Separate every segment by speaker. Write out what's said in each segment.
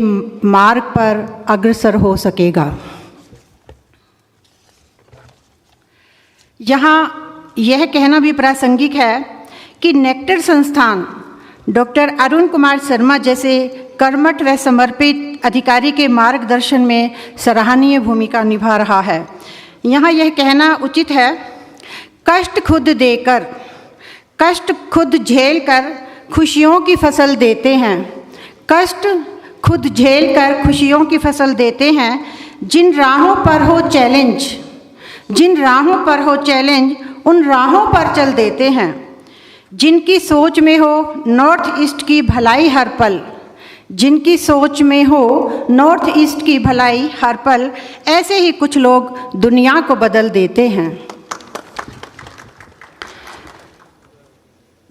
Speaker 1: मार्ग पर अग्रसर हो सकेगा। यहाँ यह कहना भी प्रासंगिक है कि नेक्टर संस्थान डॉक्टर अरुण कुमार शर्मा जैसे कर्मठ व समर्पित अधिकारी के मार्गदर्शन में सराहनीय भूमिका निभा रहा है। यहाँ यह कहना उचित है, कष्ट खुद देकर, कष्ट खुद झेल कर खुशियों की फसल देते हैं, कष्ट खुद झेल कर खुशियों की फसल देते हैं। जिन राहों पर हो चैलेंज, जिन राहों पर हो चैलेंज, उन राहों पर चल देते हैं। जिनकी सोच में हो नॉर्थ ईस्ट की भलाई हर पल, जिनकी सोच में हो नॉर्थ ईस्ट की भलाई हर पल, ऐसे ही कुछ लोग दुनिया को बदल देते हैं।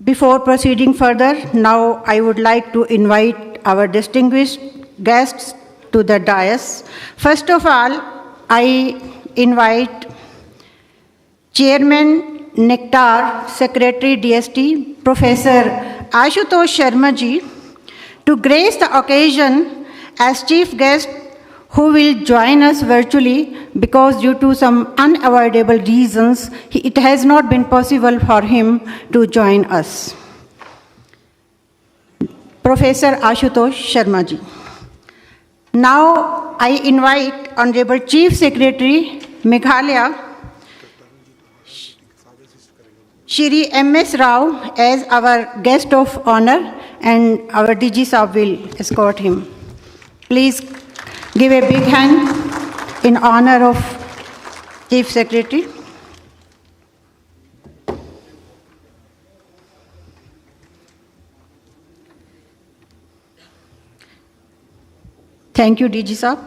Speaker 1: Before proceeding further, now I would like to invite our distinguished guests to the dais. First of all, I invite Chairman Nectar, Secretary DST, Professor Ashutosh Sharma ji, to grace the occasion as chief guest, who will join us virtually because due to some unavoidable reasons, it has not been possible for him to join us. Professor Ashutosh Sharma ji. Now I invite Honorable Chief Secretary, Meghalaya, Shri M.S. Rao as our guest of honor, and our DG Saab will escort him. Please give a big hand in honor of Chief Secretary. Thank you, DG Saab.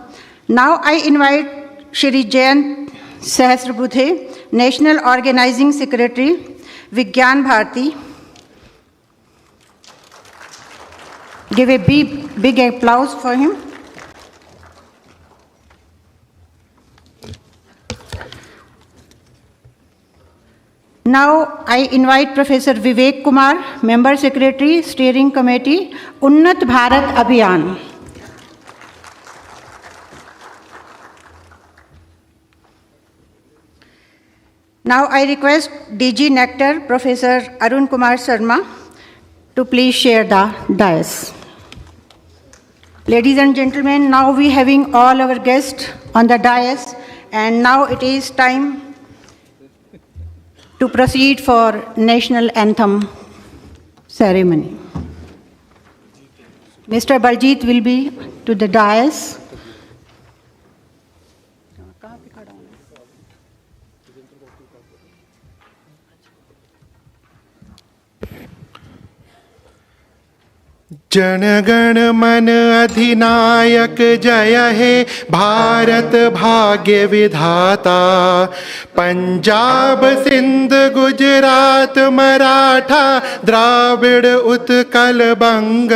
Speaker 1: Now I invite Shri Jayant Sahasrabudhe, National Organizing Secretary, Vigyan Bharati. Give a big applause for him. Now I invite Professor Vivek Kumar, Member Secretary, Steering Committee, Unnat Bharat Abhiyan. Now I request DG Nectar, Professor Arun Kumar Sharma, to please share the dais. Ladies and gentlemen, now we having all our guests on the dais, and now it is time to proceed for national anthem ceremony. Mr. Baljit will be to the dais.
Speaker 2: Jana Gana मन अधिनायक जय हे भारत भाग्य विधाता। पंजाब सिंध गुजरात मराठा द्राविड़ उत्कल बंग,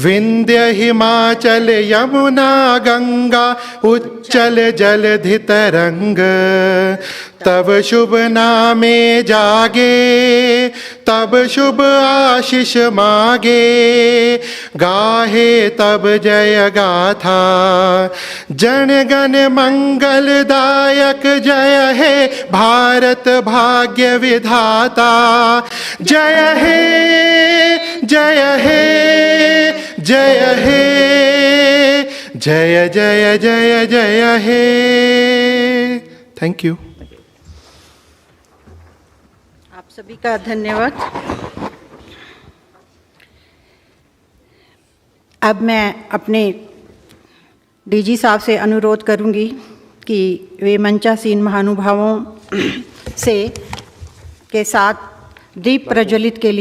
Speaker 2: विंध्य हिमाचल यमुना गंगा उच्चल जलधि तरंग। तब शुभ नामे जागे, तब शुभ आशीष मागे, गाहे तब जय गाथा। जन गण मंगलदायक जय हे भारत भाग्य विधाता। जय हे जय हे जय हे जय जय जय जय हे। Thank you.
Speaker 1: आप सभी का धन्यवाद। अब मैं अपने डीजी साहब से अनुरोध करूंगी कि वे मंचासीन महानुभावों से के साथ दीप प्रज्वलित के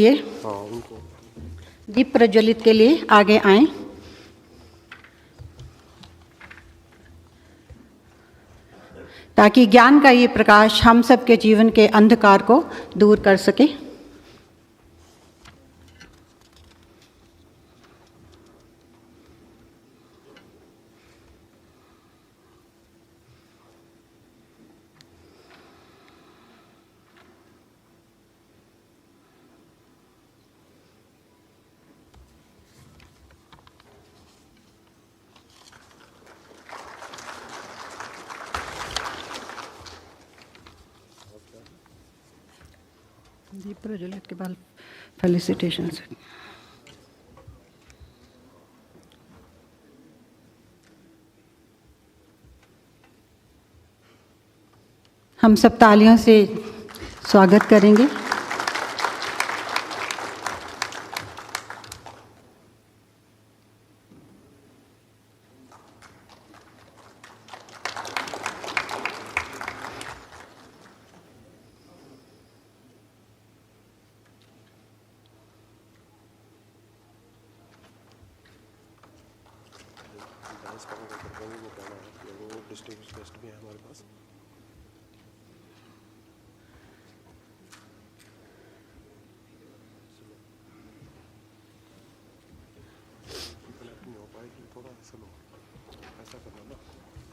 Speaker 1: लिए आगे आएं। ताकि ज्ञान का ये प्रकाश हम सब के जीवन के अंधकार को दूर कर सके। जी प्रज्वलित के बाद फेलिसिटेशन। हम सब तालियों से स्वागत करेंगे।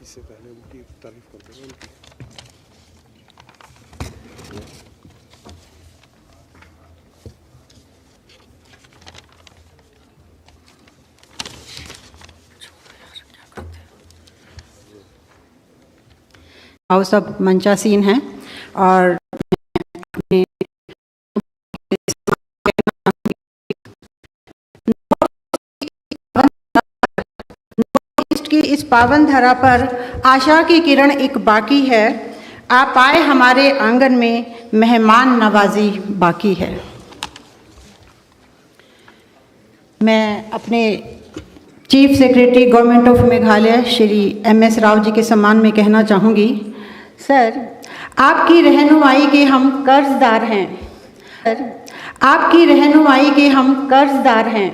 Speaker 3: इससे पहले उनकी तारीफ करते हैं उनकी।
Speaker 1: आओ सब मंचासीन हैं और की इस पावन धरा पर आशा की किरण एक बाकी है। आप आए हमारे आंगन में, मेहमान नवाजी बाकी है। मैं अपने chief secretary government of Meghalaya Shri MS Rao ji के सम्मान में कहना चाहूँगी, सर आपकी रहनुमाई के हम कर्जदार हैं। सर आपकी रहनुमाई के हम कर्जदार हैं।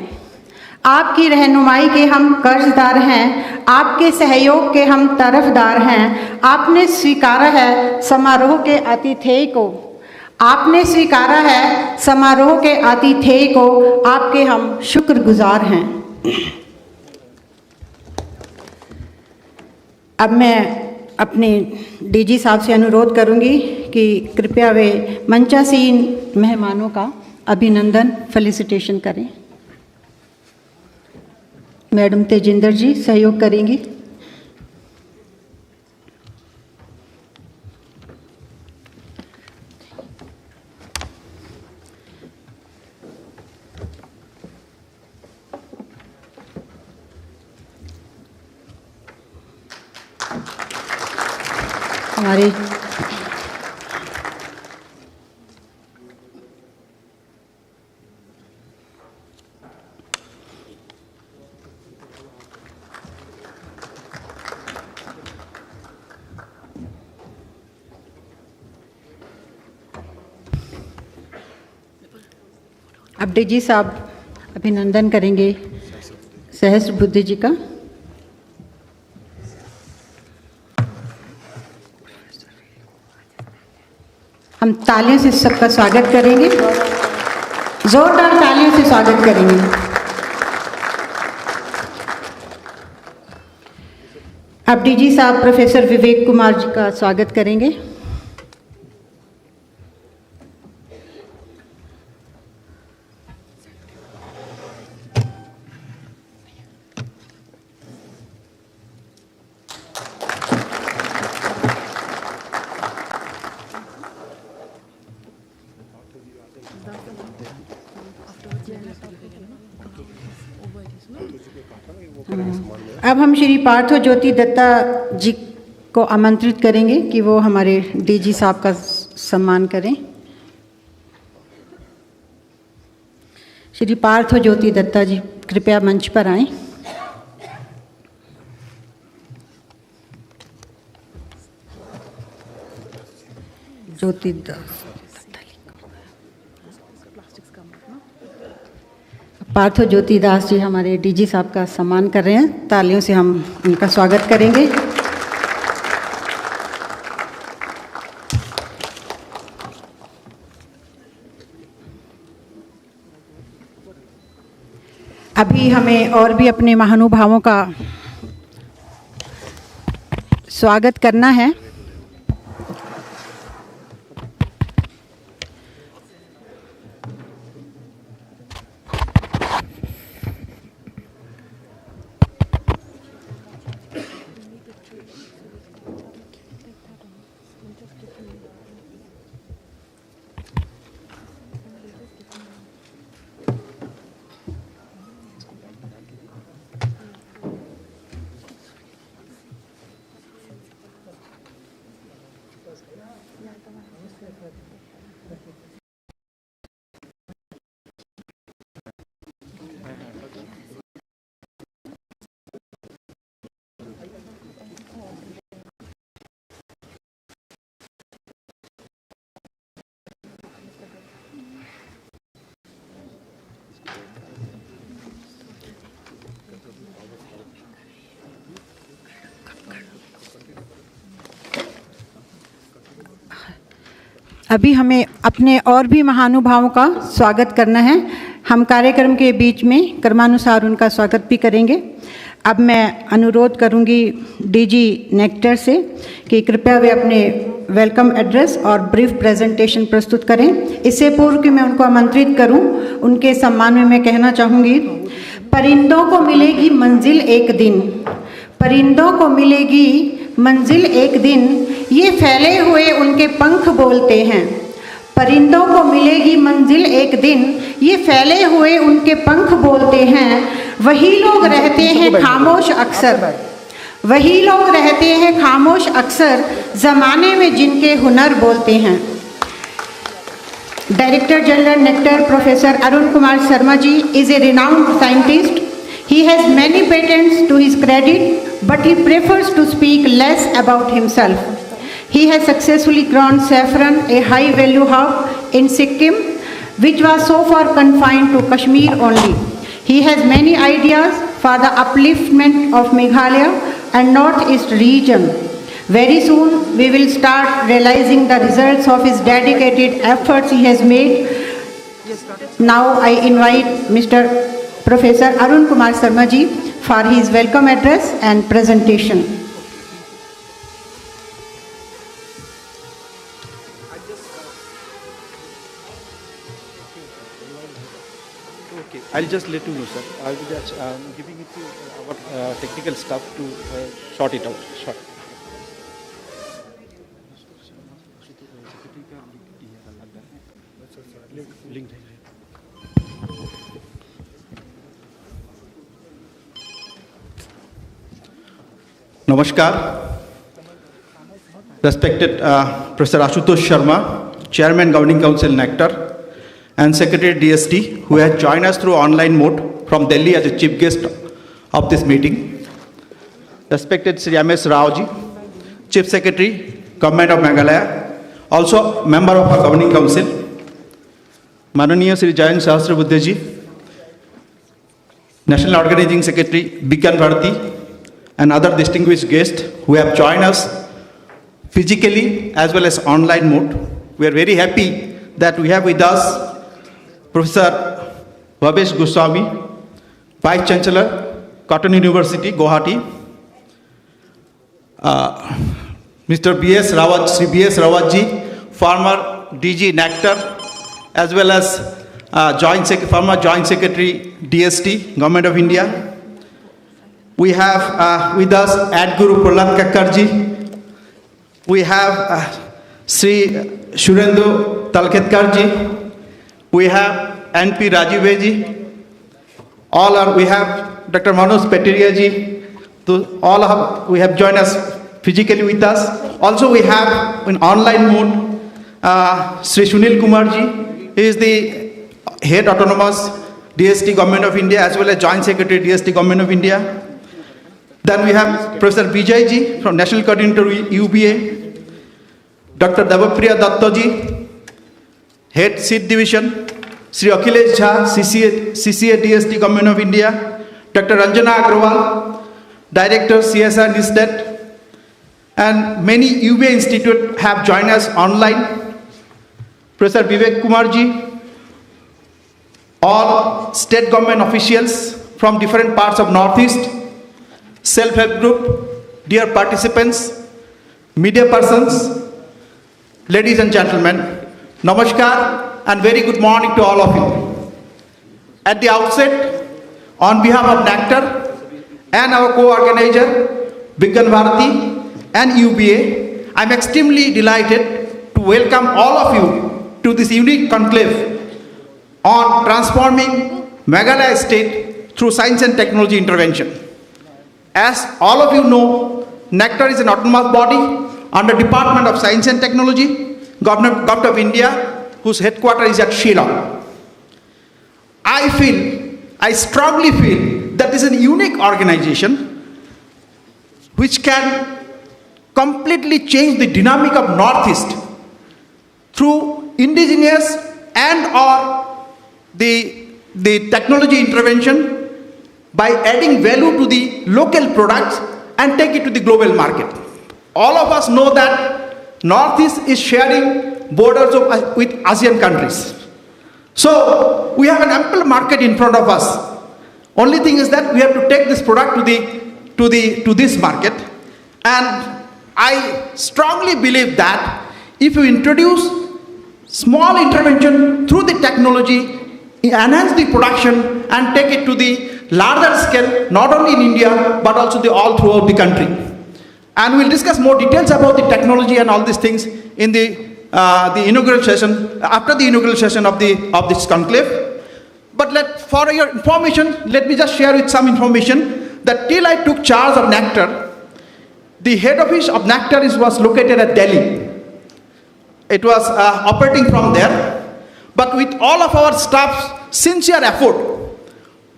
Speaker 1: आपकी रहनुमाई के हम कर्जदार हैं। आपके सहयोग के हम तरफदार हैं। आपने स्वीकारा है समारोह के आतिथेय को। आपने स्वीकारा है समारोह के आतिथेय को। आपके हम शुक्रगुजार हैं। अब मैं अपने DG साहब से अनुरोध करूंगी कि कृपया वे मंचासीन मेहमानों का अभिनंदन फेलिसिटेशन करें। मैडम तेजिंदर जी सहयोग करेंगी। हमारे अब DG साहब अभिनंदन करेंगे सहस्त्र बुद्धि जी का। हम तालियों से सबका स्वागत करेंगे, जोरदार तालियों से स्वागत करेंगे। अब DG साहब प्रोफेसर विवेक कुमार जी का स्वागत करेंगे। अब हम श्री पार्थो ज्योति दत्ता जी को आमंत्रित करेंगे कि वो हमारे DG साहब का सम्मान करें। श्री पार्थो ज्योति दत्ता जी कृपया मंच पर आएं। ज्योति पार्थो ज्योति दास जी हमारे DG साहब का सम्मान कर रहे हैं। तालियों से हम उनका स्वागत करेंगे। अभी हमें और भी अपने महानुभावों का स्वागत करना है। अभी हमें अपने और भी महानुभावों का स्वागत करना है। हम कार्यक्रम के बीच में क्रमानुसार उनका स्वागत भी करेंगे। अब मैं अनुरोध करूंगी डीजी नेक्टर से कि कृपया वे अपने वेलकम एड्रेस और ब्रीफ प्रेजेंटेशन प्रस्तुत करें। इससे पूर्व कि मैं उनको आमंत्रित करूं, उनके सम्मान में मैं कहना चाहूँगी, परिंदों को मिलेगी मंजिल एक दिन, परिंदों को मिलेगी मंजिल एक दिन, ये फैले हुए उनके पंख बोलते हैं। परिंदों को मिलेगी मंजिल एक दिन, ये फैले हुए उनके पंख बोलते हैं। वही लोग रहते हैं खामोश अक्सर, वही लोग रहते हैं खामोश अक्सर, ज़माने में जिनके हुनर बोलते हैं। Director general NECTAR professor Arun Kumar Sharma ji is a renowned scientist. He has many patents to his credit, but he prefers to speak less about himself. He has successfully grown saffron, a high-value herb in Sikkim, which was so far confined to Kashmir only. He has many ideas for the upliftment of Meghalaya and Northeast region. Very soon, we will start realizing the results of his dedicated efforts he has made. Now, I invite Mr. Professor Arun Kumar Sharma ji for his welcome address and presentation.
Speaker 4: Okay, I'll just let you know, sir. I'll be just giving it to our technical staff to sort it out. Sure. Namaskar. Respected Professor Ashutosh Sharma, Chairman Governing Council Nectar, and Secretary DST, who has joined us through online mode from Delhi as a chief guest of this meeting. Respected Sri M.S. Rao ji, Chief Secretary, Government of Meghalaya, also member of our Governing Council. Mananiya Sri Jayant Sahasrabuddhe ji, National Organizing Secretary, Bikan Bharati, and other distinguished guests who have joined us physically as well as online mode. We are very happy that we have with us Professor Bhavesh Goswami, Vice Chancellor, Cotton University, Guwahati, Mr. B.S. Rawat, Sri B.S. Rawat ji, former DG Nectar, as well as former Joint Secretary, DST, Government of India. We have with us Adguru Prahlad Kakkar ji. We have Sri Shurendu Talketkar ji. We have N.P. Rajiv ji. We have Dr. Manoj Petiria ji. We have joined us physically with us. Also we have in online mode Sri Sunil Kumar ji. He is the Head Autonomous DST Government of India as well as Joint Secretary DST Government of India. Then we have Professor Vijay ji from National Coordinator UBA, Dr. Devapriya Datta ji, Head Seat Division, Sri Akhilesh Jha, CCA DST Government of India, Dr. Ranjana Agrawal, Director CSR NISTET, and many UBA Institute have joined us online. Professor Vivek Kumar ji, all state government officials from different parts of Northeast, self-help group, dear participants, media persons, ladies and gentlemen, namaskar and very good morning to all of you. At the outset, on behalf of Nectar and our co-organizer, Bikan Bharati and UBA, I'm extremely delighted to welcome all of you to this unique conclave on transforming Meghalaya state through science and technology intervention. As all of you know, Nectar is an autonomous body under Department of Science and Technology, Government of India, whose headquarters is at Shillong. I strongly feel that this is a unique organization which can completely change the dynamic of Northeast through indigenous and or the technology intervention by adding value to the local products and take it to the global market. All of us know that Northeast is sharing borders with ASEAN countries. So we have an ample market in front of us. Only thing is that we have to take this product to this market. And I strongly believe that if you introduce small intervention through the technology, enhance the production and take it to the larger scale, not only in India, but also all throughout the country. And we'll discuss more details about the technology and all these things in the inaugural session, after the inaugural session of this conclave. But for your information, let me just share with some information that till I took charge of Nectar, the head office of Nectar was located at Delhi. It was operating from there. But with all of our staff's sincere effort,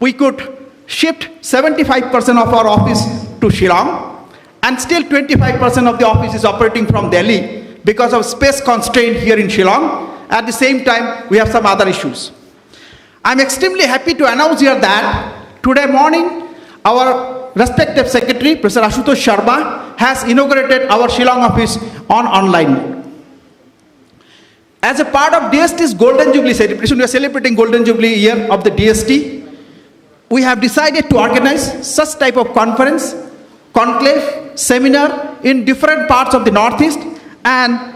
Speaker 4: we could shift 75% of our office to Shillong, and still 25% of the office is operating from Delhi because of space constraint here in Shillong. At the same time, we have some other issues. I'm extremely happy to announce here that today morning, our respective secretary, Professor Ashutosh Sharma, has inaugurated our Shillong office online. As a part of DST's Golden Jubilee celebration, we are celebrating Golden Jubilee year of the DST. We have decided to organize such type of conference, conclave, seminar in different parts of the Northeast. And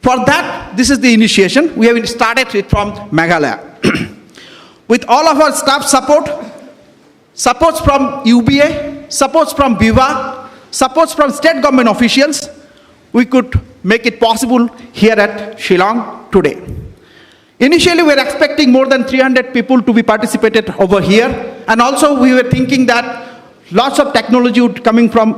Speaker 4: for that, this is the initiation. We have started it from Meghalaya. With all of our staff supports from UBA, supports from Viva, supports from state government officials, we could make it possible here at Shillong today. Initially, we were expecting more than 300 people to be participated over here, and also we were thinking that lots of technology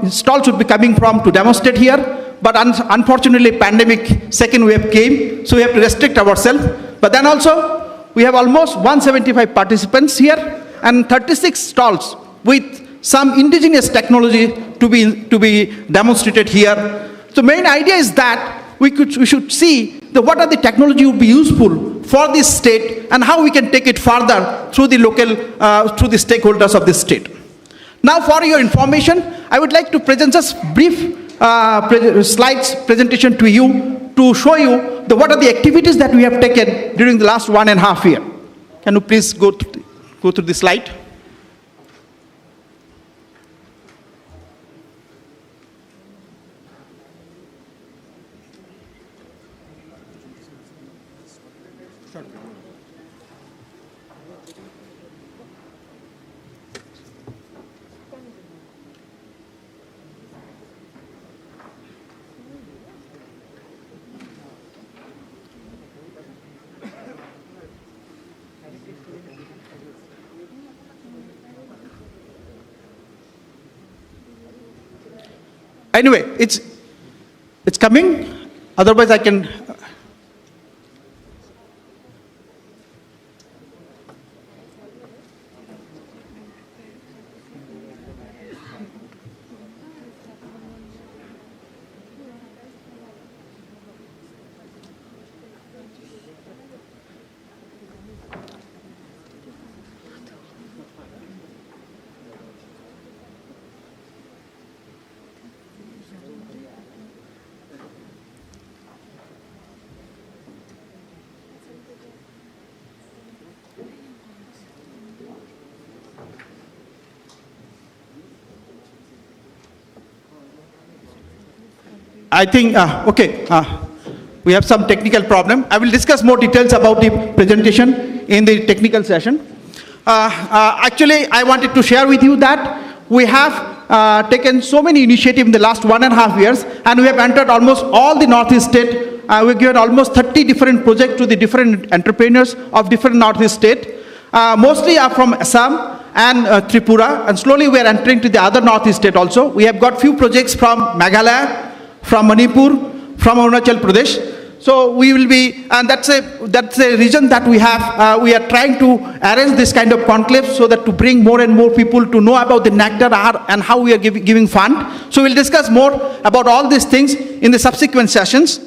Speaker 4: stalls would be coming from to demonstrate here, but unfortunately, pandemic second wave came, so we have to restrict ourselves. But then also, we have almost 175 participants here and 36 stalls with some indigenous technology to be demonstrated here. So main idea is that we should see what are the technology would be useful for this state and how we can take it further through the through the stakeholders of this state. Now, for your information, I would like to present just brief slides presentation to you to show you what are the activities that we have taken during the last 1.5 years. Can you please go through the slide? Anyway, it's coming. Otherwise, I can. I think, we have some technical problem. I will discuss more details about the presentation in the technical session. Actually, I wanted to share with you that we have taken so many initiatives in the last 1.5 years, and we have entered almost all the Northeast state. We've given almost 30 different projects to the different entrepreneurs of different Northeast state. Mostly are from Assam and Tripura, and slowly we are entering to the other Northeast state also. We have got few projects from Meghalaya, from Manipur, from Arunachal Pradesh. So we will be, and that's a region that we have. We are trying to arrange this kind of conclave so that to bring more and more people to know about the nectar and how we are giving fund. So we'll discuss more about all these things in the subsequent sessions.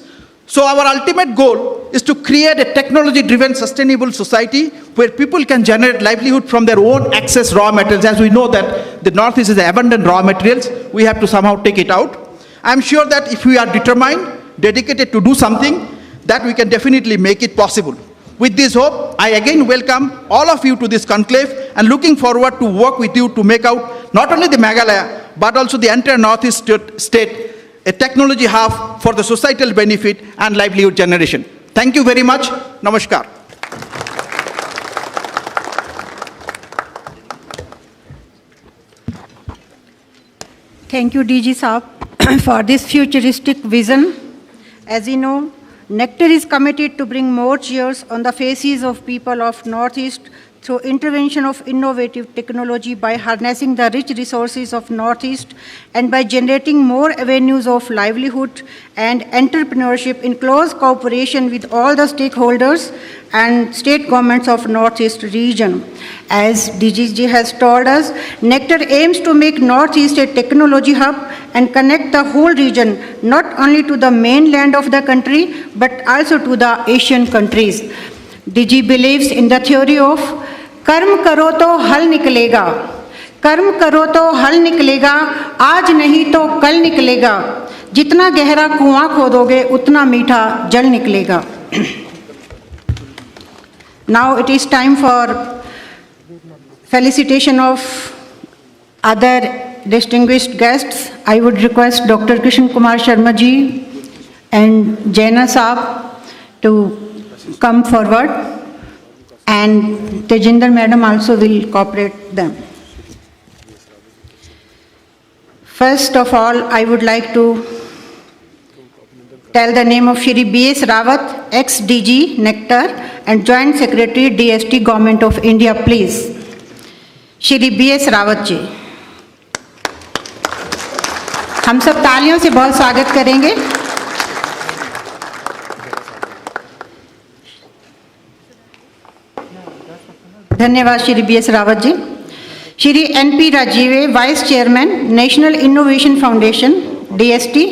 Speaker 4: So our ultimate goal is to create a technology-driven sustainable society where people can generate livelihood from their own excess raw materials. As we know that the Northeast is abundant raw materials, we have to somehow take it out. I'm sure that if we are determined dedicated to do something, that we can definitely make it possible. With this hope, I again welcome all of you to this conclave and looking forward to work with you to make out not only the Meghalaya, but also the entire Northeast state a technology hub for the societal benefit and livelihood generation. Thank you very much. Namaskar.
Speaker 1: Thank you, DG Saab, for this futuristic vision. As you know, Nectar is committed to bring more cheers on the faces of people of Northeast through intervention of innovative technology by harnessing the rich resources of Northeast and by generating more avenues of livelihood and entrepreneurship in close cooperation with all the stakeholders and state governments of Northeast region. As DGG has told us, Nectar aims to make Northeast a technology hub and connect the whole region not only to the mainland of the country but also to the Asian countries. DG believes in the theory of कर्म करो तो हल निकलेगा, कर्म करो तो हल निकलेगा, आज नहीं तो कल निकलेगा, जितना गहरा कुआं खोदोगे उतना मीठा जल निकलेगा. Now it is time for felicitation of other distinguished guests. I would request Dr. Krishan Kumar Sharma ji and Jaina Saab to come forward. And Tejinder Madam also will cooperate them. First of all, I would like to tell the name of Shri B.S. Rawat, ex-DG, Nectar, and Joint Secretary, DST, Government of India, please. Shri B.S. Rawat ji. हम सब तालियों से बहुत स्वागत करेंगे. धन्यवाद Shri B S. Rawat ji. Shri N P. Rajiv, vice chairman, national innovation foundation, DST.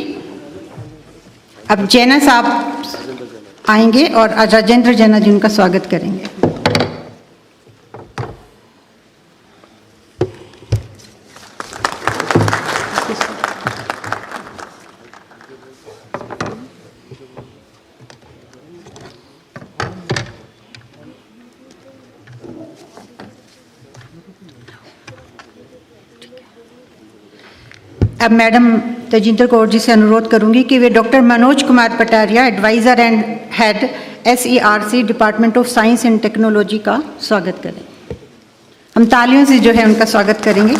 Speaker 1: अब जैना साहब आएंगे और राजेंद्र जैना जी उनका स्वागत करेंगे. अब मैडम तेजिंदर कौर जी से अनुरोध करूंगी कि वे doctor Manoj Kumar Pataria, adviser and head SERC department of science and technology का स्वागत करें. हम तालियों से जो है उनका स्वागत करेंगे.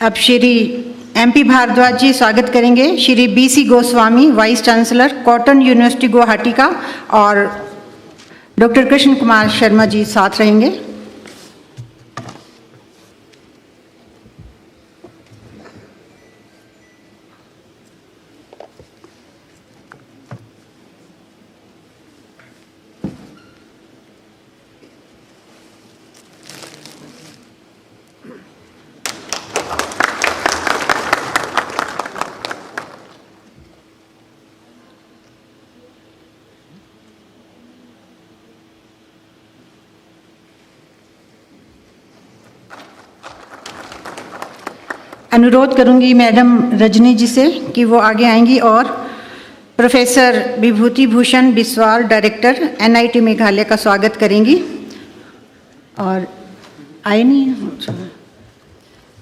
Speaker 1: अब श्री MP भारद्वाज जी स्वागत करेंगे. Shri BC Goswami, vice chancellor, cotton university Guwahati का, और डॉक्टर कृष्ण कुमार शर्मा जी साथ रहेंगे. अनुरोध करूंगी मैडम रजनी जी से कि वो आगे आएंगी और professor Vibhuti Bhushan Biswal, director NIT Meghalaya का स्वागत करेंगी. और आए नहीं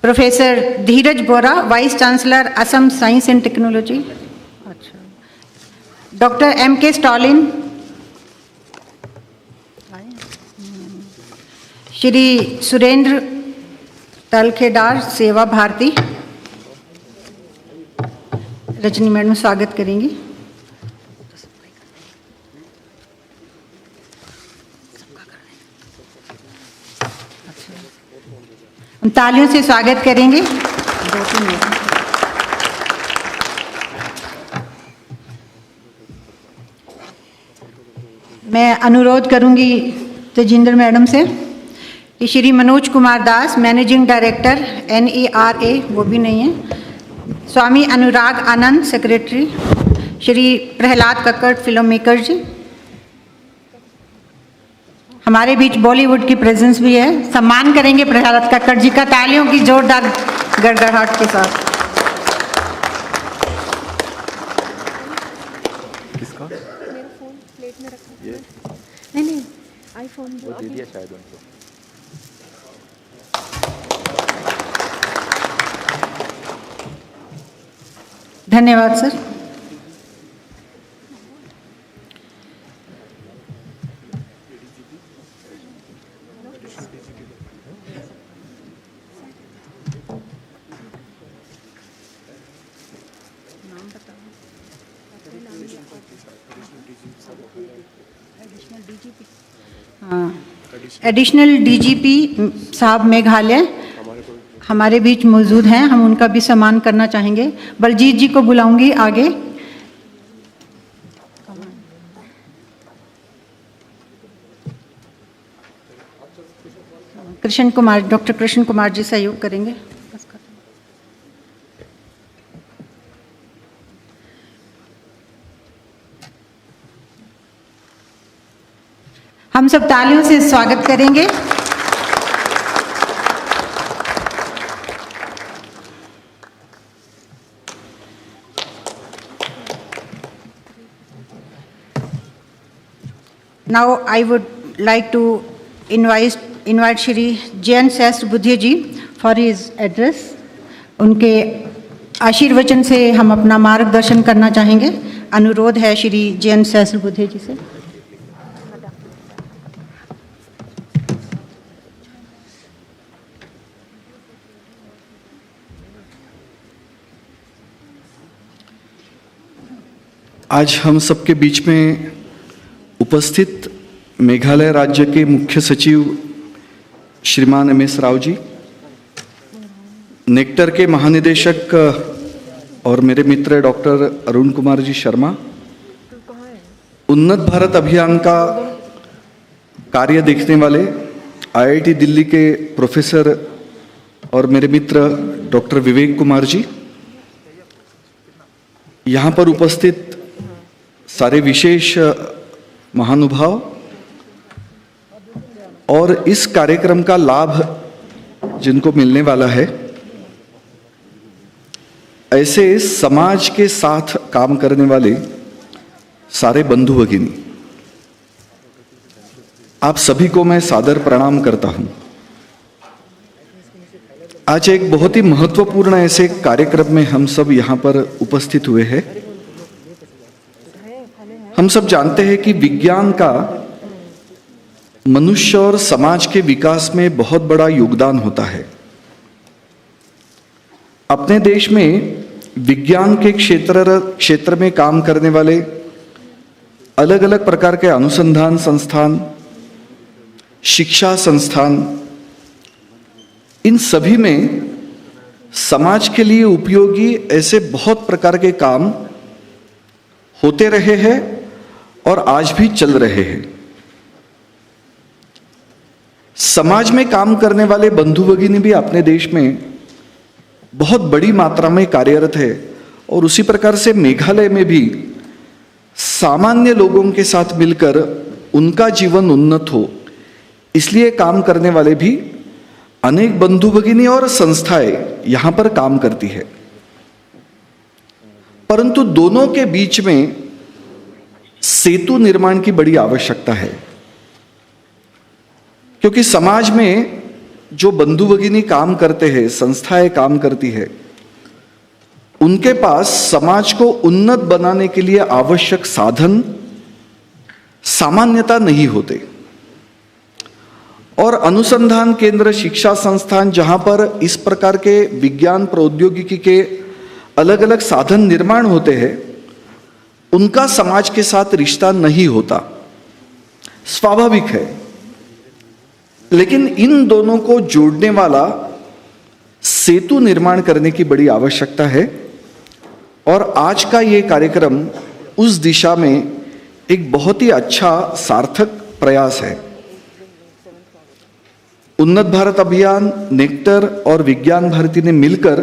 Speaker 1: professor Dhiraj Bora, vice chancellor, Assam science and technology. अच्छा. Doctor MK Stalin, Shri Surendra Talkhedar, Seva Bharati. Rajni madam स्वागत करेंगी. हम तालियों से स्वागत करेंगे. मैं अनुरोध करूंगी तेजिंदर मैडम से ये Shri Manoj Kumar Das, managing director NERA, वो भी नहीं है। Swami Anurag Anand, secretary. Shri Prahlad Kakkar, film maker ji. हमारे बीच बॉलीवुड की प्रेजेंस भी है। सम्मान करेंगे प्रहलाद कक्कड़ जी का तालियों की जोरदार गड़गड़ाहट के साथ।
Speaker 3: किसका?
Speaker 5: मेरा फोन प्लेट में रखा है। नहीं आईफोन
Speaker 3: वो दे दिया शायद उनको।
Speaker 1: धन्यवाद सर। एडिशनल DGP साहब मेघालय हमारे बीच मौजूद हैं, हम उनका भी सम्मान करना चाहेंगे। बलजीत जी को बुलाऊंगी आगे। कृष्ण कुमार, डॉक्टर कृष्ण कुमार जी सहयोग करेंगे। हम सब तालियों से स्वागत करेंगे। Now I would like to invite Shri Jain Sahastra Buddhe ji for his address. उनके आशीर्वचन से हम अपना मार्गदर्शन करना चाहेंगे। अनुरोध है श्री जैन सहस्त्र बुद्धे जी से।
Speaker 6: आज हम सबके बीच में उपस्थित मेघालय राज्य के मुख्य सचिव श्रीमान MS राव जी, नेक्टर के महानिदेशक और मेरे मित्र डॉक्टर अरुण कुमार जी शर्मा, उन्नत भारत अभियान का कार्य देखने वाले IIT दिल्ली के प्रोफेसर और मेरे मित्र डॉक्टर विवेक कुमार जी, यहाँ पर उपस्थित सारे विशेष महानुभाव और इस कार्यक्रम का लाभ जिनको मिलने वाला है, ऐसे समाज के साथ काम करने वाले सारे बंधु भगिनी, आप सभी को मैं सादर प्रणाम करता हूं। आज एक बहुत ही महत्वपूर्ण ऐसे कार्यक्रम में हम सब यहाँ पर उपस्थित हुए हैं। हम सब जानते हैं कि विज्ञान का मनुष्य और समाज के विकास में बहुत बड़ा योगदान होता है। अपने देश में विज्ञान के क्षेत्र में काम करने वाले अलग अलग प्रकार के अनुसंधान संस्थान, शिक्षा संस्थान, इन सभी में समाज के लिए उपयोगी ऐसे बहुत प्रकार के काम होते रहे हैं और आज भी चल रहे हैं। समाज में काम करने वाले बंधु भगिनी भी अपने देश में बहुत बड़ी मात्रा में कार्यरत है और उसी प्रकार से मेघालय में भी सामान्य लोगों के साथ मिलकर उनका जीवन उन्नत हो, इसलिए काम करने वाले भी अनेक बंधु भगिनी और संस्थाएं यहां पर काम करती है। परंतु दोनों के बीच में सेतु निर्माण की बड़ी आवश्यकता है, क्योंकि समाज में जो बंधु भगिनी काम करते हैं, संस्थाएं काम करती है, उनके पास समाज को उन्नत बनाने के लिए आवश्यक साधन सामान्यता नहीं होते। और अनुसंधान केंद्र, शिक्षा संस्थान जहां पर इस प्रकार के विज्ञान प्रौद्योगिकी के अलग अलग साधन निर्माण होते हैं, उनका समाज के साथ रिश्ता नहीं होता, स्वाभाविक है। लेकिन इन दोनों को जोड़ने वाला सेतु निर्माण करने की बड़ी आवश्यकता है और आज का ये कार्यक्रम उस दिशा में एक बहुत ही अच्छा सार्थक प्रयास है। उन्नत भारत अभियान, नेक्टर और विज्ञान भारती ने मिलकर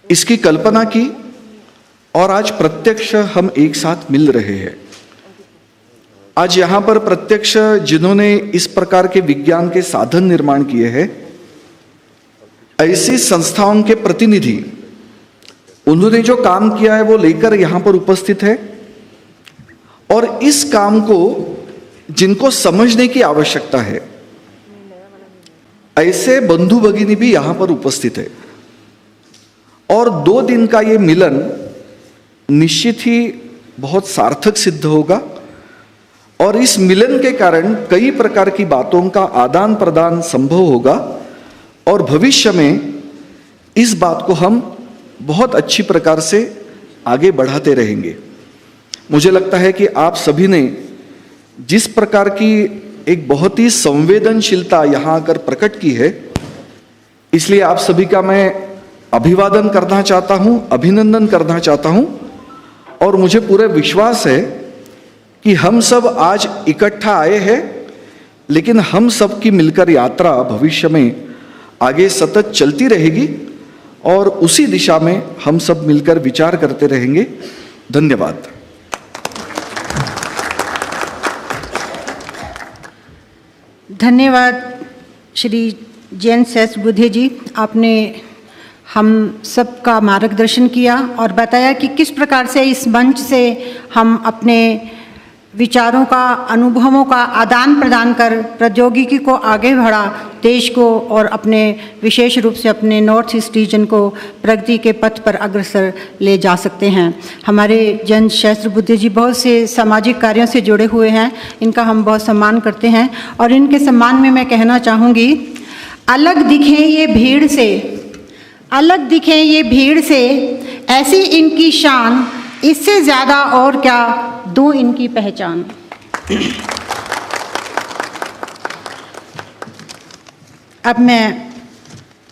Speaker 6: इसकी कल्पना की और आज प्रत्यक्ष हम एक साथ मिल रहे हैं। आज यहां पर प्रत्यक्ष जिन्होंने इस प्रकार के विज्ञान के साधन निर्माण किए हैं, ऐसी संस्थाओं के प्रतिनिधि, उन्होंने जो काम किया है वो लेकर यहां पर उपस्थित है और इस काम को जिनको समझने की आवश्यकता है, ऐसे बंधु भगिनी भी यहां पर उपस्थित है। और 2 दिन का ये मिलन निश्चित ही बहुत सार्थक सिद्ध होगा और इस मिलन के कारण कई प्रकार की बातों का आदान प्रदान संभव होगा और भविष्य में इस बात को हम बहुत अच्छी प्रकार से आगे बढ़ाते रहेंगे। मुझे लगता है कि आप सभी ने जिस प्रकार की एक बहुत ही संवेदनशीलता यहां आकर प्रकट की है, इसलिए आप सभी का मैं अभिवादन करना चाहता हूं, अभिनंदन करना चाहता हूं और मुझे पूरा विश्वास है कि हम सब आज इकट्ठा आए हैं, लेकिन हम सब की मिलकर यात्रा भविष्य में आगे सतत चलती रहेगी और उसी दिशा में हम सब मिलकर विचार करते रहेंगे। धन्यवाद।
Speaker 1: धन्यवाद श्री जैन सहस्त्रबुद्धे जी, आपने हम सबका मार्गदर्शन किया और बताया कि किस प्रकार से इस मंच से हम अपने विचारों का, अनुभवों का आदान प्रदान कर प्रौद्योगिकी को आगे बढ़ा, देश को और अपने विशेष रूप से अपने नॉर्थ ईस्ट रीजन को प्रगति के पथ पर अग्रसर ले जा सकते हैं। हमारे जैन सहस्त्रबुद्धे जी बहुत से सामाजिक कार्यों से जुड़े हुए हैं, इनका हम बहुत सम्मान करते हैं और इनके सम्मान में मैं कहना चाहूँगी, अलग दिखें ये भीड़ से, अलग दिखें ये भीड़ से, ऐसी इनकी शान, इससे ज़्यादा और क्या दो इनकी पहचान। अब मैं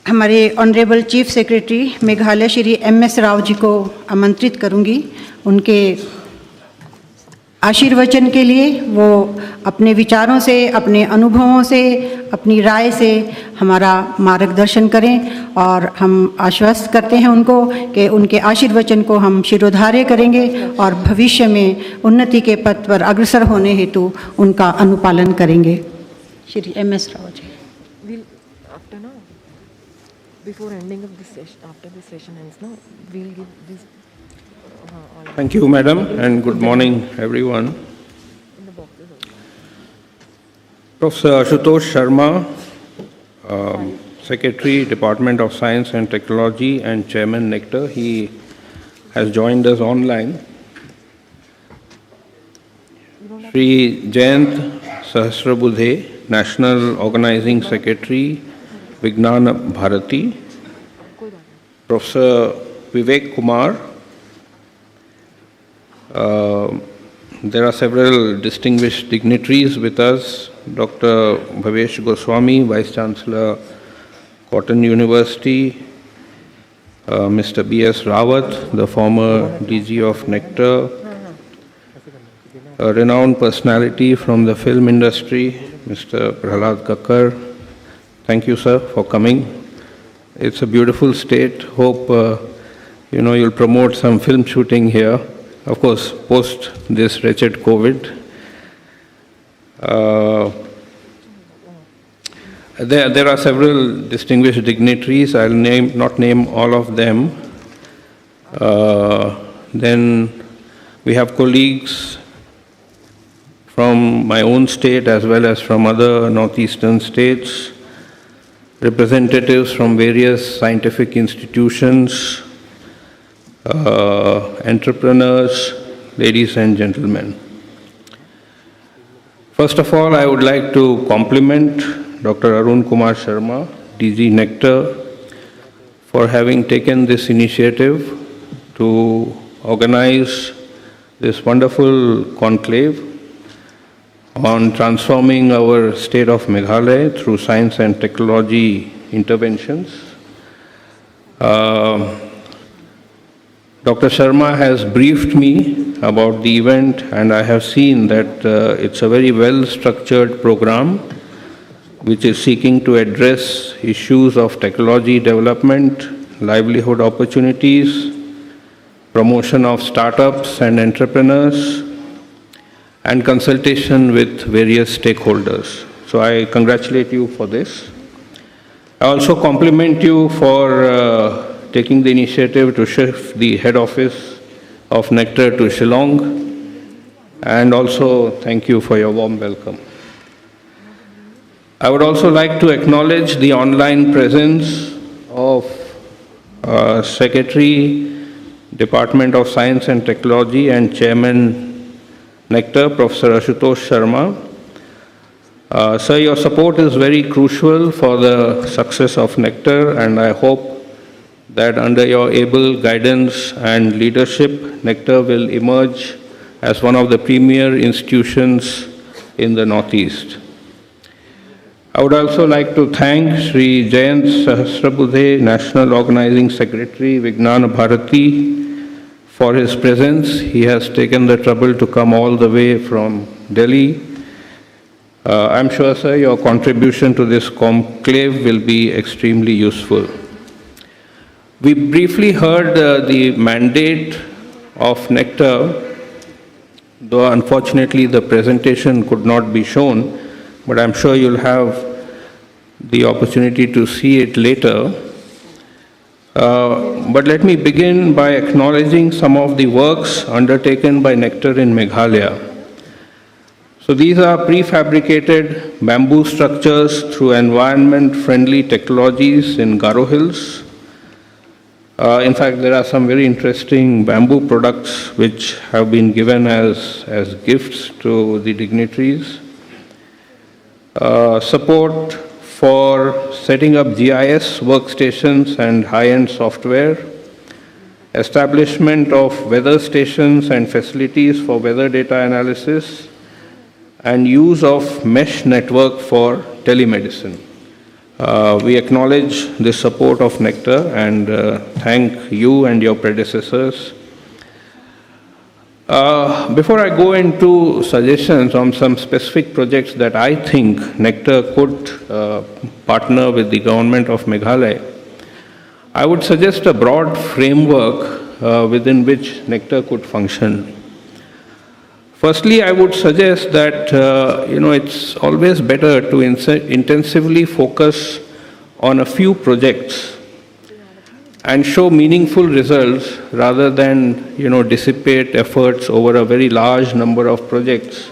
Speaker 1: हमारे honourable chief secretary Meghalaya Shri MS Rao ji को आमंत्रित करूंगी, उनके आशीर्वचन के लिए। वो अपने विचारों से, अपने अनुभवों से, अपनी राय से हमारा मार्गदर्शन करें और हम आश्वस्त करते हैं उनको कि उनके आशीर्वचन को हम शिरोधार्य करेंगे और भविष्य में उन्नति के पथ पर अग्रसर होने हेतु उनका अनुपालन करेंगे। Shri MS Rao ji.
Speaker 5: After now, before ending of this session, after this session ends now, we'll give this.
Speaker 3: Thank you, madam, and good morning, everyone. Professor Ashutosh Sharma, Secretary, Department of Science and Technology and Chairman Nectar, he has joined us online. Shri Jayant Sahasrabudhe, National Organizing Secretary, Vignan Bharati. Professor Vivek Kumar. There are several distinguished dignitaries with us. Dr. Bhavesh Goswami, Vice Chancellor, Cotton University. Mr. B.S. Rawat, the former DG of Nectar. A renowned personality from the film industry, Mr. Prahlad Kakkar. Thank you, sir, for coming. It's a beautiful state. Hope you'll promote some film shooting here. Of course, post this wretched COVID. There are several distinguished dignitaries. I'll not name all of them. Then we have colleagues from my own state as well as from other northeastern states, representatives from various scientific institutions, entrepreneurs, ladies and gentlemen. First of all, I would like to compliment Dr. Arun Kumar Sharma, DG Nectar, for having taken this initiative to organize this wonderful conclave on transforming our state of Meghalaya through science and technology interventions. Dr. Sharma has briefed me about the event, and I have seen that it's a very well-structured program which is seeking to address issues of technology development, livelihood opportunities, promotion of startups and entrepreneurs, and consultation with various stakeholders. So I congratulate you for this. I also compliment you for taking the initiative to shift the head office of Nectar to Shillong, and also thank you for your warm welcome. I would also like to acknowledge the online presence of Secretary, Department of Science and Technology and Chairman Nectar, Professor Ashutosh Sharma. Sir, your support is very crucial for the success of Nectar, and I hope that under your able guidance and leadership, Nectar will emerge as one of the premier institutions in the Northeast. I would also like to thank Sri Jayant Sahasrabudhe, National Organizing Secretary, Vignan Bharati, for his presence. He has taken the trouble to come all the way from Delhi. I'm sure, sir, your contribution to this conclave will be extremely useful. We briefly heard the mandate of Nectar, though unfortunately the presentation could not be shown, but I'm sure you'll have the opportunity to see it later. But let me begin by acknowledging some of the works undertaken by Nectar in Meghalaya. So these are prefabricated bamboo structures through environment-friendly technologies in Garo Hills. In fact, there are some very interesting bamboo products which have been given as gifts to the dignitaries. Support for setting up GIS workstations and high-end software. Establishment of weather stations and facilities for weather data analysis. And use of mesh network for telemedicine. We acknowledge the support of Nectar and thank you and your predecessors. Before I go into suggestions on some specific projects that I think Nectar could partner with the government of Meghalaya, I would suggest a broad framework within which Nectar could function. Firstly, I would suggest that it's always better to intensively focus on a few projects and show meaningful results rather than dissipate efforts over a very large number of projects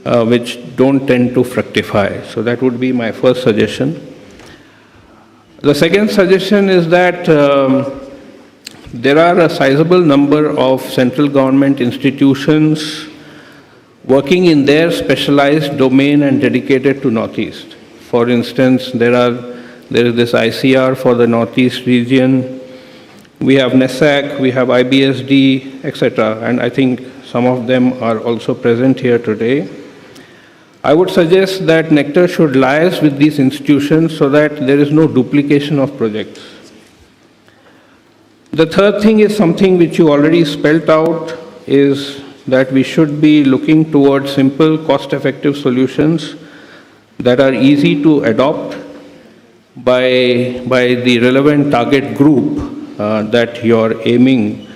Speaker 3: which don't tend to fructify. So that would be my first suggestion. The second suggestion is that there are a sizable number of central government institutions working in their specialized domain and dedicated to Northeast. For instance, there is this ICR for the Northeast region. We have NESAC, we have IBSD, etc. And I think some of them are also present here today. I would suggest that Nectar should liaise with these institutions so that there is no duplication of projects. The third thing is something which you already spelled out, is that we should be looking towards simple, cost-effective solutions that are easy to adopt by the relevant target group that you're aiming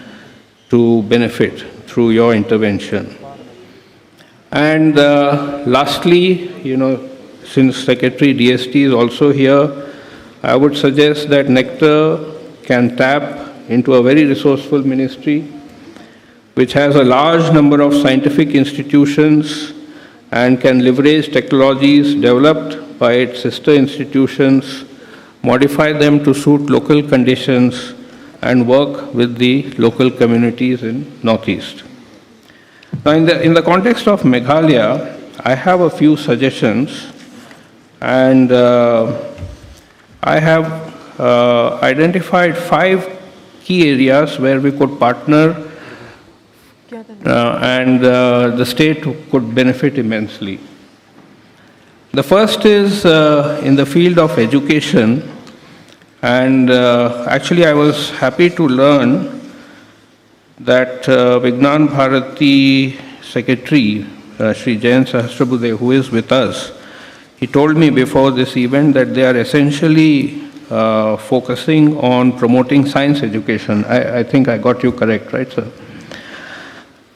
Speaker 3: to benefit through your intervention. And lastly, since Secretary DST is also here, I would suggest that Nectar can tap into a very resourceful ministry which has a large number of scientific institutions and can leverage technologies developed by its sister institutions, modify them to suit local conditions, and work with the local communities in Northeast. Now, in the context of Meghalaya, I have a few suggestions, and I have identified 5 key areas where we could partner and the state could benefit immensely. The first is in the field of education, and actually I was happy to learn that Vignan Bharati Secretary, Sri Jayant Sahasrabudhe, who is with us, he told me before this event that they are essentially focusing on promoting science education. I think I got you correct, right, sir?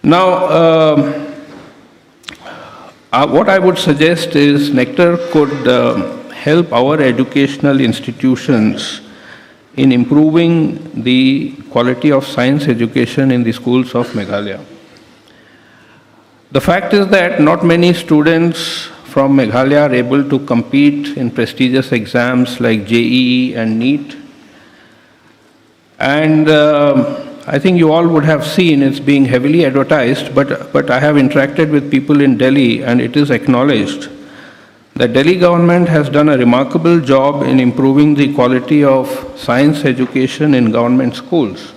Speaker 3: Now, what I would suggest is Nectar could help our educational institutions in improving the quality of science education in the schools of Meghalaya. The fact is that not many students from Meghalaya are able to compete in prestigious exams like JEE and NEET. And I think you all would have seen it's being heavily advertised, but I have interacted with people in Delhi and it is acknowledged that Delhi government has done a remarkable job in improving the quality of science education in government schools.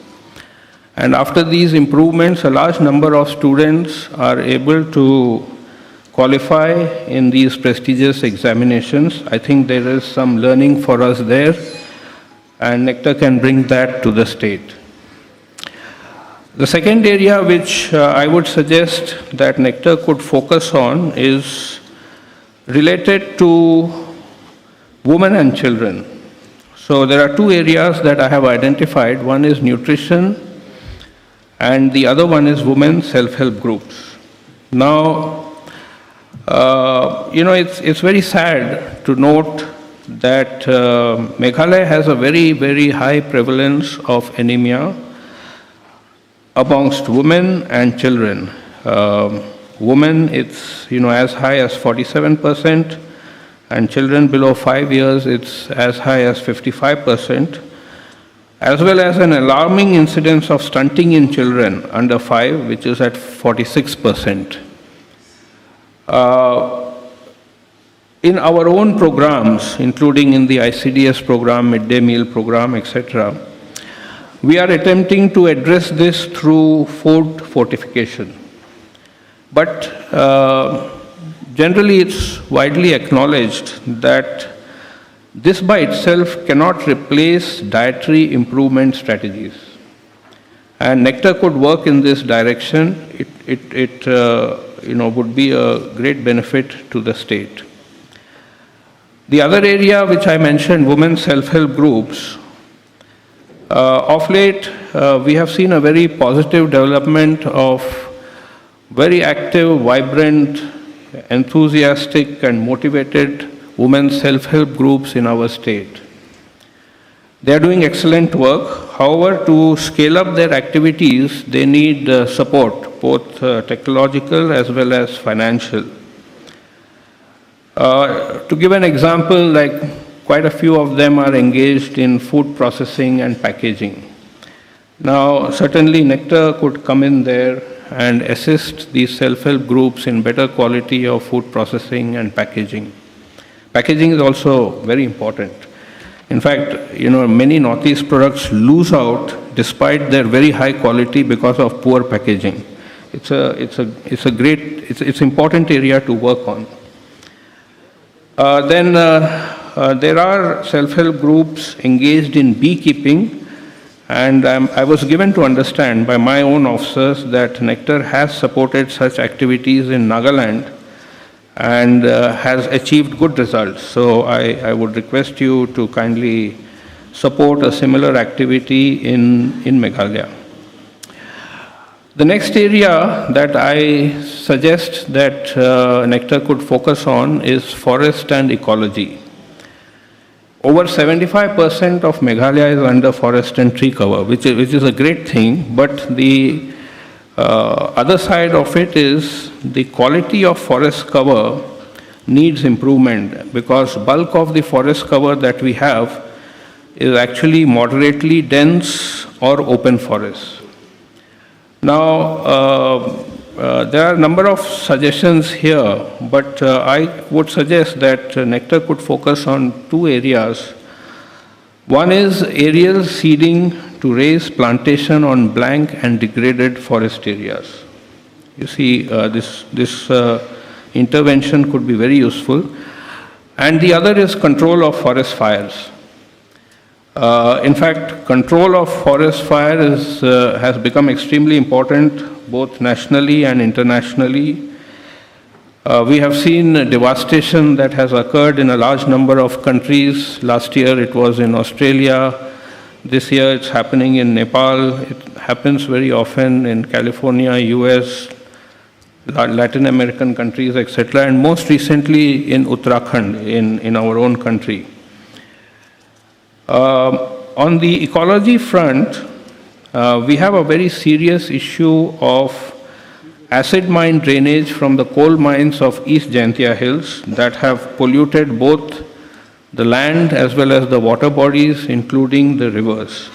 Speaker 3: And after these improvements, a large number of students are able to qualify in these prestigious examinations. I think there is some learning for us there, and Nectar can bring that to the state. The second area which I would suggest that Nectar could focus on is related to women and children. So there are two areas that I have identified. One is nutrition and the other one is women self-help groups. Now, it's very sad to note that Meghalaya has a very, very high prevalence of anemia amongst women and children. Women, it's as high as 47%, and children below 5 years, it's as high as 55%, as well as an alarming incidence of stunting in children under 5, which is at 46%. In our own programs, including in the ICDS program, midday meal program, etc., we are attempting to address this through food fortification. But generally it's widely acknowledged that this by itself cannot replace dietary improvement strategies. And Nectar could work in this direction. It would be a great benefit to the state. The other area which I mentioned, women self-help groups, of late we have seen a very positive development of very active, vibrant, enthusiastic and motivated women self-help groups in our state. They are doing excellent work. However, to scale up their activities, they need support, both technological as well as financial. To give an example, like quite a few of them are engaged in food processing and packaging. Now, certainly Nectar could come in there and assist these self-help groups in better quality of food processing and packaging. Packaging is also very important. In fact, many Northeast products lose out despite their very high quality because of poor packaging. It's an important area to work on. Then there are self-help groups engaged in beekeeping, and I was given to understand by my own officers that Nectar has supported such activities in Nagaland and has achieved good results. So I would request you to kindly support a similar activity in Meghalaya. The next area that I suggest that Nectar could focus on is forest and ecology. Over 75% of Meghalaya is under forest and tree cover, which is a great thing, but the other side of it is the quality of forest cover needs improvement, because bulk of the forest cover that we have is actually moderately dense or open forests. Now, there are a number of suggestions here, but I would suggest that Nectar could focus on two areas. One is aerial seeding to raise plantation on blank and degraded forest areas. You see, this intervention could be very useful. And the other is control of forest fires. In fact, control of forest fire has become extremely important both nationally and internationally. We have seen devastation that has occurred in a large number of countries. Last year it was in Australia. This year it's happening in Nepal. It happens very often in California, US, Latin American countries, etc. And most recently in Uttarakhand, in our own country. On the ecology front, we have a very serious issue of acid mine drainage from the coal mines of East Jaintia Hills that have polluted both the land as well as the water bodies, including the rivers.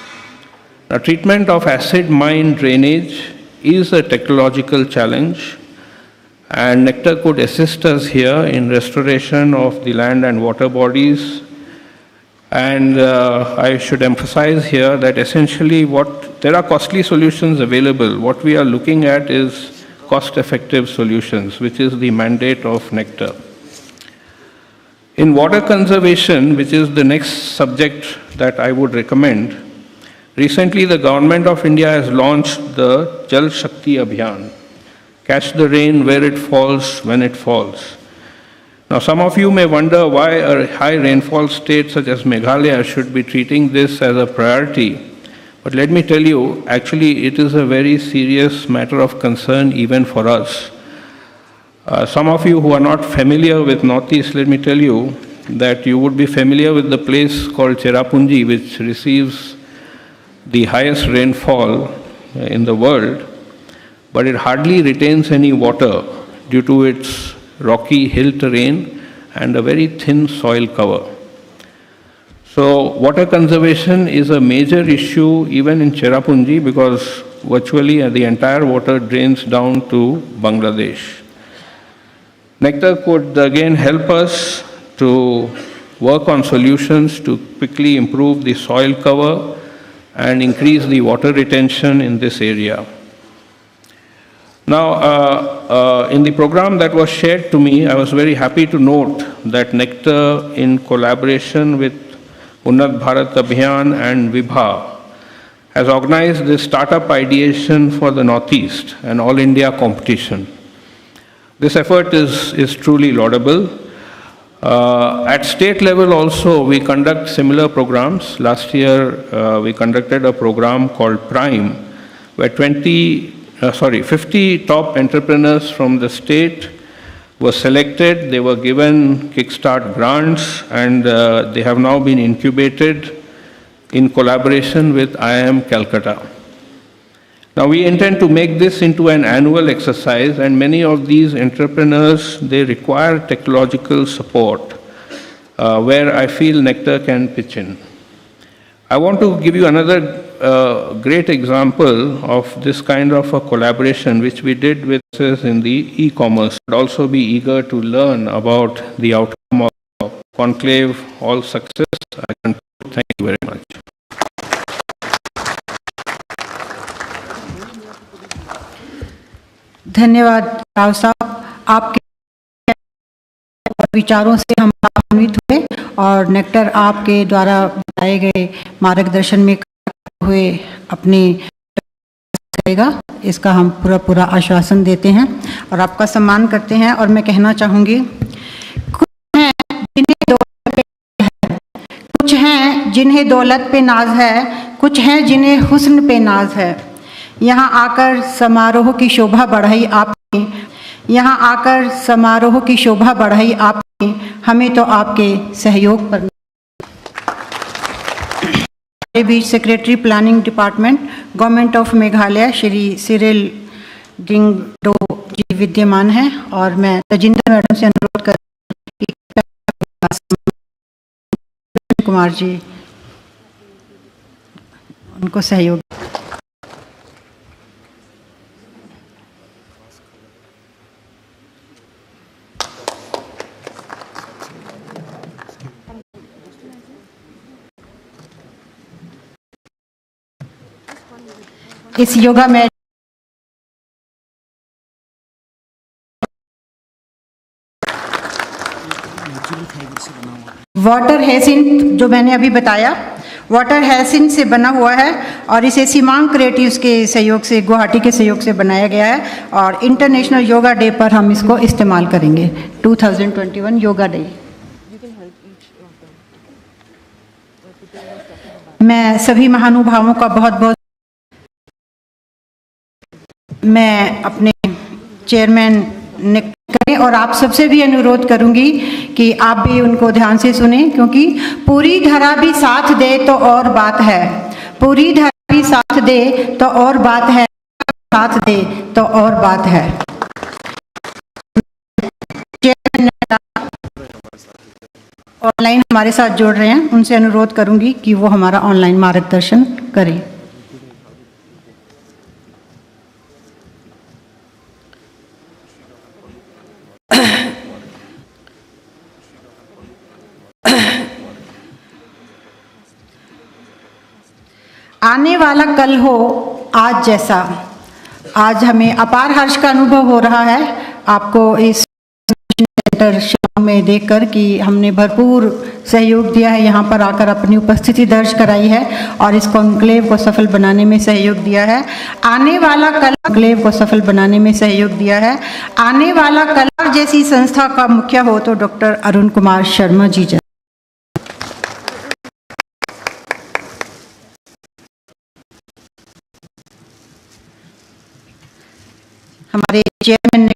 Speaker 3: Now, treatment of acid mine drainage is a technological challenge, and Nectar could assist us here in restoration of the land and water bodies. And I should emphasize here that essentially there are costly solutions available. What we are looking at is cost-effective solutions, which is the mandate of Nectar. In water conservation, which is the next subject that I would recommend, recently the Government of India has launched the Jal Shakti Abhiyan, catch the rain where it falls, when it falls. Now, some of you may wonder why a high rainfall state such as Meghalaya should be treating this as a priority. But let me tell you, actually, it is a very serious matter of concern even for us. Some of you who are not familiar with Northeast, let me tell you that you would be familiar with the place called Cherrapunji, which receives the highest rainfall in the world, but it hardly retains any water due to its rocky hill terrain and a very thin soil cover. So water conservation is a major issue even in Cherrapunji because virtually the entire water drains down to Bangladesh. Nectar could again help us to work on solutions to quickly improve the soil cover and increase the water retention in this area. Now, in the program that was shared to me, I was very happy to note that Nectar, in collaboration with Unnat Bharat Abhiyan and Vibha, has organized this startup ideation for the Northeast, an all-India competition. This effort is truly laudable. At state level also, we conduct similar programs. Last year, we conducted a program called Prime, where 50 top entrepreneurs from the state were selected. They were given Kickstart grants, and they have now been incubated in collaboration with IIM Calcutta. Now, we intend to make this into an annual exercise, and many of these entrepreneurs, they require technological support, where I feel Nectar can pitch in. I want to give you another great example of this kind of a collaboration which we did with us in the e-commerce. I'd also be eager to learn about the outcome of Conclave. All success. I conclude. Thank you very much.
Speaker 1: धन्यवाद राव साहब, आपके विचारों से हम लाभान्वित हुए और nectar आपके द्वारा बताए गए मार्गदर्शन में हुए अपनी करेगा, इसका हम पूरा आश्वासन देते हैं और आपका सम्मान करते हैं। और मैं कहना चाहूँगी, कुछ हैं जिन्हें दौलत पे नाज है, कुछ हैं जिन्हें हुस्न पे नाज है। यहाँ आकर समारोह की शोभा बढ़ाई आपने, यहाँ आकर समारोह की शोभा बढ़ाई आपने, हमें तो आपके सहयोग पर। हमारे बीच secretary planning department government of Meghalaya Shri Cyril Dingdoh ji विद्यमान हैं और मैं तजिंदर मैडम से अनुरोध कर कुमार जी उनको सहयोग। इस योगा में वाटर हेसिंथ जो मैंने अभी बताया, वाटर हेल्सिन से बना हुआ है और इसे सिमांग क्रिएटिव्स के सहयोग से, गुवाहाटी के सहयोग से बनाया गया है और इंटरनेशनल योगा डे पर हम इसको इस्तेमाल करेंगे। 2021 yoga day.
Speaker 5: You can help each of them.
Speaker 1: मैं सभी महानुभावों का बहुत बहुत मैं अपने चेयरमैन ने करें और आप सबसे भी अनुरोध करूंगी कि आप भी उनको ध्यान से सुने, क्योंकि पूरी धरा भी साथ दे तो और बात है, पूरी धरा भी साथ दे तो और बात है, साथ दे तो और बात है। ऑनलाइन हमारे साथ जुड़ रहे हैं, उनसे अनुरोध करूंगी कि वो हमारा ऑनलाइन मार्गदर्शन करें। आने वाला कल हो आज जैसा। आज हमें अपार हर्ष का अनुभव हो रहा है आपको इस सेंटर शिलांग में देखकर कि हमने भरपूर सहयोग दिया है, यहाँ पर आकर अपनी उपस्थिति दर्ज कराई है और इस कॉन्क्लेव को सफल बनाने में सहयोग दिया है। आने वाला कल कॉन्क्लेव को सफल बनाने में सहयोग दिया है। आने वाला कल जैसी संस्था का मुख्य हो तो डॉक्टर अरुण कुमार शर्मा जी। हमारे चेयरमैन ने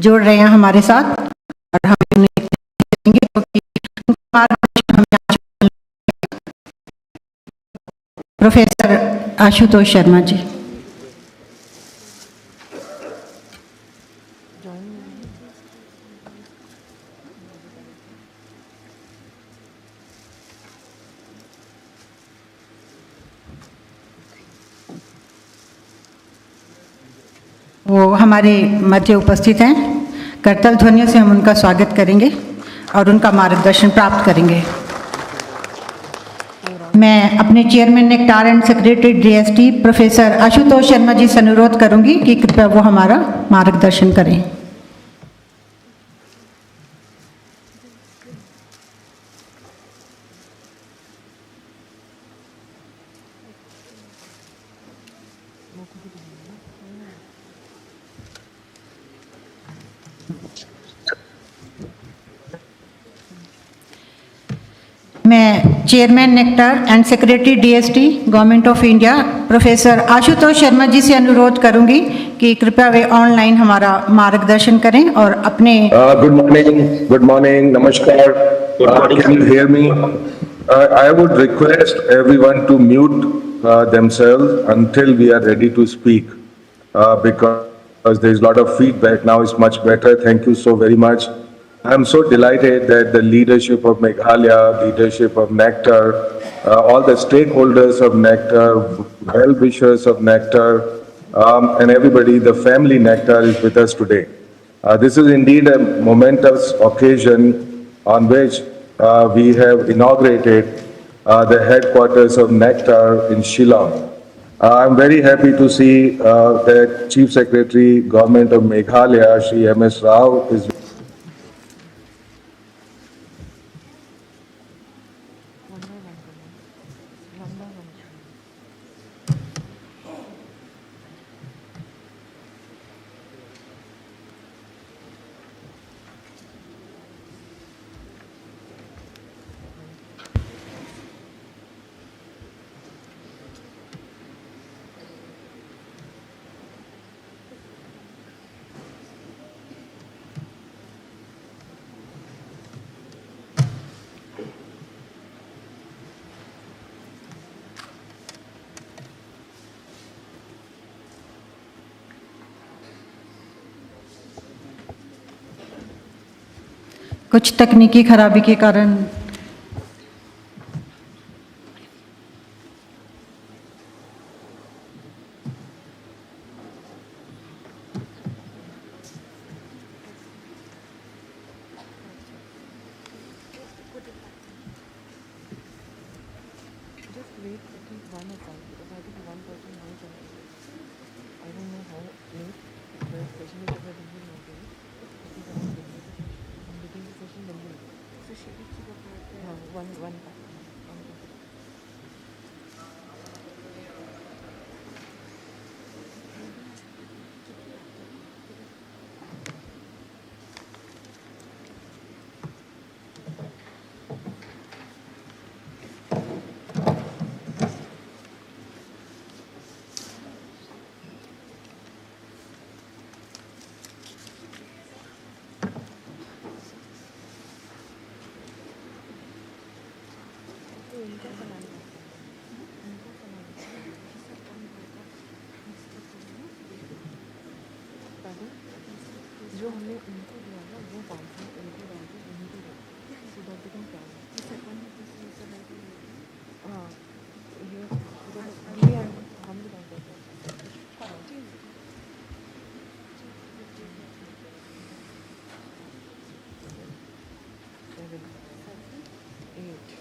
Speaker 1: जोड़ रहे हैं हमारे साथ और हम उन्हें प्रोफेसर आशुतोष शर्मा जी। वो हमारे मध्य उपस्थित हैं। करतल ध्वनियों से हम उनका स्वागत करेंगे और उनका मार्गदर्शन प्राप्त करेंगे। मैं अपने chairman NECTAR and secretary DST professor Ashutosh Sharma ji से अनुरोध करूंगी कि कृपया वो हमारा मार्गदर्शन करें। मैं chairman NECTAR and secretary DST government of India professor Ashutosh Sharma ji से अनुरोध करूंगी कि कृपया वे ऑनलाइन हमारा मार्गदर्शन करें और अपने
Speaker 7: गुड मॉर्निंग, नमस्कार। Can you hear me? I would request everyone to mute themselves until we are ready to speak because there is a lot of feedback. Now it's much better. Thank you so very much. I'm so delighted that the leadership of Meghalaya, leadership of Nectar, all the stakeholders of Nectar, well-wishers of Nectar, and everybody, the family Nectar is with us today. This is indeed a momentous occasion on which we have inaugurated the headquarters of Nectar in Shillong. I'm very happy to see that Chief Secretary, Government of Meghalaya, Shri M.S. Rao is
Speaker 1: कुछ तकनीकी खराबी के कारण
Speaker 5: Just wait at least one aside because I think one person might have. I don't know how late the session is over. Then we'll know. I'm beginning the session then we'll. So should we keep up with? one. जो हमने उनको दिया ना वो 500 उनको डाल के उनको दो so that they can plan. हाँ ये हम भी डाल देते हैं 7, 8.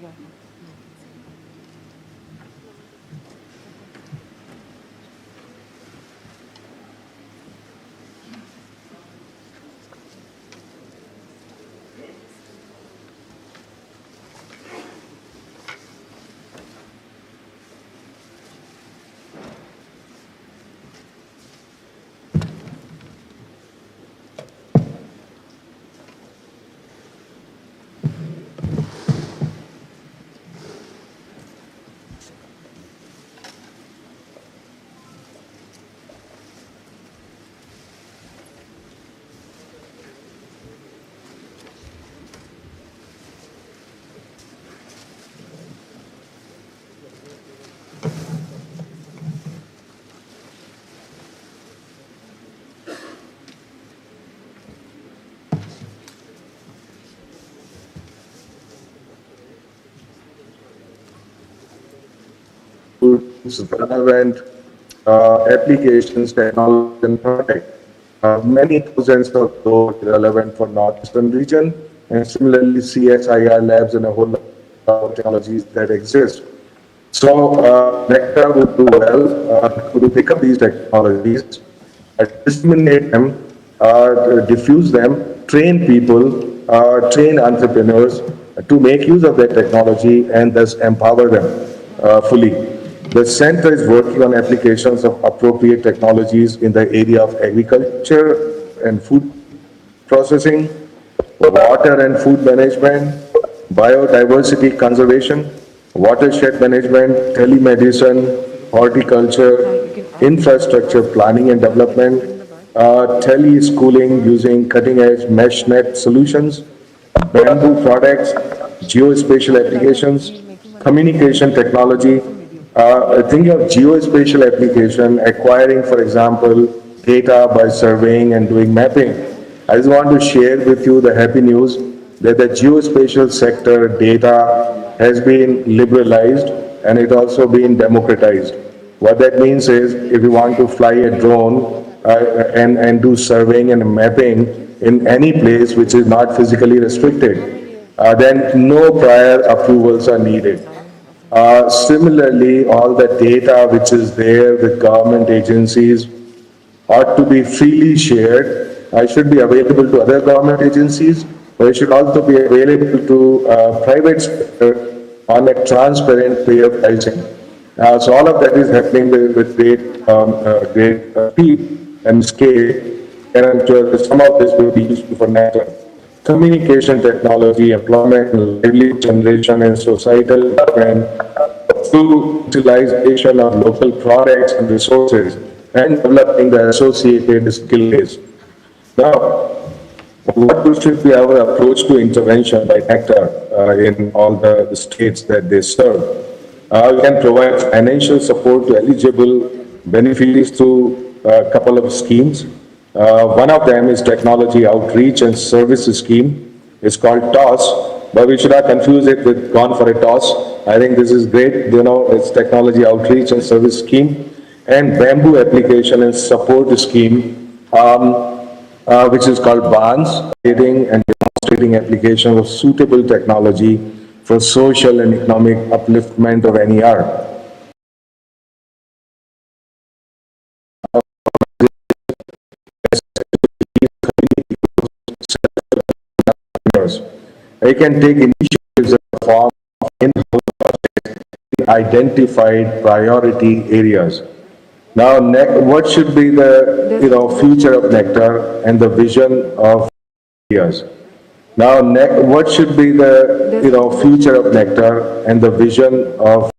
Speaker 5: Yeah.
Speaker 7: relevant applications, technology, and product. Many thousands of those relevant for Northeastern region, and similarly CSIR labs and a whole lot of technologies that exist. So Nectar would do well to pick up these technologies, disseminate them, diffuse them, train people, train entrepreneurs to make use of that technology and thus empower them fully. The center is working on applications of appropriate technologies in the area of agriculture and food processing, water and food management, biodiversity conservation, watershed management, telemedicine, horticulture, infrastructure planning and development, tele-schooling using cutting-edge mesh net solutions, bamboo products, geospatial applications, communication technology. Thinking of geospatial application, acquiring, for example, data by surveying and doing mapping. I just want to share with you the happy news that the geospatial sector data has been liberalized and it also been democratized. What that means is if you want to fly a drone and do surveying and mapping in any place which is not physically restricted, then no prior approvals are needed. Similarly, all the data which is there with government agencies ought to be freely shared. It should be available to other government agencies, but it should also be available to private sector on a transparent fair pricing. So all of that is happening with great speed and scale, and I'm sure some of this will be useful for NASA. Communication technology, employment, livelihood generation, and societal development through utilization of local products and resources and developing the associated skill base. Now, what should be our approach to intervention by Nectar in all the states that they serve? We can provide financial support to eligible beneficiaries through a couple of schemes. One of them is Technology Outreach and Services Scheme. It's called TOSS, but we should not confuse it with Gone for a Toss. I think this is great, it's Technology Outreach and Service Scheme. and bamboo application and support scheme, which is called BANS, creating and demonstrating application of suitable technology for social and economic upliftment of NER. I can take initiatives in the form of in-house projects in identified priority areas. Now, what should be the future of Nectar and the vision of years? Now, what should be the future of Nectar and the vision of?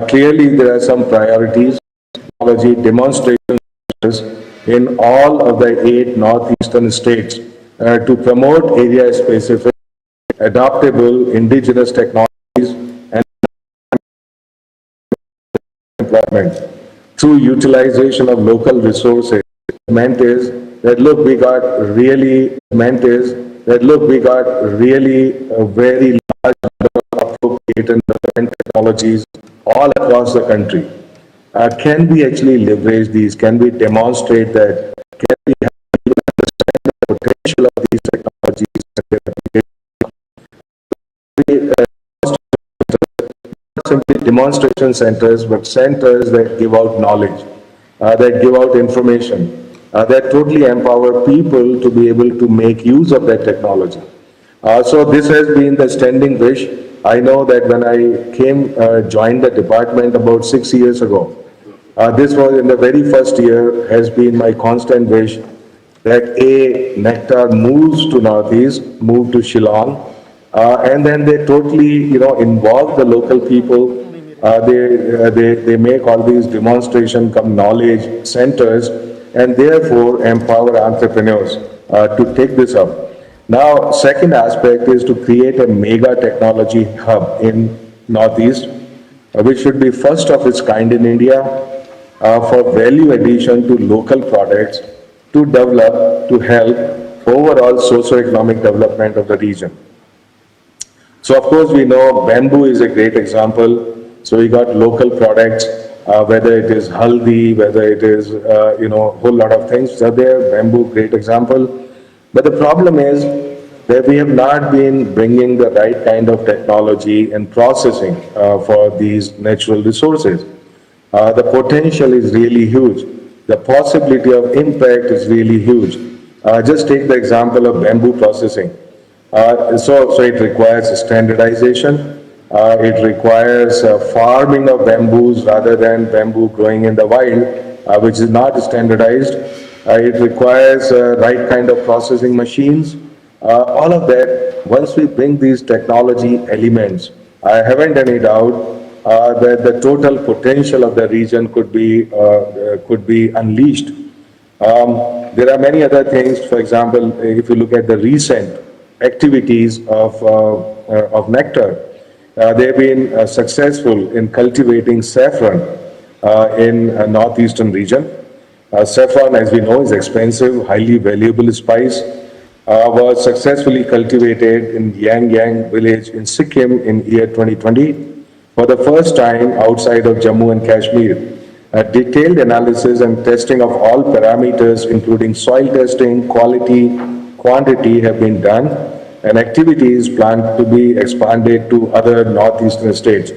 Speaker 7: Clearly, there are some priorities, technology demonstrations in all of the 8 northeastern states to promote area-specific, adaptable, indigenous technologies and employment through utilization of local resources. Meant is that look, we got really a very large number of appropriate and relevant technologies all across the country. Can we actually leverage these? Can we demonstrate that? Can we understand the potential of these technologies? Not simply demonstration centers, but centers that give out knowledge, that give out information, that totally empower people to be able to make use of that technology. So this has been the standing wish. I know that when I joined the department about 6 years ago, this was in the very first year, has been my constant wish that Nectar moves to Northeast, move to Shillong, and then they totally, involve the local people. They make all these demonstration come knowledge centers and therefore empower entrepreneurs to take this up. Now, second aspect is to create a mega technology hub in Northeast, which should be first of its kind in India for value addition to local products to develop, to help overall socio-economic development of the region. So of course we know bamboo is a great example. So we got local products, whether it is haldi, whether it is, whole lot of things are there, bamboo, great example. But the problem is that we have not been bringing the right kind of technology and processing for these natural resources. The potential is really huge. The possibility of impact is really huge. Just take the example of bamboo processing. So it requires standardization. It requires farming of bamboos rather than bamboo growing in the wild, which is not standardized. It requires right kind of processing machines. All of that, once we bring these technology elements, I haven't any doubt that the total potential of the region could be unleashed. There are many other things. For example, if you look at the recent activities of Nectar, they've been successful in cultivating saffron in northeastern region. Saffron, as we know, is expensive, highly valuable spice. Was successfully cultivated in Yang village in Sikkim in year 2020 for the first time outside of Jammu and Kashmir. A detailed analysis and testing of all parameters, including soil testing, quality, quantity, have been done, and activities planned to be expanded to other northeastern states.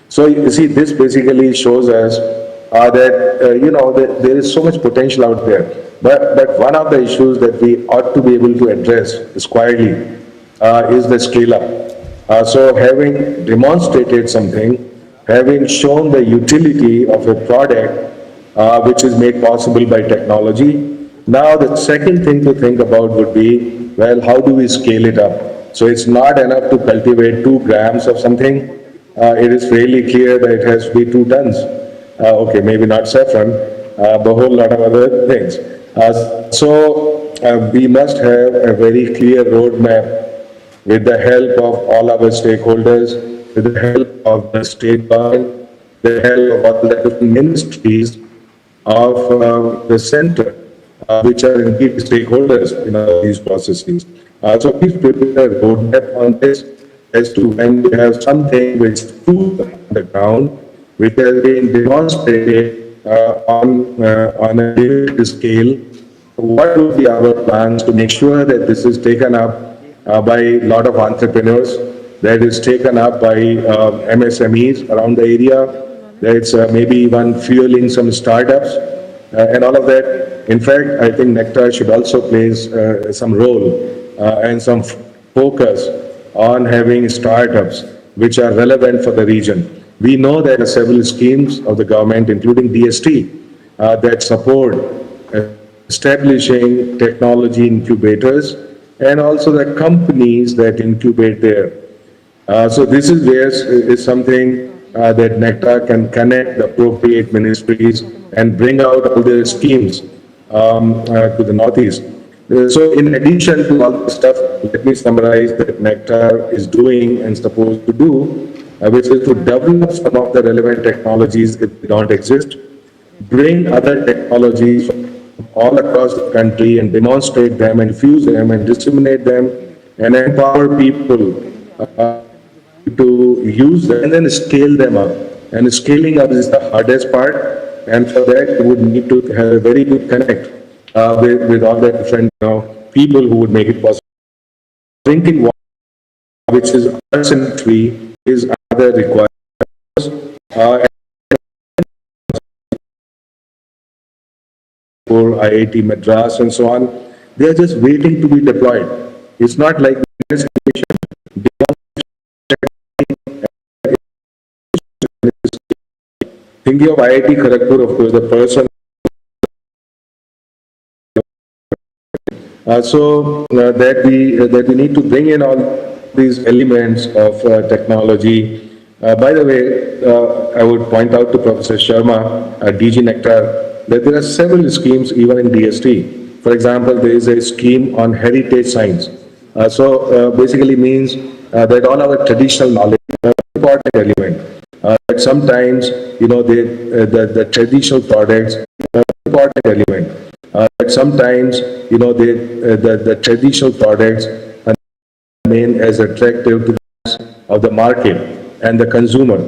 Speaker 7: So you see, this basically shows us that there is so much potential out there. But one of the issues that we ought to be able to address squarely is the scale up. So having demonstrated something, having shown the utility of a product which is made possible by technology, now the second thing to think about would be, well, how do we scale it up? So it's not enough to cultivate 2 grams of something. It is fairly clear that it has to be 2 tons. Okay, maybe not saffron, but a whole lot of other things. So we must have a very clear roadmap with the help of all our stakeholders, with the help of the state government, the help of all the different ministries of the center, which are indeed stakeholders in these processes. So please prepare a roadmap on this as to when we have something which is true on the ground, which has been demonstrated on a limited scale. What would be our plans to make sure that this is taken up by a lot of entrepreneurs, that is taken up by MSMEs around the area, that it's maybe even fueling some startups and all of that. In fact, I think Nectar should also play some role and some focus on having startups which are relevant for the region. We know there are several schemes of the government, including DST, that support establishing technology incubators and also the companies that incubate there. So this is where is something that Nectar can connect the appropriate ministries and bring out all the schemes to the Northeast. So in addition to all the stuff, let me summarize that Nectar is doing and supposed to do, which is to develop some of the relevant technologies if they don't exist, bring other technologies from all across the country and demonstrate them and fuse them and disseminate them and empower people to use them and then scale them up. And scaling up is the hardest part, and for that you would need to have a very good connect with all the different people who would make it possible. Drinking water, which is arsenic-free, is another requirement. For IIT Madras and so on, they are just waiting to be deployed. It's not like the thinking of IIT Kharagpur, of course, the person. That we need to bring in all these elements of technology. By the way, I would point out to Professor Sharma, DG Nectar, that there are several schemes even in DST. For example, there is a scheme on heritage science. Basically means that all our traditional knowledge is an important element. But sometimes, the traditional products are an important element. But sometimes, the traditional products are remain as attractive to the mass of the market and the consumer.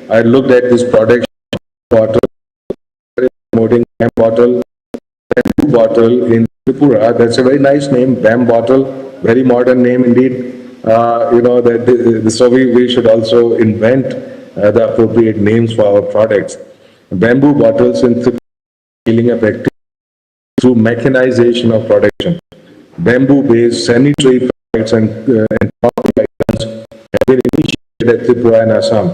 Speaker 7: I looked at this product bottle, promoting BAM bottle, bamboo bottle in Tripura. That's a very nice name, BAM bottle, very modern name indeed. So we should also invent the appropriate names for our products. Bamboo bottles in Tripura scaling up activity through mechanization of production. Bamboo-based sanitary products and items have been initiated at Tripura and Assam.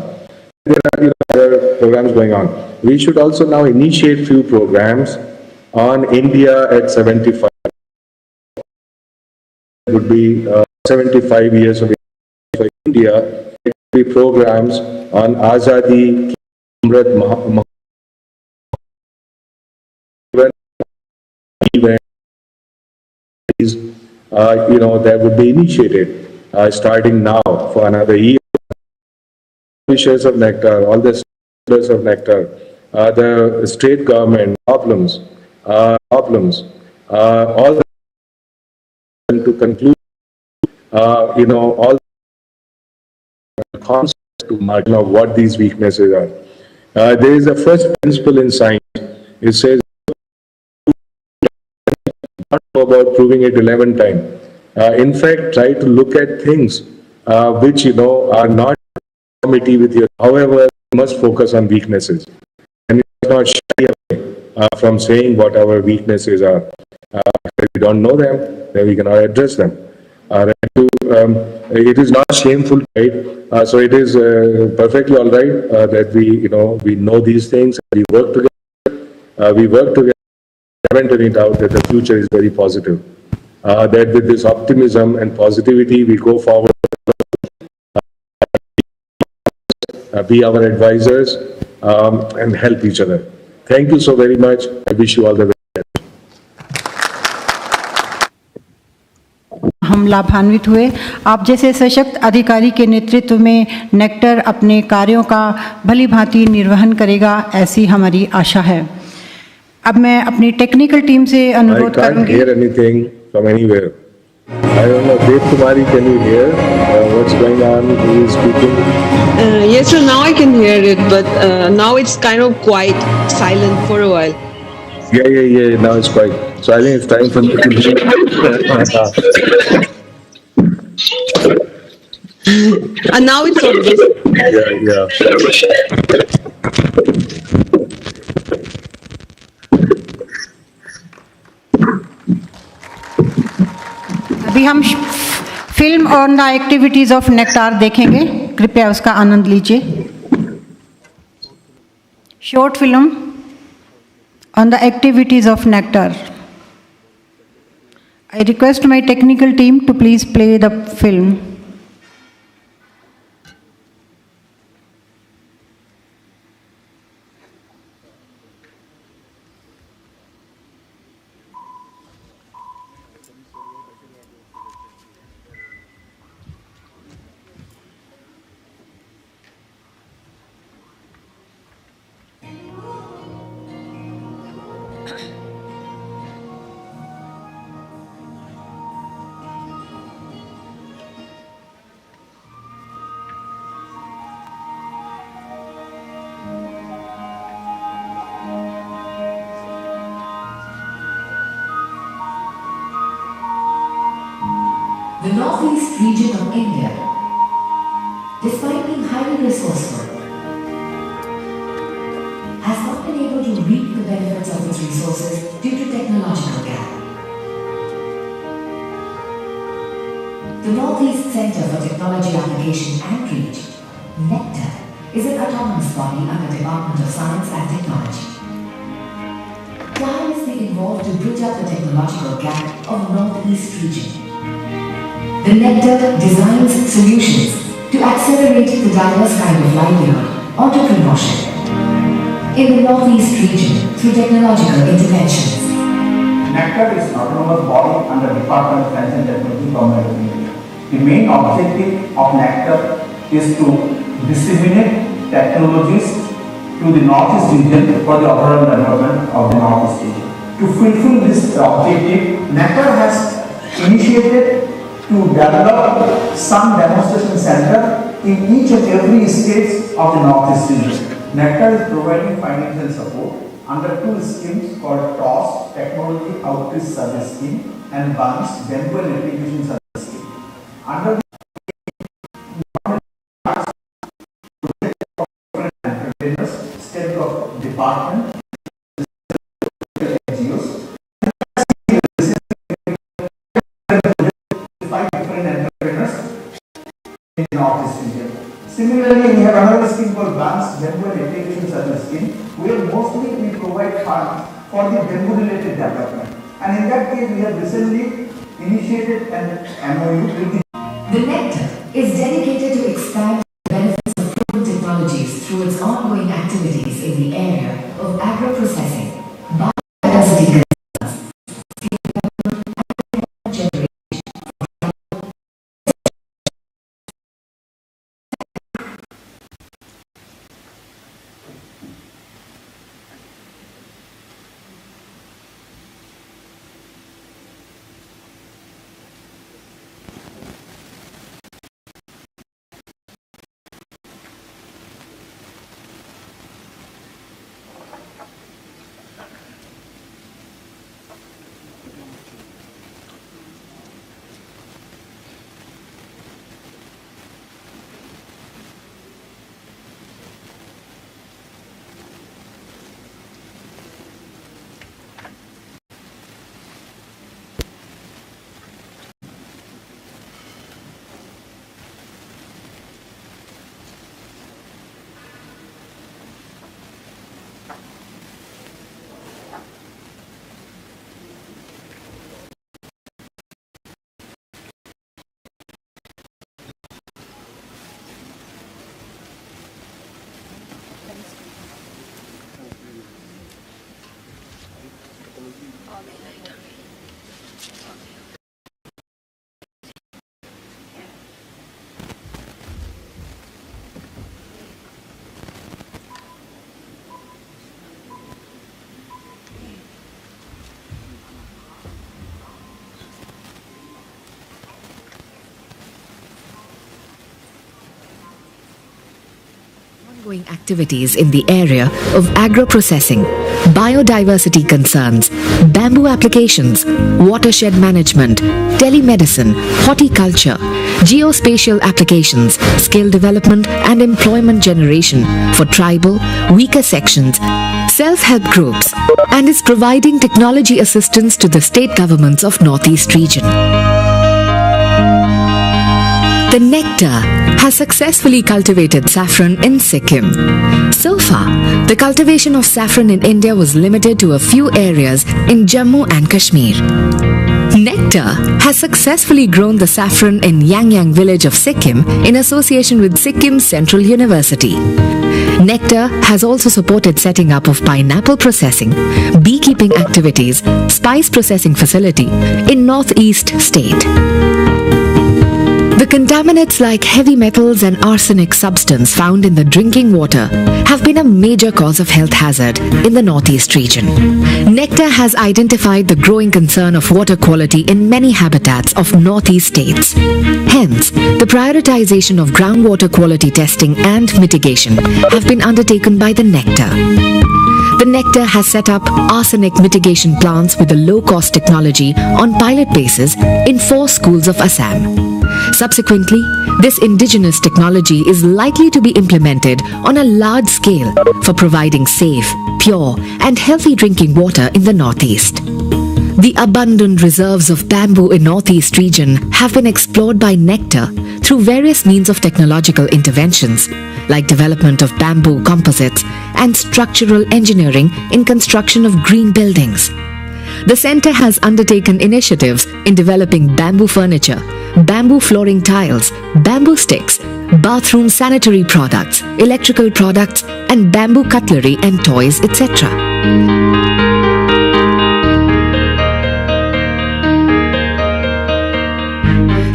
Speaker 7: There are other programs going on. We should also now initiate few programs on India at 75. It would be 75 years of age for India. It would be programs on Azadi, Amrit that would be initiated starting now for another year. Publishers of Nectar, all the stakeholders of Nectar, the state government, problems, all the to conclude, all the concept to margin of what these weaknesses are. There is a first principle in science. It says, not about proving it 11 times. In fact, try to look at things which are not conformity with your. However, you must focus on weaknesses, and you must not shy away from saying what our weaknesses are. If we don't know them, then we cannot address them. It is not shameful, right? So it is perfectly all right that we know these things. We work together. We haven't any doubt that the future is very positive. That with this optimism and positivity, we go forward. Be our advisors and help each other. Thank you so very much. I wish you all the best.
Speaker 1: हम लाभान्वित हुए। आप जैसे सशक्त अधिकारी के नेतृत्व में नेक्टर अपने कार्यों का भली भांति निर्वहन करेगा, ऐसी हमारी आशा है। अब मैं अपनी टेक्निकल टीम से अनुरोध करूंगी।
Speaker 7: I can't hear anything from anywhere. I don't know, Dev Kumari, can you hear what's going on? Who is speaking?
Speaker 8: Yes, sir, now I can hear it, but now it's kind of quite silent for a while.
Speaker 7: Yeah. Now it's quiet. So I think it's time for me to leave.
Speaker 8: And now it's audible.
Speaker 7: Yeah.
Speaker 1: अभी हम film on the activities of NECTAR देखेंगे, कृपया उसका आनंद लीजिए। Short film on the activities of NECTAR. I request my technical team to please play the film.
Speaker 9: The northeast region of India, despite being highly resourceful, has not been able to reap the benefits of its resources due to technological gap. The Northeast Center for Technology Application and Reach, NECTA, is an autonomous body under Department of Science and Technology. Tirelessly involved to bridge up the technological gap of the Northeast region. The NECTA designs solutions to accelerate the diverse kind of livelihood, entrepreneurship in the Northeast region through technological interventions.
Speaker 10: NECTA is an autonomous body under Department of Science and Technology, Government of India. The main objective of NECTA is to disseminate technologies to the Northeast region for the overall development of the Northeast region. To fulfill this objective, NECTA has initiated to develop some demonstration center in each and every state of the Northeast region. NECTA is providing financial support under two schemes called TOS, Technology Outreach Service Scheme, and BUNS, Bengal Application Service Scheme. Under the entrepreneurs, state of department, NGOs, in the Northeast region. Similarly, we have another scheme called BUNS, Bengal Application Service Scheme, where mostly we provide funds for the Bengal related development. And in that case, we have recently initiated an MOU with
Speaker 9: the NECTA is dedicated to expand the benefits of proven technologies through its ongoing activities in the area of agro-processing, biodiversity generation.
Speaker 11: ongoing activities in the area of agro-processing, biodiversity concerns, bamboo applications, watershed management, telemedicine, horticulture, geospatial applications, skill development and employment generation for tribal, weaker sections, self-help groups, and is providing technology assistance to the state governments of Northeast region. The Nectar has successfully cultivated saffron in Sikkim. So far, the cultivation of saffron in India was limited to a few areas in Jammu and Kashmir. Nectar has successfully grown the saffron in Yangyang village of Sikkim in association with Sikkim Central University. Nectar has also supported setting up of pineapple processing, beekeeping activities, spice processing facility in Northeast state. The contaminants like heavy metals and arsenic substance found in the drinking water have been a major cause of health hazard in the Northeast region. Nectar has identified the growing concern of water quality in many habitats of Northeast states. Hence, the prioritization of groundwater quality testing and mitigation have been undertaken by the Nectar. The Nectar has set up arsenic mitigation plants with a low-cost technology on pilot basis in 4 schools of Assam. Subsequently, this indigenous technology is likely to be implemented on a large scale for providing safe, pure and healthy drinking water in the Northeast. The abundant reserves of bamboo in Northeast region have been explored by Nectar through various means of technological interventions like development of bamboo composites and structural engineering in construction of green buildings. The center has undertaken initiatives in developing bamboo furniture, bamboo flooring tiles, bamboo sticks, bathroom sanitary products, electrical products, and bamboo cutlery and toys, etc.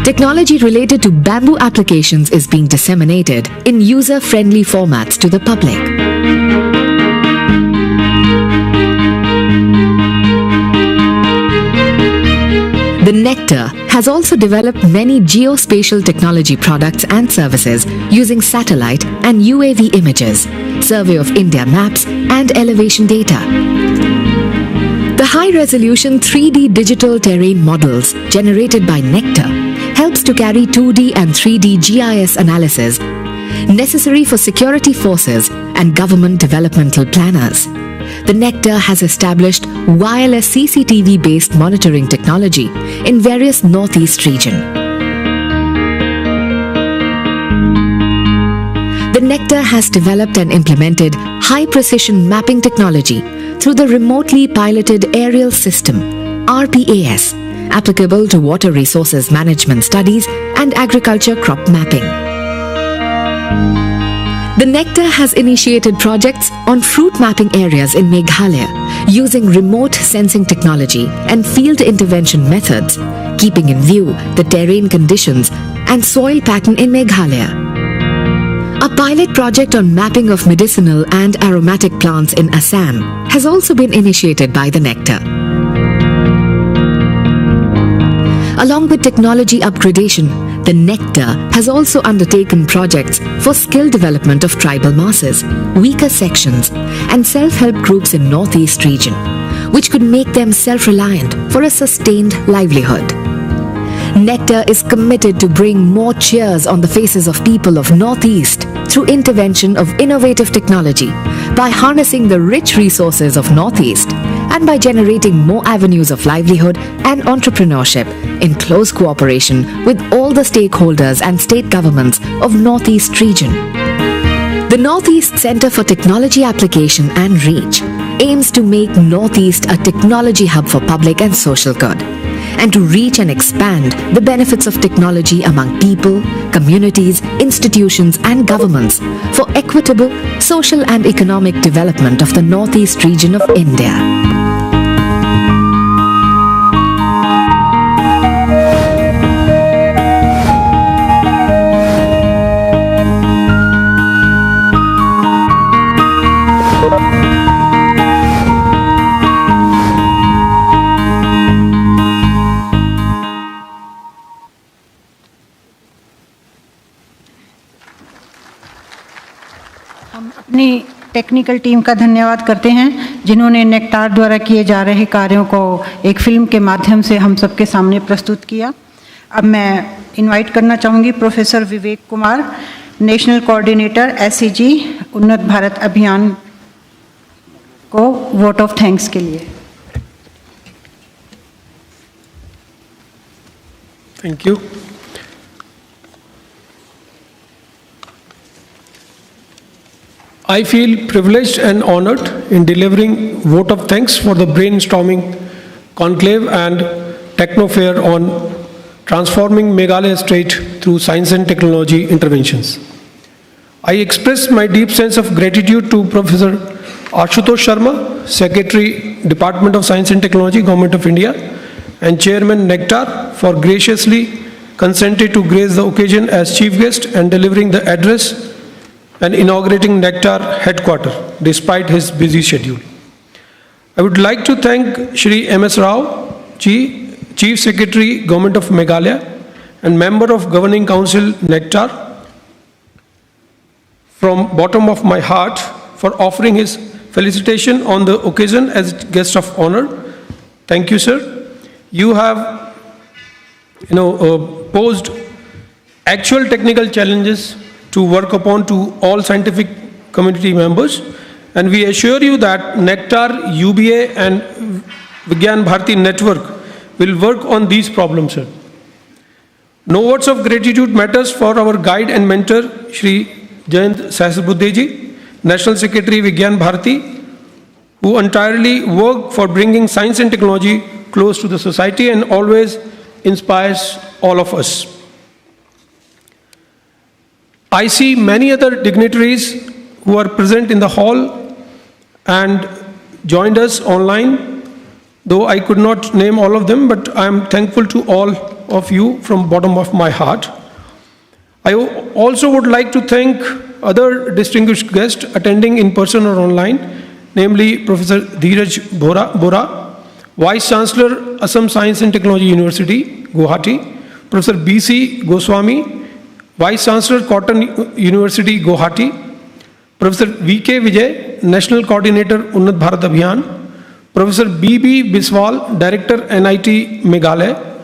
Speaker 11: Technology related to bamboo applications is being disseminated in user-friendly formats to the public. The Nectar has also developed many geospatial technology products and services using satellite and UAV images, Survey of India maps, and elevation data. The high-resolution 3D digital terrain models generated by Nectar helps to carry 2D and 3D GIS analysis necessary for security forces and government developmental planners. The Nectar has established wireless CCTV-based monitoring technology in various Northeast region. The Nectar has developed and implemented high-precision mapping technology through the remotely piloted aerial system, RPAS, applicable to water resources management studies and agriculture crop mapping. The Nectar has initiated projects on fruit mapping areas in Meghalaya using remote sensing technology and field intervention methods, keeping in view the terrain conditions and soil pattern in Meghalaya. A pilot project on mapping of medicinal and aromatic plants in Assam has also been initiated by the Nectar. Along with technology upgradation, the Nectar has also undertaken projects for skill development of tribal masses, weaker sections, and self-help groups in Northeast region, which could make them self-reliant for a sustained livelihood. Nectar is committed to bring more cheers on the faces of people of Northeast through intervention of innovative technology by harnessing the rich resources of Northeast and by generating more avenues of livelihood and entrepreneurship in close cooperation with all the stakeholders and state governments of Northeast region. The Northeast Center for Technology Application and Reach aims to make Northeast a technology hub for public and social good, and to reach and expand the benefits of technology among people, communities, institutions and governments for equitable social and economic development of the Northeast region of India.
Speaker 1: हम technical team का धन्यवाद करते हैं जिन्होंने nectar द्वारा किए जा रहे कार्यों को एक फिल्म के माध्यम से हम सबके सामने प्रस्तुत किया। अब मैं इनवाइट करना चाहूँगी professor Vivek Kumar, national coordinator SCG उन्नत भारत अभियान को वोट ऑफ थैंक्स के लिए।
Speaker 12: Thank you. I feel privileged and honored in delivering vote of thanks for the brainstorming conclave and techno fair on transforming Meghalaya state through science and technology interventions. I express my deep sense of gratitude to Professor Ashutosh Sharma, Secretary, Department of Science and Technology, Government of India, and Chairman Nectar for graciously consented to grace the occasion as chief guest and delivering the address and inaugurating Nectar headquarters despite his busy schedule. I would like to thank Shri M.S. Rao Ji, Chief Secretary, Government of Meghalaya and Member of Governing Council Nectar from bottom of my heart for offering his felicitation on the occasion as guest of honor. Thank you, sir. You have posed actual technical challenges to work upon to all scientific community members, and we assure you that Nectar, UBA and Vigyan Bharati network will work on these problems, sir. No words of gratitude matters for our guide and mentor, Shri Jayant Sahasrabudhe, National Secretary Vigyan Bharati, who entirely work for bringing science and technology close to the society and always inspires all of us. I see many other dignitaries who are present in the hall and joined us online, though I could not name all of them, but I am thankful to all of you from bottom of my heart. I also would like to thank other distinguished guests attending in person or online, namely Professor Dheeraj Bora, Vice Chancellor, Assam Science and Technology University, Guwahati, Professor B.C. Goswami, Vice Chancellor, Cotton University, Guwahati, Professor V.K. Vijay, National Coordinator, Unnat Bharat Abhiyan, Professor B.B. Biswal, Director, NIT, Meghalaya,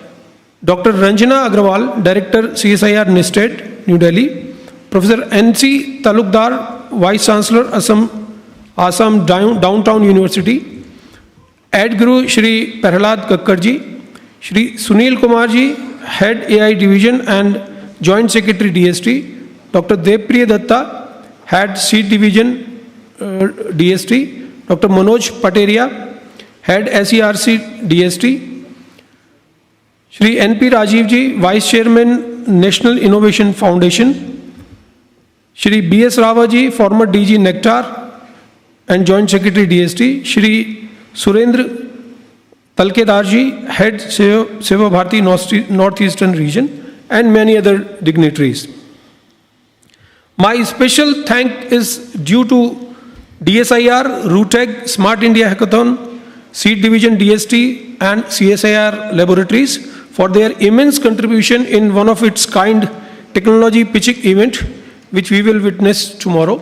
Speaker 12: Dr. Ranjana Agrawal, Director, CSIR, NISTED, New Delhi, Professor N.C. Talukdar, Vice Chancellor, Assam Downtown University, Ad Guru Shri Prahlad Kakkarji, Shri Sunil Kumarji, Head AI Division and Joint Secretary DST, Dr. Devpriya Datta, Head Seed Division DST, Dr. Manoj Pateria, Head SERC DST, Shri N.P. Rajivji, Vice Chairman, National Innovation Foundation, Shri B.S. Ravaji, former DG Nectar and Joint Secretary DST, Shri Surendra Talkedarji, Head Seva Bharati Northeastern Region, and many other dignitaries. My special thank is due to DSIR, RUTEG, Smart India Hackathon, Seed Division DST, and CSIR Laboratories for their immense contribution in one of its kind technology pitching event, which we will witness tomorrow.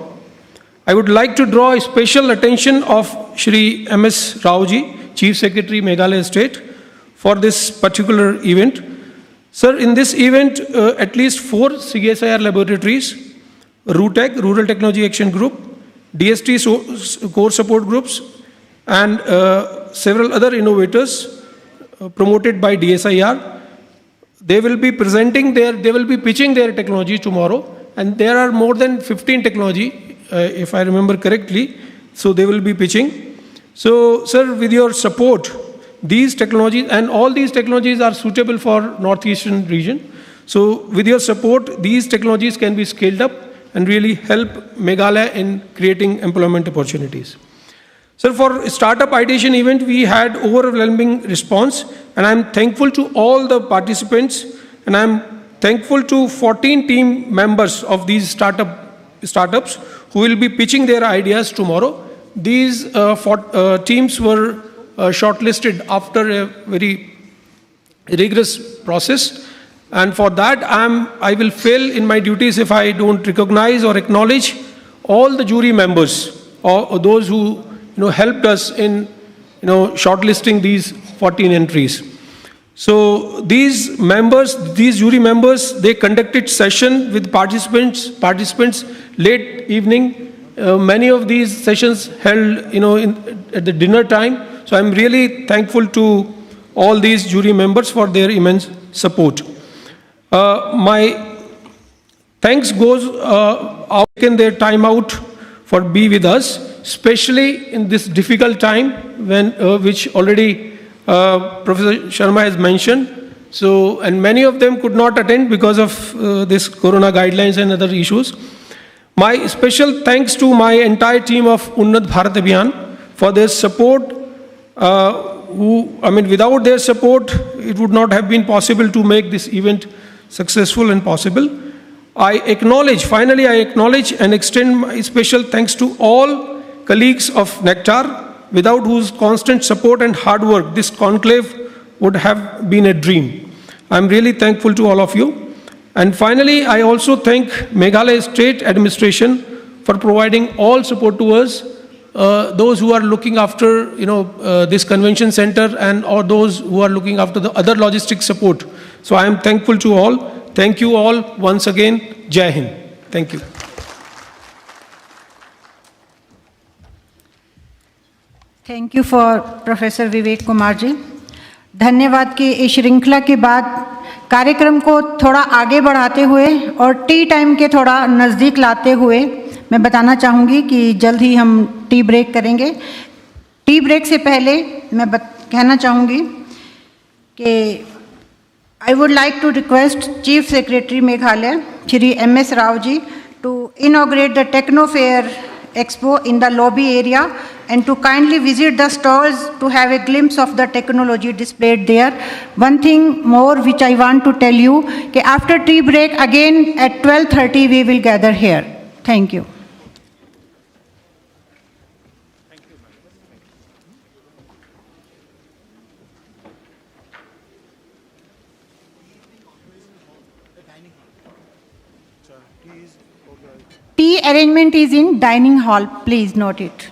Speaker 12: I would like to draw special attention of Shri M.S. Raoji, Chief Secretary, Meghalaya State, for this particular event. Sir, in this event, at least 4 CSIR laboratories, RUTEC, Rural Technology Action Group, DST core support groups, and several other innovators promoted by DSIR. They will be pitching their technology tomorrow, and there are more than 15 technology, if I remember correctly, so they will be pitching. So, sir, with your support, these technologies, and all these technologies are suitable for Northeastern region. So, with your support, these technologies can be scaled up and really help Meghalaya in creating employment opportunities. Sir, for Startup Ideation event, we had overwhelming response, and I'm thankful to all the participants, and I'm thankful to 14 team members of these startups who will be pitching their ideas tomorrow. These teams were shortlisted after a very rigorous process, and for that I will fail in my duties if I don't recognize or acknowledge all the jury members or those who helped us in shortlisting these 14 entries. So these members, these jury members, they conducted session with participants late evening. Many of these sessions held at the dinner time. So I'm really thankful to all these jury members for their immense support. My thanks goes out in their time out for be with us, especially in this difficult time when which already Professor Sharma has mentioned. So, and many of them could not attend because of this Corona guidelines and other issues. My special thanks to my entire team of Unnat Bharat Abhiyan for their support. Without their support, it would not have been possible to make this event successful and possible. Finally I acknowledge and extend my special thanks to all colleagues of Nectar, without whose constant support and hard work, this conclave would have been a dream. I'm really thankful to all of you. And finally, I also thank Meghalaya State Administration for providing all support to us, those who are looking after this convention center and or those who are looking after the other logistic support. So I am thankful to all. Thank you all once again. Jai Hind. Thank you.
Speaker 1: Thank you for professor Vivek Kumar ji. धन्यवाद कि इस श्रृंखला के बाद कार्यक्रम को थोड़ा आगे बढ़ाते हुए और टी टाइम के थोड़ा नज़दीक लाते हुए मैं बताना चाहूँगी कि जल्द ही हम टी ब्रेक करेंगे। टी ब्रेक से पहले मैं कहना चाहूँगी कि I would like to request chief secretary Meghalaya Shri MS Rao ji to inaugurate the Techno Fair Expo in the lobby area and to kindly visit the stalls to have a glimpse of the technology displayed there. One thing more which I want to tell you, that after tea break again at 12:30 we will gather here. Thank you. Tea arrangement is in dining hall. Please note it.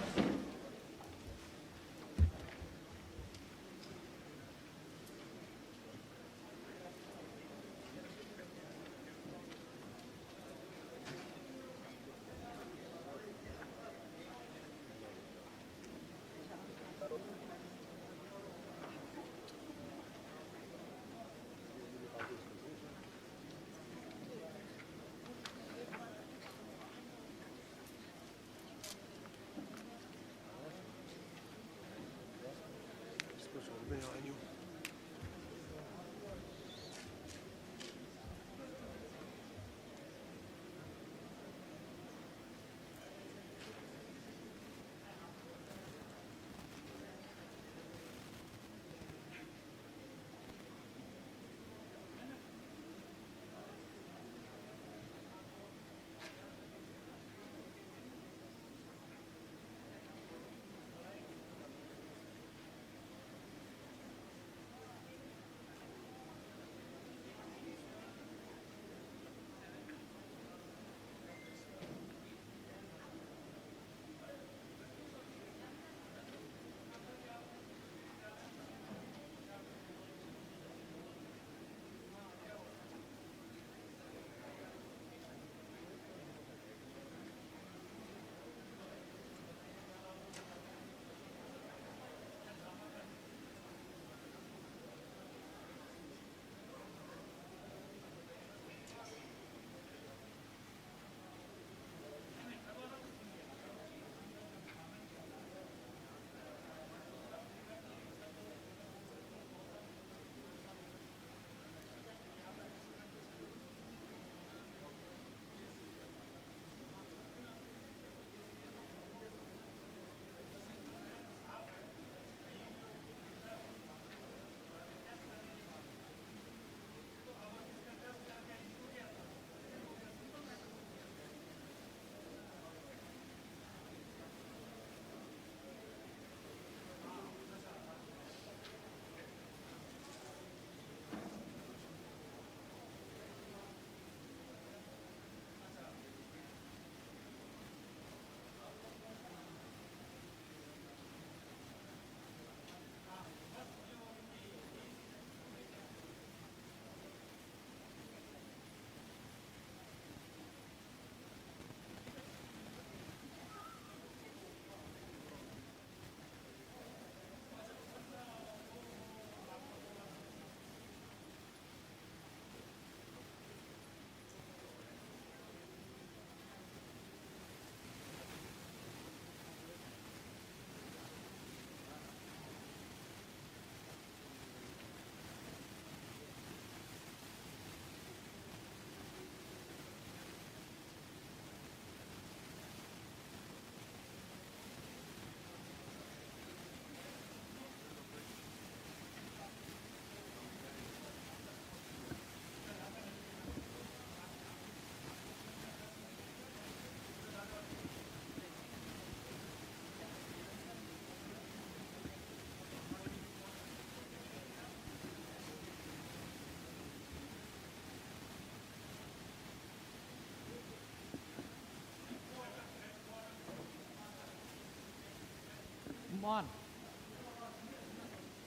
Speaker 5: on.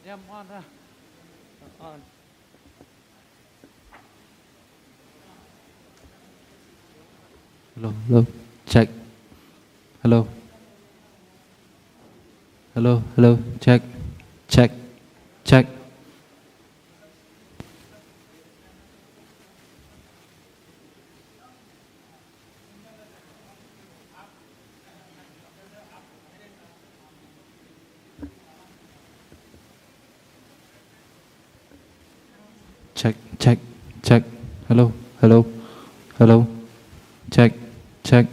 Speaker 5: Yeah, on. On.
Speaker 13: Hello, hello, check. Hello. Hello, hello, check, check, check. Check, check, check. Hello, hello, hello, check, check.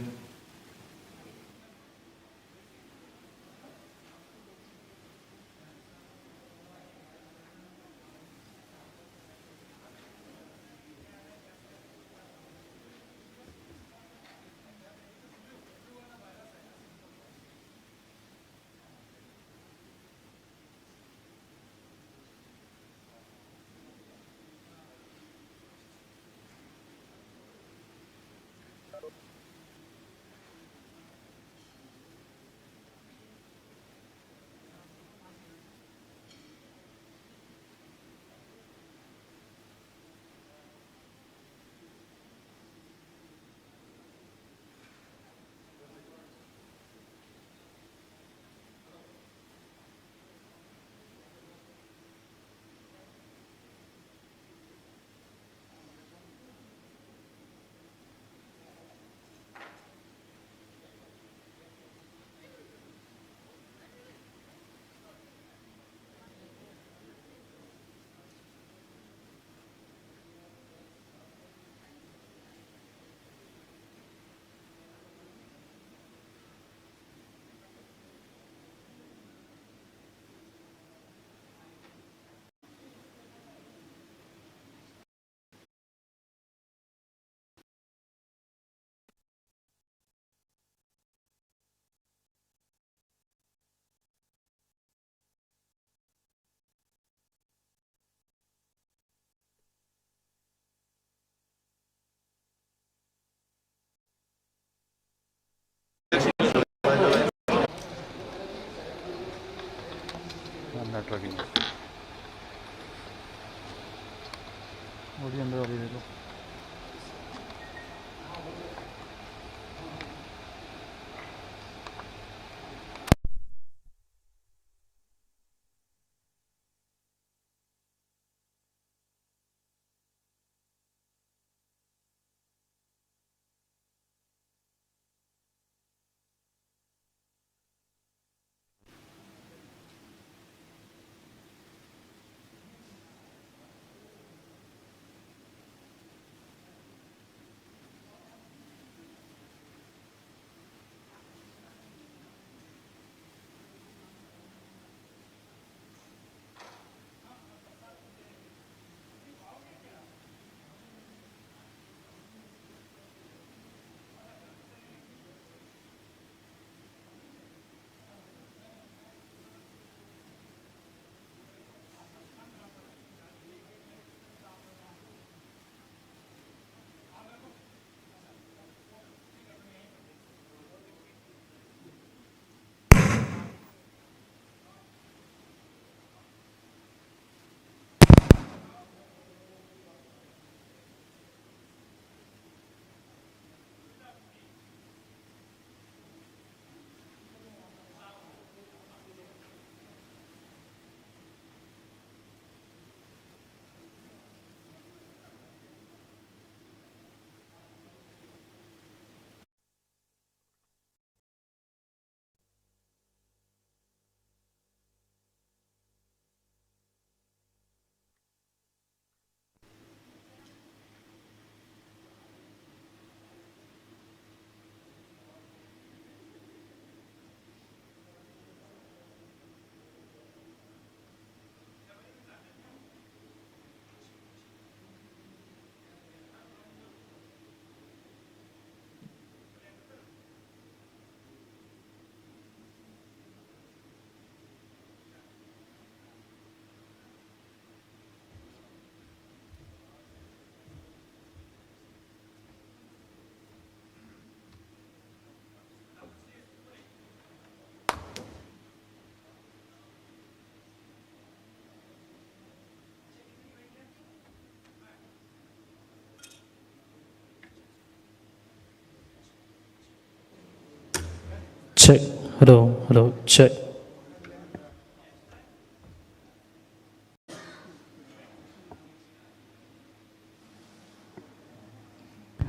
Speaker 14: check. Hello, hello, check.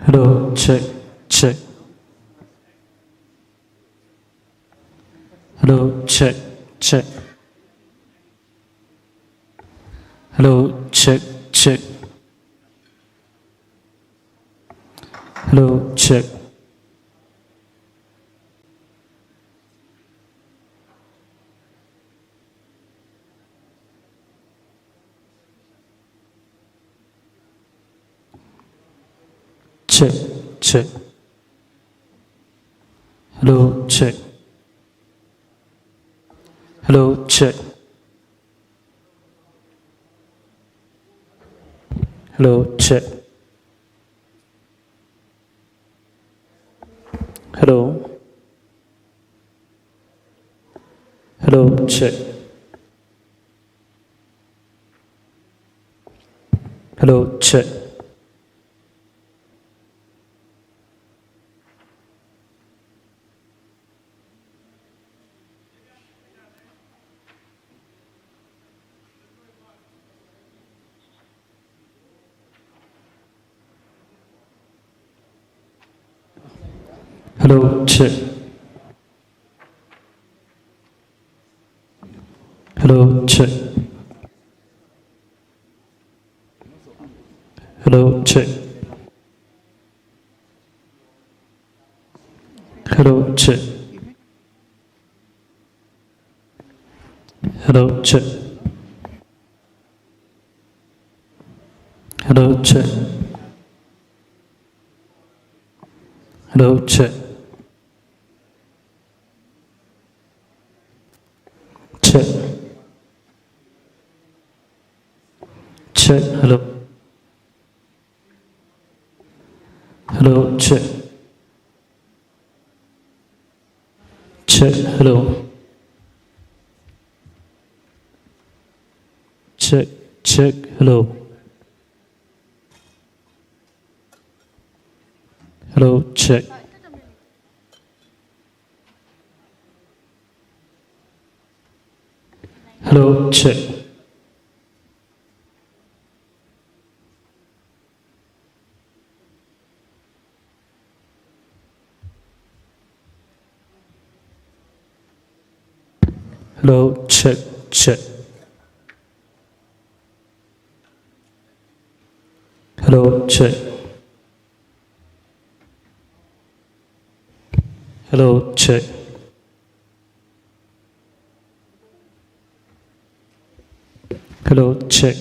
Speaker 14: Hello, check, check. Hello, check, check. Hello, check, check. Hello, check. Check, check. Hello, check. Hello, check. Hello, check. Hello. Hello, check. Hello, check. Hello, check. Hello, check. Hello, check. Hello, check. Hello, check. Hello, check. Hello, check. Check. Check. Hello. Hello, check. Check. Hello. Check. Check. Hello. Hello, check. Hello, check. Hello, check, check. Hello, check. Hello, check. Hello, check.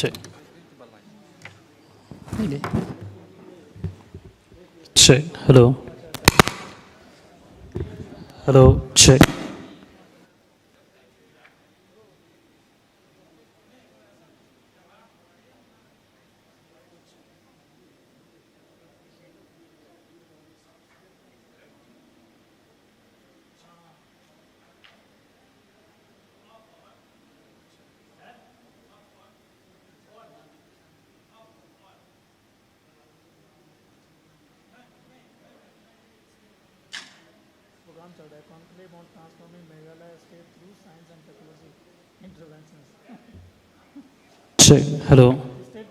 Speaker 14: check. Check. Hello. Hello. Check.
Speaker 15: Programme चल रहा है conclave on transforming Meghalaya state through science and technology interventions
Speaker 14: Check. Hello.
Speaker 15: State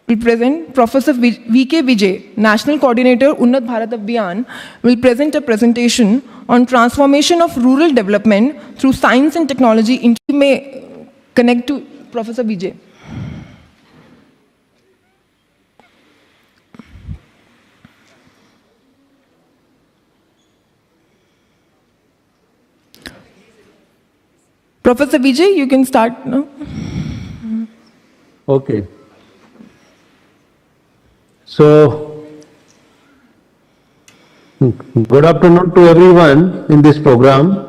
Speaker 16: will present Professor V.K. Vijay, National Coordinator, Unnat Bharat Abhiyan, will present a presentation on transformation of rural development through science and technology. You may connect to Professor Vijay. Professor Vijay, you can start now.
Speaker 17: Okay. So, good afternoon to everyone in this program,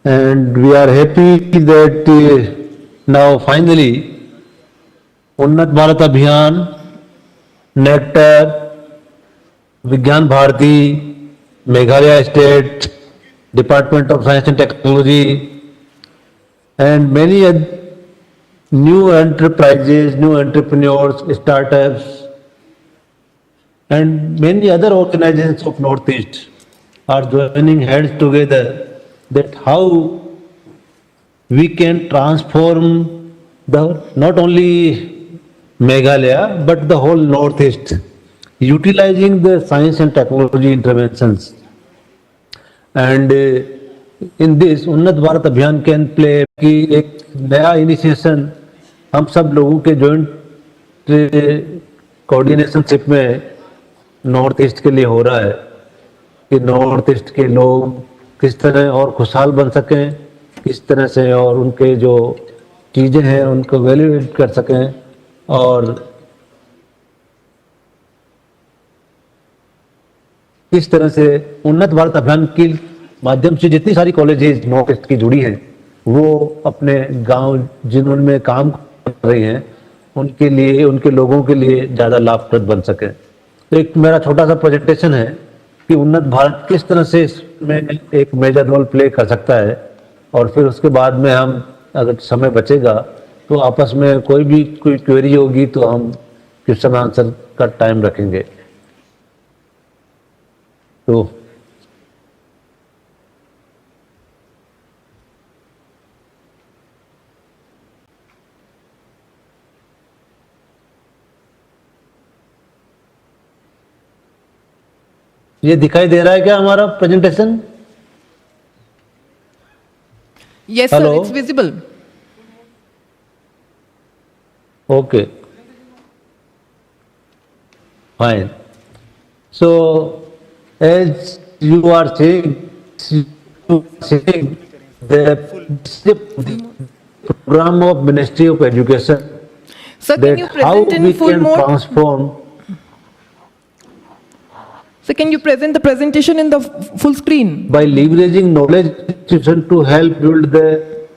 Speaker 17: and we are happy that now finally Unnat Bharat Abhiyan, Nectar, Vigyan Bharati, Meghalaya State, Department of Science and Technology, and many new enterprises, new entrepreneurs, startups, and many other organizations of Northeast are joining hands together that how we can transform not only Meghalaya but the whole Northeast utilizing the science and technology interventions. And in this उन्नत भारत अभियान can play की एक नया initiation हम सब लोगों के joint कोऑर्डिनेशनशिप में नॉर्थ ईस्ट के लिए हो रहा है कि नॉर्थ ईस्ट के लोग किस तरह और खुशहाल बन सकें, किस तरह से और उनके जो चीज़ें हैं उनको वैल्यूएट कर सकें और किस तरह से उन्नत भारत अभियान की माध्यम से जितनी सारी कॉलेजेस नॉर्थ ईस्ट की जुड़ी हैं वो अपने गांव जिनमें काम कर रही हैं उनके लिए, उनके लोगों के लिए ज़्यादा लाभप्रद बन सके। तो एक मेरा छोटा सा प्रेजेंटेशन है कि उन्नत भारत किस तरह से इसमें एक मेजर रोल प्ले कर सकता है और फिर उसके बाद में हम अगर समय बचेगा तो आपस में कोई क्वेरी होगी तो हम क्वेश्चन आंसर का टाइम रखेंगे। तो ये दिखाई दे रहा है क्या हमारा presentation?
Speaker 16: Yes, sir, it's visible.
Speaker 17: Okay. Fine. So, as you are saying the program of Ministry of Education,
Speaker 16: sir, can you present
Speaker 17: how
Speaker 16: in
Speaker 17: we
Speaker 16: full
Speaker 17: can
Speaker 16: mode?
Speaker 17: transform.
Speaker 16: So can you present the presentation in the full screen?
Speaker 17: By leveraging knowledge institution to help build the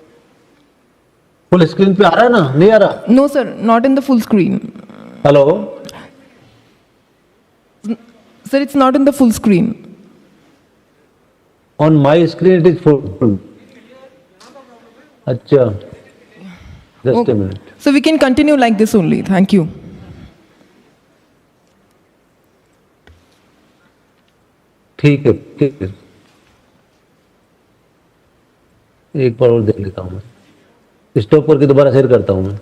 Speaker 17: full screen पे आ रहा है ना? नहीं आ रहा?
Speaker 16: No, sir, not in the full screen.
Speaker 17: Hello?
Speaker 16: Sir, it's not in the full screen.
Speaker 17: On my screen it is full. अच्छा. Just a minute.
Speaker 16: So we can continue like this only. Thank you.
Speaker 17: ठीक है, ठीक है। एक बार और देख लेता हूँ मैं। स्टॉप करके दोबारा शेयर करता हूँ मैं।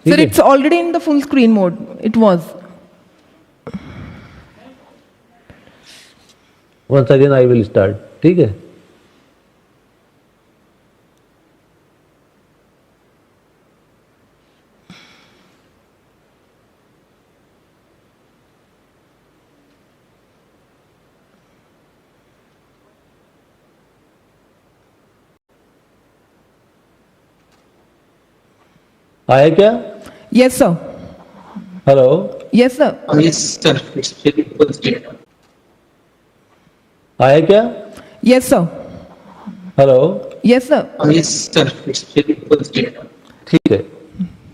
Speaker 16: Sir, it's already in the full screen mode. It was.
Speaker 17: Once again I will start. ठीक है? आया क्या?
Speaker 16: Yes, sir.
Speaker 17: Hello?
Speaker 16: Yes, sir.
Speaker 17: Yes, sir. आया क्या?
Speaker 16: Yes, sir.
Speaker 17: Hello?
Speaker 16: Yes, sir.
Speaker 17: Yes, sir. ठीक है।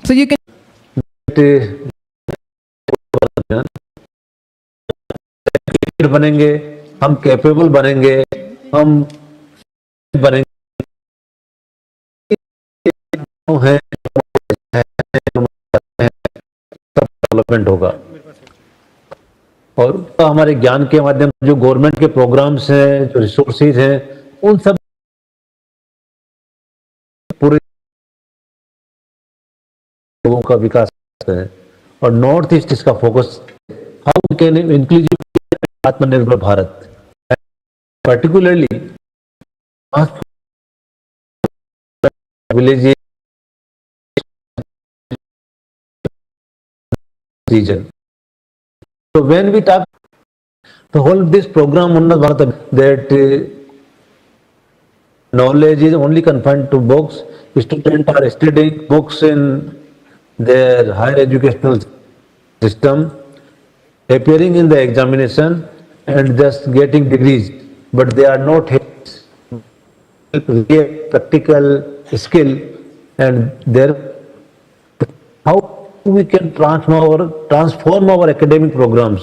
Speaker 16: So you can.
Speaker 17: बनेंगे, हम कैपेबल बनेंगे, हम बनेंगे है डेवलपमेंट होगा और हमारे ज्ञान के माध्यम से जो गवर्नमेंट के प्रोग्राम्स हैं, जो रिसोर्सेज हैं, उन सब पूरे लोगों का विकास सकते हैं और नॉर्थ ईस्ट इसका focus how we can inclusive Atmanirbhar Bharat particularly village region. So when we talk the whole this program Unnat Bharat that knowledge is only confined to books, students are studying books in their higher educational system, appearing in the examination and just getting degrees, but they are not practical skill and their how we can transform our academic programs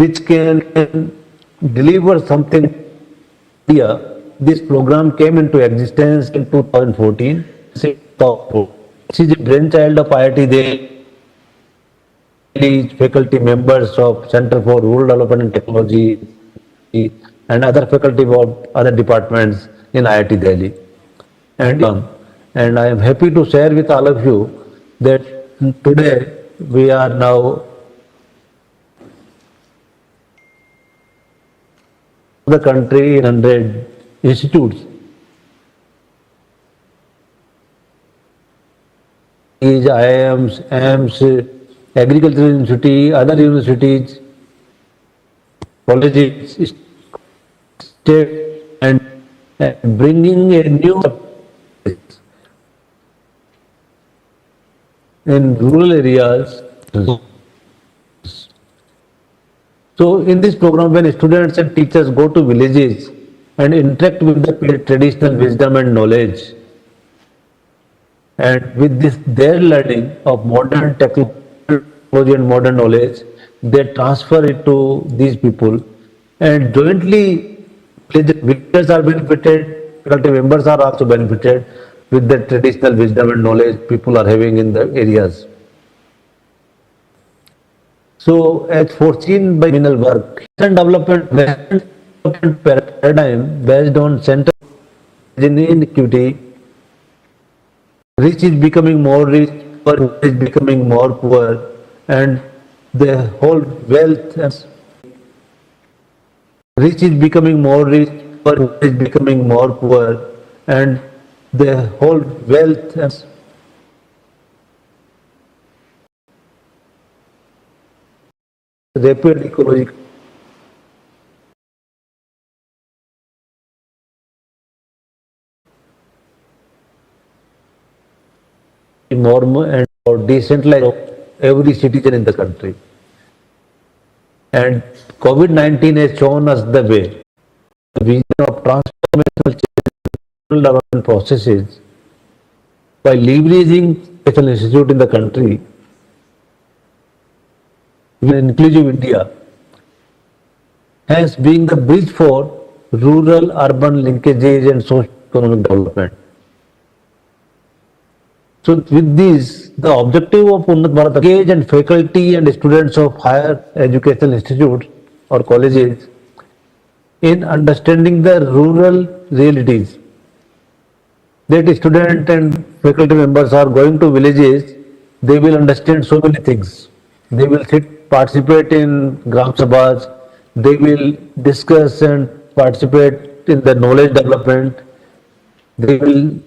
Speaker 17: which can deliver something here. This program came into existence in 2014. This is a brainchild of IIT Delhi, faculty members of Center for Rural Development and Technology and other faculty of other departments in IIT Delhi. And I am happy to share with all of you that today we are now the country in 100 institutes. These IIMs, AIMS, agricultural university, other universities, colleges, state, and bringing a new in rural areas. So in this program, when students and teachers go to villages and interact with the traditional wisdom and knowledge, and with this their learning of modern technology and modern knowledge, they transfer it to these people and jointly villagers are benefited, faculty members are also benefited with the traditional wisdom and knowledge people are having in the areas. So, as foreseen by criminal work, development paradigm based on central inequity, rich is becoming more rich, poor is becoming more poor, and the whole wealth and rich is becoming more rich, poor is becoming more poor, and the whole wealth and rapid ecological norm and or decentralized of every citizen in the country. And COVID-19 has shown us the way, the vision of transformational development processes by leveraging special institute in the country, inclusive India, hence being the bridge for rural-urban linkages and socio-economic development. So with this, the objective of Unnat Bharat engage and faculty and students of higher educational institutes or colleges in understanding the rural realities. That student and faculty members are going to villages, they will understand so many things. They will participate in Gram Sabhas, they will discuss and participate in the knowledge development, they will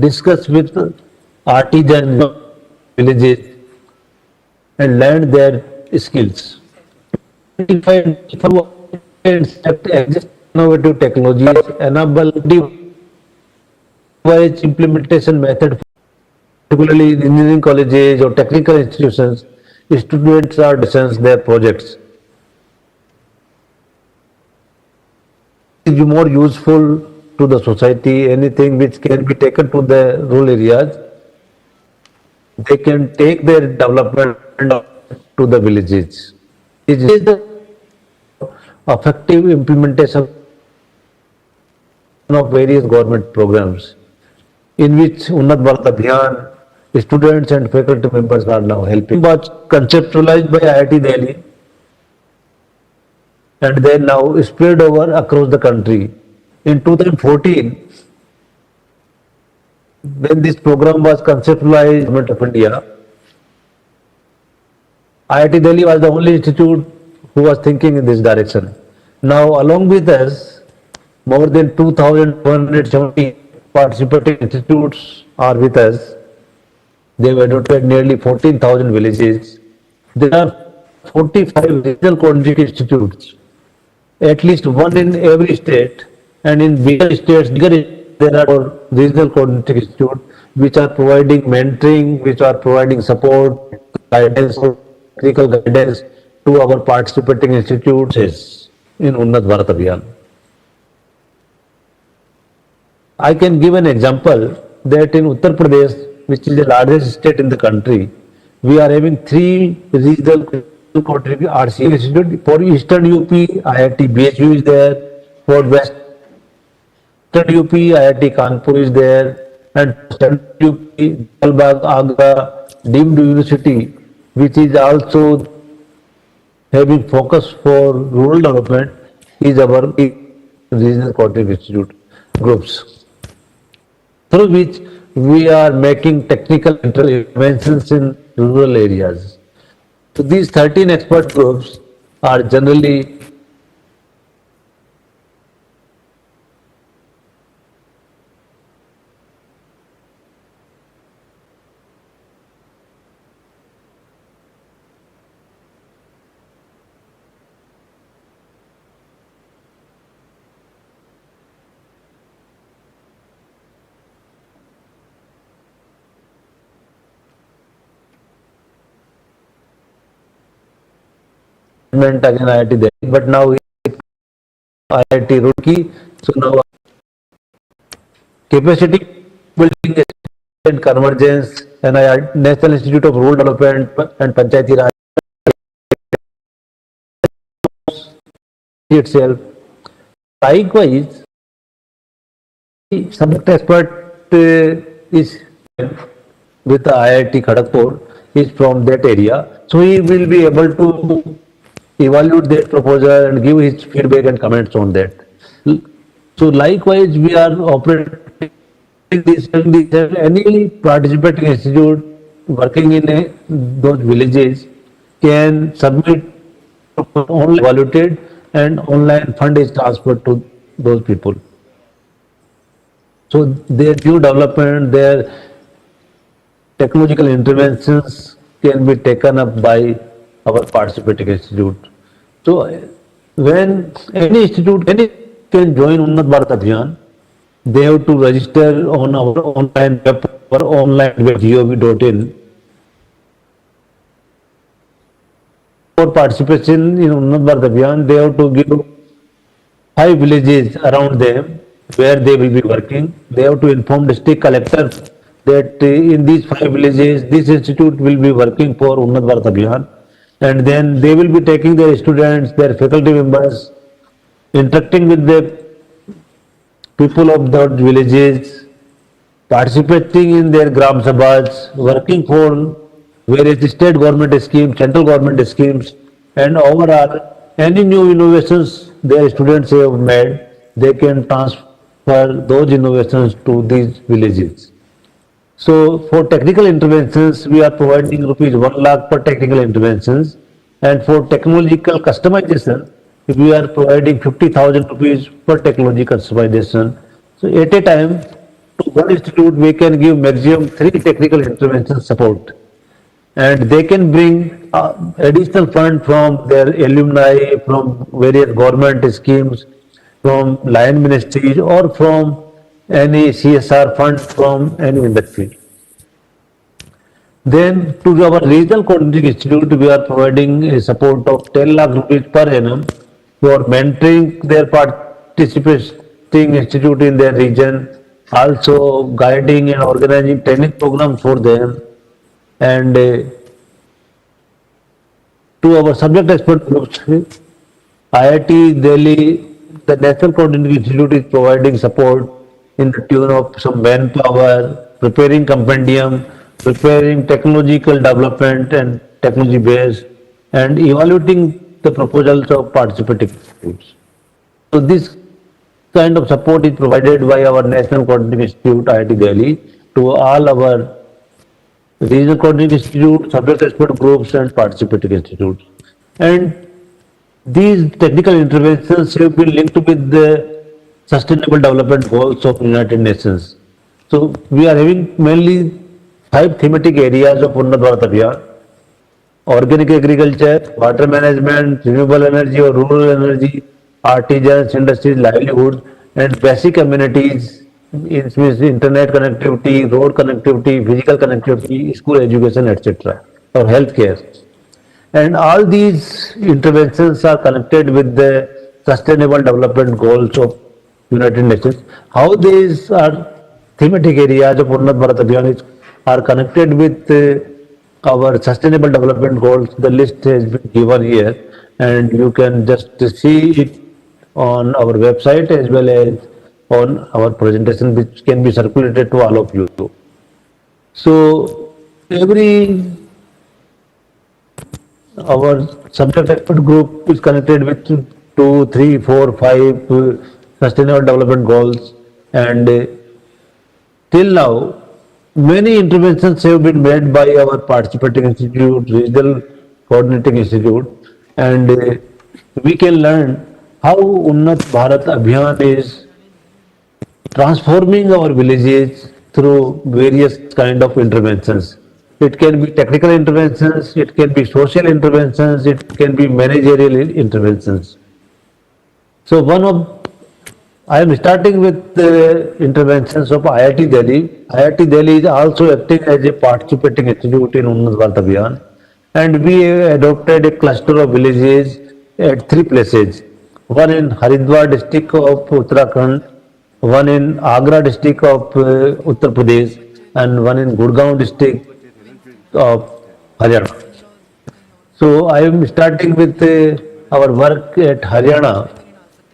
Speaker 17: discuss with artisans villages and learn their skills. If innovative technologies enable device implementation method, particularly in engineering colleges or technical institutions, students are designing their projects. It is more useful to the society, anything which can be taken to the rural areas, they can take their development to the villages. It is the effective implementation of various government programs in which Unnat Bharat Abhiyan, students and faculty members are now helping. But conceptualized by IIT Delhi and then now spread over across the country. In 2014, when this program was conceptualized, Government of India, IIT Delhi was the only institute who was thinking in this direction. Now, along with us, more than 2,170 participating institutes are with us. They have adopted nearly 14,000 villages. There are 45 regional coordinating institutes, at least one in every state, and in bigger states, there are regional coordinating institutes which are providing mentoring, which are providing support, guidance, technical guidance to our participating institutes in Unnat Bharat Abhiyan. I can give an example that in Uttar Pradesh, which is the largest state in the country, we are having 3 regional coordinating RC institute. For Eastern UP, IIT BHU is there. For Western UP, IIT Kanpur is there. And Central UP, Jalbagh, Agra, deemed university, which is also having focus for rural development, is our regional coordinating institute groups, through which we are making technical interventions in rural areas. So these 13 expert groups are generally again IIT Delhi, but now IIT Roorkee. So now capacity building and convergence, and National Institute of Rural Development and Panchayati Raj itself. Likewise, subject expert is with the IIT Kharagpur is from that area, so he will be able to evaluate that proposal and give his feedback and comments on that. So likewise, we are operating this, any participating institute working in those villages can submit online evaluated, and online fund is transferred to those people. So their new development, their technological interventions can be taken up by our participating institute. So when any institute can join Unnat Bharat Abhiyan, they have to register on our online web or online.gov.in. For participation in Unnat Bharat Abhiyan, they have to give 5 villages around them where they will be working. They have to inform district collector that in these 5 villages, this institute will be working for Unnat Bharat Abhiyan, and then they will be taking their students, their faculty members, interacting with the people of those villages, participating in their Gram Sabhas, working for various state government schemes, central government schemes, and overall, any new innovations their students have made, they can transfer those innovations to these villages. So for technical interventions, we are providing rupees 1 lakh per technical interventions, and for technological customization, we are providing 50,000 rupees per technology customization. So at a time, to one institute, we can give maximum 3 technical intervention support, and they can bring additional fund from their alumni, from various government schemes, from line ministries, or from any CSR fund from any industry. Then to our regional coordinating institute, we are providing a support of 10 lakh rupees per annum for mentoring their participating institute in their region, also guiding and organizing training programs for them, and to our subject expert groups, IIT Delhi, the National Coordinating Institute is providing support in the tune of some manpower, preparing compendium, preparing technological development and technology base, and evaluating the proposals of participating institutes. So this kind of support is provided by our National Coordinating Institute, IIT Delhi, to all our regional coordinating institutes, subject expert groups, and participating institutes. And these technical interventions have been linked with the Sustainable Development Goals of United Nations. So we are having mainly 5 thematic areas of Unnat Bharat Abhiyan: organic agriculture, water management, renewable energy or rural energy, artisans, industries, livelihood, and basic amenities, it means internet connectivity, road connectivity, physical connectivity, school education, etc., or healthcare. And all these interventions are connected with the Sustainable Development Goals of United Nations. How these are thematic areas of Unnat Bharat Abhiyan are connected with our Sustainable Development Goals, the list has been given here, and you can just see it on our website as well as on our presentation, which can be circulated to all of you. So every our subject expert group is connected with 2, 3, 4, 5 sustainable development goals, and till now many interventions have been made by our participating institute, regional coordinating institute, and we can learn how Unnat Bharat Abhiyan is transforming our villages through various kind of interventions. It can be technical interventions, it can be social interventions, it can be managerial interventions. So I am starting with the interventions of IIT Delhi. IIT Delhi is also acting as a participating institute in Unnat Bharat Abhiyan, and we adopted a cluster of villages at 3 places. One in Haridwar district of Uttarakhand, one in Agra district of Uttar Pradesh, and one in Gurgaon district of Haryana. So I am starting with our work at Haryana.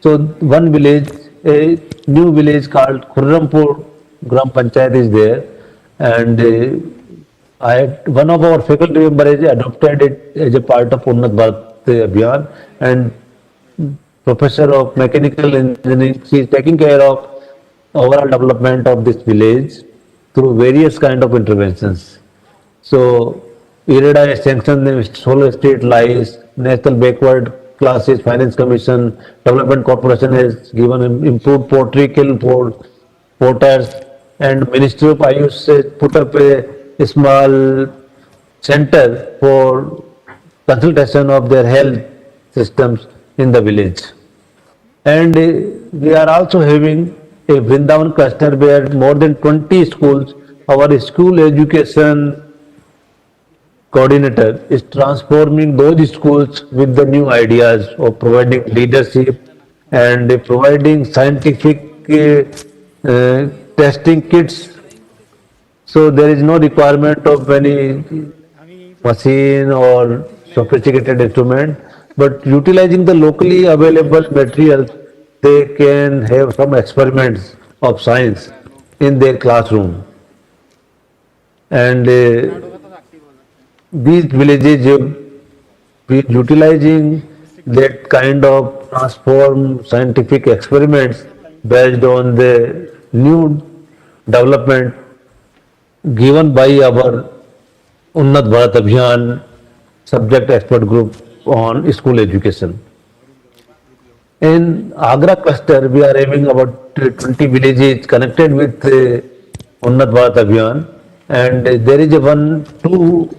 Speaker 17: So one village, a new village called Khurrampur Gram Panchayat is there, and one of our faculty members has adopted it as a part of Unnat Bharat Abhiyan, and Professor of Mechanical Engineering, she is taking care of overall development of this village through various kind of interventions. So IREDA has sanctioned the solar street lights, National Backward Classes Finance Commission, Development Corporation has given improved pottery kiln for potters, and Ministry of Ayush has put up a small center for consultation of their health systems in the village. And we are also having a Vrindavan cluster where more than 20 schools, our school education coordinator is transforming those schools with the new ideas of providing leadership and providing scientific testing kits. So there is no requirement of any machine or sophisticated instrument, but utilizing the locally available materials, they can have some experiments of science in their classroom. And these villages have been utilizing that kind of transform scientific experiments based on the new development given by our Unnat Bharat Abhiyan subject expert group on school education. In Agra cluster, we are having about 20 villages connected with Unnat Bharat Abhiyan, and there is two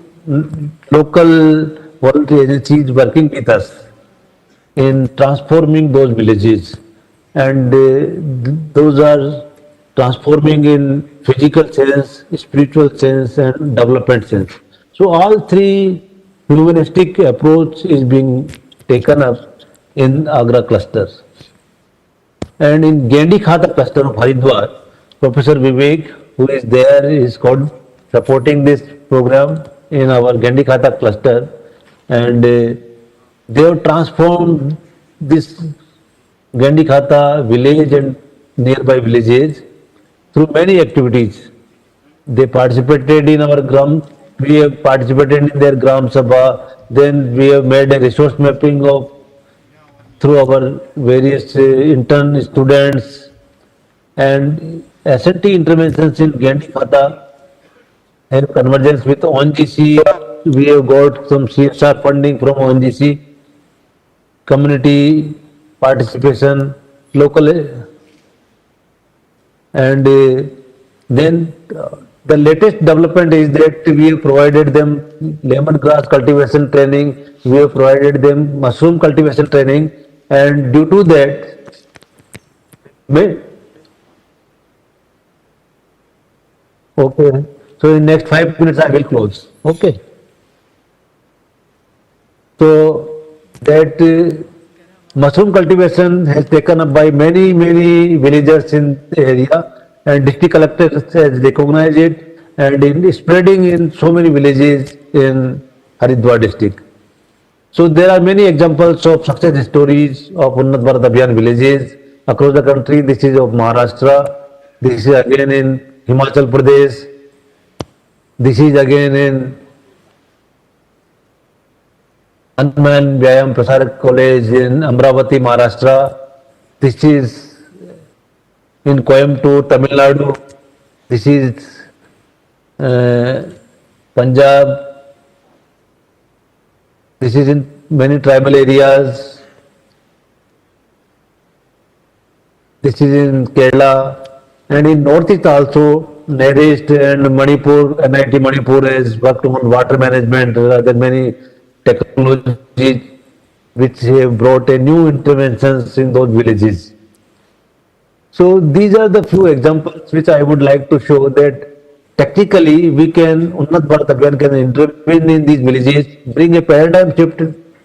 Speaker 17: local voluntary agencies working with us in transforming those villages, and those are transforming in physical sense, spiritual sense, and development sense. So all three humanistic approach is being taken up in Agra cluster. And in Gendi Khata cluster of Haridwar, Professor Vivek, who is there, is supporting this program in our Gendi Khata cluster, and they have transformed this Gendi Khata village and nearby villages through many activities. They participated in our Gram, we have participated in their Gram Sabha, then we have made a resource mapping of through our various intern students, and S&T interventions in Gandhi Khata and convergence with ONGC. We have got some CSR funding from ONGC, community participation, local, and then the latest development is that we have provided them lemongrass cultivation training, we have provided them mushroom cultivation training, and due to that, okay, so in next 5 minutes I will close. Okay. So that mushroom cultivation has taken up by many villagers in the area, and district collector has recognized it, and in spreading in so many villages in Haridwar district. So there are many examples of success stories of Unnat Bharat Abhiyan villages across the country. This is of Maharashtra, this is again in Himachal Pradesh, this is again in Hanuman Vyayam Prasarak College in Amravati, Maharashtra. This is in Coimbatore, Tamil Nadu. This is Punjab. This is in many tribal areas. This is in Kerala, and in Northeast also, Nearest and Manipur, NIT Manipur has worked on water management. There are many technologies which have brought a new interventions in those villages. So these are the few examples which I would like to show that technically we can, Unnat Bharat Abhiyan can intervene in these villages, bring a paradigm shift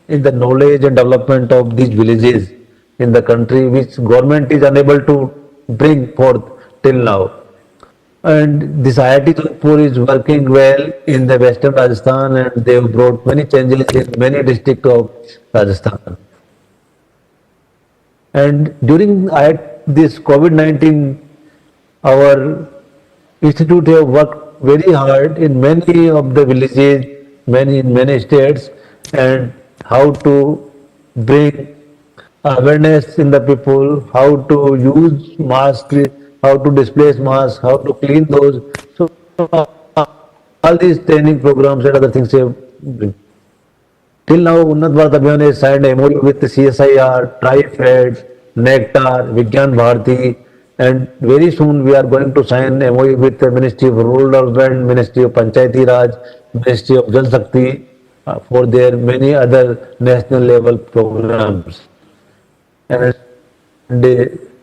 Speaker 17: in the knowledge and development of these villages in the country, which government is unable to bring forth till now. And this IIT Kanpur is working well in the western Rajasthan, and they have brought many changes in many districts of Rajasthan. And during this COVID-19, our institute have worked very hard in many of the villages, in many states, and how to bring awareness in the people, how to use masks, how to displace masks, how to clean those. So all these training programs and other things have been. Till now, Unnat Bharat Abhiyan has signed a MOU with the CSIR, TriFed, Nectar, Vigyan Bharati, and very soon we are going to sign MOU with the Ministry of Rural Development, Ministry of Panchayati Raj, Ministry of Jal Shakti for their many other national level programs. And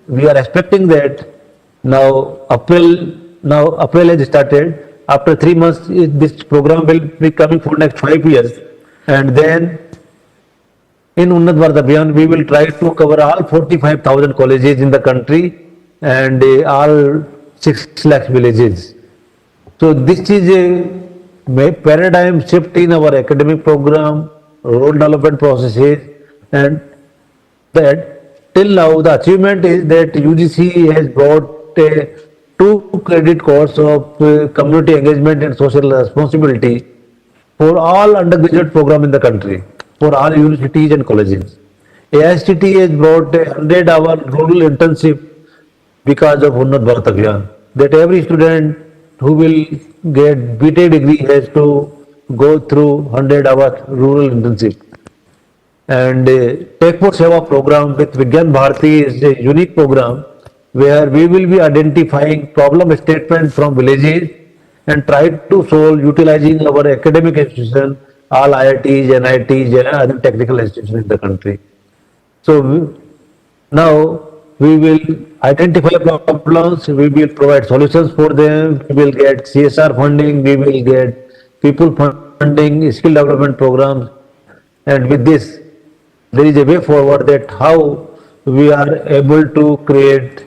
Speaker 17: we are expecting that now April has started. After 3 months, this program will be coming for next 5 years, and then in Unnat Bharat Abhiyan we will try to cover all 45,000 colleges in the country and all 6 lakh villages. So this is a paradigm shift in our academic program, rural development processes, and that till now the achievement is that UGC has brought a 2 credit course of community engagement and social responsibility for all undergraduate program in the country, for all universities and colleges. AICTE has brought a 100-hour rural internship because of Unnat Bharat Abhiyan, that every student who will get BTech degree has to go through 100-hour rural internship. And Tech for Seva program with Vigyan Bharati is a unique program where we will be identifying problem statements from villages and try to solve utilizing our academic institutions, all IITs, NITs, and other technical institutions in the country. So now we will identify problems, we will provide solutions for them, we will get CSR funding, we will get people funding, skill development programs, and with this there is a way forward that how we are able to create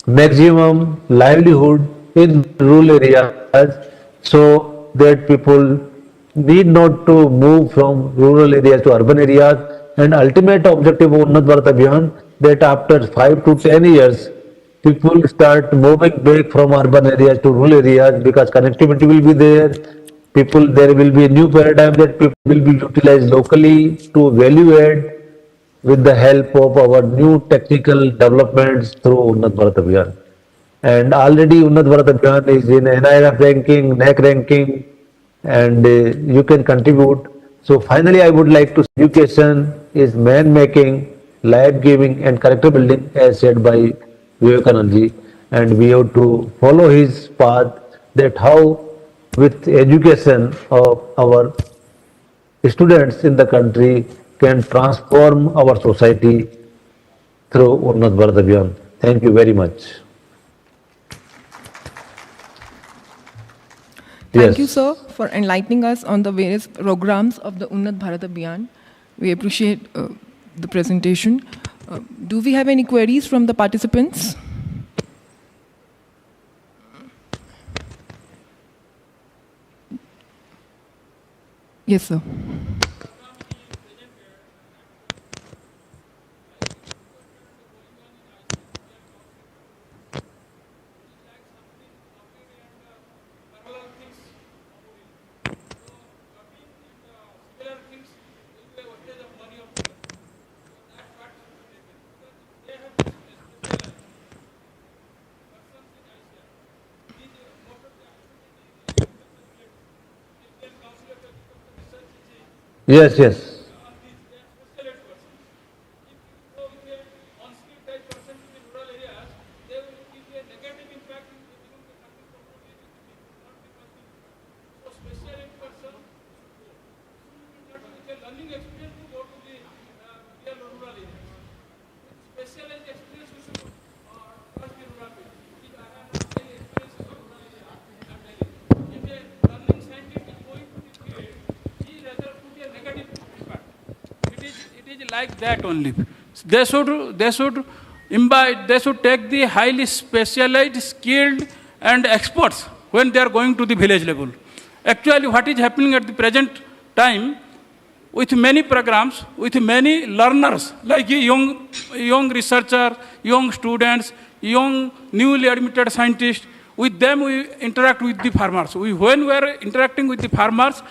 Speaker 17: maximum livelihood in rural areas so that people need not to move from rural areas to urban areas, and ultimate objective of Unnat Bharat Abhiyan that after 5 to 10 years people start moving back from urban areas to rural areas because connectivity will be there. There will be a new paradigm that people will be utilized locally to value add with the help of our new technical developments through Unnat Bharat Abhiyan. And already Unnat Bharat Abhiyan is in NIRF ranking, NAC ranking, and you can contribute. So finally, I would like to say education is man making, life giving, and character building, as said by Vivekananda ji. And we have to follow his path, that how with education of our students in the country can transform our society through Unnat Bharat Abhiyan. Thank you very much.
Speaker 16: Thank you, sir, for enlightening us on the various programs of the Unnat Bharat Abhiyan. We appreciate the presentation. Do we have any queries from the participants? Yes, sir.
Speaker 17: Yes, yes.
Speaker 18: Like that only. They should imbibe, they should take the highly specialized, skilled and experts when they are going to the village level. Actually, what is happening at the present time, with many programs, with many learners, like young researchers, young students, young newly admitted scientists, with them we interact with the farmers. When we are interacting with the farmers,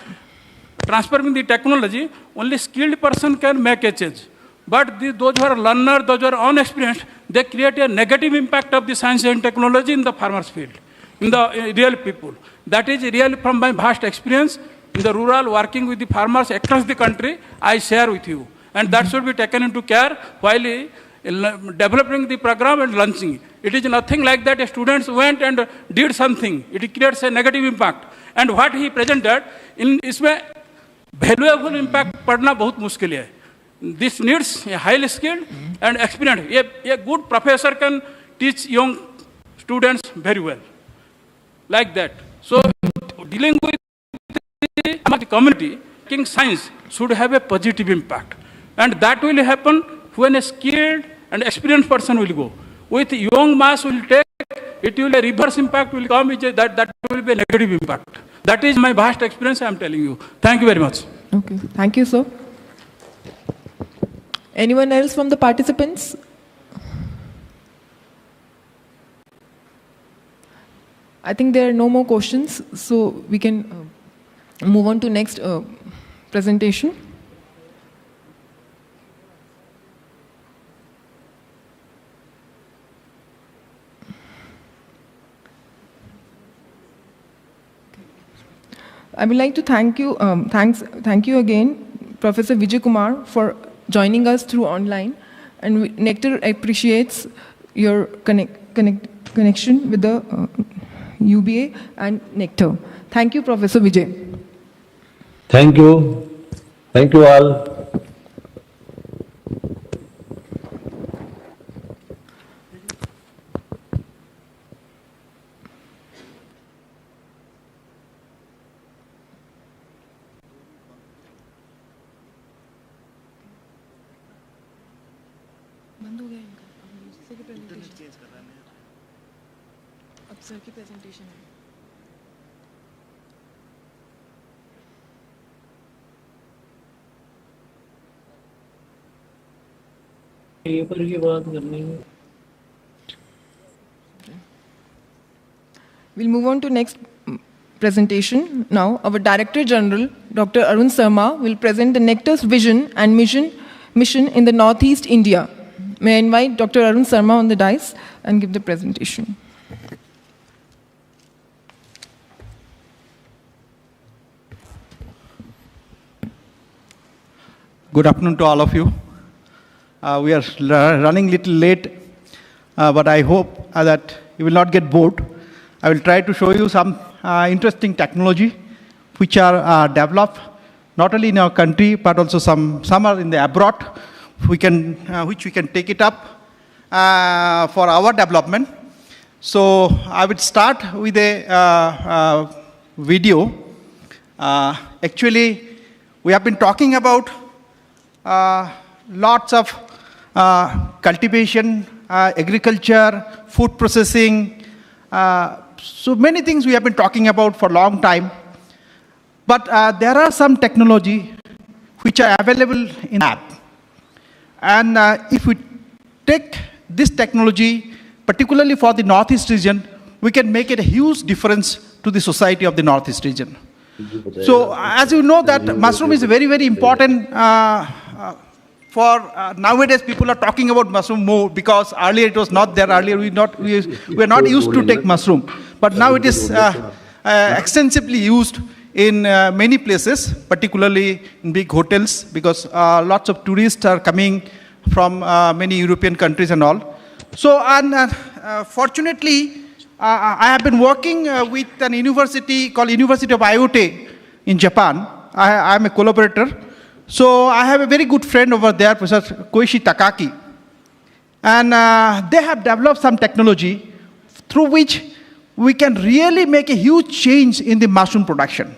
Speaker 18: transferring the technology, only skilled person can make a change. But those who are learners, those who are unexperienced, they create a negative impact of the science and technology in the farmers field, in the real people. That is really from my vast experience in the rural, working with the farmers across the country, I share with you. And that should be taken into care while developing the program and launching. It is nothing like that. Students went and did something. It creates a negative impact. And what he presented, इसमें valuable impact पढ़ना बहुत मुश्किल है. This needs a highly skilled and experienced. A good professor can teach young students very well, like that. So dealing with the community, science should have a positive impact, and that will happen when a skilled and experienced person will go. With young mass will take, it will a reverse impact will come. That will be a negative impact. That is my vast experience. I am telling you. Thank you very much.
Speaker 16: Okay, thank you, sir. Anyone else from the participants? I think there are no more questions, so we can move on to next presentation. I would like to thank you, thank you again, Professor Vijay Kumar, for joining us through online, and Nectar appreciates your connection with the UBA and Nectar. Thank you, Professor Vijay.
Speaker 17: Thank you. Thank you all.
Speaker 16: बंद हो गया इनका, अब sir की presentation change कर रहा है, अब सर की प्रेजेंटेशन है.
Speaker 14: पेपर की बात करनी है.
Speaker 16: We'll move on to next presentation. Now, our Director General, Dr. Arun Sarma, will present the Nectar's vision and mission in the Northeast India. May I invite Dr. Arun Sarma on the dais and give the presentation.
Speaker 4: Good afternoon to all of you. We are running a little late, but I hope that you will not get bored. I will try to show you some interesting technology which are developed not only in our country but also some are in the abroad. Which we can take it up for our development. So I would start with a video. Actually, we have been talking about lots of cultivation, agriculture, food processing, so many things we have been talking about for a long time. But there are some technology which are available in the app. And if we take this technology, particularly for the Northeast region, we can make it a huge difference to the society of the Northeast region. So as you know that mushroom is very, very important for nowadays people are talking about mushroom more because earlier it was not there. Earlier we were not used to take mushroom. But now it is extensively used in many places, particularly in big hotels, because lots of tourists are coming from many European countries and all. So, fortunately, I have been working with an university called University of Iota in Japan. I am a collaborator. So, I have a very good friend over there, Professor Koichi Takaki. And they have developed some technology through which we can really make a huge change in the mushroom production.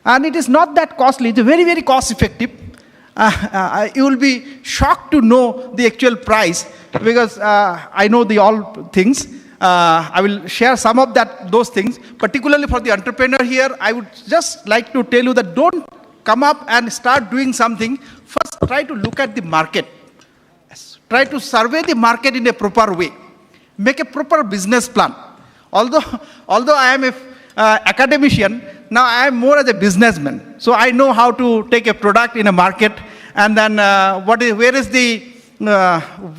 Speaker 4: And it is not that costly. It's very, very cost effective. You will be shocked to know the actual price because I know all things. I will share some of those things. Particularly for the entrepreneur here, I would just like to tell you that don't come up and start doing something. First, try to look at the market. Try to survey the market in a proper way. Make a proper business plan. Although I am an academician, now I am more as a businessman. So I know how to take a product in a market and then where is the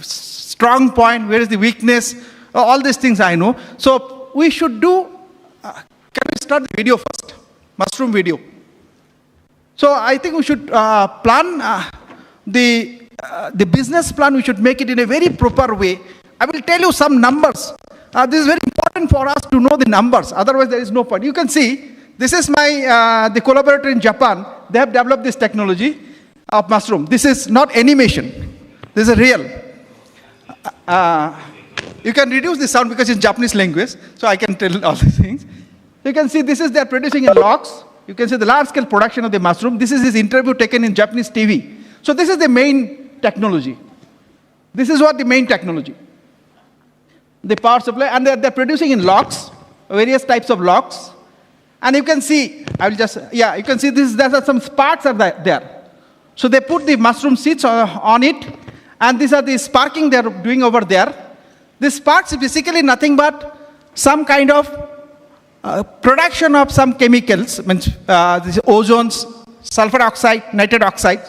Speaker 4: strong point, where is the weakness, all these things I know. So we should do, can we start the video first? Mushroom video. So I think we should plan the business plan, we should make it in a very proper way. I will tell you some numbers. This is very important for us to know the numbers, otherwise there is no point. You can see, this is my the collaborator in Japan. They have developed this technology of mushroom. This is not animation. This is real. You can reduce the sound because it's Japanese language, so I can tell all these things. You can see this is they are producing in logs. You can see the large-scale production of the mushroom. This is his interview taken in Japanese TV. So this is the main technology. This is what the main technology. The power supply, and they're producing in logs, various types of logs. And you can see, I will just, you can see there are some sparks are there. So they put the mushroom seeds on it, and these are the sparking they're doing over there. This sparks is basically nothing but some kind of production of some chemicals, means this ozones, sulfur oxide, nitrate oxide,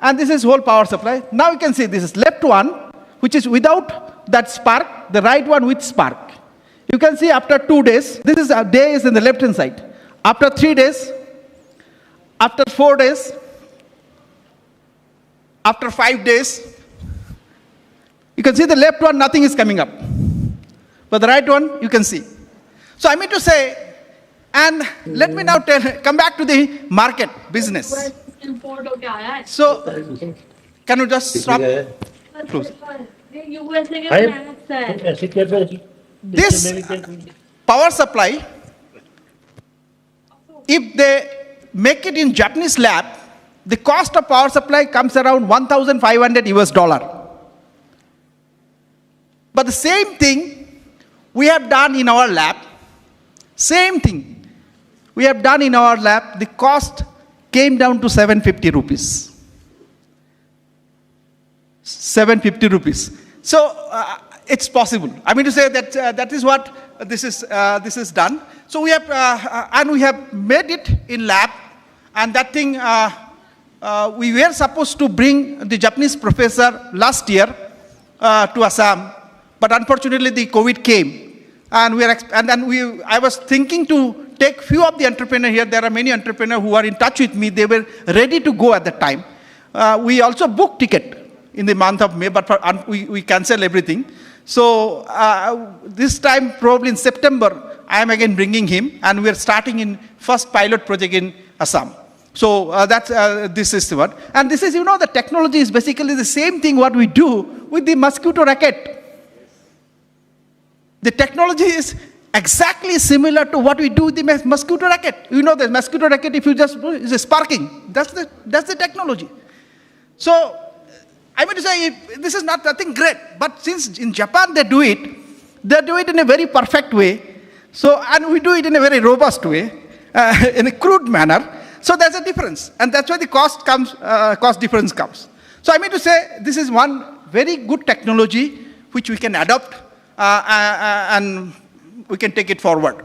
Speaker 4: and this is whole power supply. Now you can see this is left one, which is without that spark, the right one with spark. You can see after 2 days, this is a day is in the left hand side. After 3 days, after 4 days, after 5 days, you can see the left one, nothing is coming up. But the right one, you can see. So I mean to say, and let me now come back to the market, business. So, can you just stop? Close. This power supply, if they make it in Japanese lab, the cost of power supply comes around $1,500. But the same thing we have done in our lab, the cost came down to 750 rupees. 750 rupees. So it's possible. I mean to say that that is what this is done. So we have and we have made it in lab, and that thing we were supposed to bring the Japanese professor last year to Assam, but unfortunately the COVID came, and I was thinking to take few of the entrepreneurs here. There are many entrepreneurs who are in touch with me. They were ready to go at that time. We also booked ticket in the month of May, but we cancel everything. So this time, probably in September, I am again bringing him, and we are starting in first pilot project in Assam. So this is what, and this is, the technology is basically the same thing what we do with the mosquito racket. The technology is exactly similar to what we do with the mosquito racket. The mosquito racket, if you just is sparking, that's the technology. So I mean to say, this is not nothing great, but since in Japan they do it in a very perfect way. So, and we do it in a very robust way, in a crude manner. So there's a difference, and that's why the cost difference comes. So I mean to say, this is one very good technology which we can adopt, and we can take it forward.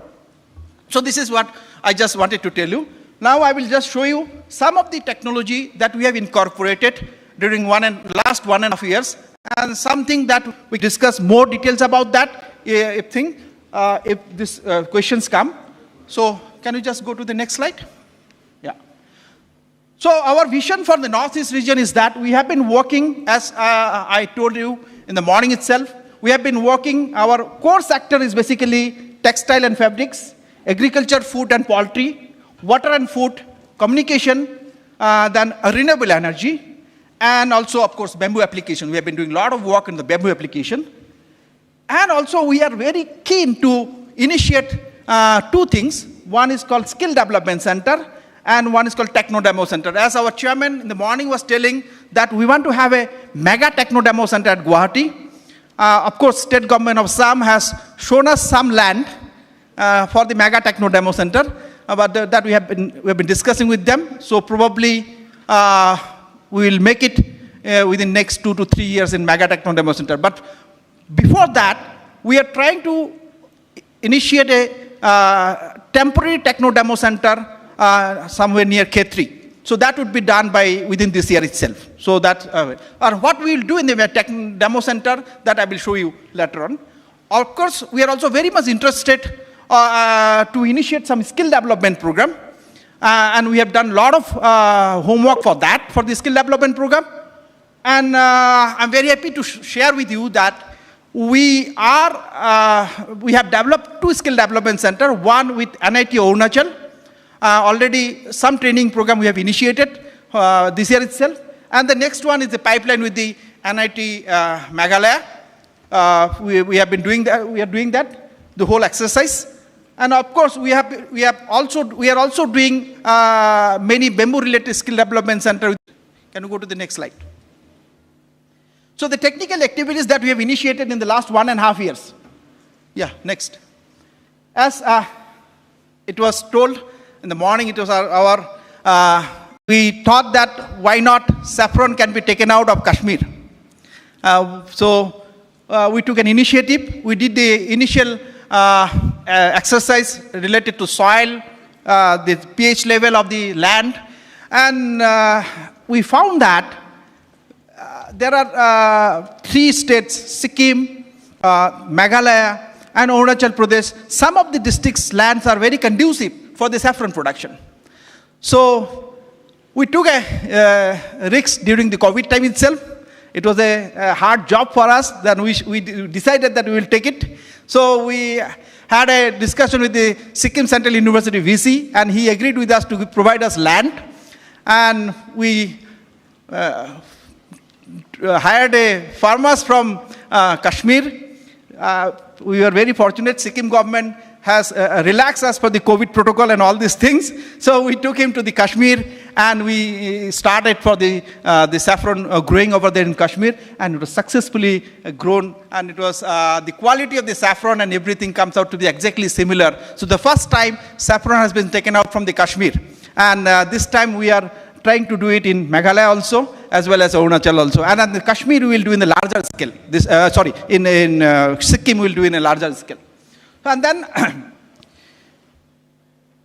Speaker 4: So this is what I just wanted to tell you. Now I will just show you some of the technology that we have incorporated during last 1.5 years, and something that we discuss more details about that if these questions come. So can you just go to the next slide? Yeah. So our vision for the Northeast region is that we have been working, as I told you in the morning itself, we have been working, our core sector is basically textile and fabrics, agriculture, food and poultry, water and food, communication, then renewable energy, and also, of course, bamboo application. We have been doing a lot of work in the bamboo application. And also, we are very keen to initiate two things. One is called Skill Development Center, and one is called Techno Demo Center. As our chairman in the morning was telling that we want to have a mega Techno Demo Center at Guwahati. Of course, state government of Assam has shown us some land for the mega Techno Demo Center, but that we have been discussing with them. So probably we will make it within next 2 to 3 years in Mega Techno Demo Center. But before that, we are trying to initiate a temporary Techno Demo Center somewhere near K3. So that would be done within this year itself. So that, or what we will do in the Techno Demo Center, that I will show you later on. Of course, we are also very much interested to initiate some skill development program. And we have done a lot of homework for that, for the skill development program. And I'm very happy to share with you that we have developed 2 skill development centers, one with NIT Arunachal. Already some training program we have initiated this year itself. And the next one is the pipeline with the NIT Meghalaya. We have been doing that, we are doing that, the whole exercise. And of course, we are also doing many bamboo-related skill development centers. Can you go to the next slide? So the technical activities that we have initiated in the last 1.5 years. Yeah, next. As it was told in the morning, it was we thought that why not saffron can be taken out of Kashmir. So we took an initiative. We did the initial exercise related to soil, the pH level of the land, and we found that there are 3 states, Sikkim, Meghalaya, and Arunachal Pradesh. Some of the districts' lands are very conducive for the saffron production. So we took a risk during the COVID time itself. It was a hard job for us. Then we decided that we will take it. So we had a discussion with the Sikkim Central University VC, and he agreed with us to provide us land. And we hired farmers from Kashmir. We were very fortunate. Sikkim government has relaxed us for the COVID protocol and all these things. So we took him to the Kashmir, and we started for the saffron growing over there in Kashmir, and it was successfully grown, and it was the quality of the saffron and everything comes out to be exactly similar. So the first time saffron has been taken out from the Kashmir, and this time we are trying to do it in Meghalaya also, as well as Arunachal also. And in the Kashmir we will do in a larger scale. In Sikkim we will do in a larger scale. And then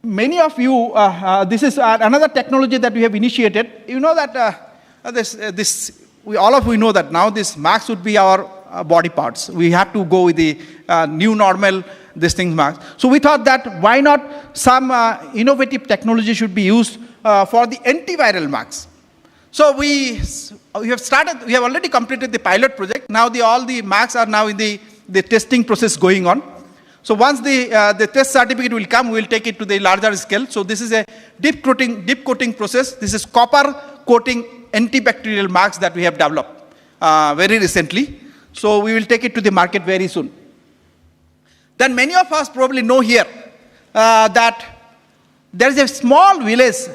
Speaker 4: many of you, this is another technology that we have initiated. You know that all of you know that now this marks would be our body parts. We have to go with the new normal, this thing marks. So we thought that why not some innovative technology should be used for the antiviral marks. So we have already completed the pilot project. Now all the marks are now in the testing process going on. So once the test certificate will come, we will take it to the larger scale. So this is a deep coating process. This is copper coating antibacterial marks that we have developed very recently. So we will take it to the market very soon. Then many of us probably know here that there is a small village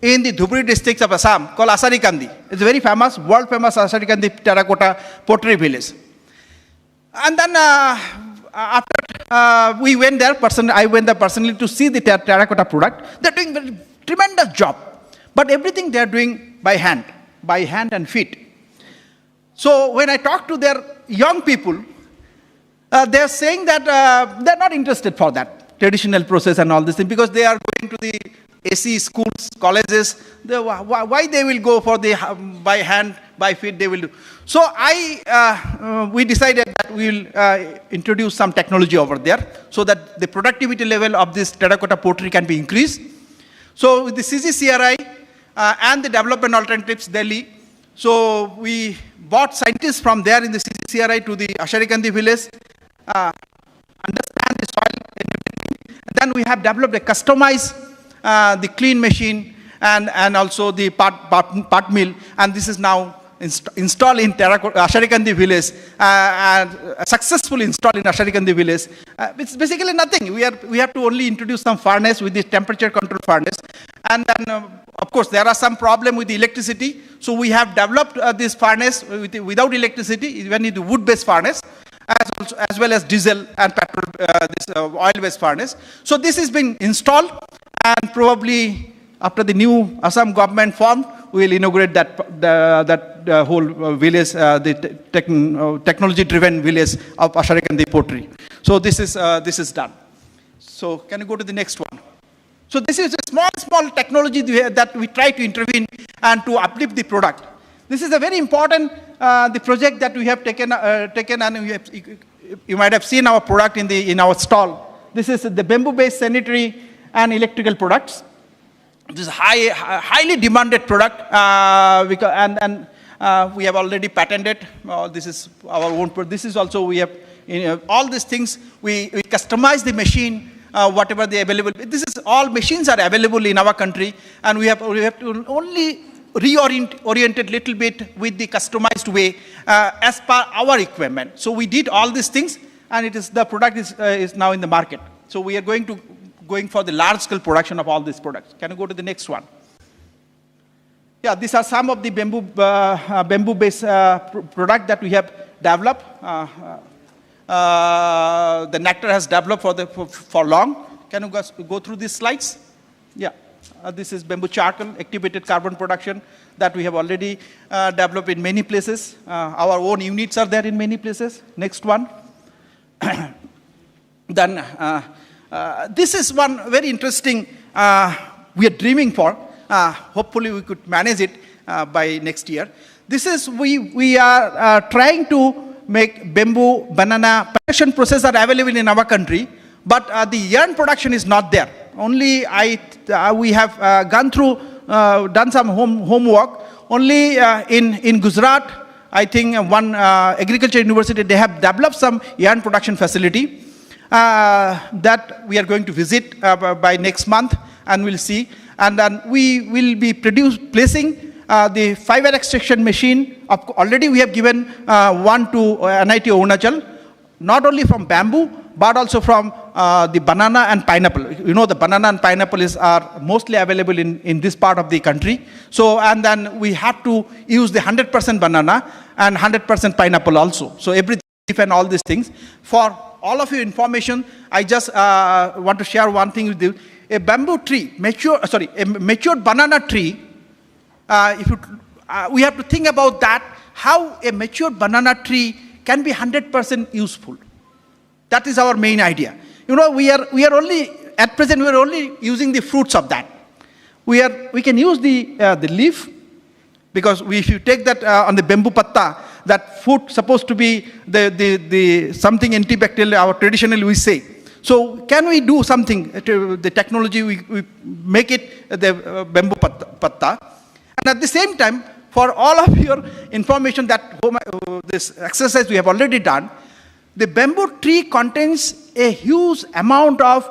Speaker 4: in the Dhubri district of Assam called Asarikandi. It's a very famous, world famous Asarikandi terracotta pottery village. And then after we went there, I went there personally to see the terracotta product. They're doing a tremendous job. But everything they're doing by hand and feet. So when I talk to their young people, they're saying that they're not interested for that traditional process and all this thing, because they are going to the AC schools, colleges. Why they will go for the by hand, by feet they will do. So we decided that we will introduce some technology over there so that the productivity level of this terracotta pottery can be increased. So with the CGCRI and the Development Alternatives Delhi, so we brought scientists from there in the CGCRI to the Asharikandi village, understand the soil and everything. And then we have developed a customized the clean machine and also the part mill, and this is now installed in Asharikandi village, and successfully installed in Asharikandi village. It's basically nothing. We have to only introduce some furnace with this temperature control furnace, and then of course there are some problem with the electricity. So we have developed this furnace without electricity, even in the wood-based furnace, as well as diesel and petrol, this oil-based furnace. So this has been installed, and probably after the new Assam government formed, we will inaugurate that whole village, the technology-driven village of Asharikandi pottery. So this is done. So can you go to the next one? So this is a small technology that we try to intervene and to uplift the product. This is a very important the project that we have taken, and you might have seen our product in our stall. This is the bamboo-based sanitary and electrical products. This is highly demanded product, and we have already patented. This is our own product. This is also we have all these things. We customize the machine, whatever the available. This is all machines are available in our country, and we have to only reorient it little bit with the customized way as per our equipment. So we did all these things, and the product is now in the market. So we are going for the large scale production of all these products. Can you go to the next one? Yeah, these are some of the bamboo-based product that we have developed. The Nectar has developed for long. Can you go through these slides? Yeah. This is bamboo charcoal, activated carbon production that we have already developed in many places. Our own units are there in many places. Next one. Then this is one very interesting we are dreaming for. Hopefully we could manage it by next year. This is we are trying to make bamboo banana production process are available in our country, but the yarn production is not there. Only we have done some homework. Only in Gujarat, I think one agriculture university, they have developed some yarn production facility that we are going to visit by next month, and we'll see. And then we will be placing the fiber extraction machine. Already we have given one to NIT Arunachal, not only from bamboo, but also from the banana and pineapple. You know, the banana and pineapple are mostly available in this part of the country. So, and then we have to use the 100% banana and 100% pineapple also. So everything and all these things. For all of your information, I just want to share one thing with you. A bamboo tree, a matured banana tree, we have to think about that, how a matured banana tree can be 100% useful. That is our main idea. You know, we are only, at present, we are only using the fruits of that. We can use the leaf, because if you take that on the bamboo patta, that fruit supposed to be the something antibacterial, traditionally we say. So can we do something to the technology, we make it the bamboo patta. And at the same time, for all of your information that this exercise we have already done, the bamboo tree contains a huge amount of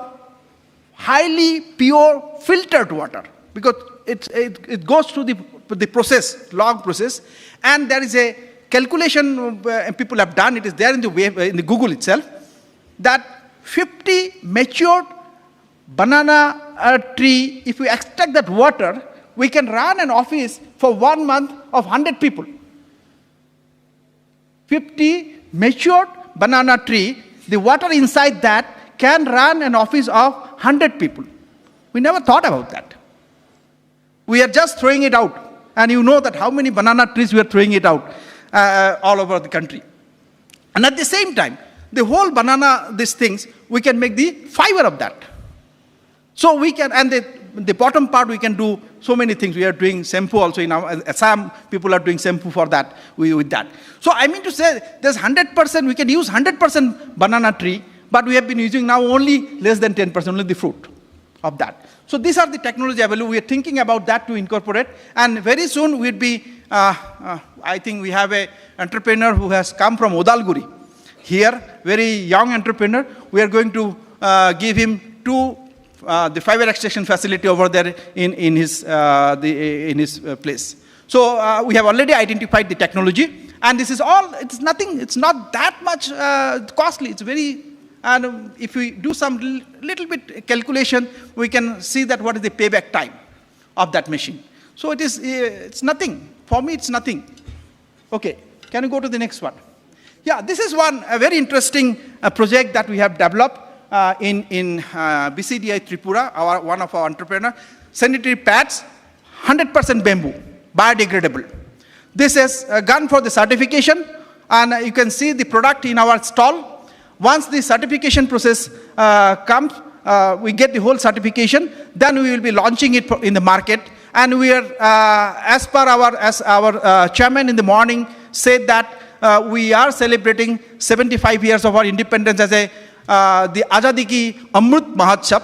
Speaker 4: highly pure filtered water, because it goes through the process, long process, and there is a calculation people have done, it is there in the Google itself, that 50 matured banana tree, if we extract that water, we can run an office for 1 month of 100 people. 50 matured banana tree, the water inside that can run an office of 100 people. We never thought about that. We are just throwing it out. And you know that how many banana trees we are throwing it out all over the country. And at the same time, the whole banana, these things, we can make the fiber of that. So we can, and the bottom part we can do so many things. We are doing shampoo also in our Assam, people are doing shampoo for that, with that. So I mean to say, there's 100%, we can use 100% banana tree, but we have been using now only less than 10%, only the fruit of that. So these are the technology available. We are thinking about that to incorporate, and very soon we'll be, I think we have an entrepreneur who has come from Odalguri. Here, very young entrepreneur, we are going to give him the fiber extraction facility over there in his place. So we have already identified the technology, and this is all, it's nothing, it's not that much costly, it's very, and if we do some little bit calculation, we can see that what is the payback time of that machine. So it is, it's nothing, for me it's nothing. Okay, can you go to the next one? Yeah, this is a very interesting project that we have developed in BCDI Tripura, one of our entrepreneurs. Sanitary pads, 100% bamboo, biodegradable. This is gone for the certification, and you can see the product in our stall. Once the certification process comes, we get the whole certification, then we will be launching it in the market. And we are, as our chairman in the morning said that we are celebrating 75 years of our independence as the Azadi Ki Amrit Mahotsav.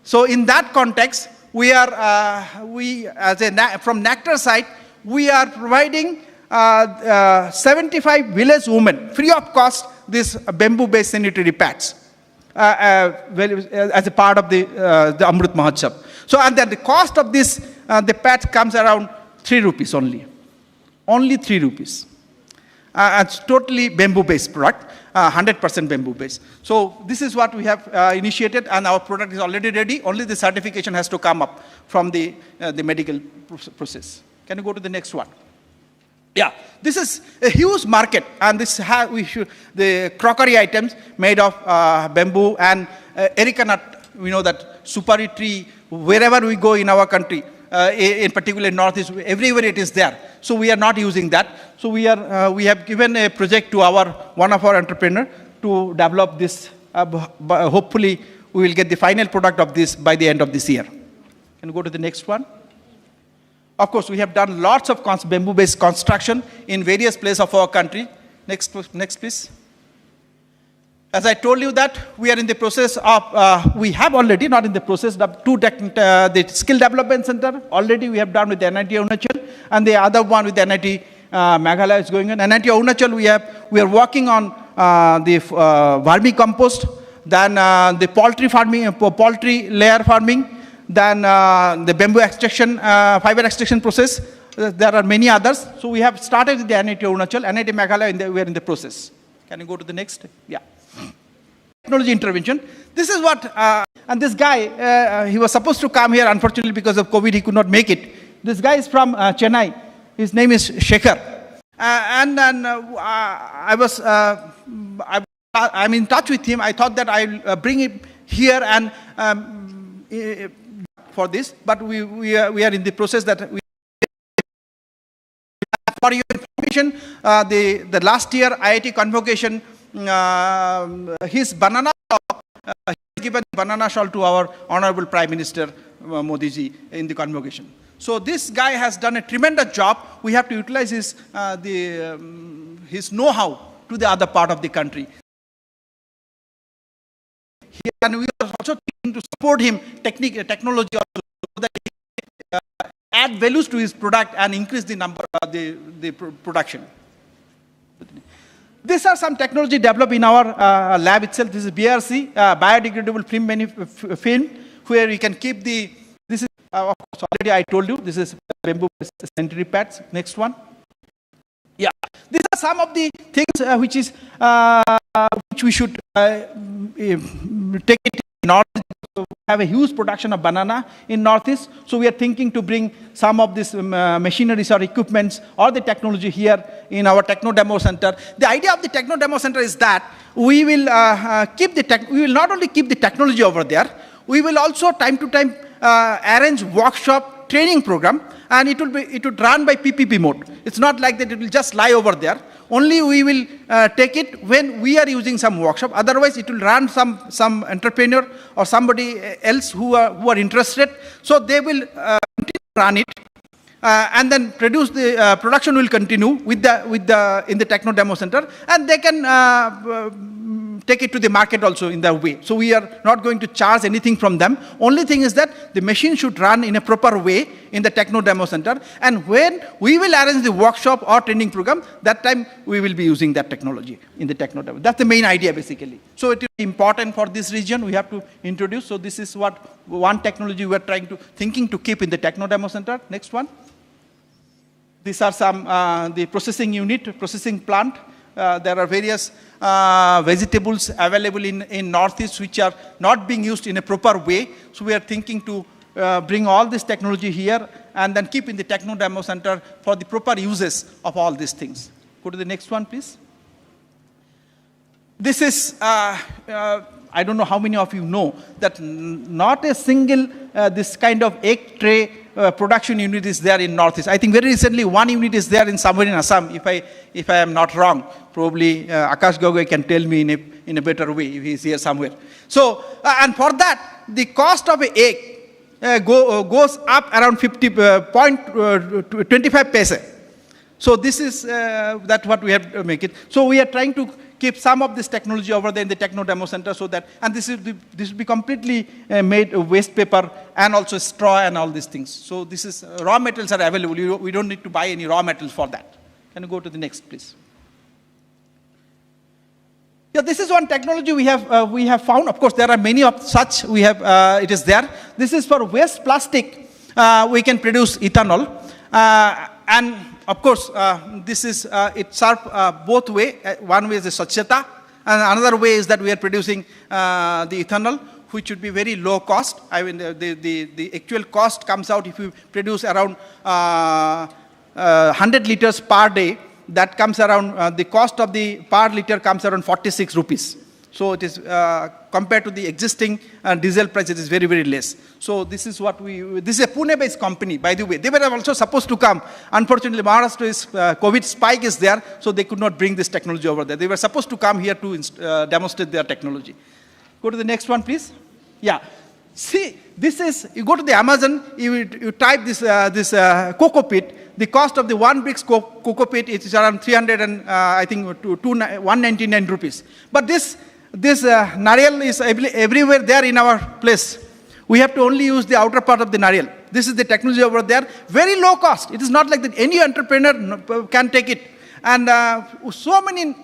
Speaker 4: So in that context, we are, from Nectar side, we are providing 75 village women, free of cost, these bamboo-based sanitary pads as a part of the Amrit Mahotsav. So, and then the cost of this, the pads comes around 3 rupees only. Only 3 rupees. It's totally bamboo-based product, 100% bamboo-based. So this is what we have initiated, and our product is already ready. Only the certification has to come up from the medical process. Can you go to the next one? Yeah, this is a huge market, and this the crockery items made of bamboo and areca nut. We know that supari tree, wherever we go in our country, in particular Northeast, everywhere it is there. So we are not using that. So we have given a project to one of our entrepreneurs to develop this. Hopefully, we will get the final product of this by the end of this year. Can you go to the next one? Of course, we have done lots of bamboo-based construction in various places of our country. Next, please. As I told you that we are in the process of, we have already, not in the process, the skill development center, already we have done with the NIT Arunachal, and the other one with the NIT Meghalaya is going on. NIT Arunachal, we are working on the vermicompost, then the poultry farming, poultry layer farming, then the bamboo extraction, fiber extraction process. There are many others. So we have started with the NIT Arunachal, NIT Meghalaya, we are in the process. Can you go to the next? Yeah. Technology intervention. This is what, and this guy, he was supposed to come here, unfortunately because of COVID, he could not make it. This guy is from Chennai. His name is Shekhar. I'm in touch with him. I thought that I'll bring him here and for this, but we are in the process that we. For your information, the last year IIT convocation, his banana shawl, he given banana shawl to our Honorable Prime Minister Modi ji in the convocation. So this guy has done a tremendous job. We have to utilize his know-how to the other part of the country. And we are also trying to support him technology also, so that he add add values to his product and increase the number of the production. These are some technology developed in our lab itself. This is BRC, biodegradable film, where you can keep the, this is, of course, already I told you, this is bamboo sanitary pads. Next one. Yeah, these are some of the things which we should take it in Northeast. We have a huge production of banana in Northeast, so we are thinking to bring some of this machineries or equipments or the technology here in our Techno Demo Center. The idea of the Techno Demo Center is that we will we will not only keep the technology over there, we will also time to time arrange workshop training program, and it would run by PPP mode. It's not like that it will just lie over there. Only we will take it when we are using some workshop. Otherwise, it will run some entrepreneur or somebody else who are interested. So they will run it, and then produce the production will continue in the Techno Demo Center, and they can take it to the market also in that way. So we are not going to charge anything from them. Only thing is that the machine should run in a proper way in the Techno Demo Center. And when we will arrange the workshop or training program, that time we will be using that technology in the Techno Demo. That's the main idea basically. So it is important for this region we have to introduce. So this is what one technology we are thinking to keep in the Techno Demo Center. Next one. These are some the processing unit, processing plant. There are various vegetables available in Northeast which are not being used in a proper way. So we are thinking to bring all this technology here and then keep in the Techno Demo Center for the proper uses of all these things. Go to the next one, please. This is, I don't know how many of you know that not a single this kind of egg tray production unit is there in Northeast. I think very recently one unit is there somewhere in Assam, if I am not wrong. Probably Akash Gogoi can tell me in a better way if he is here somewhere. So, and for that, the cost of an egg goes up around 25 paise. So this is that's what we have to make it. So we are trying to keep some of this technology over there in the Techno Demo Center so that, and this will be completely made of waste paper and also straw and all these things. So this is, raw materials are available. We don't need to buy any raw materials for that. Can you go to the next, please? Yeah, this is one technology we have found. Of course, there are many of such. We have it is there. This is for waste plastic. We can produce ethanol, and of course, this is it serves both way. One way is the Swachhata, and another way is that we are producing the ethanol, which would be very low cost. I mean, the actual cost comes out if you produce around 100 liters per day. That comes around, the cost of the per liter comes around 46 rupees. So it is, compared to the existing diesel price, it is very, very less. So this is what this is a Pune-based company, by the way. They were also supposed to come. Unfortunately, Maharashtra's COVID spike is there, so they could not bring this technology over there. They were supposed to come here to demonstrate their technology. Go to the next one, please. Yeah. See, this is, you go to the Amazon, you type this cocoa pit. The cost of the 1 bricks cocoa pit is around 300 and I think 199 rupees. But this nariyal is everywhere there in our place. We have to only use the outer part of the nariyal. This is the technology over there. Very low cost. It is not like that any entrepreneur can take it. And so many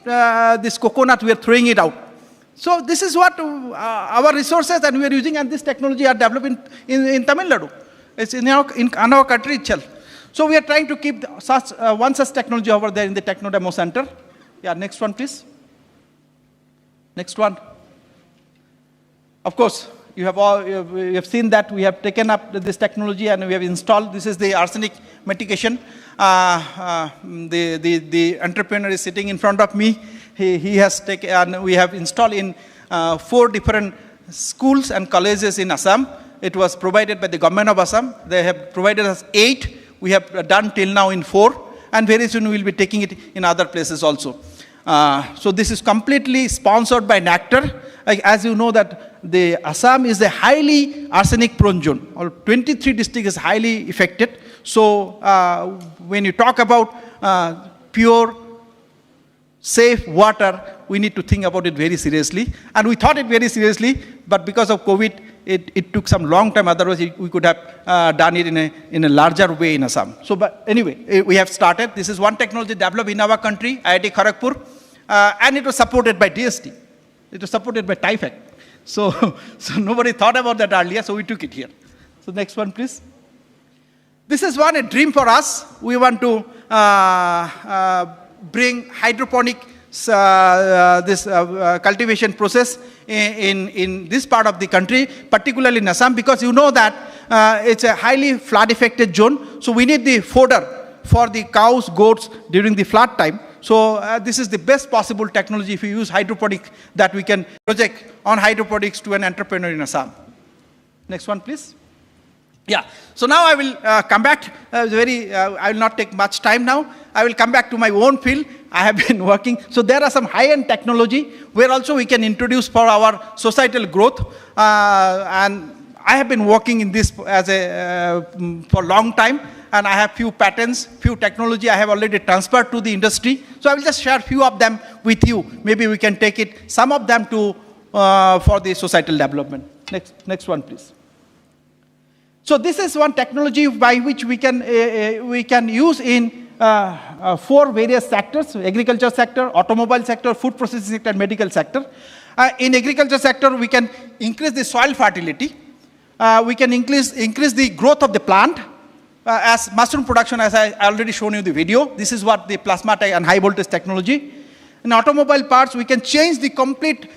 Speaker 4: this coconut we are throwing it out. So this is what our resources that we are using, and this technology are developing in Tamil Nadu. It's in our country itself. So we are trying to keep one such technology over there in the Techno Demo Center. Yeah, next one, please. Next one. Of course, you have seen that we have taken up this technology and we have installed. This is the arsenic mitigation. The entrepreneur is sitting in front of me. He has taken, and we have installed in 4 different schools and colleges in Assam. It was provided by the government of Assam. They have provided us 8. We have done till now in 4, and very soon we will be taking it in other places also. So this is completely sponsored by NACTR. As you know that the Assam is a highly arsenic prone zone. All 23 districts is highly affected. So when you talk about pure, safe water, we need to think about it very seriously. And we thought it very seriously, but because of COVID, it took some long time. Otherwise, we could have done it in a larger way in Assam. So, but anyway, we have started. This is one technology developed in our country, IIT Kharagpur, and it was supported by DST. It was supported by TIFAC. So nobody thought about that earlier, so we took it here. So next one, please. This is a dream for us. We want to bring hydroponic cultivation process in this part of the country, particularly in Assam, because you know that it's a highly flood affected zone. So we need the fodder for the cows, goats during the flood time. So this is the best possible technology if you use hydroponic that we can project on hydroponics to an entrepreneur in Assam. Next one, please. Yeah, so now I will come back, I will not take much time now. I will come back to my own field. I have been working. So there are some high-end technology where also we can introduce for our societal growth. And I have been working in this as for a long time. And I have few patents, few technology I have already transferred to the industry. So I will just share few of them with you. Maybe we can take it, some of them to for the societal development. Next one, please. So this is one technology by which we can use in 4 various sectors: agriculture sector, automobile sector, food processing sector, and medical sector. In agriculture sector, we can increase the soil fertility. We can increase the growth of the plant. As mushroom production, as I already shown you the video, this is what the plasma and high voltage technology. In automobile parts, we can change the complete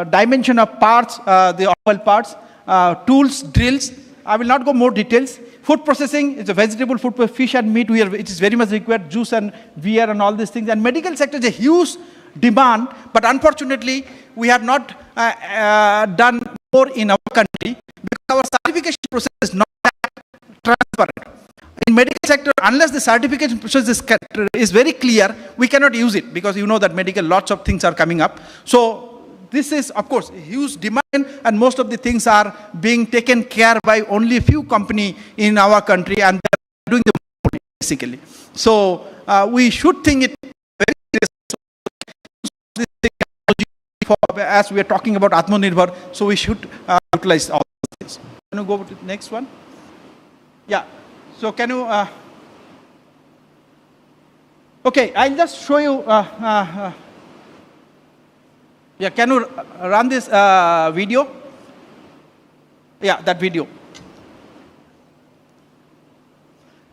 Speaker 4: dimension of parts, the automobile parts, tools, drills. I will not go more details. Food processing is a vegetable food, fish and meat, it is very much required, juice and beer and all these things. And medical sector is a huge demand, but unfortunately, we have not done more in our country because our certification process is not transparent. In medical sector, unless the certification process is very clear, we cannot use it because you know that medical, lots of things are coming up. So this is, of course, a huge demand, and most of the things are being taken care by only a few companies in our country, and they're doing the money, basically. So we should think it very seriously as we are talking about Atmanirbhar, so we should utilize all these things. Can you go to the next one? Yeah, so can you, okay, I'll just show you, yeah, can you run this video? Yeah, that video.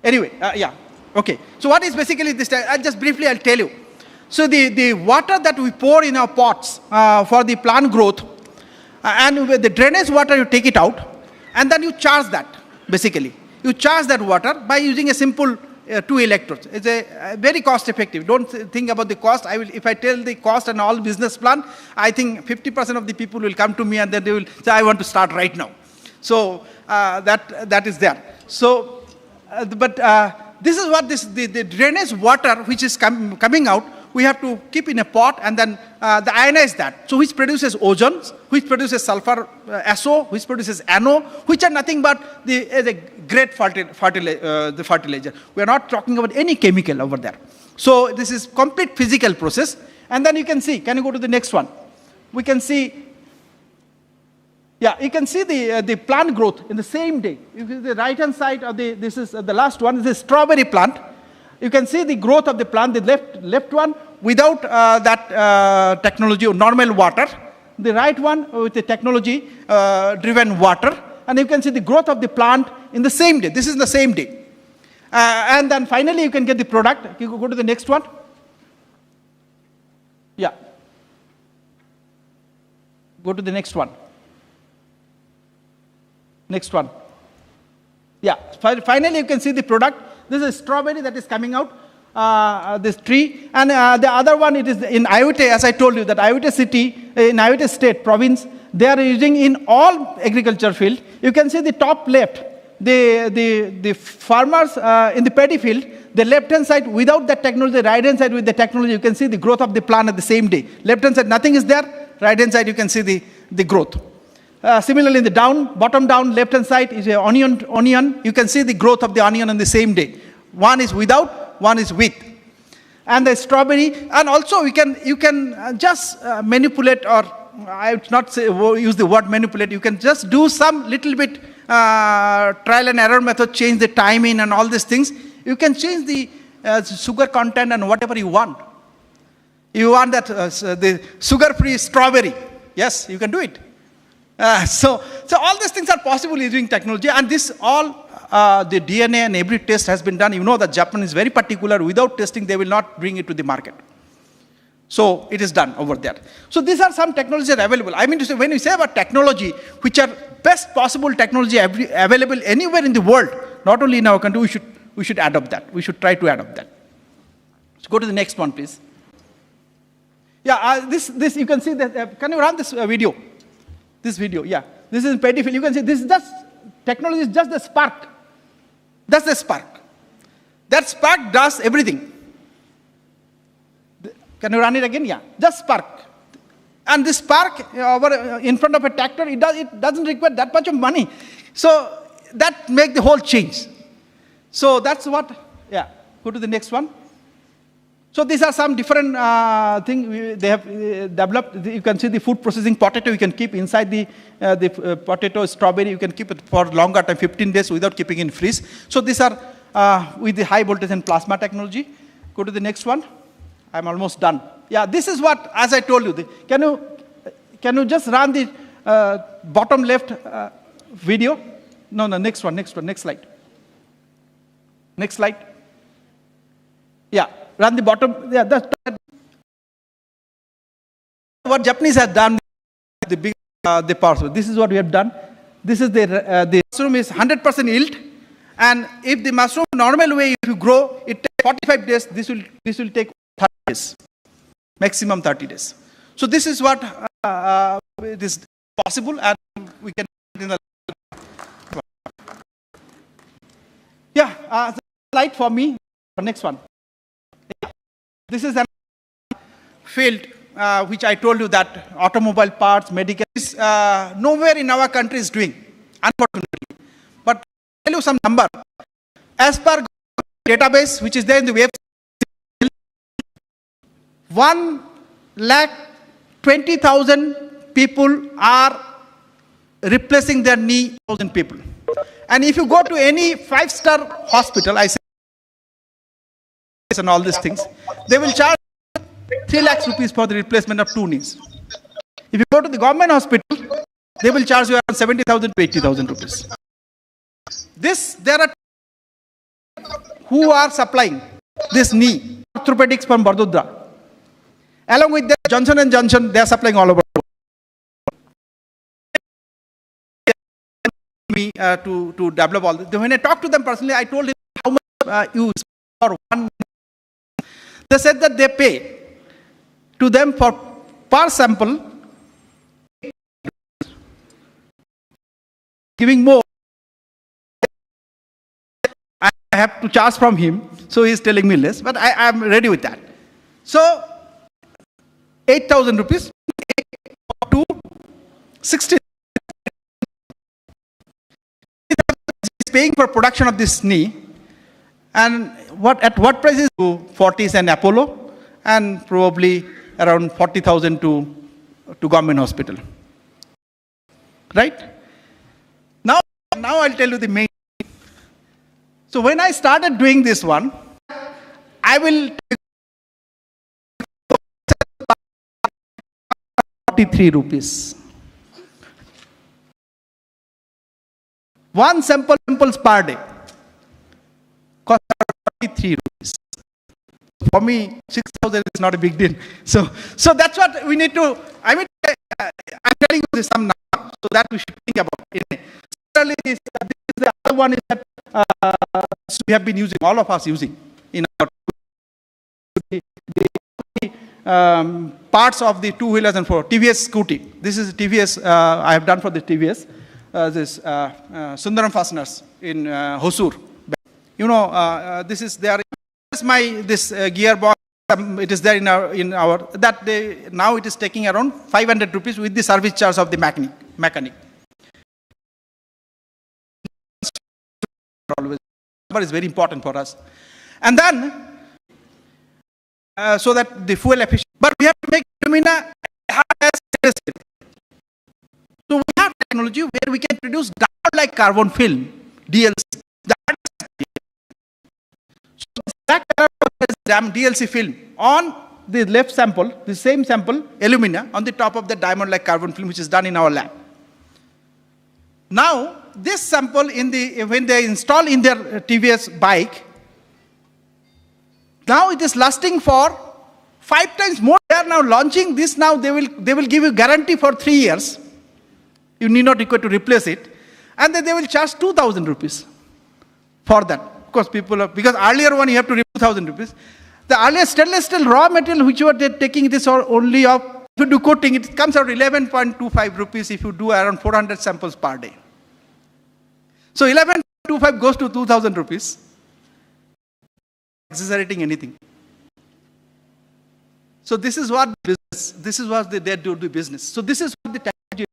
Speaker 4: Anyway, yeah, okay. So what is basically this? I'll tell you. So the water that we pour in our pots for the plant growth, and with the drainage water, you take it out, and then you charge that, basically. You charge that water by using a simple 2 electrodes. It's a very cost effective. Don't think about the cost. If I tell the cost and all business plan, I think 50% of the people will come to me and then they will say, I want to start right now. So that is there. So, this is what the drainage water which is coming out, we have to keep in a pot and then the ionize that. So which produces ozone, which produces sulfur SO, which produces NO, which are nothing but the great fertilizer. We are not talking about any chemical over there. So this is complete physical process. And then you can see, can you go to the next one? We can see, yeah, you can see the plant growth in the same day. The right hand side of this is the last one, this is strawberry plant. You can see the growth of the plant, the left one without that technology or normal water. The right one with the technology driven water. And you can see the growth of the plant in the same day. This is the same day. And then finally you can get the product. You go to the next one. Yeah. Go to the next one. Next one. Yeah. Finally you can see the product. This is strawberry that is coming out, this tree. And the other one, it is in Ayute, as I told you, that Ayute city, in Ayute state, province, they are using in all agriculture field. You can see the top left, the farmers in the paddy field, the left hand side without that technology, right hand side with the technology, you can see the growth of the plant at the same day. Left hand side, nothing is there. Right hand side, you can see the growth. Similarly, in the bottom down, left hand side is an onion. You can see the growth of the onion on the same day. One is without, one is with.
Speaker 10: and the strawberry, and also you can just manipulate, or I would not say use the word manipulate. You can just do some little bit trial and error method, change the timing and all these things. You can change the sugar content and whatever you want. You want that the sugar-free strawberry? Yes, you can do it. So all these things are possible using technology, and this all the DNA and every test has been done. You know that Japan is very particular. Without testing, they will not bring it to the market. So it is done over there. So these are some technologies that are available. I mean to say, when we say about technology, which are best possible technology available anywhere in the world, not only in our country, we should adopt that. We should try to adopt that. So go to the next one, please. Yeah, this you can see that. Can you run this video? This video, yeah. This is pedophile. You can see this is just technology is just the spark. That's the spark. That spark does everything. Can you run it again? Yeah, just spark. And this spark over in front of a tractor, it doesn't require that much of money. So that makes the whole change. So that's what. Yeah. Go to the next one. So these are some different things they have developed. You can see the food processing potato. You can keep inside the potato, strawberry. You can keep it for longer time, 15 days, without keeping in freeze. So these are with the high voltage and plasma technology. Go to the next one. I'm almost done. Yeah, this is what, as I told you. Can you just run the bottom left video? No, next one, next slide. Next slide. Yeah. Run the bottom. Yeah, that's what Japanese have done. The big the power. This is what we have done. This is the mushroom is 100% yield, and if the mushroom normal way, if you grow, it takes 45 days. This will take 30 days, maximum 30 days. So this is what it is possible, and we can in the slide for me. Next one. This is a field which I told you that automobile parts, medical, is nowhere in our country is doing, unfortunately. But I'll tell you some number. As per database which is there in the website, 1,20,000 people are replacing their knee, 1,000 people. And if you go to any 5-star hospital, I say, and all these things, they will charge 3 lakhs rupees for the replacement of 2 knees. If you go to the government hospital, they will charge you around 70,000 to 80,000 rupees. There are who are supplying this knee, orthopedics from Vadodara. Along with that, Johnson & Johnson, they are supplying all over the world. To develop all this. When I talked to them personally, I told him how much you spend for one. They said that they pay to them for per sample, giving more. I have to charge from him, so he is telling me less, but I am ready with that. So 8,000 rupees to 60. He is paying for production of this knee, and at what price is Fortis and Apollo, and probably around 40,000 to government hospital. Right? Now I'll tell you the main. So when I started doing this one, I will take 43 rupees. One samples per day cost 43 rupees. For me, 6,000 is not a big deal. So that's what we need to. I'm telling you this some number so that we should think about it. Similarly, this is the other one is that we have been using, all of us using in our parts of the 2-wheelers and for TVS scooty. This is TVS. I have done for the TVS. This Sundaram fasteners in Hosur. You know, this is there. This gearbox. It is there in our that day. Now it is taking around 500 rupees with the service charge of the mechanic. Always, number is very important for us. And then so that the fuel efficient. But we have to make alumina hard as stainless steel. So we have technology where we can produce diamond-like carbon film, DLC. So this black color DLC film on the left sample, the same sample, alumina, on the top of the diamond-like carbon film, which is done in our lab. Now, this sample when they install in their TVS bike, now it is lasting for 5 times more. They are now launching this. Now they will give you guarantee for 3 years. You need not require to replace it, and then they will charge 2,000 rupees for that. Of course, because earlier one you have to remove 2,000 rupees. The earlier stainless steel raw material which you are taking this or only of, if you do coating, it comes out 11.25 rupees if you do around 400 samples per day. So 11.25 goes to 2,000 rupees. Exaggerating anything. So this is what business. This is what they do the business. So this is what the technology.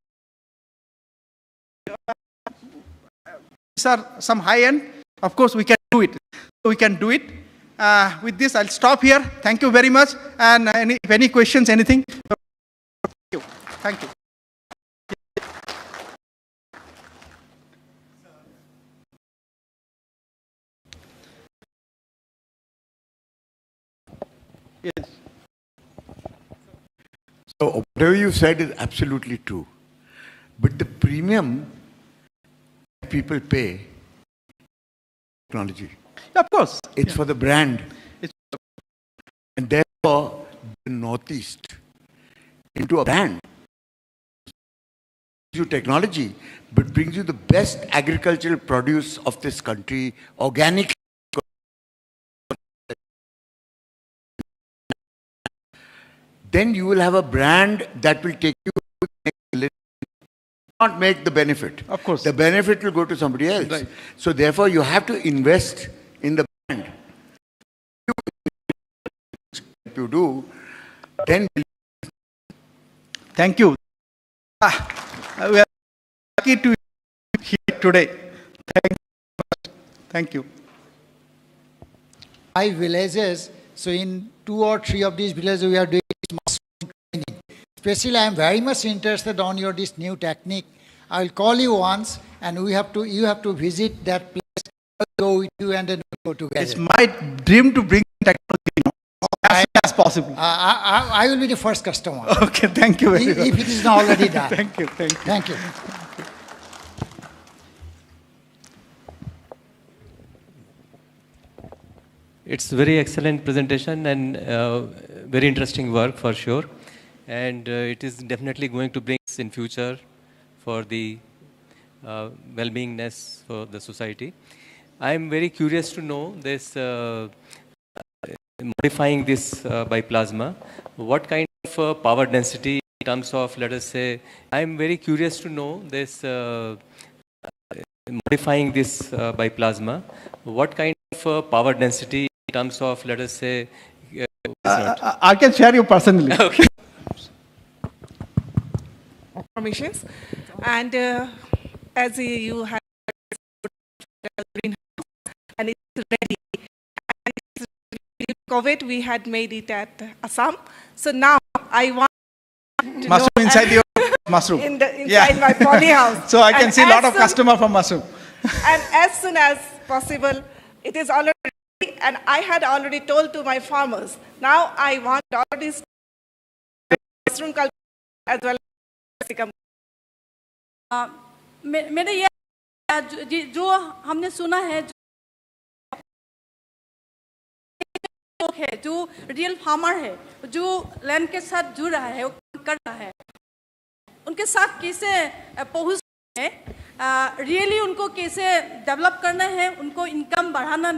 Speaker 10: These are some high end. Of course, we can do it. So we can do it. With this, I'll stop here. Thank you very much. And if any questions, anything. Thank you. Thank you. Yes.
Speaker 19: So whatever you said is absolutely true. But the premium people pay technology.
Speaker 10: Of course.
Speaker 19: It's for the brand. And therefore, the Northeast into a brand gives you technology, but brings you the best agricultural produce of this country, organic. Then you will have a brand that will take you to the next level. Not make the benefit.
Speaker 10: Of course.
Speaker 19: The benefit will go to somebody else.
Speaker 10: Right.
Speaker 19: So therefore, you have to invest in the brand. If you do, then.
Speaker 10: Thank you. We are lucky to be here today. Thank you.
Speaker 20: 5 villages. So in 2 or 3 of these villages, we are doing mushroom training. Especially, I am very much interested on this new technique. I will call you once, and you have to visit that place. I'll go with you, and then we'll go together.
Speaker 10: It's my dream to bring technology as soon as possible.
Speaker 20: I will be the first customer.
Speaker 10: Okay, thank you very much.
Speaker 20: If it is not already done.
Speaker 10: Thank you. Thank you.
Speaker 20: Thank you.
Speaker 21: It's very excellent presentation and very interesting work for sure. And it is definitely going to bring us in future for the well-beingness for the society. I am very curious to know this modifying this by plasma. What kind of power density in terms of, let us say, I am very curious to know this modifying this by plasma. What kind of power density in terms of, let us say,
Speaker 10: I can share you personally.
Speaker 21: Okay.
Speaker 22: Formations, and as you have and it's ready. And it's ready. COVID, we had made it at Assam. So now I want to
Speaker 10: mushroom
Speaker 22: know
Speaker 10: inside your mushroom.
Speaker 22: Inside my poly house.
Speaker 10: So I can
Speaker 22: And
Speaker 10: see a lot of
Speaker 22: soon-
Speaker 10: customer from mushroom.
Speaker 22: And as soon as possible, it is already ready. And I had already told to my farmers. Now I want all these mushroom culture as well as
Speaker 23: मेरे ये जो हमने सुना है लोग है जो real farmer है जो लैंड के साथ जुड़ रहा है वो कर रहा है उनके साथ कैसे पहुंच है रियली उनको कैसे डेवलप करना है उनको इनकम बढ़ाना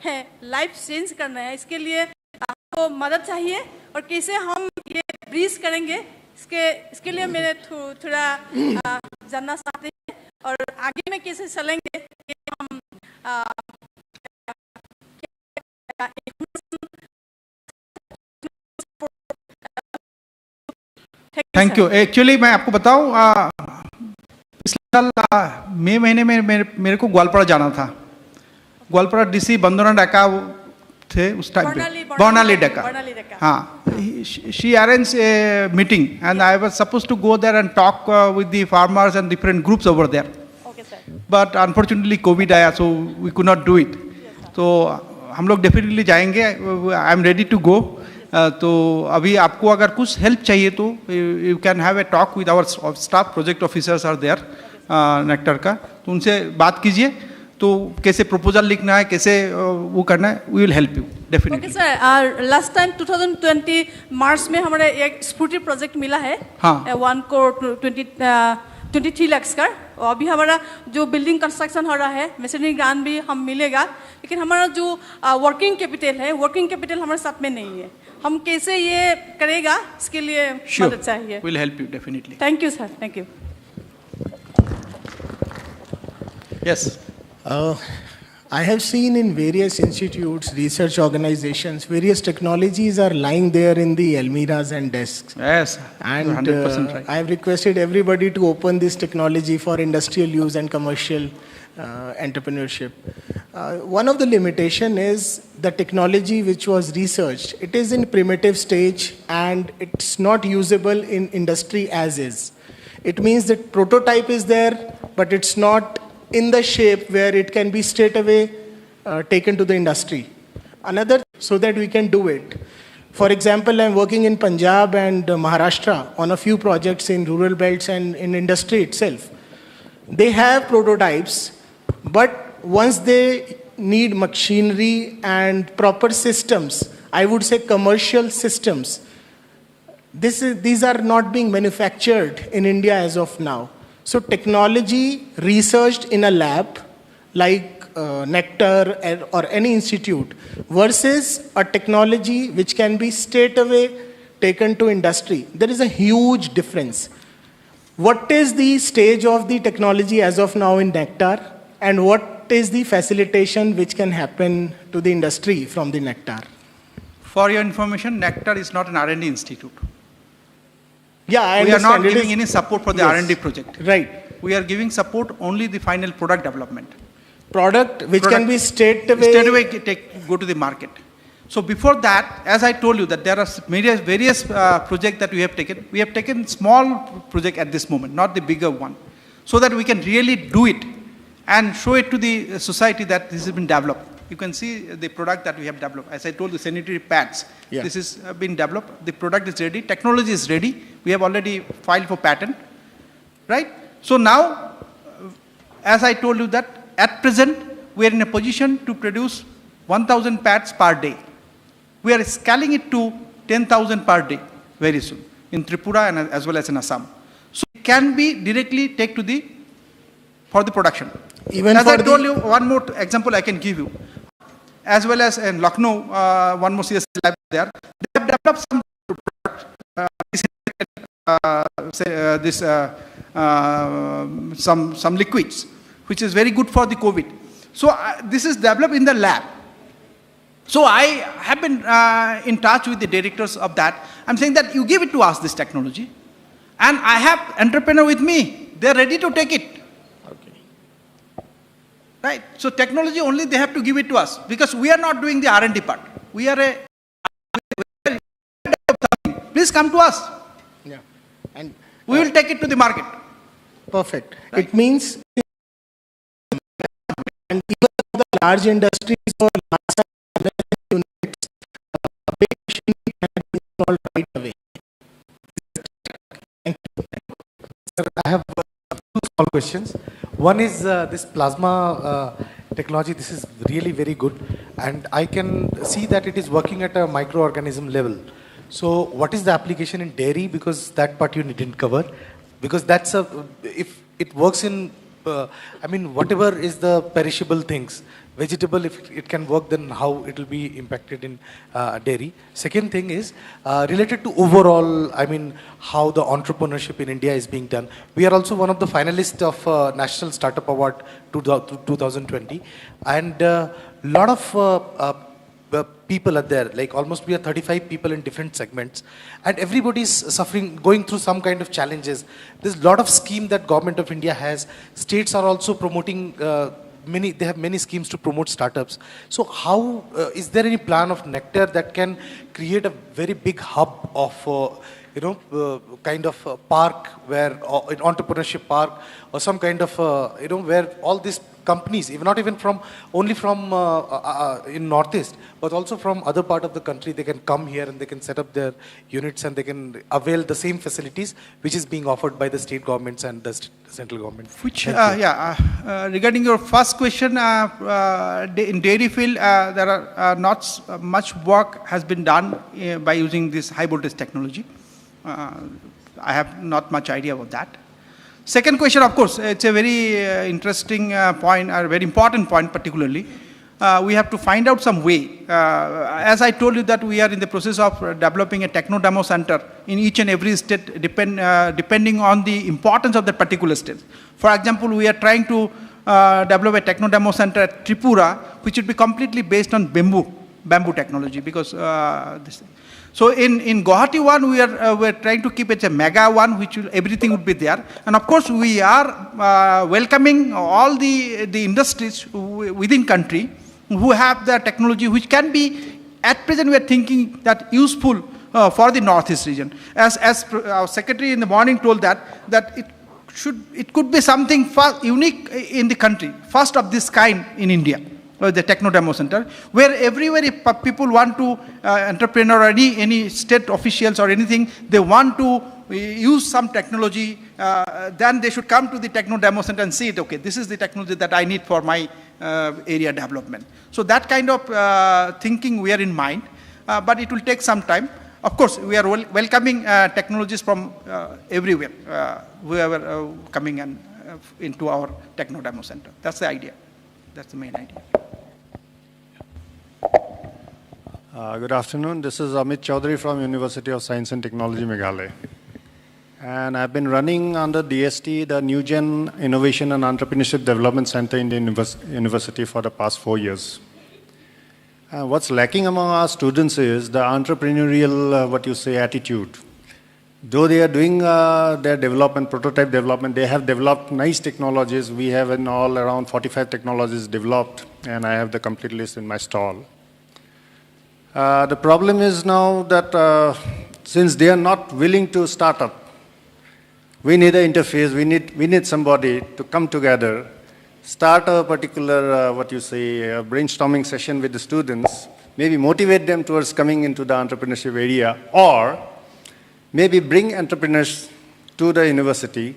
Speaker 23: है लाइफ चेंज करना है इसके लिए आपको मदद चाहिए और कैसे हम ये ब्रीज करेंगे इसके लिए मेरे थोड़ा जानना चाहते हैं और आगे में कैसे चलेंगे कि हम
Speaker 10: थैंक यू। एक्चुअली मैं आपको बताऊं पिछले साल मई महीने में मेरे को ग्वालपाड़ा जाना था। ग्वालपाड़ा डीसी बंदोरा डाका
Speaker 4: थे उस टाइम
Speaker 23: Barnali
Speaker 4: पे, Barnali Deka.
Speaker 23: Barnali Deka.
Speaker 4: हाँ, she arranged a meeting and I was supposed to go there and talk with the farmers and different groups over there.
Speaker 23: Okay, sir.
Speaker 4: But unfortunately COVID आया, so we could not do it. तो हम लोग definitely जाएंगे, I am ready to go. तो अभी आपको अगर कुछ हेल्प चाहिए तो you can have a talk with our staff, project officers are there NECTAR का, तो उनसे बात कीजिए. तो कैसे प्रपोजल लिखना है, कैसे वो करना है, we will help you definitely.
Speaker 23: Okay sir, last time 2020 मार्च में हमारे एक स्फूर्ति प्रोजेक्ट मिला है.
Speaker 4: हाँ.
Speaker 23: 1 करोड़ 23 लाख का. अभी हमारा जो बिल्डिंग कंस्ट्रक्शन हो रहा है, मशीनरी ग्रांट भी हम मिलेगा, लेकिन हमारा जो वर्किंग कैपिटल है, वर्किंग कैपिटल हमारे साथ में नहीं है. हम कैसे ये करेगा, इसके लिए मदद चाहिए.
Speaker 4: Will help you definitely.
Speaker 23: Thank you sir, thank you.
Speaker 4: Yes.
Speaker 2: I have seen in various institutes, research organizations, various technologies are lying there in the almiras and desks.
Speaker 4: Yes,
Speaker 2: and
Speaker 4: 100% right.
Speaker 2: I have requested everybody to open this technology for industrial use and commercial entrepreneurship. One of the limitation is the technology which was researched. It is in primitive stage and it's not usable in industry as is. It means that prototype is there, but it's not in the shape where it can be straight away taken to the industry. Another, so that we can do it. For example, I'm working in Punjab and Maharashtra on a few projects in rural belts and in industry itself. They have prototypes, but once they need machinery and proper systems, I would say commercial systems, these are not being manufactured in India as of now. So technology researched in a lab like Nectar or any institute versus a technology which can be straight away taken to industry, there is a huge difference. What is the stage of the technology as of now in Nectar, and what is the facilitation which can happen to the industry from the Nectar?
Speaker 4: For your information, Nectar is not an R&D institute.
Speaker 2: Yeah, I
Speaker 4: we are
Speaker 2: understand.
Speaker 4: not giving any support for the
Speaker 2: Yes.
Speaker 4: R&D project.
Speaker 2: Right.
Speaker 4: We are giving support only the final product development.
Speaker 2: Product which can be straight away
Speaker 4: go to the market. So before that, as I told you, that there are various projects that we have taken. We have taken small project at this moment, not the bigger one, so that we can really do it and show it to the society that this has been developed. You can see the product that we have developed. As I told you, sanitary pads.
Speaker 2: Yeah.
Speaker 4: This is been developed. The product is ready. Technology is ready. We have already filed for patent, right? So now, as I told you that at present, we are in a position to produce 1,000 pads per day. We are scaling it to 10,000 per day very soon in Tripura and as well as in Assam. So it can be directly take to for the production.
Speaker 2: Even
Speaker 4: as
Speaker 2: for
Speaker 4: I told you, one more example I can give you. As well as in Lucknow, one more CS lab there, they have developed some some liquids, which is very good for the COVID. So this is developed in the lab. So I have been in touch with the directors of that. I'm saying that you give it to us, this technology, and I have entrepreneur with me. They're ready to take it. Right. So technology only they have to give it to us, because we are not doing the R&D part. We are please come to us.
Speaker 2: Yeah. And
Speaker 4: we will take it to the market.
Speaker 2: Perfect. Right. It means, and even the large industries or large units, big machinery can be installed right away. Thank you.
Speaker 3: Sir, I have two small questions. One is this plasma technology. This is really very good, and I can see that it is working at a microorganism level. So what is the application in dairy? Because that part you didn't cover. Because that's if it works in, I mean, whatever is the perishable things, vegetable, if it can work, then how it will be impacted in dairy. Second thing is related to overall, I mean, how the entrepreneurship in India is being done. We are also one of the finalists of National Startup Award 2020, and a lot of people are there, like almost we are 35 people in different segments, and everybody is suffering, going through some kind of challenges. There's a lot of scheme that Government of India has. States are also promoting they have many schemes to promote startups. So how is there any plan of Nectar that can create a very big hub of kind of park where an entrepreneurship park or some kind of where all these companies, even not even from only from in Northeast, but also from other part of the country, they can come here and they can set up their units and they can avail the same facilities which is being offered by the state governments and the central government.
Speaker 4: Which, regarding your first question, in dairy field, there are not much work has been done by using this high voltage technology. I have not much idea about that. Second question, of course, it's a very interesting point, or very important point particularly. We have to find out some way. As I told you that we are in the process of developing a techno demo center in each and every state depending on the importance of that particular state. For example, we are trying to develop a techno demo center at Tripura, which would be completely based on bamboo technology, because so in Guwahati one, we are trying to keep it a mega one, which everything would be there. And of course, we are welcoming all the industries within country who have the technology, which can be, at present we are thinking that useful for the Northeast region. As our secretary in the morning told that it could be something unique in the country, first of this kind in India. The Techno Demo Center, where everywhere if people want to entrepreneur or any state officials or anything, they want to use some technology, then they should come to the Techno Demo Center and see it, okay, this is the technology that I need for my area development. So that kind of thinking we are in mind, but it will take some time. Of course, we are welcoming technologies from everywhere, whoever coming and into our Techno Demo Center. That's the idea. That's the main idea.
Speaker 6: Good afternoon. This is Amit Chaudhary from University of Science and Technology, Meghalaya. And I've been running under DST, the New Gen Innovation and Entrepreneurship Development Center in the university for the past 4 years. What's lacking among our students is the entrepreneurial, attitude. Though they are doing their development, prototype development, they have developed nice technologies. We have in all around 45 technologies developed, and I have the complete list in my stall. The problem is now that since they are not willing to start up, we need an interface, we need somebody to come together, start a particular, brainstorming session with the students, maybe motivate them towards coming into the entrepreneurship area, or maybe bring entrepreneurs to the university,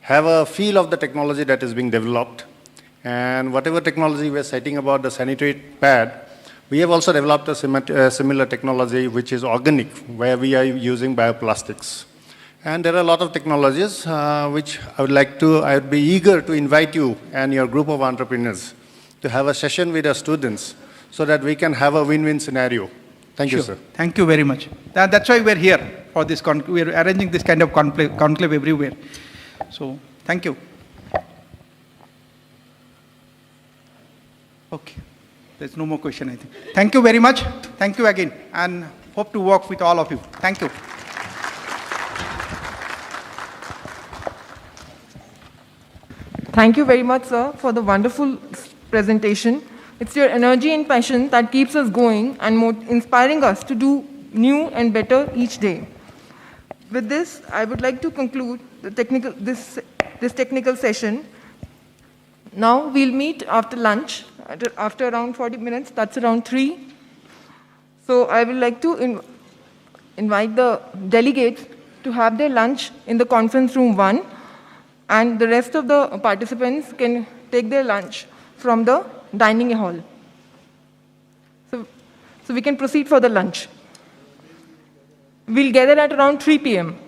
Speaker 6: have a feel of the technology that is being developed, and whatever technology we are citing about the sanitary pad, we have also developed a similar technology which is organic, where we are using bioplastics. And there are a lot of technologies which I would be eager to invite you and your group of entrepreneurs to have a session with our students so that we can have a win-win scenario. Thank you, sir.
Speaker 4: Thank you very much. That's why we're here for this. We're arranging this kind of conclave everywhere. So, thank you. Okay. There's no more question, I think. Thank you very much. Thank you again. And hope to work with all of you. Thank you.
Speaker 16: Thank you very much, sir, for the wonderful presentation. It's your energy and passion that keeps us going and inspiring us to do new and better each day. With this, I would like to conclude this technical session. Now we'll meet after lunch, after around 40 minutes, that's around 3. So I would like to invite the delegates to have their lunch in the conference room 1, and the rest of the participants can take their lunch from the dining hall. So we can proceed for the lunch. We'll gather at around 3 p.m.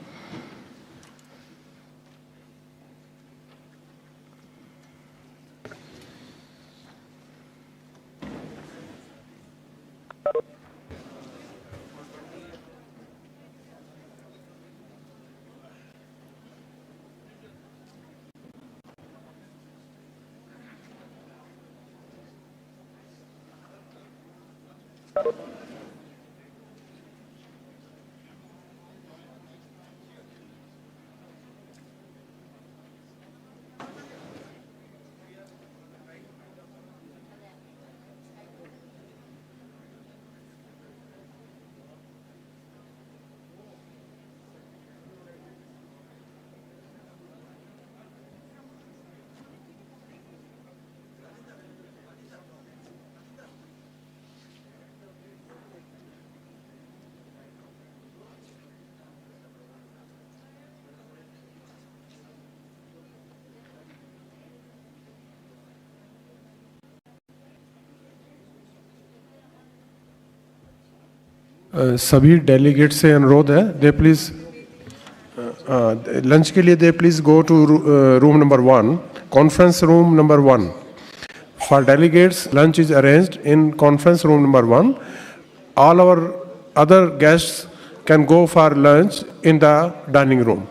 Speaker 12: सभी delegate से अनुरोध है, दे please lunch के लिए दे please go to room number 1, conference room number 1. For delegates, lunch is arranged in conference room number 1. All our other guests can go for lunch in the dining room.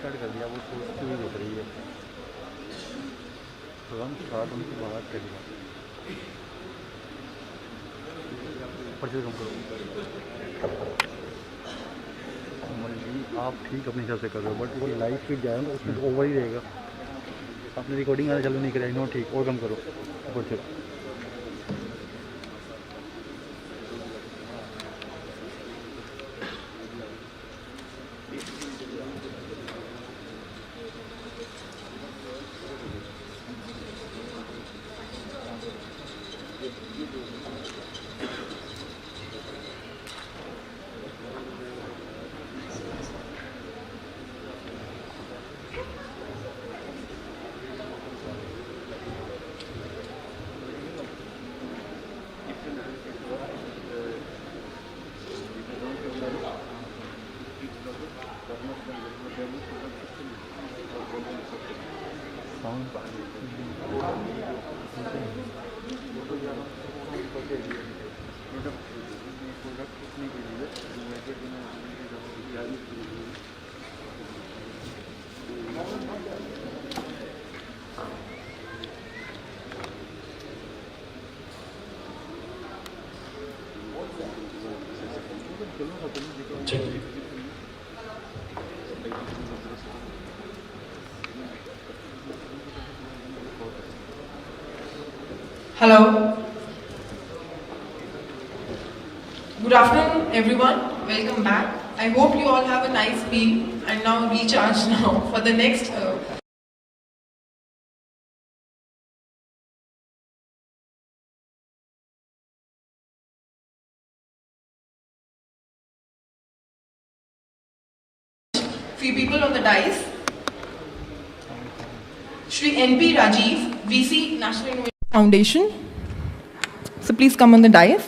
Speaker 7: Start कर दिया, वो सोचती हुई देख रही है, तो हम साथ उनकी बात करेंगे। ऊपर से कम करो। जी आप ठीक अपने हिसाब से कर रहे हो, बट वो लाइव फीड जाएगा ना, उसमें तो ओवर ही रहेगा। आपने रिकॉर्डिंग आना चालू नहीं करा, नो ठीक, और कम करो ऊपर से।
Speaker 16: Hello. Good afternoon, everyone. Welcome back. I hope you all have a nice meal and now recharge now for the next. Few people on the dais. Shri N.P. Rajiv, VC, National Innovation Foundation. So please come on the dais.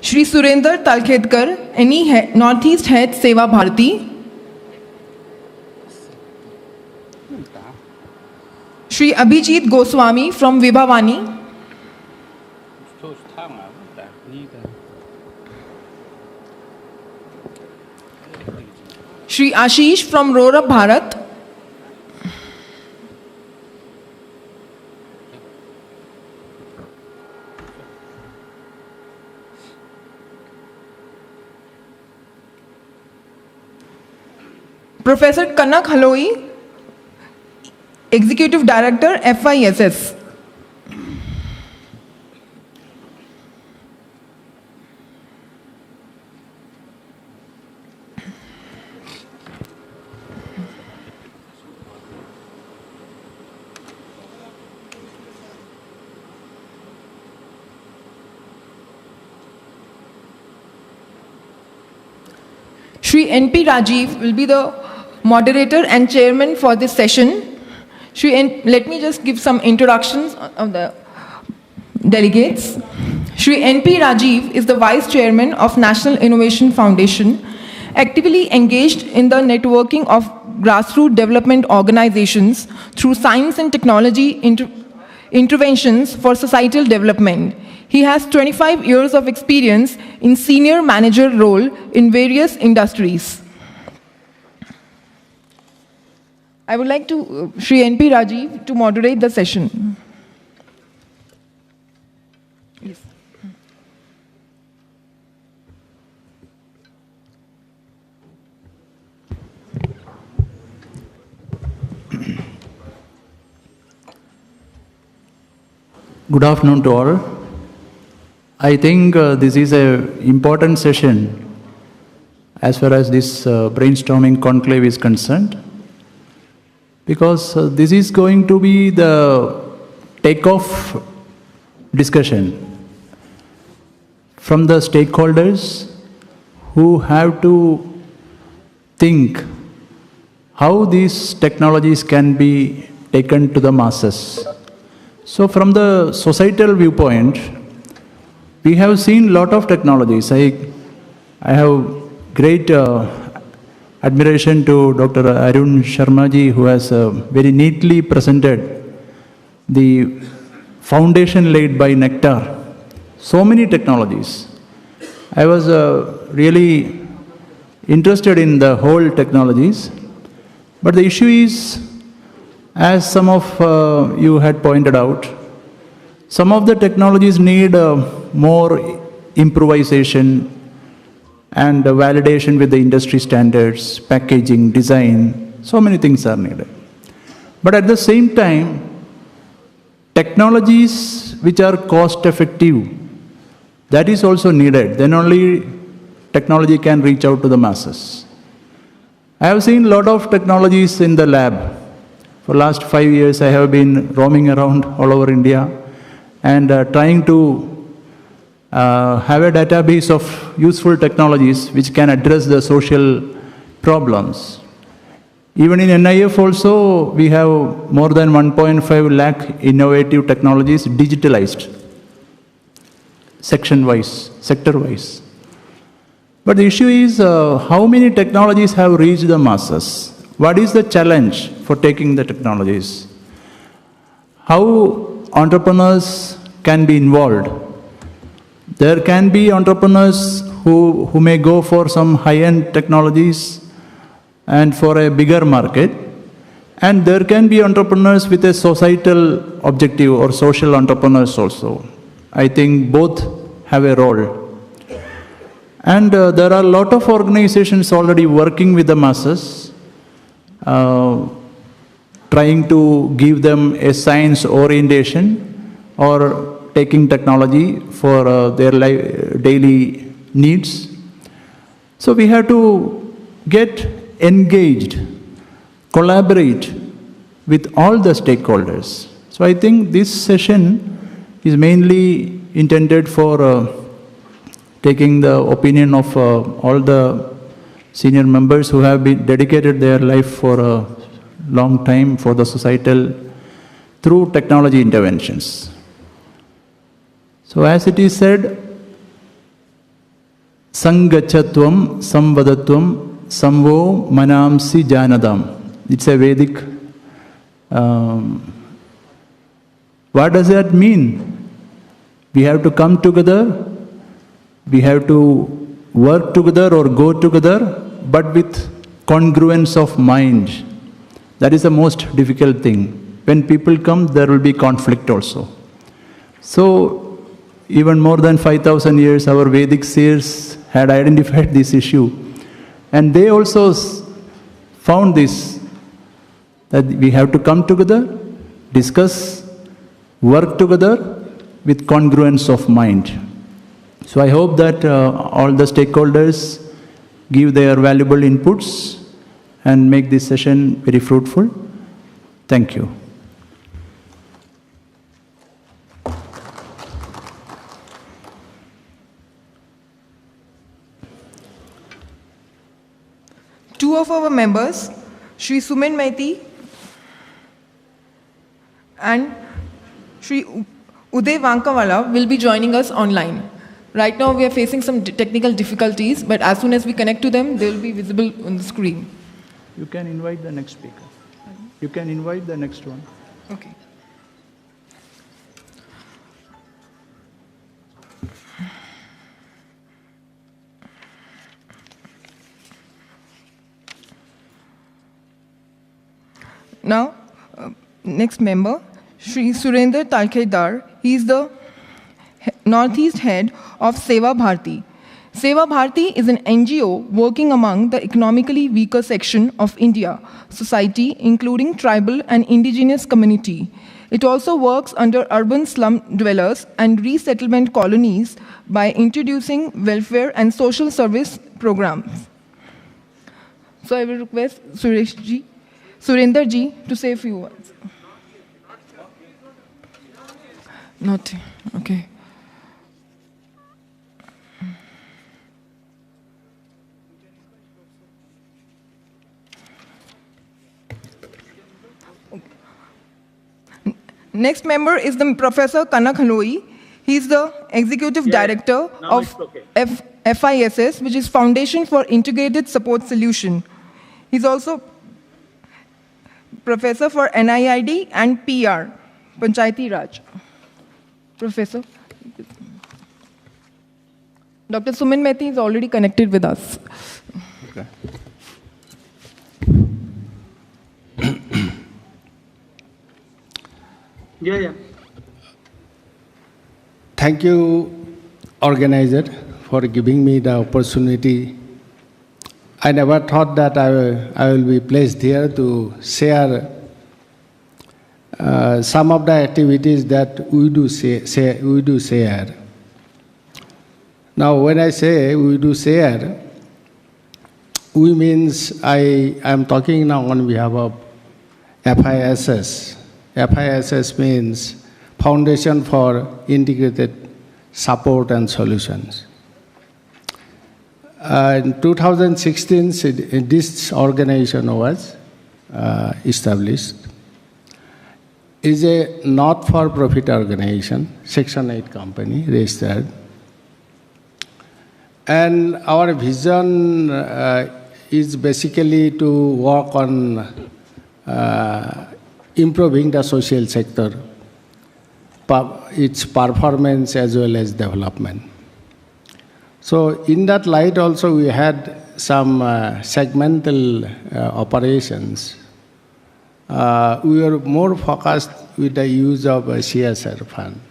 Speaker 16: Shri Surendra Talkhedkar, NE Northeast Head, Seva Bharati. Shri Abhijit Goswami from Vibhavani. Shri Ashish from Rora Bharat. Professor Kanak Haloi, Executive Director, FISS. Shri N.P. Rajiv will be the moderator and chairman for this session. Let me just give some introductions of the delegates. Shri N.P. Rajiv is the vice chairman of National Innovation Foundation, actively engaged in the networking of grassroots development organizations through science and technology interventions for societal development. He has 25 years of experience in senior manager role in various industries. I would like to Shri N.P. Rajiv to moderate the session. Yes.
Speaker 8: Good afternoon to all. I think this is an important session as far as this brainstorming conclave is concerned, because this is going to be the takeoff discussion from the stakeholders who have to think how these technologies can be taken to the masses. So from the societal viewpoint, we have seen a lot of technologies. I have great admiration to Dr. Arun Sharmaji, who has very neatly presented the foundation laid by Nectar. So many technologies. I was really interested in the whole technologies. But the issue is, as some of you had pointed out, some of the technologies need more improvisation and validation with the industry standards, packaging, design, so many things are needed. But at the same time, technologies which are cost effective, that is also needed. Then only technology can reach out to the masses. I have seen a lot of technologies in the lab. For the last 5 years, I have been roaming around all over India and trying to have a database of useful technologies which can address the social problems. Even in NIF also, we have more than 1.5 lakh innovative technologies digitalized, section-wise, sector-wise. But the issue is how many technologies have reached the masses? What is the challenge for taking the technologies? How entrepreneurs can be involved? There can be entrepreneurs who may go for some high-end technologies and for a bigger market. And there can be entrepreneurs with a societal objective or social entrepreneurs also. I think both have a role. And there are a lot of organizations already working with the masses, trying to give them a science orientation or taking technology for their daily needs. So we have to get engaged, collaborate with all the stakeholders. So I think this session is mainly intended for taking the opinion of all the senior members who have been dedicated their life for a long time for the societal through technology interventions. So as it is said, Sangachatvam, Samvadatvam, Samvo Manamsi Janadam. It's a Vedic. What does that mean? We have to come together, we have to work together or go together, but with congruence of mind. That is the most difficult thing. When people come, there will be conflict also. So, even more than 5,000 years, our Vedic seers had identified this issue. And they also found this, that we have to come together, discuss, work together with congruence of mind. So I hope that all the stakeholders give their valuable inputs and make this session very fruitful. Thank you.
Speaker 16: Two of our members, Shri Sumin Maiti and Shri Uday Vankawala, will be joining us online. Right now we are facing some technical difficulties, but as soon as we connect to them, they will be visible on the screen.
Speaker 8: You can invite the next speaker. You can invite the next one.
Speaker 16: Okay. Now, next member, Shri Surendra Talkedar. He is the Northeast head of Seva Bharti. Seva Bharti is an NGO working among the economically weaker section of India society, including tribal and indigenous community. It also works under urban slum dwellers and resettlement colonies by introducing welfare and social service programs. So I will request Surendra ji to say a few words. Not, okay. Next member is the Professor Kanak Haloi. He is the Executive Director of FISS, which is Foundation for Integrated Support Solution. He's also Professor for NIID and PR, Panchayati Raj. Professor. Dr. Sumin Maiti is already connected with us.
Speaker 8: Okay.
Speaker 7: Yeah.
Speaker 1: Thank you, organizer, for giving me the opportunity. I never thought that I will be placed here to share some of the activities that we do share. Now, when I say we do share, we means I am talking now on behalf of FISS. FISS means Foundation for Integrated Support and Solutions. In 2016, this organization was established. It is a not-for-profit organization, Section 8 company, registered. And our vision is basically to work on improving the social sector, its performance as well as development. So in that light also we had some segmental operations. We were more focused with the use of CSR fund.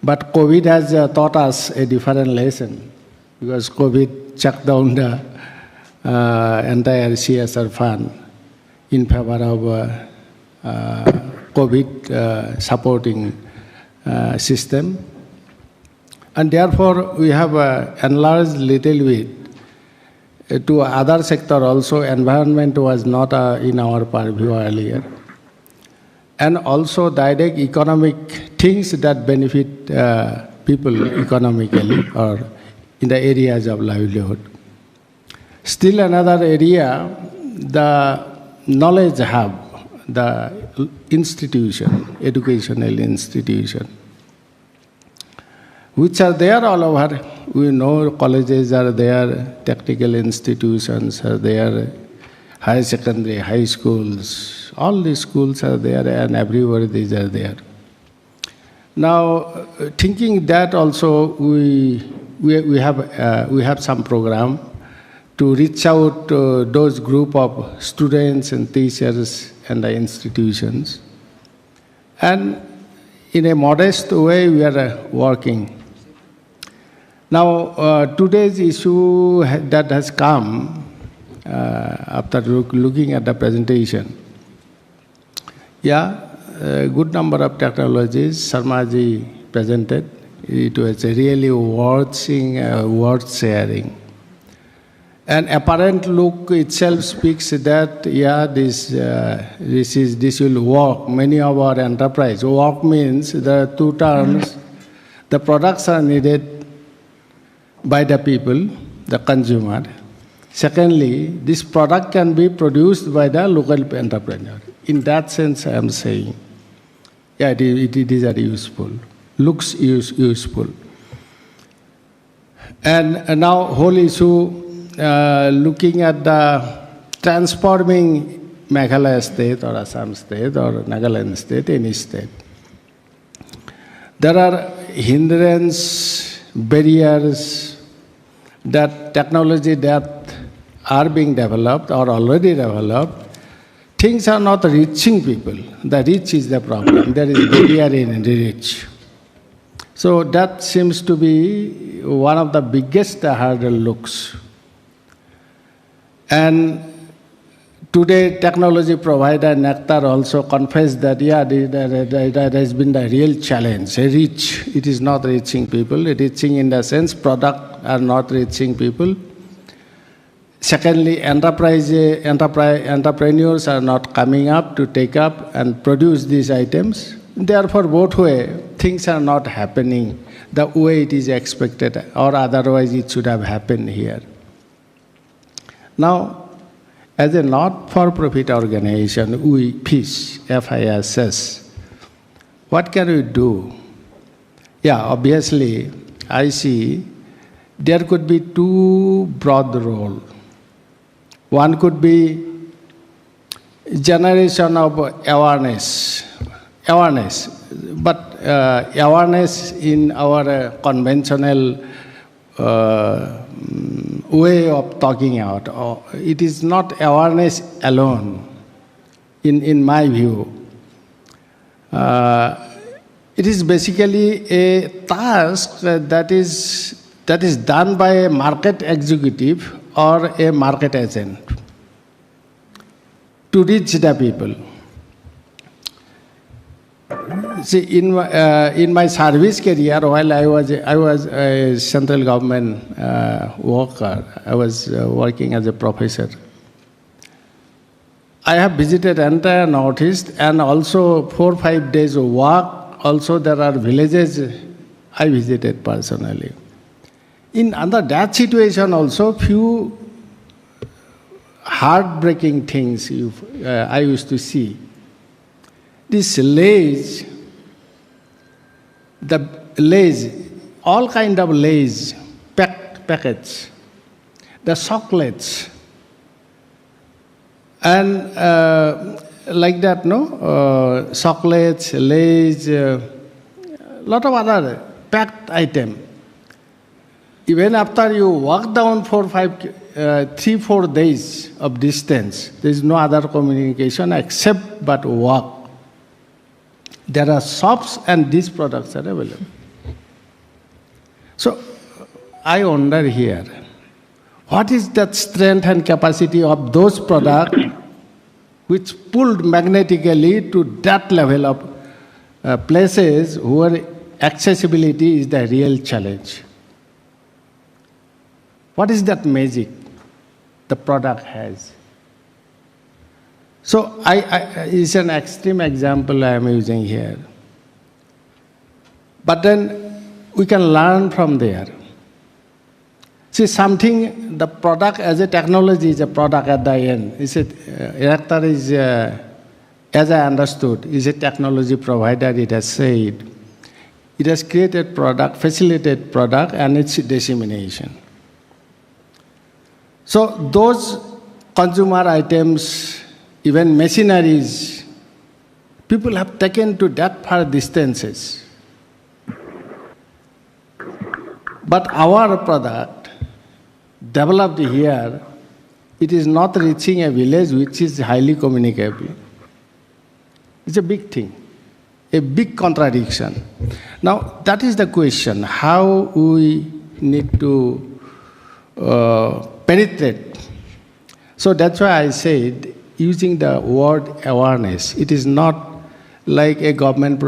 Speaker 1: But COVID has taught us a different lesson, because COVID shut down the entire CSR fund in favor of COVID supporting system. And therefore, we have enlarged little bit to other sector also. Environment was not in our purview earlier. And also direct economic things that benefit people economically or in the areas of livelihood. Still another area, the knowledge hub, the institution, educational institution, which are there all over. We know colleges are there, technical institutions are there, higher secondary, high schools, all these schools are there, and everywhere these are there. Now, thinking that also, we have some program to reach out to those group of students and teachers and the institutions. And in a modest way, we are working. Now, today's issue that has come after looking at the presentation, a good number of technologies Sharmaji presented. It was really worth sharing. And apparent look itself speaks that, this will work. Many of our enterprise. Work means there are two terms. The products are needed by the people, the consumer. Secondly, this product can be produced by the local entrepreneur. In that sense, I am saying, it is useful. Looks useful. And now whole issue, looking at the transforming Meghalaya state or Assam state or Nagaland state, any state. There are hindrances, barriers, that technology that are being developed or already developed. Things are not reaching people. The reach is the problem. There is barrier in reach. So that seems to be one of the biggest hurdle looks. And today, technology provider Nectar also confessed that, there has been the real challenge, a reach. It is not reaching people. Reaching in the sense product are not reaching people. Secondly, entrepreneurs are not coming up to take up and produce these items. Therefore, both ways, things are not happening the way it is expected, or otherwise it should have happened here. Now, as a not-for-profit organization, FISS, what can we do? Obviously, I see there could be two broad roles. One could be generation of awareness, but awareness in our conventional way of talking out. It is not awareness alone, in my view. It is basically a task that is done by a market executive or a market agent to reach the people. See, in my service career, while I was a central government worker, I was working as a professor. I have visited entire Northeast and also 4 or 5 days of work. Also, there are villages I visited personally. Under that situation, also few heartbreaking things I used to see. This Lays, all kind of Lays, packets, the chocolates, and like that, no? Chocolates, Lays, lot of other packed item. Even after you walk down 3-4 days of distance, there is no other communication except but walk. There are shops and these products are available. So I wonder here, what is that strength and capacity of those products which pulled magnetically to that level of places where accessibility is the real challenge? What is that magic the product has? So it's an extreme example I am using here. But then we can learn from there. See, the product as a technology is a product at the end. Erector is, as I understood, is a technology provider, it has said. It has created product, facilitated product, and its dissemination. So those consumer items, even machineries, people have taken to that far distances. But our product, developed here, it is not reaching a village which is highly communicable. It's a big thing, a big contradiction. Now, that is the question, how we need to penetrate. So that's why I said, using the word awareness, it is not like a government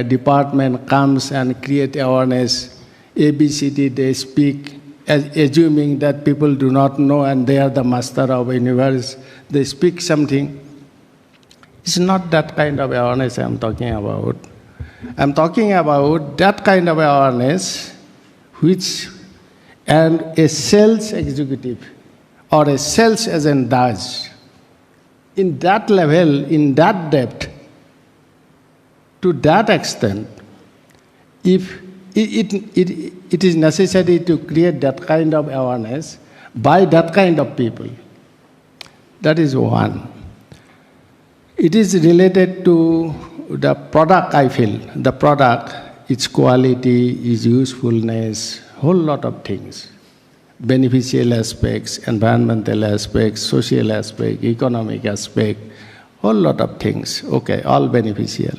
Speaker 1: department comes and create awareness, ABCD they speak, assuming that people do not know and they are the master of the universe, they speak something. It's not that kind of awareness I'm talking about. I'm talking about that kind of awareness and a sales executive or a sales agent does. In that level, in that depth, to that extent, if it is necessary to create that kind of awareness by that kind of people. That is one. It is related to the product, I feel. The product, its quality, its usefulness, whole lot of things. Beneficial aspects, environmental aspects, social aspect, economic aspect, whole lot of things. Okay, all beneficial.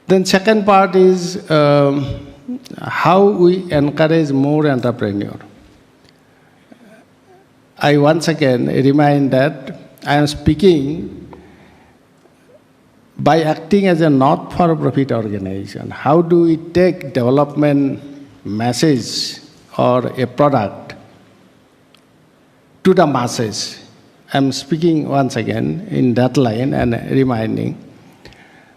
Speaker 1: Then second part is how we encourage more entrepreneurs. I once again remind that I am speaking by acting as a not-for-profit organization. How do we take development message or a product to the masses? I am speaking once again in that line and reminding.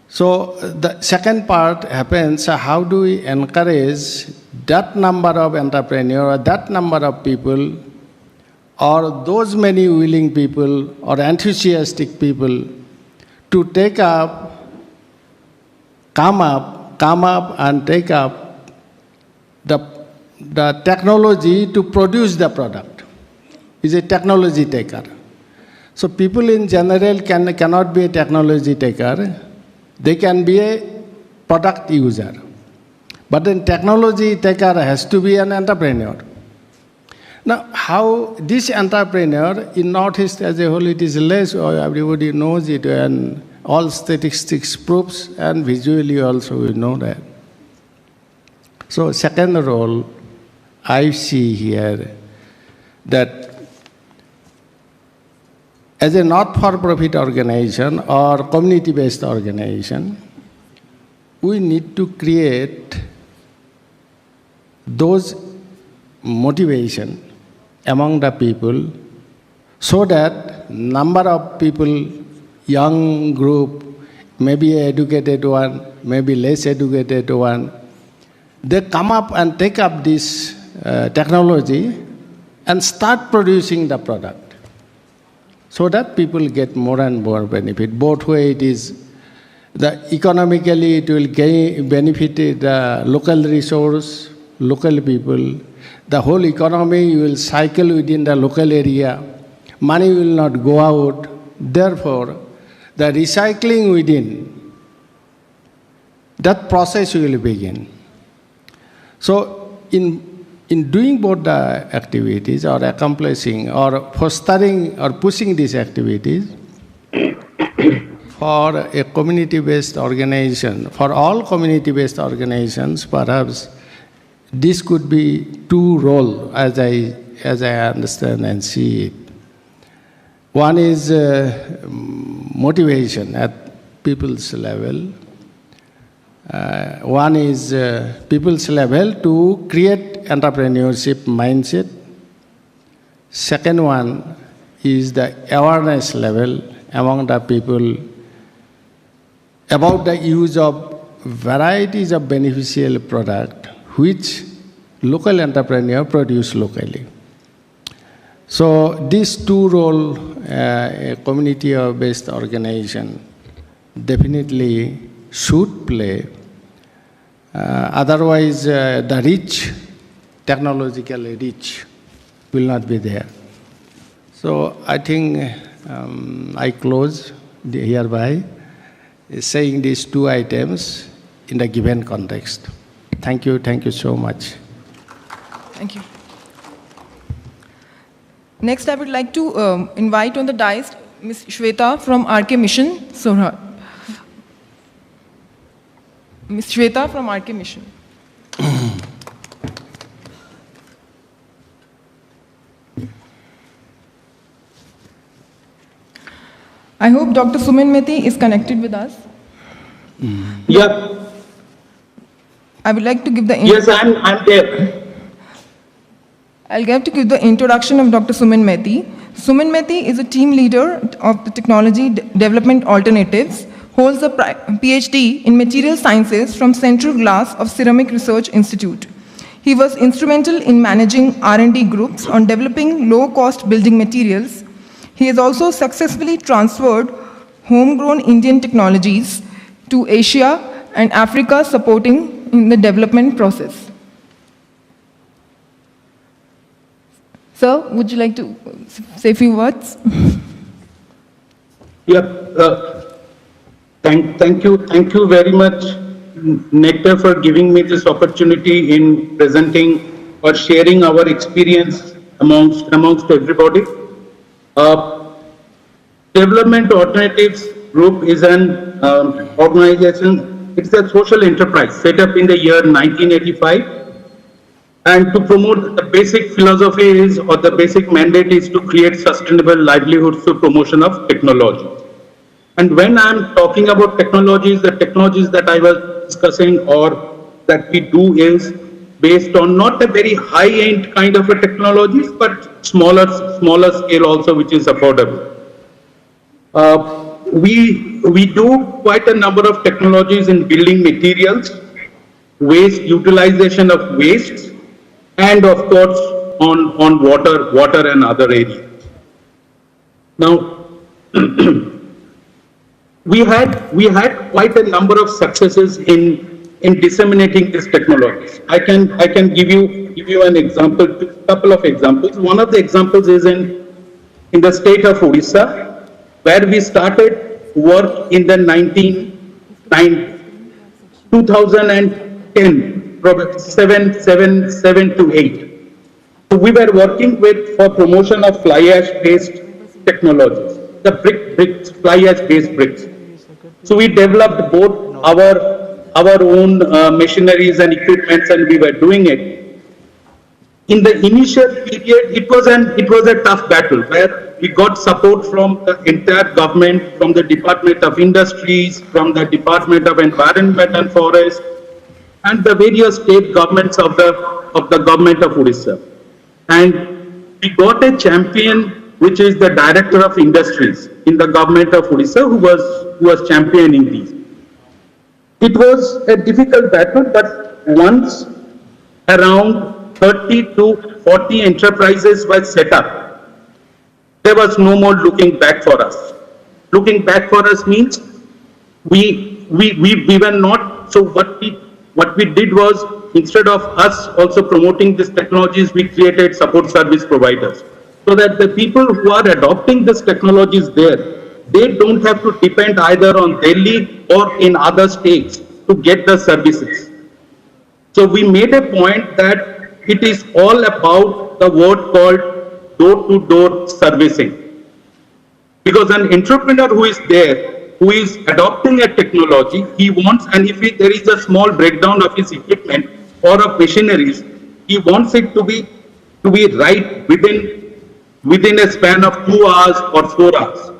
Speaker 1: So the second part happens, how do we encourage that number of entrepreneurs, or that number of people, or those many willing people or enthusiastic people to come up and take up the technology to produce the product. Is a technology taker. So people in general cannot be a technology taker. They can be a product user. But then technology taker has to be an entrepreneur. Now, how this entrepreneur in Northeast as a whole, it is less, or everybody knows it, and all statistics proves, and visually also we know that. So second role I see here, that as a not-for-profit organization or community-based organization, we need to create those motivation among the people so that number of people, young group, maybe educated one, maybe less educated one, they come up and take up this technology and start producing the product, so that people get more and more benefit. Both way it is, economically it will benefit the local resource, local people. The whole economy will cycle within the local area. Money will not go out. Therefore, the recycling within, that process will begin. So in doing both the activities, or accomplishing or fostering or pushing these activities, for a community-based organization, for all community-based organizations, perhaps this could be two roles as I understand and see it. One is motivation at people's level. One is people's level to create entrepreneurship mindset. Second one is the awareness level among the people about the use of varieties of beneficial product which local entrepreneur produce locally. So these two roles, a community-based organization definitely should play. Otherwise, the reach, technological reach, will not be there. So I think I close hereby saying these two items in the given context. Thank you so much.
Speaker 16: Thank you. Next, I would like to invite on the dais Ms. Shweta from RK Mission, Sorhat. Ms. Shweta from RK Mission. I hope Dr. Suman Mehti is connected with us.
Speaker 5: Yeah.
Speaker 16: I would like to give the...
Speaker 5: Yes, I'm there.
Speaker 16: I'll get to give the introduction of Dr. Suman Mehti. Suman Mehti is a team leader of the Technology Development Alternatives, holds a PhD in Material Sciences from Central Glass of Ceramic Research Institute. He was instrumental in managing R&D groups on developing low-cost building materials. He has also successfully transferred homegrown Indian technologies to Asia and Africa, supporting in the development process. Sir, would you like to say a few words?
Speaker 5: Yeah. Thank you very much, Nectar, for giving me this opportunity in presenting or sharing our experience amongst everybody. Development Alternatives Group is an organization. It's a social enterprise set up in the year 1985. And to promote, the basic philosophy is, or the basic mandate is, to create sustainable livelihoods through promotion of technology. And when I'm talking about technologies, the technologies that I was discussing or that we do is based on not a very high-end kind of a technologies, but smaller scale also, which is affordable. We do quite a number of technologies in building materials, waste utilization of waste, and of course on water and other areas. Now, we had quite a number of successes in disseminating these technologies. I can give you an example, a couple of examples. One of the examples is in the state of Odisha, where we started work in the 2010. Probably 7 to 8. So we were working for promotion of fly ash based technologies, the fly ash based bricks. So we developed both our own machineries and equipments, and we were doing it. In the initial period, it was a tough battle where we got support from the entire government, from the Department of Industries, from the Department of Environment and Forest, and the various state governments of the government of Odisha. And we got a champion, which is the Director of Industries in the government of Odisha, who was championing these. It was a difficult battle, but once around 30 to 40 enterprises were set up, there was no more looking back for us. Looking back for us means we were not. So what we did was, instead of us also promoting these technologies, we created support service providers, so that the people who are adopting these technologies there, they don't have to depend either on Delhi or in other states to get the services. So we made a point that it is all about the word called door-to-door servicing. Because an entrepreneur who is there, who is adopting a technology, he wants, and if there is a small breakdown of his equipment or of machineries, he wants it to be right within a span of 2 hours or 4 hours.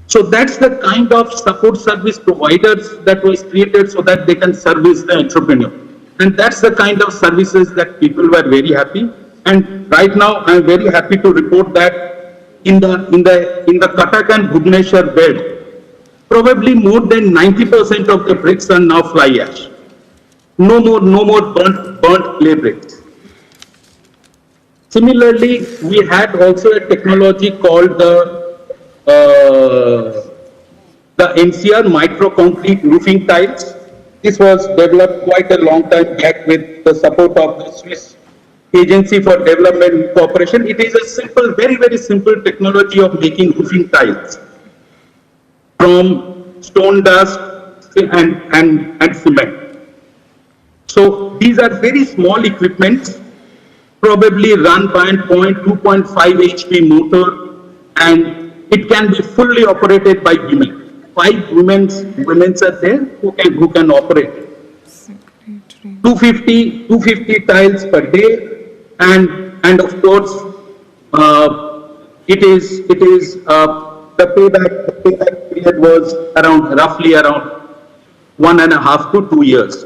Speaker 5: So that's the kind of support service providers that was created so that they can service the entrepreneur. And that's the kind of services that people were very happy. And right now, I'm very happy to report that in the Cuttack and Bhubaneswar belt, probably more than 90% of the bricks are now fly ash. No more burnt clay bricks. Similarly, we had also a technology called the NCR micro concrete roofing tiles. This was developed quite a long time back with the support of the Swiss Agency for Development and Cooperation. It is a simple, very, very simple technology of making roofing tiles from stone dust and cement. So these are very small equipments, probably run by a 2.5 HP motor, and it can be fully operated by women. 5 women are there who can operate. 250 tiles per day, and of course the payback period was roughly around 1.5 to 2 years.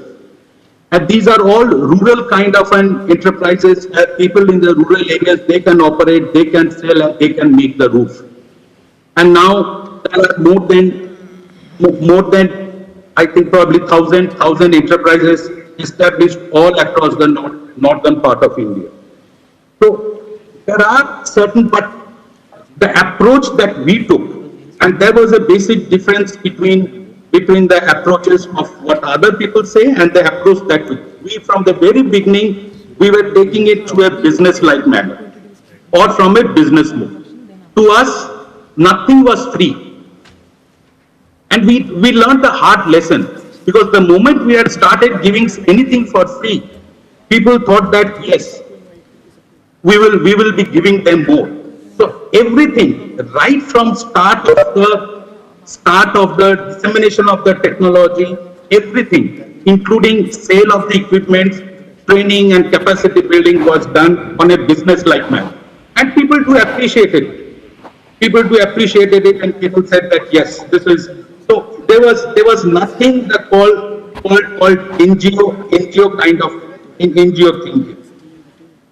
Speaker 5: And these are all rural kind of enterprises where people in the rural areas, they can operate, they can sell, and they can make the roof. And now there are more than I think probably 1,000 enterprises established all across the northern part of India. So there are certain, but the approach that we took, and there was a basic difference between the approaches of what other people say and the approach that we from the very beginning, we were taking it to a business-like manner or from a business move. To us, nothing was free. And we learned a hard lesson, because the moment we had started giving anything for free, people thought that yes, we will be giving them more. So everything, right from start of the dissemination of the technology, everything, including sale of the equipment, training and capacity building, was done on a business-like manner. And people do appreciate it. People do appreciated it, and people said that yes, this is. So there was nothing that called NGO kind of NGO thinking.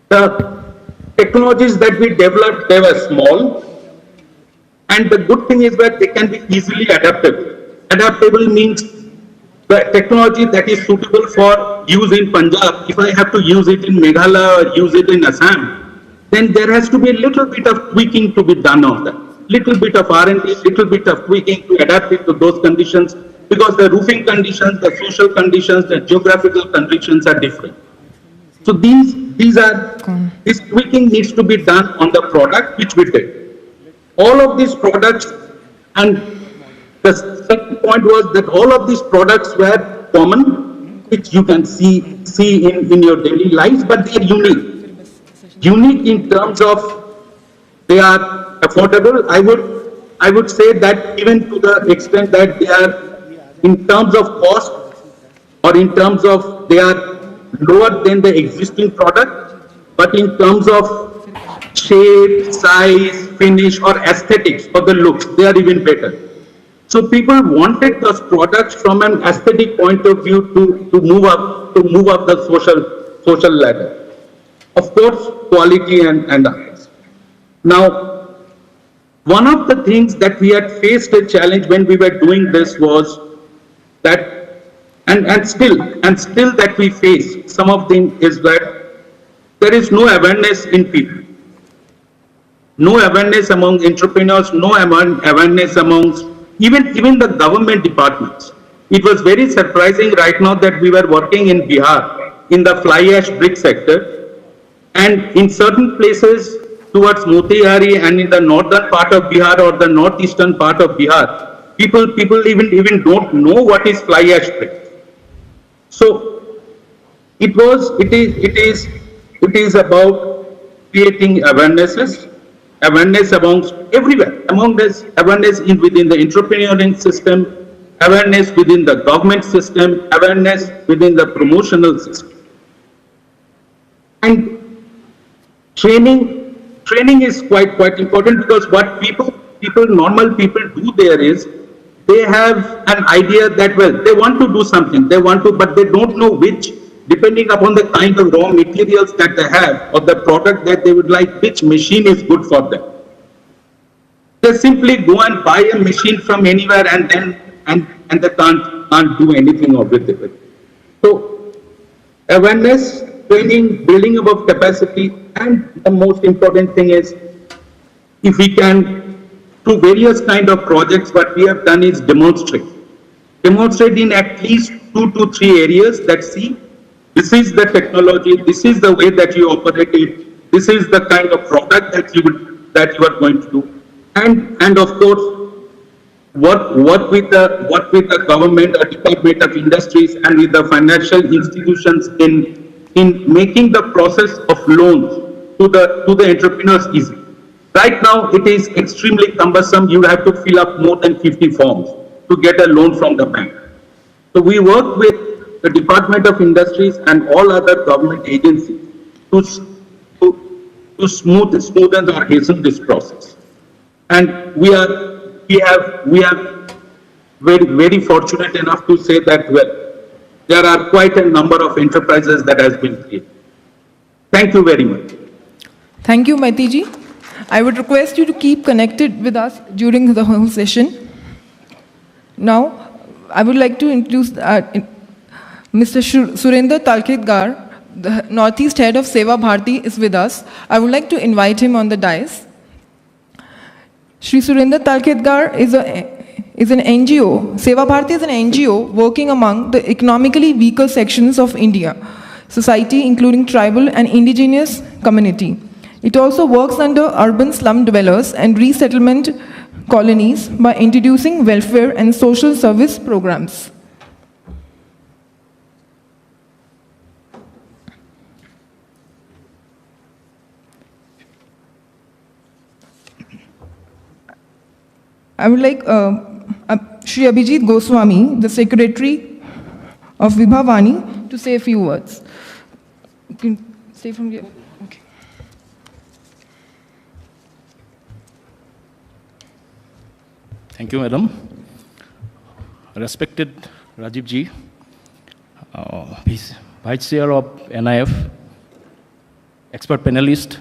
Speaker 5: The technologies that we developed, they were small, and the good thing is that they can be easily adaptable. Adaptable means the technology that is suitable for use in Punjab, if I have to use it in Meghalaya or use it in Assam, then there has to be a little bit of tweaking to be done on that. Little bit of R&D, little bit of tweaking to adapt it to those conditions, because the roofing conditions, the social conditions, the geographical conditions are different. So this tweaking needs to be done on the product, which we did. All of these products, and the second point was that all of these products were common, which you can see in your daily lives, but they are unique. Unique in terms of they are affordable. I would say that even to the extent that they are, in terms of cost or in terms of, they are lower than the existing product, but in terms of shape, size, finish, or aesthetics or the looks, they are even better. So people wanted those products from an aesthetic point of view to move up the social ladder. Of course, quality and others. Now, one of the things that we had faced a challenge when we were doing this was that, and still that we face, some of them is that there is no awareness in people. No awareness among entrepreneurs, no awareness amongst even the government departments. It was very surprising right now that we were working in Bihar in the fly ash brick sector, and in certain places towards Motihari and in the northern part of Bihar or the northeastern part of Bihar, people even don't know what is fly ash brick. So it is about creating awareness amongst everywhere, awareness within the entrepreneurial system, awareness within the government system, awareness within the promotional system. And training is quite important, because what normal people do there is, they have an idea that, well, they want to do something, but they don't know which, depending upon the kind of raw materials that they have or the product that they would like, which machine is good for them. They simply go and buy a machine from anywhere and they can't do anything with it. So awareness, training, building above capacity, and the most important thing is, if we can, through various kind of projects, what we have done is demonstrate in at least 2 to 3 areas that, see, this is the technology, this is the way that you operate it, this is the kind of product that you are going to do, and of course work with the government or Department of Industries and with the financial institutions in making the process of loans to the entrepreneurs easy. Right now it is extremely cumbersome. You have to fill up more than 50 forms to get a loan from the bank. So we work with the Department of Industries and all other government agencies to smoothen or hasten this process. And we have very fortunate enough to say that, well, there are quite a number of enterprises that has been created. Thank you very much.
Speaker 16: Thank you, Maitiji. I would request you to keep connected with us during the whole session. Now, I would like to introduce Mr. Surendra Talketgar, the Northeast Head of Seva Bharti, is with us. I would like to invite him on the dais. Shri Surendra Talketgar is an NGO. Seva Bharti is an NGO working among the economically weaker sections of India society, including tribal and indigenous community. It also works under urban slum dwellers and resettlement colonies by introducing welfare and social service programs. I would like Shri Abhijit Goswami, the Secretary of Vibhavani, to say a few words. You can say from here. Okay.
Speaker 9: Thank you, Madam. Respected Rajiv Ji, Vice Chair of NIF, expert panelist,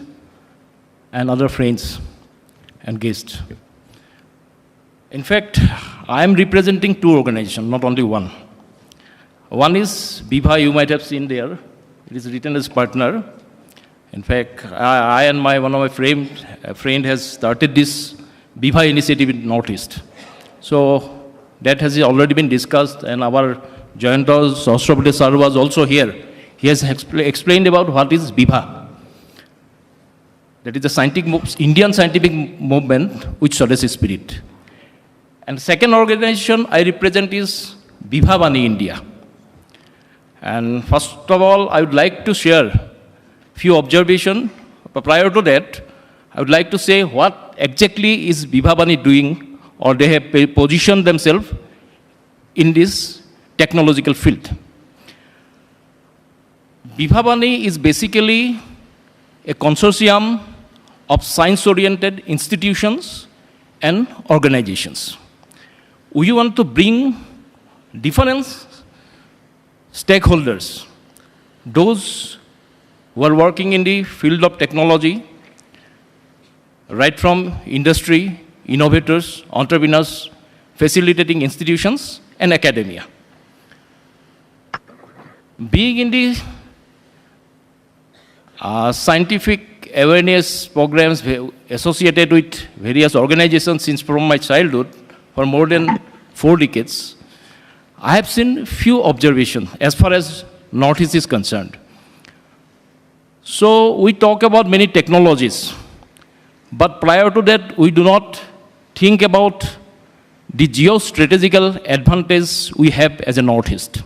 Speaker 9: and other friends and guests. In fact, I am representing 2 organizations, not only one. One is Bibha, you might have seen there. It is written as partner. In fact, I and one of my friend has started this Bibha initiative in Northeast. So that has already been discussed, and our joint Sahasrapati sir was also here. He has explained about what is Bibha. That is the Indian scientific movement with Swadeshi spirit. And second organization I represent is Vibhavani India. And first of all, I would like to share few observations. But prior to that, I would like to say what what exactly is Vibhavani doing, or they have positioned themselves in this technological field. Vibhavani is basically a consortium of science-oriented institutions and organizations. We want to bring different stakeholders, those who are working in the field of technology, right from industry, innovators, entrepreneurs, facilitating institutions, and academia. Being in the scientific awareness programs associated with various organizations since from my childhood for more than 4 decades, I have seen few observations as far as Northeast is concerned. So we talk about many technologies, but prior to that, we do not think about the geostrategical advantage we have as a Northeast.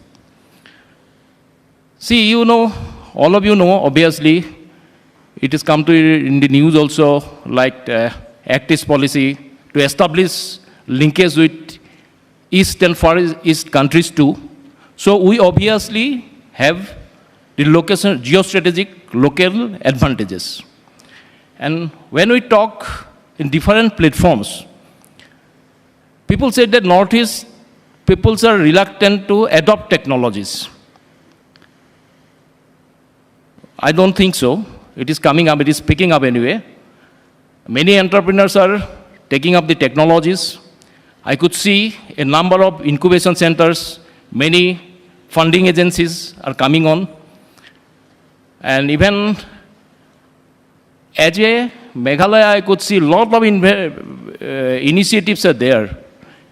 Speaker 9: See, you know, all of you know, obviously, it has come to in the news also, like Act East policy to establish linkage with East and Far East countries too. So we obviously have the location, geostrategic local advantages. And when we talk in different platforms, people say that Northeast peoples are reluctant to adopt technologies. I don't think so. It is coming up, it is picking up anyway. Many entrepreneurs are taking up the technologies. I could see a number of incubation centers, many funding agencies are coming on. And even as a Meghalaya, I could see a lot of initiatives are there.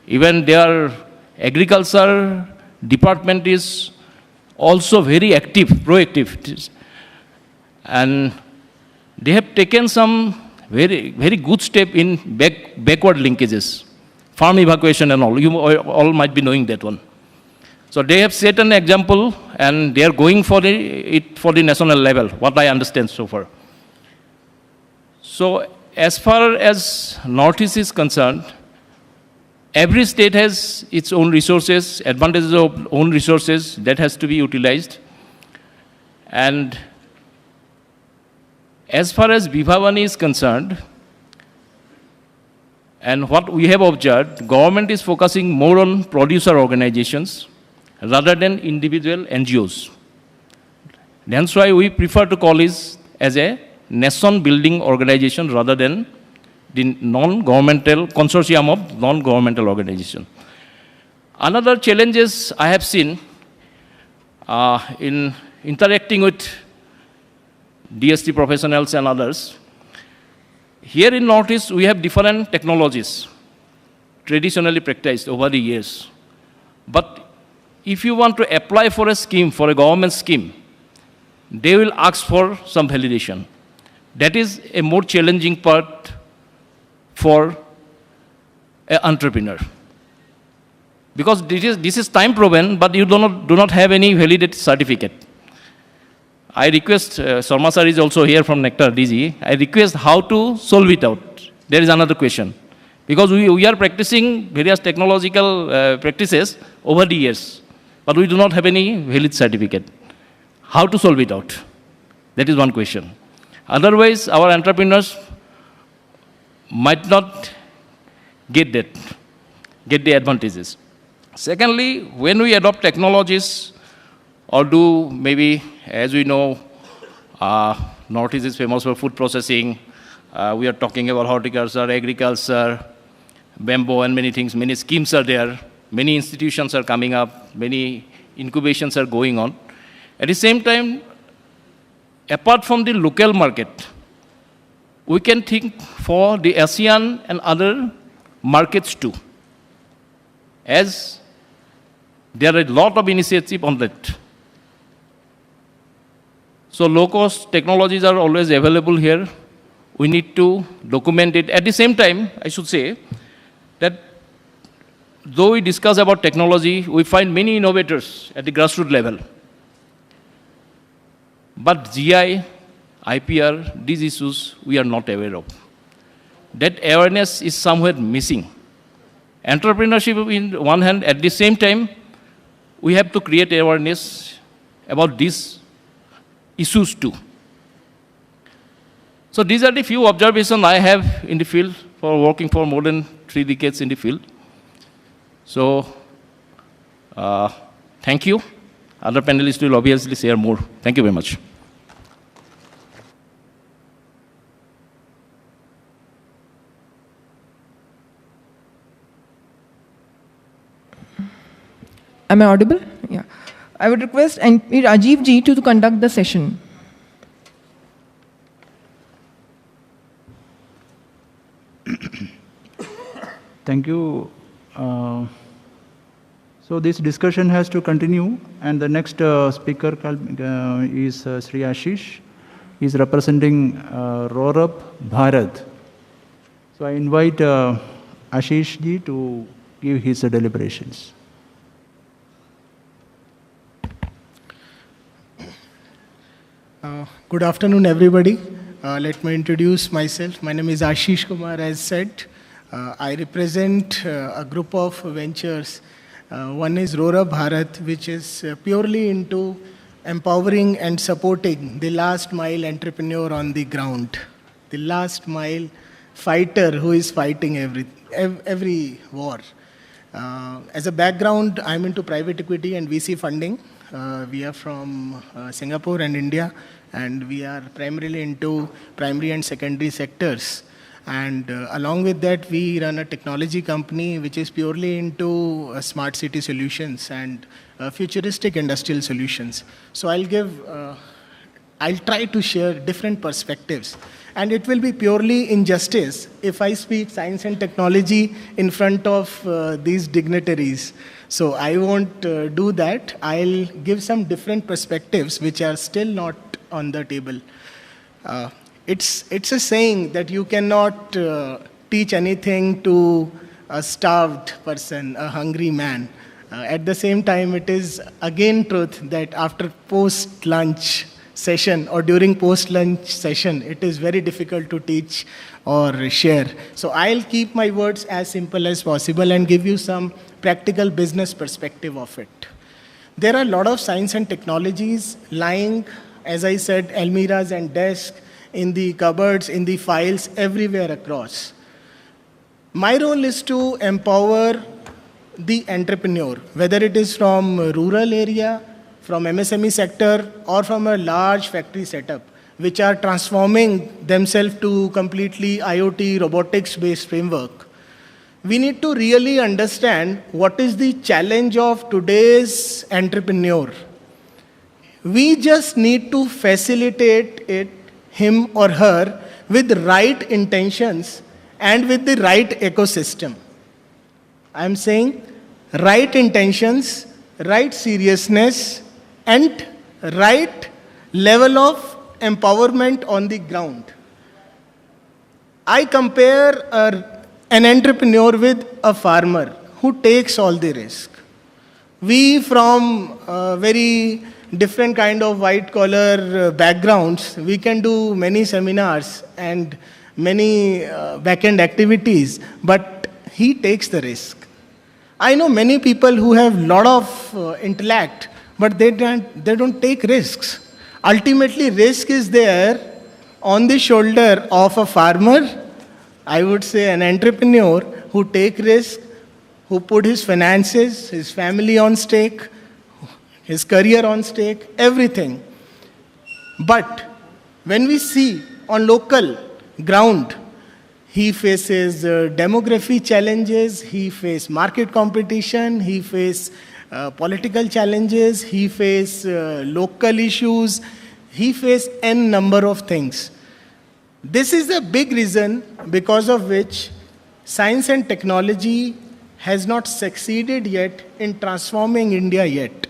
Speaker 9: Even their agriculture department is also very active, proactive. And they have taken some very, very good step in backward linkages, farm evacuation and all. You all might be knowing that one. So they have set an example, and they are going for it for the national level, what I understand so far. So as far as Northeast is concerned, every state has its own resources, advantages of own resources that has to be utilized. And as far as Vibhavani is concerned, and what we have observed, government is focusing more on producer organizations rather than individual NGOs. That's why we prefer to call it as a nation-building organization rather than the non-governmental consortium of non-governmental organization. Another challenges I have seen in interacting with DST professionals and others. Here in Northeast, we have different technologies traditionally practiced over the years. But if you want to apply for a scheme, for a government scheme, they will ask for some validation. That is a more challenging part for an entrepreneur. Because this is time proven, but you do not have any validated certificate. I request, Sarma sir is also here from Nectar DG, I request how to solve it out. There is another question. Because we are practicing various technological practices over the years, but we do not have any valid certificate. How to solve it out? That is one question. Otherwise, our entrepreneurs might not get the advantages. Secondly, when we adopt technologies or do maybe, as we know, Northeast is famous for food processing. We are talking about horticulture, agriculture, bamboo and many things. Many schemes are there. Many institutions are coming up. Many incubations are going on. At the same time, apart from the local market, we can think for the ASEAN and other markets too, as there are a lot of initiatives on that. So low-cost technologies are always available here. We need to document it. At the same time, I should say that though we discuss about technology, we find many innovators at the grassroots level. But GI, IPR, these issues we are not aware of. that awareness is somewhere missing. Entrepreneurship in one hand, at the same time, we have to create awareness about these issues too. So these are the few observations I have in the field for working for more than 3 decades in the field. So thank you. Other panelists will obviously share more. Thank you very much.
Speaker 16: Am I audible? Yeah. I would request MP Rajiv ji to conduct the session.
Speaker 8: Thank you. So this discussion has to continue, and the next speaker is Sri Ashish. He is representing Rorab Bharat. So I invite Ashish ji to give his deliberations.
Speaker 2: Good afternoon, everybody. Let me introduce myself. My name is Ashish Kumar, as said. I represent a group of ventures. One is Rorab Bharat, which is purely into empowering and supporting the last mile entrepreneur on the ground, the last mile fighter who is fighting every war. As a background, I'm into private equity and VC funding. We are from Singapore and India, and we are primarily into primary and secondary sectors. And along with that, we run a technology company which is purely into smart city solutions and futuristic industrial solutions. So I'll try to share different perspectives. And it will be purely injustice if I speak science and technology in front of these dignitaries. So I won't do that. I'll give some different perspectives which are still not on the table. It's a saying that you cannot teach anything to a starved person, a hungry man. At the same time, it is again truth that after post-lunch session or during post-lunch session, it is very difficult to teach or share. So I'll keep my words as simple as possible and give you some practical business perspective of it. There are a lot of science and technologies lying, as I said, almirahs and desks, in the cupboards, in the files, everywhere across. My role is to empower the entrepreneur, whether it is from a rural area, from MSME sector, or from a large factory setup, which are transforming themselves to completely IoT, robotics-based framework. We need to really understand what is the challenge of today's entrepreneur. We just need to facilitate it, him or her, with right intentions and with the right ecosystem. I'm saying right intentions, right seriousness, and right level of empowerment on the ground. I compare an entrepreneur with a farmer who takes all the risk. We from very different kind of white collar backgrounds, we can do many seminars and many back-end activities, but he takes the risk. I know many people who have lot of intellect, but they don't take risks. Ultimately, risk is there on the shoulder of a farmer, I would say an entrepreneur who take risk, who put his finances, his family on stake, his career on stake, everything. But when we see on local ground, he faces demography challenges, he faces market competition, he faces political challenges, he faces local issues, he faces n number of things. This is a big reason because of which science and technology has not succeeded yet in transforming India yet.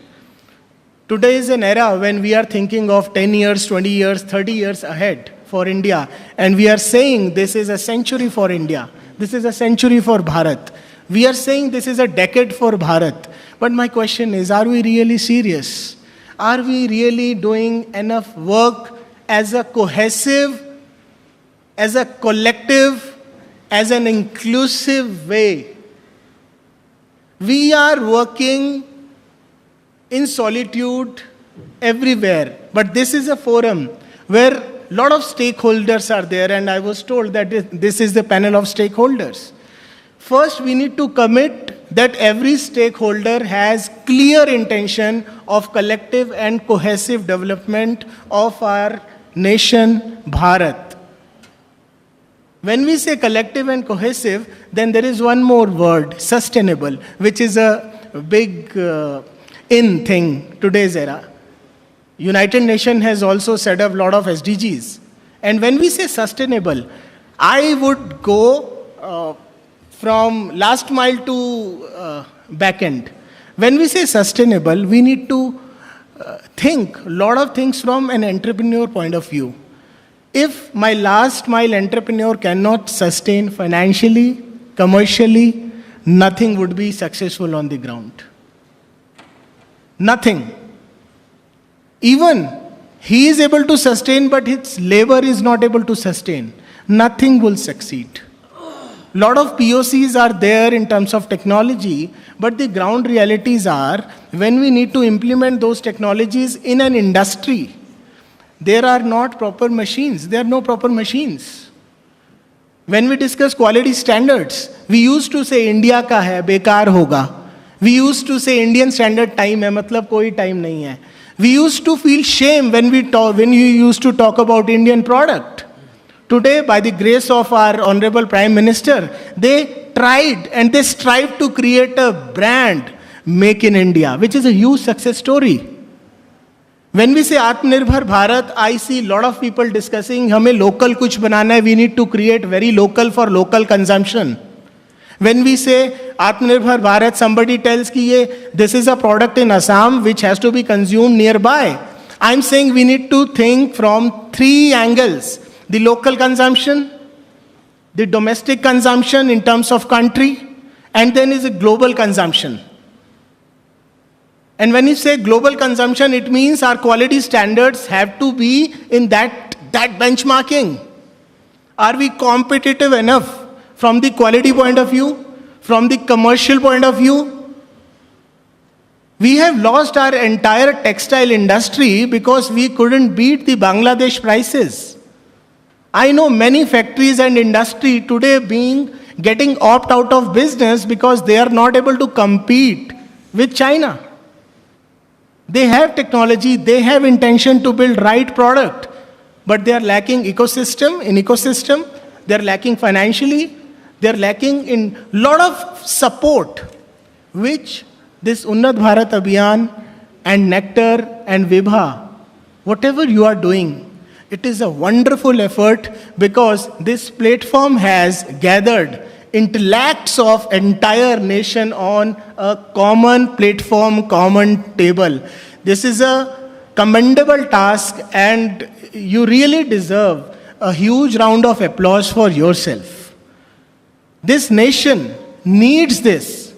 Speaker 2: Today is an era when we are thinking of 10 years, 20 years, 30 years ahead for India. And we are saying this is a century for India. This is a century for Bharat. We are saying this is a decade for Bharat. But my question is, are we really serious? Are we really doing enough work as a cohesive, as a collective as an inclusive way. We are working in solitude everywhere, but this is a forum where a lot of stakeholders are there, and I was told that this is the panel of stakeholders. First, we need to commit that every stakeholder has clear intention of collective and cohesive development of our nation, Bharat. When we say collective and cohesive, then there is one more word, sustainable, which is a big in thing today's era. United Nations has also set up a lot of SDGs. And when we say sustainable, I would go from last mile to back end. When we say sustainable, we need to think a lot of things from an entrepreneur point of view. If my last mile entrepreneur cannot sustain financially, commercially, nothing would be successful on the ground. Nothing. Even he is able to sustain, but his labor is not able to sustain. Nothing will succeed. A lot of POCs are there in terms of technology, but the ground realities are when we need to implement those technologies in an industry, there are not proper machines. There are no proper machines. When we discuss quality standards, we used to say India ka hai, bekar hoga. We used to say Indian standard time hai, matlab koi time nahi hai. We used to feel shame when you used to talk about Indian product. Today, by the grace of our Honorable Prime Minister, they tried and they strived to create a brand, Make in India, which is a huge success story. When we say Atmanirbhar Bharat, I see a lot of people discussing, hame local kuch banana hai, we need to create very local for local consumption. When we say Atmanirbhar Bharat, somebody tells ki this is a product in Assam which has to be consumed nearby. I'm saying we need to think from three angles. The local consumption, the domestic consumption in terms of country, and then is a global consumption. And when you say global consumption, it means our quality standards have to be in that benchmarking. Are we competitive enough from the quality point of view, from the commercial point of view? We have lost our entire textile industry because we couldn't beat the Bangladesh prices. I know many factories and industry today getting opt out of business because they are not able to compete with China. They have technology, they have intention to build right product, but they are lacking ecosystem, they are lacking financially, they are lacking in lot of support, which this Unnat Bharat Abhiyan and Nectar and Vibha, whatever you are doing, it is a wonderful effort because this platform has gathered intellects of entire nation on a common platform, common table. This is a commendable task and you really deserve a huge round of applause for yourself. This nation needs this.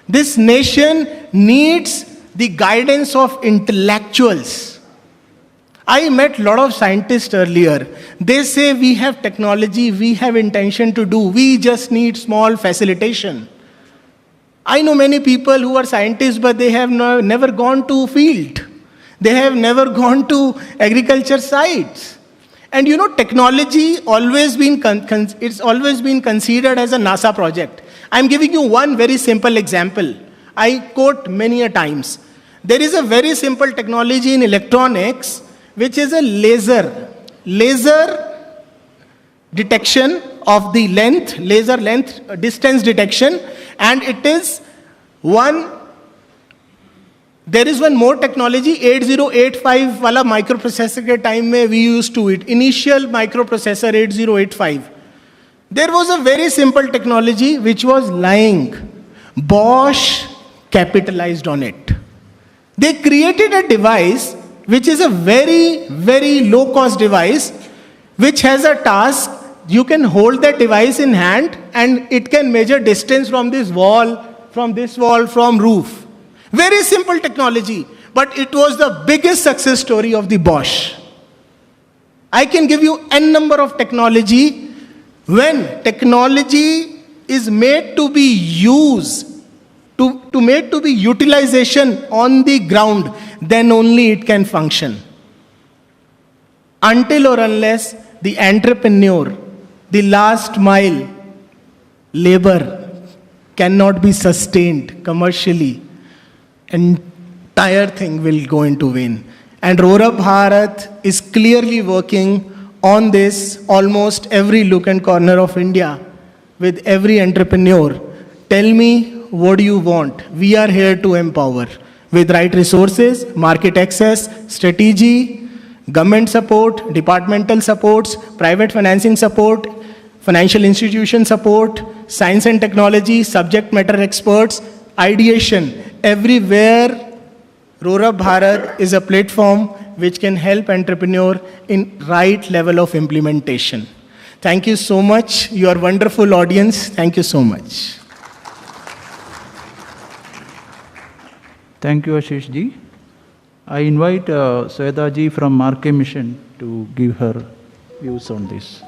Speaker 2: This nation needs the guidance of intellectuals. I met a lot of scientists earlier. They say we have technology, we have intention to do, we just need small facilitation. I know many people who are scientists, but they have never gone to field. They have never gone to agriculture sites. And you know, technology it's always been considered as a NASA project. I'm giving you one very simple example. I quote many a times. There is a very simple technology in electronics, which is a laser detection of the distance detection, and it is there is one more technology, 8085 wala microprocessor ke time mein we used to it, initial microprocessor 8085. There was a very simple technology which was lying. Bosch capitalized on it. They created a device which is a very, very low-cost device, which has a task. You can hold that device in hand, and it can measure distance from this wall, from roof. Very simple technology, but it was the biggest success story of the Bosch. I can give you n number of technology When technology is made to be used, made to be utilization on the ground, then only it can function. Until or unless the entrepreneur, the last mile labor cannot be sustained commercially, entire thing will go into vain. And Rora Bharat is clearly working on this almost every nook and corner of India with every entrepreneur. Tell me, what do you want? We are here to empower with right resources, market access, strategy, government support, departmental supports, private financing support, financial institution support, science and technology, subject matter experts, ideation. Everywhere, Rora Bharat is a platform which can help entrepreneur in right level of implementation. Thank you so much. You are wonderful audience. Thank you so much.
Speaker 8: Thank you, Ashish ji. I invite Sweta ji from Marke Mission to give her views on this.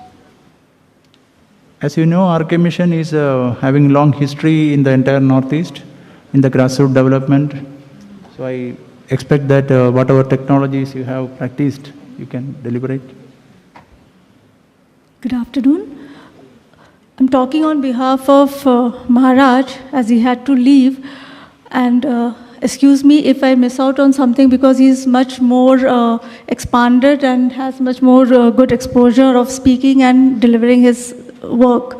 Speaker 8: As you know, Marke Mission is having long history in the entire Northeast in the grassroots development. So I expect that whatever technologies you have practiced, you can deliberate.
Speaker 11: Good afternoon. I'm talking on behalf of Maharaj as he had to leave, and excuse me if I miss out on something because he's much more expanded and has much more good exposure of speaking and delivering his work.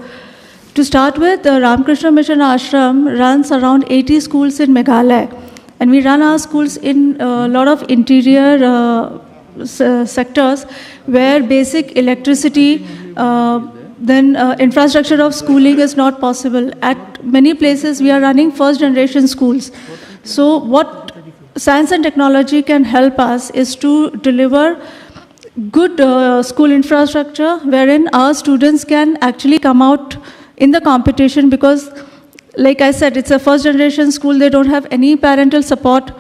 Speaker 11: To start with, the Ramakrishna Mission Ashram runs around 80 schools in Meghalaya, and we run our schools in a lot of interior sectors where basic electricity, then infrastructure of schooling is not possible. At many places, we are running first-generation schools. So what science and technology can help us is to deliver good school infrastructure wherein our students can actually come out in the competition because, like I said, it's a first-generation school. They don't have any parental support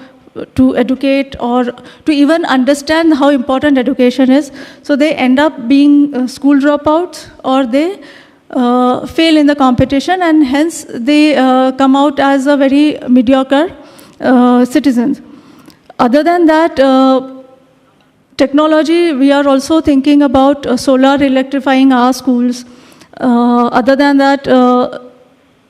Speaker 11: to educate or to even understand how important education is. So they end up being school dropouts or they fail in the competition, and hence they come out as a very mediocre citizens. Other than that, technology, we are also thinking about solar electrifying our schools. Other than that,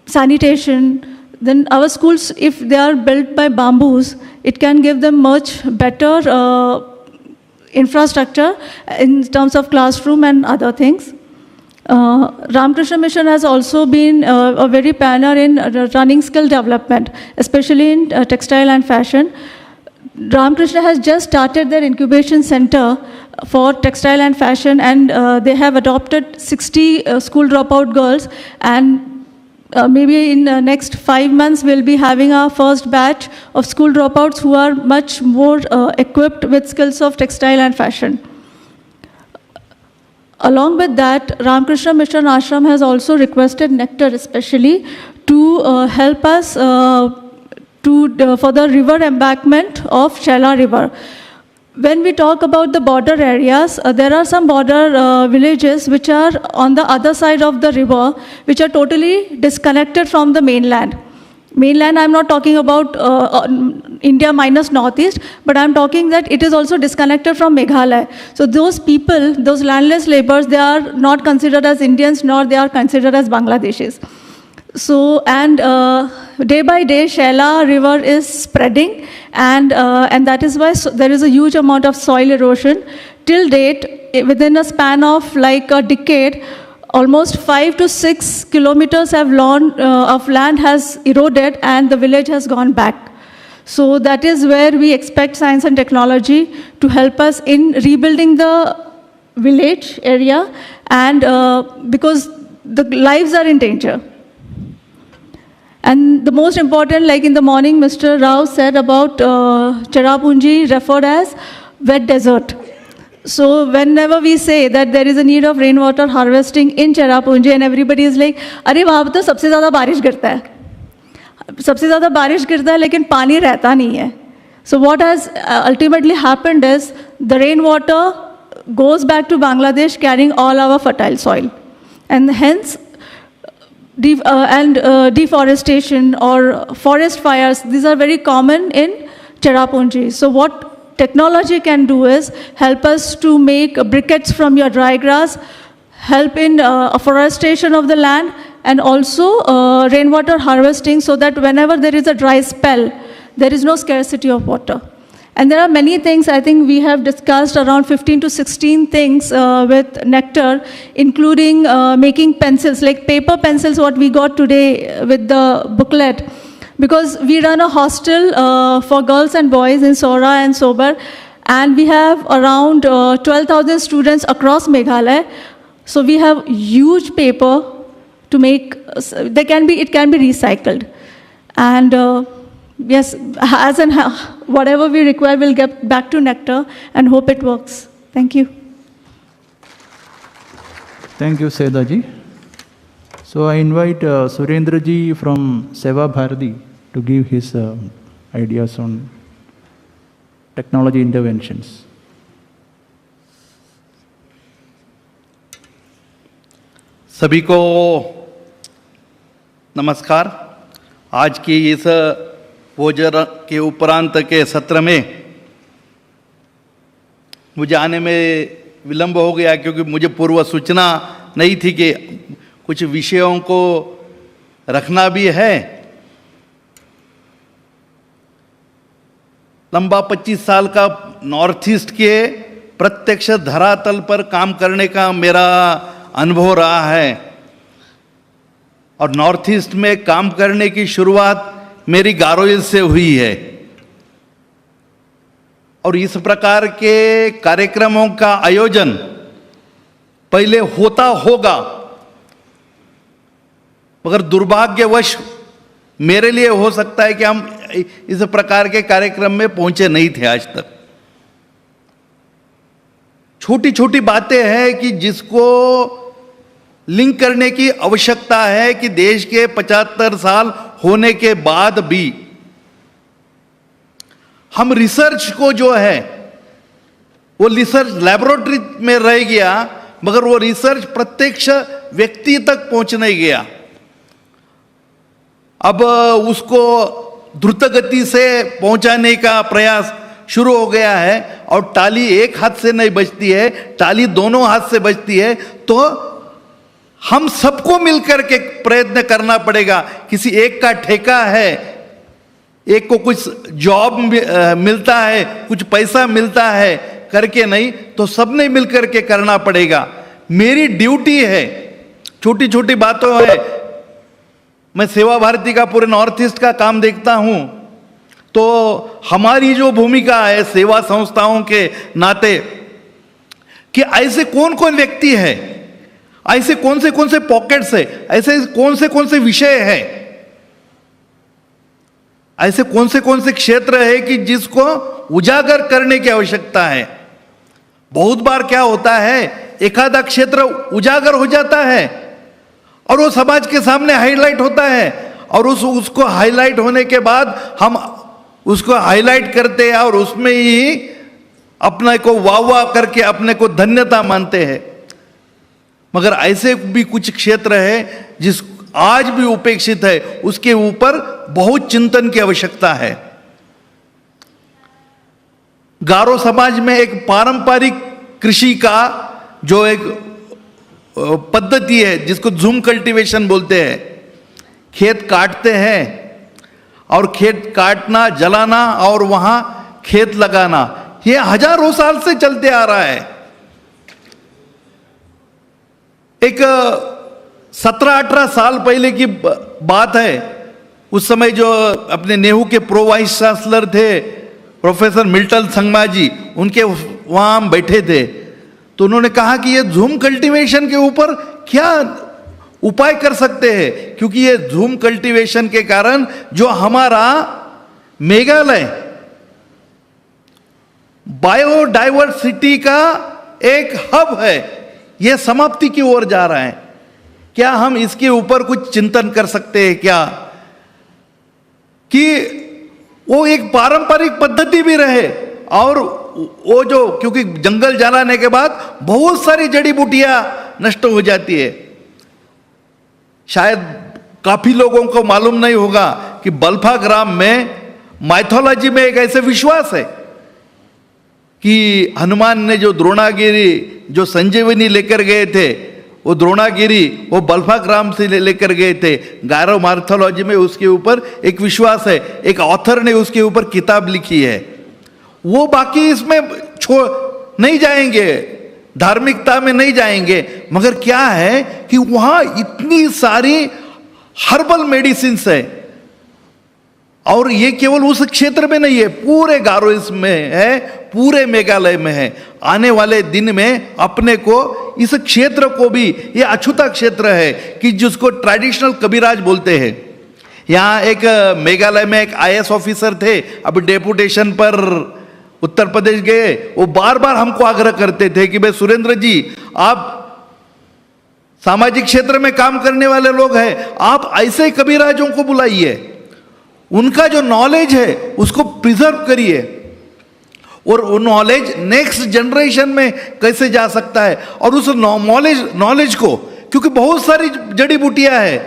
Speaker 11: sanitation. Then our schools, if they are built by bamboos, it can give them much better infrastructure in terms of classroom and other things. Ramakrishna Mission has also been a very pioneer in running skill development, especially in textile and fashion. Ramakrishna has just started their incubation center for textile and fashion, and they have adopted 60 school dropout girls, and maybe in the next 5 months, we'll be having our first batch of school dropouts who are much more equipped with skills of textile and fashion. Along with that, Ramakrishna Mission Ashram has also requested Nectar especially to help us for the river embankment of Shaila River. When we talk about the border areas, there are some border villages which are on the other side of the river, which are totally disconnected from the mainland. Mainland, I'm not talking about India minus Northeast, but I'm talking that it is also disconnected from Meghalaya. So those people, those landless laborers, they are not considered as Indians, nor they are considered as Bangladeshis. So, and day by day, Shaila River is spreading, and that is why there is a huge amount of soil erosion. Till date, within a span of like a decade, almost 5 to 6 kilometers of land has eroded, and the village has gone back. So that is where we expect science and technology to help us in rebuilding the village area, and because the lives are in danger. And the most important, like in the morning, Mr. Rao said about Cherrapunji referred as wet desert. So whenever we say that there is a need of rainwater harvesting in Cherrapunji, and everybody is like, अरे वहाँ पे तो सबसे ज़्यादा बारिश गिरता है, सबसे ज़्यादा बारिश गिरता है, लेकिन पानी रहता नहीं है. So what has ultimately happened is the rainwater goes back to Bangladesh carrying all our fertile soil. And hence, deforestation or forest fires, these are very common in Cherrapunji. So what technology can do is help us to make briquettes from your dry grass, help in afforestation of the land, and also rainwater harvesting, so that whenever there is a dry spell, there is no scarcity of water. And there are many things. I think we have discussed around 15 to 16 things with Nectar, including making pencils, like paper pencils, what we got today with the booklet. Because we run a hostel for girls and boys in Sora and Sobar, and we have around 12,000 students across Meghalaya. So we have huge paper to make, it can be recycled. And yes, as and whatever we require, we'll get back to Nectar and hope it works. Thank you.
Speaker 8: Thank you, Sedaji. So I invite Surendraji from Seva Bharati to give his ideas on technology interventions.
Speaker 4: सभी को नमस्कार। आज की इस भोजन के उपरांत के सत्र में मुझे आने में विलंब हो गया, क्योंकि मुझे पूर्व सूचना नहीं थी कि कुछ विषयों को रखना भी है। लंबा 25 साल का नॉर्थ ईस्ट के प्रत्यक्ष धरातल पर काम करने का मेरा अनुभव रहा है, और नॉर्थ ईस्ट में काम करने की शुरुआत मेरी गारोइल से हुई है। और इस प्रकार के कार्यक्रमों का आयोजन पहले होता होगा, मगर दुर्भाग्यवश मेरे लिए हो सकता है कि हम इस प्रकार के कार्यक्रम में पहुंचे नहीं थे आज तक। छोटी छोटी बातें हैं कि जिसको लिंक करने की आवश्यकता है कि देश के 75 साल होने के बाद भी हम रिसर्च को जो है वो रिसर्च लैबोरेटरी में रह गया, मगर वो रिसर्च प्रत्यक्ष व्यक्ति तक पहुंच नहीं गया। अब उसको द्रुत गति से पहुंचाने का प्रयास शुरू हो गया है, और ताली एक हाथ से नहीं बजती है, ताली दोनों हाथ से बजती है। तो हम सबको मिलकर के प्रयत्न करना पड़ेगा। किसी एक का ठेका है, एक को कुछ जॉब मिलता है, कुछ पैसा मिलता है करके नहीं, तो सबने मिलकर के करना पड़ेगा। मेरी ड्यूटी है, छोटी छोटी बातों है। मैं सेवा भारती का पूरे नॉर्थ ईस्ट का काम देखता हूं, तो हमारी जो भूमिका है सेवा संस्थाओं के नाते, कि ऐसे कौन कौन व्यक्ति है, ऐसे कौन से पॉकेट्स है, ऐसे कौन से विषय है, ऐसे कौन से क्षेत्र है कि जिसको उजागर करने की आवश्यकता है। बहुत बार क्या होता है, एकाधा क्षेत्र उजागर हो जाता है और वो समाज के सामने हाईलाइट होता है, और उसको हाईलाइट होने के बाद हम उसको हाईलाइट करते हैं और उसमें ही अपने को वाह करके अपने को धन्यता मानते हैं। मगर ऐसे भी कुछ क्षेत्र है जिस आज भी उपेक्षित है, उसके ऊपर बहुत चिंतन की आवश्यकता है। गारो समाज में एक पारंपरिक कृषि का जो एक पद्धति है जिसको झूम कल्टीवेशन बोलते हैं, खेत काटते हैं और खेत काटना, जलाना और वहां खेत लगाना, ये हजारों साल से चलते आ रहा है। एक 17-18 साल पहले की बात है। उस समय जो अपने नेहरू के प्रो वाइस चांसलर थे प्रोफेसर मिल्टन संगमा जी, उनके वहां हम बैठे थे, तो उन्होंने कहा कि ये झूम कल्टीवेशन के ऊपर क्या उपाय कर सकते हैं, क्योंकि ये झूम कल्टीवेशन के कारण जो हमारा मेघालय बायोडाइवर्सिटी का एक हब है, यह समाप्ति की ओर जा रहा है। क्या हम इसके ऊपर कुछ चिंतन कर सकते हैं क्या, कि वो एक पारंपरिक पद्धति भी रहे, और वो जो, क्योंकि जंगल जलाने के बाद बहुत सारी जड़ी बूटियां नष्ट हो जाती है,
Speaker 13: शायद काफी लोगों को मालूम नहीं होगा कि बल्फा ग्राम में माइथोलॉजी में एक ऐसे विश्वास है कि हनुमान ने जो द्रोणागिरी जो संजीवनी लेकर गए थे, वो द्रोणागिरी वो बल्फा ग्राम से लेकर गए थे। गारो माइथोलॉजी में उसके ऊपर एक विश्वास है, एक ऑथर ने उसके ऊपर किताब लिखी है। वो बाकी इसमें नहीं जाएंगे, धार्मिकता में नहीं जाएंगे, मगर क्या है कि वहां इतनी सारी हर्बल मेडिसिन्स है, और ये केवल उस क्षेत्र में नहीं है, पूरे गारो इसमें है, पूरे मेघालय में है। आने वाले दिन में अपने को इस क्षेत्र को भी, ये अछूता क्षेत्र है कि जिसको ट्रेडिशनल कबीराज बोलते हैं। यहाँ एक मेघालय में एक IAS ऑफिसर थे, अभी डेपुटेशन पर उत्तर प्रदेश गए। वो बार बार हमको आग्रह करते थे कि भाई सुरेंद्र जी, आप सामाजिक क्षेत्र में काम करने वाले लोग हैं, आप ऐसे कबीराजों को बुलाइए, उनका जो नॉलेज है उसको प्रिजर्व करिए, और वो नॉलेज नेक्स्ट जनरेशन में कैसे जा सकता है। और उस नॉलेज को, क्योंकि बहुत सारी जड़ी बूटियां है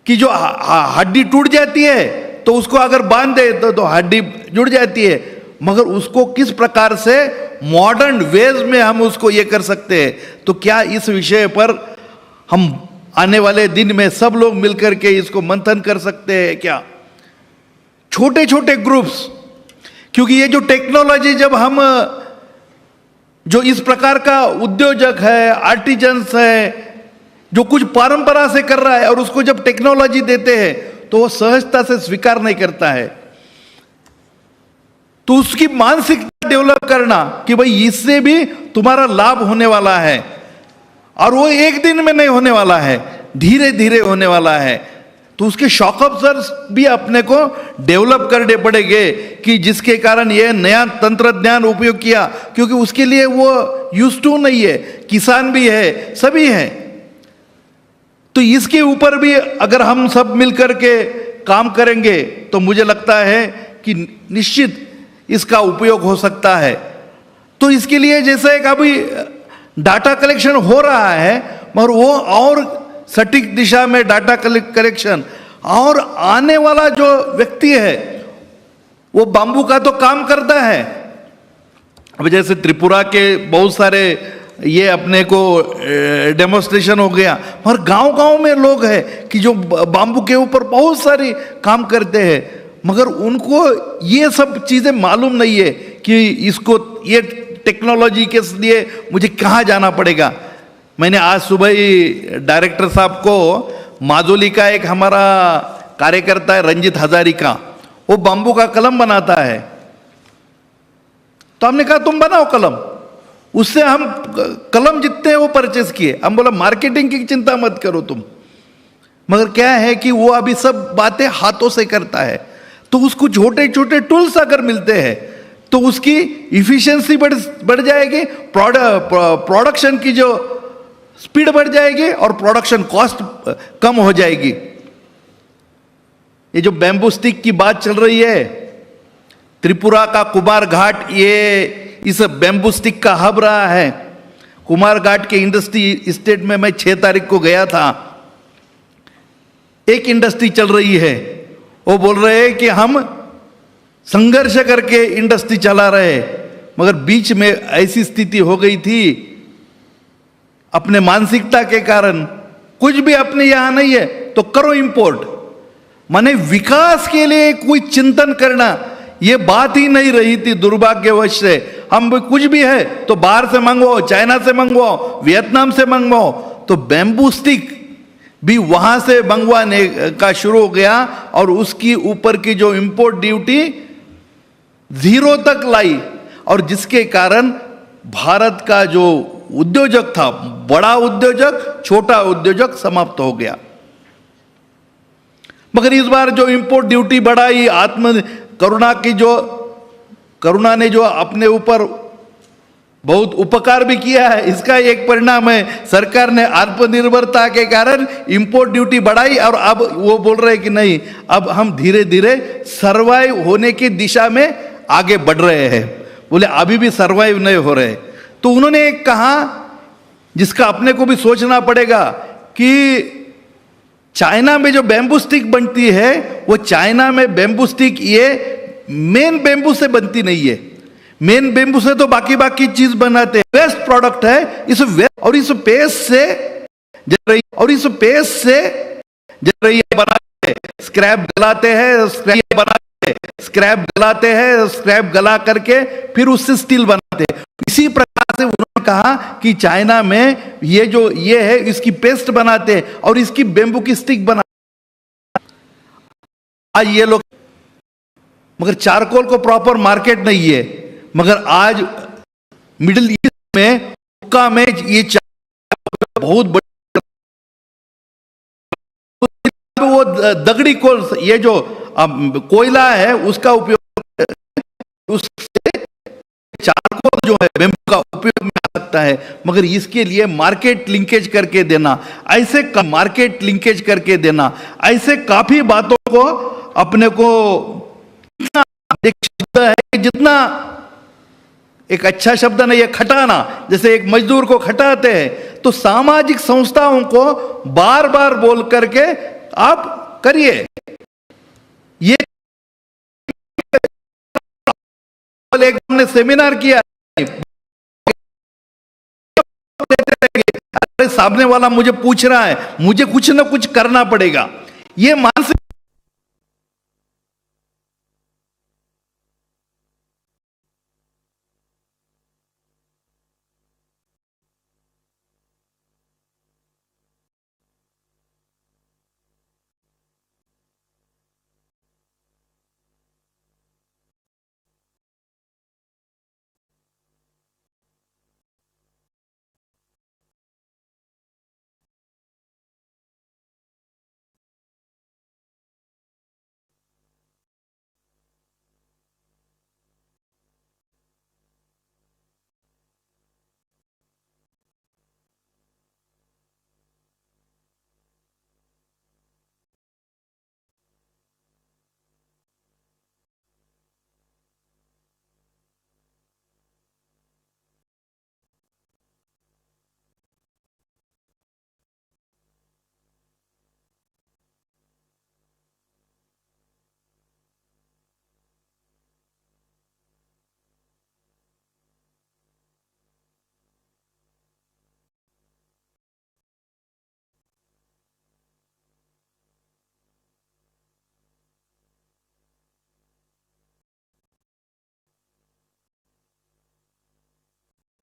Speaker 13: कि जो हड्डी टूट जाती है तो उसको अगर बांध दे तो हड्डी जुड़ जाती है, मगर उसको किस प्रकार से मॉडर्न वेज में हम उसको ये कर सकते हैं। तो क्या इस विषय पर हम आने वाले दिन में सब लोग मिलकर के इसको मंथन कर सकते हैं क्या? छोटे छोटे ग्रुप्स, क्योंकि ये जो टेक्नोलॉजी, जब हम जो इस प्रकार का उद्योजक है, आर्टिजन्स है, जो कुछ परंपरा से कर रहा है, और उसको जब टेक्नोलॉजी देते हैं तो वो सहजता से स्वीकार नहीं करता है। तो उसकी मानसिकता डेवलप करना कि भाई इससे भी तुम्हारा लाभ होने वाला है, और वो एक दिन में नहीं होने वाला है, धीरे धीरे होने वाला है। तो उसके शॉक ऑब्जर्व्स भी अपने को डेवलप करने पड़ेंगे कि जिसके कारण ये नया तंत्रज्ञान उपयोग किया, क्योंकि उसके लिए वो यूज टू नहीं है, किसान भी है, सभी हैं। तो इसके ऊपर भी अगर हम सब मिलकर के काम करेंगे तो मुझे लगता है कि निश्चित इसका उपयोग हो सकता है। तो इसके लिए जैसे एक अभी डाटा कलेक्शन हो रहा है, मगर वो और सटीक दिशा में डाटा कलेक्शन, और आने वाला जो व्यक्ति है वो बांबू का तो काम करता है। अब जैसे त्रिपुरा के बहुत सारे ये अपने को डेमोन्स्ट्रेशन हो गया, मगर गांव-गांव में लोग हैं कि जो बांबू के ऊपर बहुत सारी काम करते हैं, मगर उनको ये सब चीजें मालूम नहीं है कि इसको ये टेक्नोलॉजी के लिए मुझे कहाँ जाना पड़ेगा। मैंने आज सुबह ही डायरेक्टर साहब को, माजोली का एक हमारा कार्यकर्ता है रंजित हजारी का, वो बांबू का कलम बनाता है, तो हमने कहा तुम बनाओ कलम। उससे हम कलम जितने हैं वो परचेस किए। हम बोला मार्केटिंग की चिंता मत करो तुम, मगर क्या है कि वो अभी सब बातें हाथों से करता है। तो उसको छोटे छोटे टूल्स अगर मिलते हैं तो उसकी इफिशिएंसी बढ़ जाएगी, प्रोडक्शन की जो स्पीड बढ़ जाएगी और प्रोडक्शन कॉस्ट कम हो जाएगी। ये जो बैम्बू स्टिक की बात चल रही है, त्रिपुरा का कुमार घाट ये इस बैम्बू स्टिक का हब रहा है। कुमार घाट के इंडस्ट्री स्टेट में मैं 6 तारीख को गया था। एक इंडस्ट्री चल रही है, वो बोल रहे हैं कि हम संघर्ष करके इंडस्ट्री चला रहे, मगर बीच में ऐसी स्थिति हो गई थी अपने मानसिकता के कारण, कुछ भी अपने यहां नहीं है तो करो इंपोर्ट। माने विकास के लिए कोई चिंतन करना ये बात ही नहीं रही थी दुर्भाग्यवश से। हम कुछ भी है तो बाहर से मंगवाओ, चाइना से मंगवाओ, वियतनाम से मंगवाओ। तो बैम्बू स्टिक भी वहां से मंगवाने का शुरू हो गया और उसकी ऊपर की जो इंपोर्ट ड्यूटी 0 तक लाई, और जिसके कारण भारत का जो उद्योजक था, बड़ा उद्योजक, छोटा उद्योजक समाप्त हो गया। मगर इस बार जो इंपोर्ट ड्यूटी बढ़ाई, करुणा ने जो अपने ऊपर बहुत उपकार भी किया है, इसका एक परिणाम है सरकार ने आत्मनिर्भरता के कारण इंपोर्ट ड्यूटी बढ़ाई, और अब वो बोल रहे हैं कि नहीं, अब हम धीरे धीरे सर्वाइव होने की दिशा में आगे बढ़ रहे हैं। बोले अभी भी सर्वाइव नहीं हो रहे। तो उन्होंने एक कहा जिसका अपने को भी सोचना पड़ेगा कि चाइना में जो बैम्बू स्टिक बनती है वो चाइना में बैम्बू स्टिक ये मेन बैम्बू से बनती नहीं है। मेन बैम्बू से तो बाकी बाकी चीज बनाते हैं। वेस्ट प्रोडक्ट है इस और इस पेस्ट से जल रही बनाते स्क्रैप गलाते हैं, स्क्रैप गला करके फिर उससे स्टील बनाते हैं। इसी प्रकार से उन्होंने कहा कि चाइना में ये है इसकी पेस्ट बनाते हैं और इसकी बैम्बू की स्टिक बना। आज ये लोग मगर चारकोल को प्रॉपर मार्केट नहीं है। मगर आज मिडिल ईस्ट में हुक्का में ये बहुत बड़ी वो दगड़ी कोल ये जो कोयला है उसका उपयोग उससे चारकोल जो है बैम्बू का उपयोग में आ सकता है। मगर इसके लिए मार्केट लिंकेज करके देना, ऐसे काफी बातों को अपने को जितना एक अच्छा शब्द नहीं है खटाना, जैसे एक मजदूर को खटाते हैं तो सामाजिक संस्थाओं को बार बार बोल करके आप करिए। ये एक हमने सेमिनार किया, अरे सामने वाला मुझे पूछ रहा है, मुझे कुछ ना कुछ करना पड़ेगा। ये मानसिक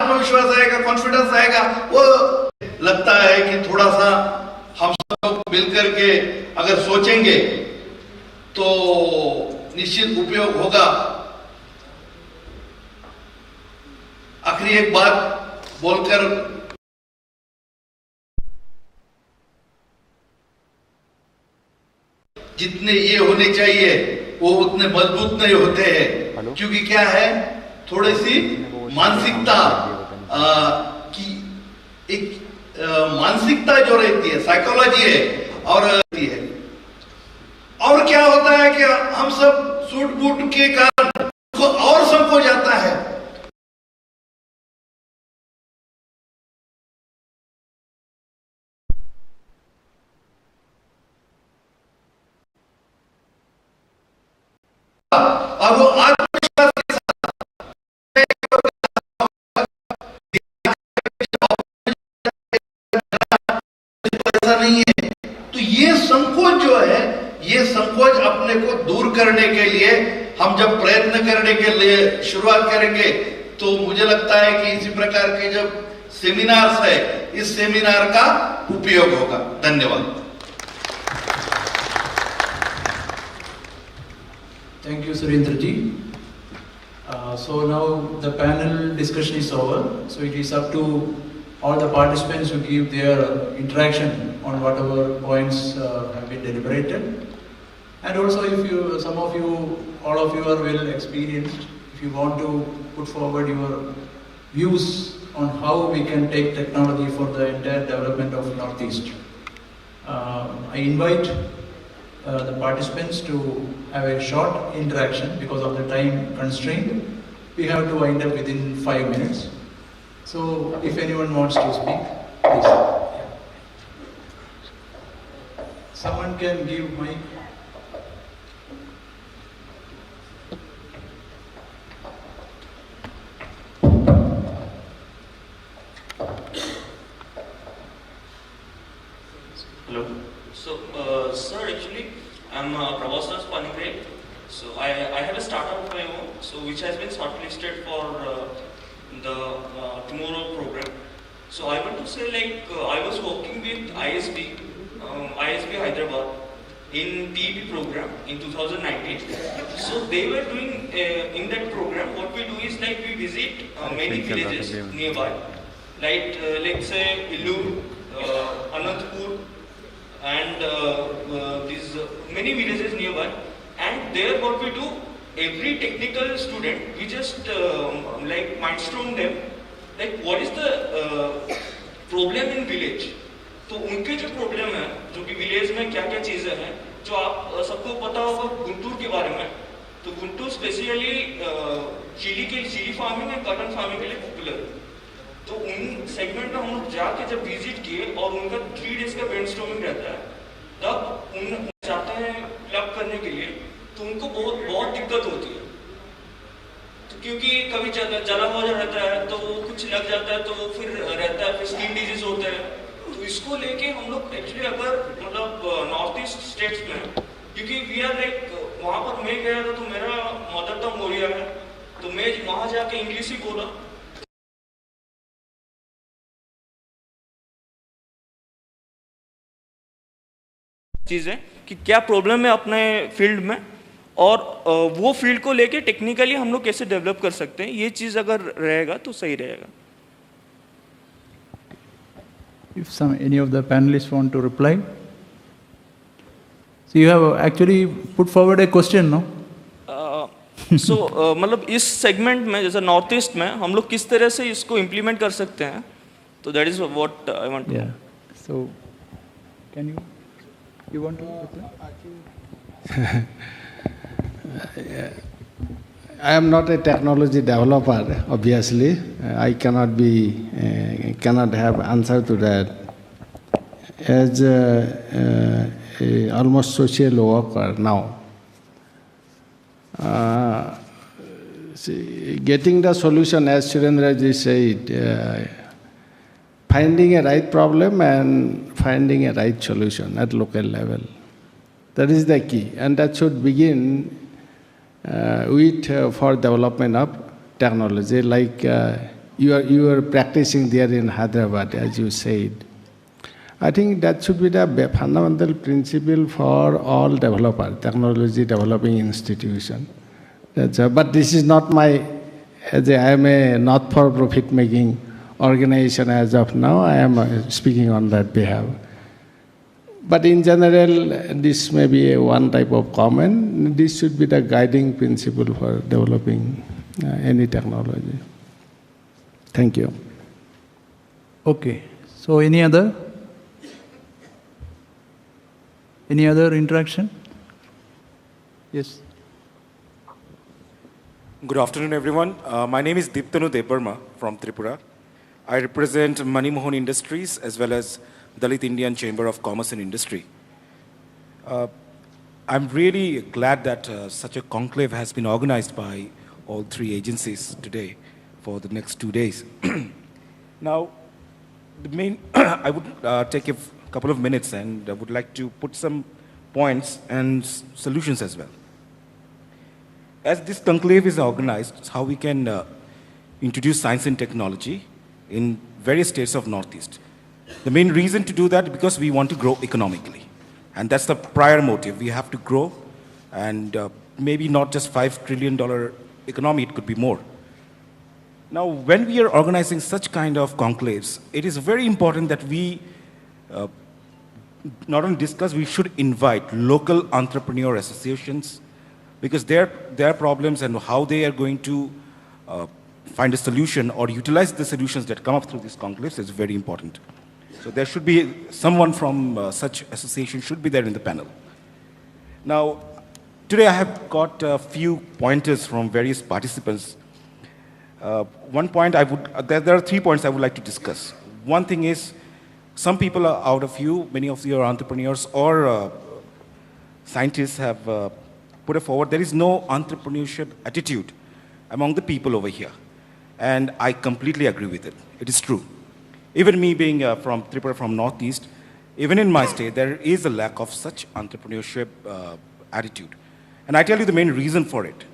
Speaker 13: आत्मविश्वास आएगा, कॉन्फिडेंस आएगा। वो लगता है कि थोड़ा सा हम सब लोग मिलकर के अगर सोचेंगे तो निश्चित उपयोग होगा। आखिरी एक बात बोलकर जितने ये होने चाहिए वो उतने मजबूत नहीं होते हैं, क्योंकि क्या है थोड़ी सी मानसिकता की एक मानसिकता जो रहती है, साइकोलॉजी है और रहती है। और क्या होता है कि हम सब सूट बूट के कारण को और संकोच जाता है। और वो आत्मविश्वास के साथ ऐसा नहीं है। तो ये संकोच जो है, ये संकोच अपने को दूर करने के लिए हम जब प्रयत्न करने के लिए शुरुआत करेंगे तो मुझे लगता है कि इसी प्रकार के जब सेमिनार्स है, इस सेमिनार का उपयोग होगा। धन्यवाद।
Speaker 8: Thank you, Surendra ji. So now the panel discussion is over. So it is up to all the participants to give their interaction on whatever points have been deliberated. And also, if you, some of you, all of you are well experienced, if you want to put forward your views on how we can take technology for the entire development of Northeast, I invite the participants to have a short interaction because of the time constraint. We have to wind up within 5 minutes. So if anyone wants to speak, please.
Speaker 15: Someone can give mic.
Speaker 17: Hello. So, sir, actually, I'm Pravasas Conclave. So, I have a startup of my own, so which has been shortlisted for the Tomorrow program. So, I want to say, like, I was working with ISB Hyderabad in TEP program in 2019. So, they were doing in that program. What we do is like we visit many villages nearby, like let's say Illur, Anantapur, and these many villages nearby. And there what we do, every technical student, we just like mindstorm them, like what is the problem in village. तो उनके जो problem है, जो कि village में क्या क्या चीजें हैं, जो आप सबको पता होगा गुंटूर के बारे में, तो Guntur specially chilli farming and cotton farming के लिए पॉपुलर है. तो उन सेगमेंट में हम लोग जाके जब विजिट किए और उनका 3 डेज का ब्रेनस्टॉर्मिंग रहता है, तब उन जाते हैं क्लब करने के लिए, तो उनको बहुत दिक्कत होती है. तो क्योंकि कभी जला हुआ रहता है, तो कुछ लग जाता है, तो फिर रहता है, फिर स्किन डिजीज होता है. तो इसको लेके हम लोग एक्चुअली अगर मतलब नॉर्थ ईस्ट स्टेट्स में, क्योंकि वी आर लाइक वहाँ पर मैं गया था, तो मेरा मदर टंग ओडिया है, तो मैं वहाँ जाके इंग्लिश ही बोला. चीज़ है कि क्या प्रॉब्लम है अपने फील्ड में, और वो फील्ड को लेके टेक्निकली हम लोग कैसे डेवलप कर सकते हैं, ये चीज़ अगर रहेगा तो सही रहेगा.
Speaker 8: If any of the panelists want to reply. So you have actually put forward a question, no?
Speaker 17: So मतलब इस सेगमेंट में जैसे नॉर्थ ईस्ट में हम लोग किस तरह से इसको इम्प्लीमेंट कर सकते हैं, तो that is what I want to know.
Speaker 8: So can you want to reply?
Speaker 1: I am not a technology developer, obviously. I cannot have answer to that. As a almost social worker now, getting the solution, as Surendraji said, finding a right problem and finding a right solution at local level. That is the key, and that should begin with for development of technology, like you are practicing there in Hyderabad, as you said. I think that should be the fundamental principle for all technology developing institution. But this is not I am a not-for-profit making organization as of now. I am speaking on that behalf. But in general, this may be one type of comment. This should be the guiding principle for developing any technology. Thank you.
Speaker 8: Okay. So any other interaction? Yes.
Speaker 18: Good afternoon, everyone. My name is Deeptanu Debarma from Tripura. I represent Manimohan Industries as well as Dalit Indian Chamber of Commerce and Industry. I'm really glad that such a conclave has been organized by all 3 agencies today for the next 2 days. Now, the main, I would take a couple of minutes and I would like to put some points and solutions as well. As this conclave is organized, how we can introduce science and technology in various states of Northeast. The main reason to do that is because we want to grow economically. And that's the prior motive. We have to grow, and maybe not just $5 trillion economy, it could be more. Now, when we are organizing such kind of conclaves, it is very important that we not only discuss, we should invite local entrepreneur associations, because their problems and how they are going to find a solution or utilize the solutions that come up through these conclaves is very important. So there should be someone from such association should be there in the panel. Now, today I have got a few pointers from various participants. One point there are 3 points I would like to discuss. One thing is some people out of you, many of you are entrepreneurs or scientists have put forward, there is no entrepreneurship attitude among the people over here. And I completely agree with it. It is true. Even me being from Tripura, from Northeast, even in my state, there is a lack of such entrepreneurship attitude. And I tell you the main reason for it.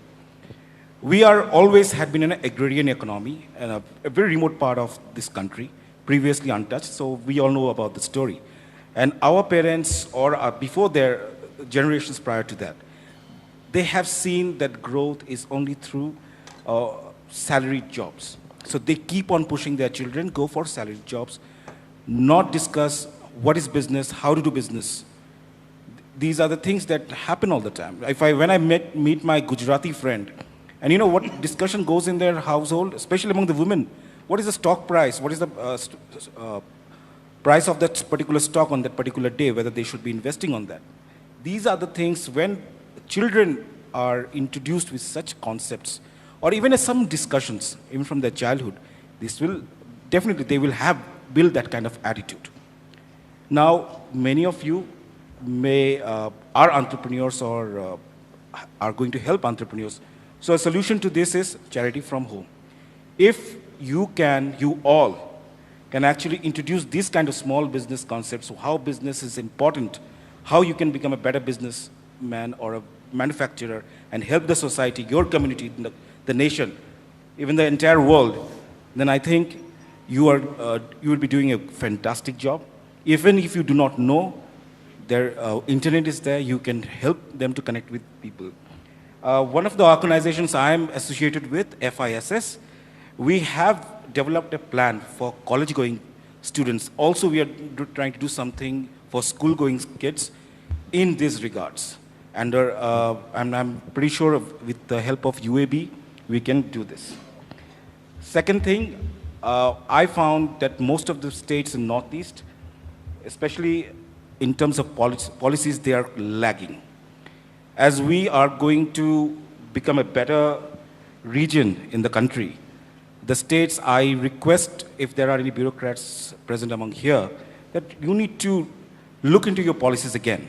Speaker 18: We are always had been an agrarian economy and a very remote part of this country, previously untouched, so we all know about the story. And our parents, or before their generations prior to that, they have seen that growth is only through salaried jobs. So they keep on pushing their children, go for salaried jobs, not discuss what is business, how to do business. These are the things that happen all the time. When I meet my Gujarati friend, and you know what discussion goes in their household, especially among the women, what is the stock price? What is the price of that particular stock on that particular day, whether they should be investing on that? These are the things when children are introduced with such concepts, or even some discussions, even from their childhood, this will definitely, they will build that kind of attitude. Now, many of you are entrepreneurs or are going to help entrepreneurs. So a solution to this is charity from home. If you all can actually introduce these kind of small business concepts, so how business is important, how you can become a better businessman or a manufacturer and help the society, your community, the nation, even the entire world, then I think you will be doing a fantastic job. Even if you do not know, their internet is there, you can help them to connect with people. One of the organizations I am associated with, FISS, we have developed a plan for college-going students. Also, we are trying to do something for school-going kids in these regards. And I'm pretty sure with the help of UAB, we can do this. Second thing, I found that most of the states in Northeast, especially in terms of policies, they are lagging. As we are going to become a better region in the country, the states, I request, if there are any bureaucrats present among here, that you need to look into your policies again.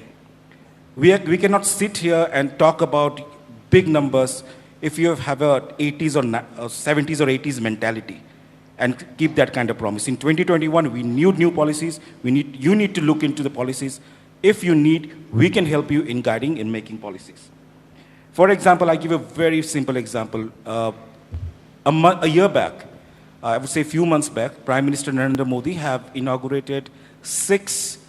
Speaker 18: We cannot sit here and talk about big numbers if you have a 80s or 70s or 80s mentality and keep that kind of promise. In 2021, we need new policies. You need to look into the policies. If you need, we can help you in guiding in making policies. For example, I give a very simple example. A year back, I would say a few months back, Prime Minister Narendra Modi have inaugurated 6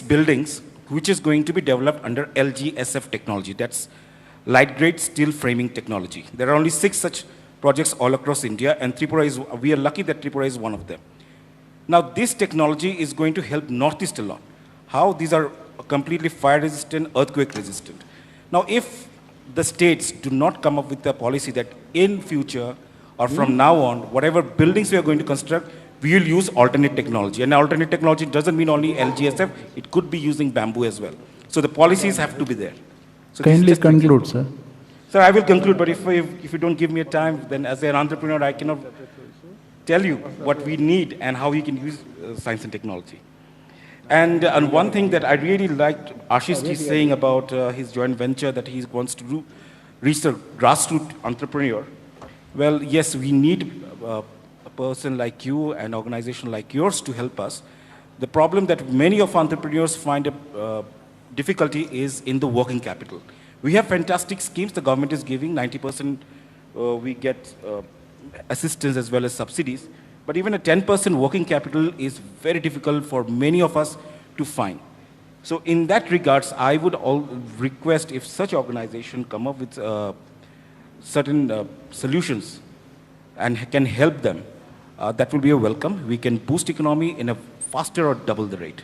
Speaker 18: buildings, which is going to be developed under LGSF technology. That's light grade steel framing technology. There are only 6 such projects all across India, and we are lucky that Tripura is one of them. Now, this technology is going to help Northeast a lot. How? These are completely fire resistant, earthquake resistant. Now, if the states do not come up with a policy that in future or from now on, whatever buildings we are going to construct, we will use alternate technology. And alternate technology doesn't mean only LGSF, it could be using bamboo as well. So the policies have to be there. So
Speaker 8: kindly conclude, sir.
Speaker 18: Sir, I will conclude, but if you don't give me a time, then as an entrepreneur, I cannot tell you what we need and how we can use science and technology. And one thing that I really liked Ashish ji saying about his joint venture that he wants to do, reach the grassroots entrepreneur. Well, yes, we need a person like you, an organization like yours to help us. The problem that many of entrepreneurs find a difficulty is in the working capital. We have fantastic schemes the government is giving, 90% we get assistance as well as subsidies, but even a 10% working capital is very difficult for many of us to find. So in that regards, I would request if such organization come up with certain solutions and can help them, that will be a welcome. We can boost economy in a faster or double the rate.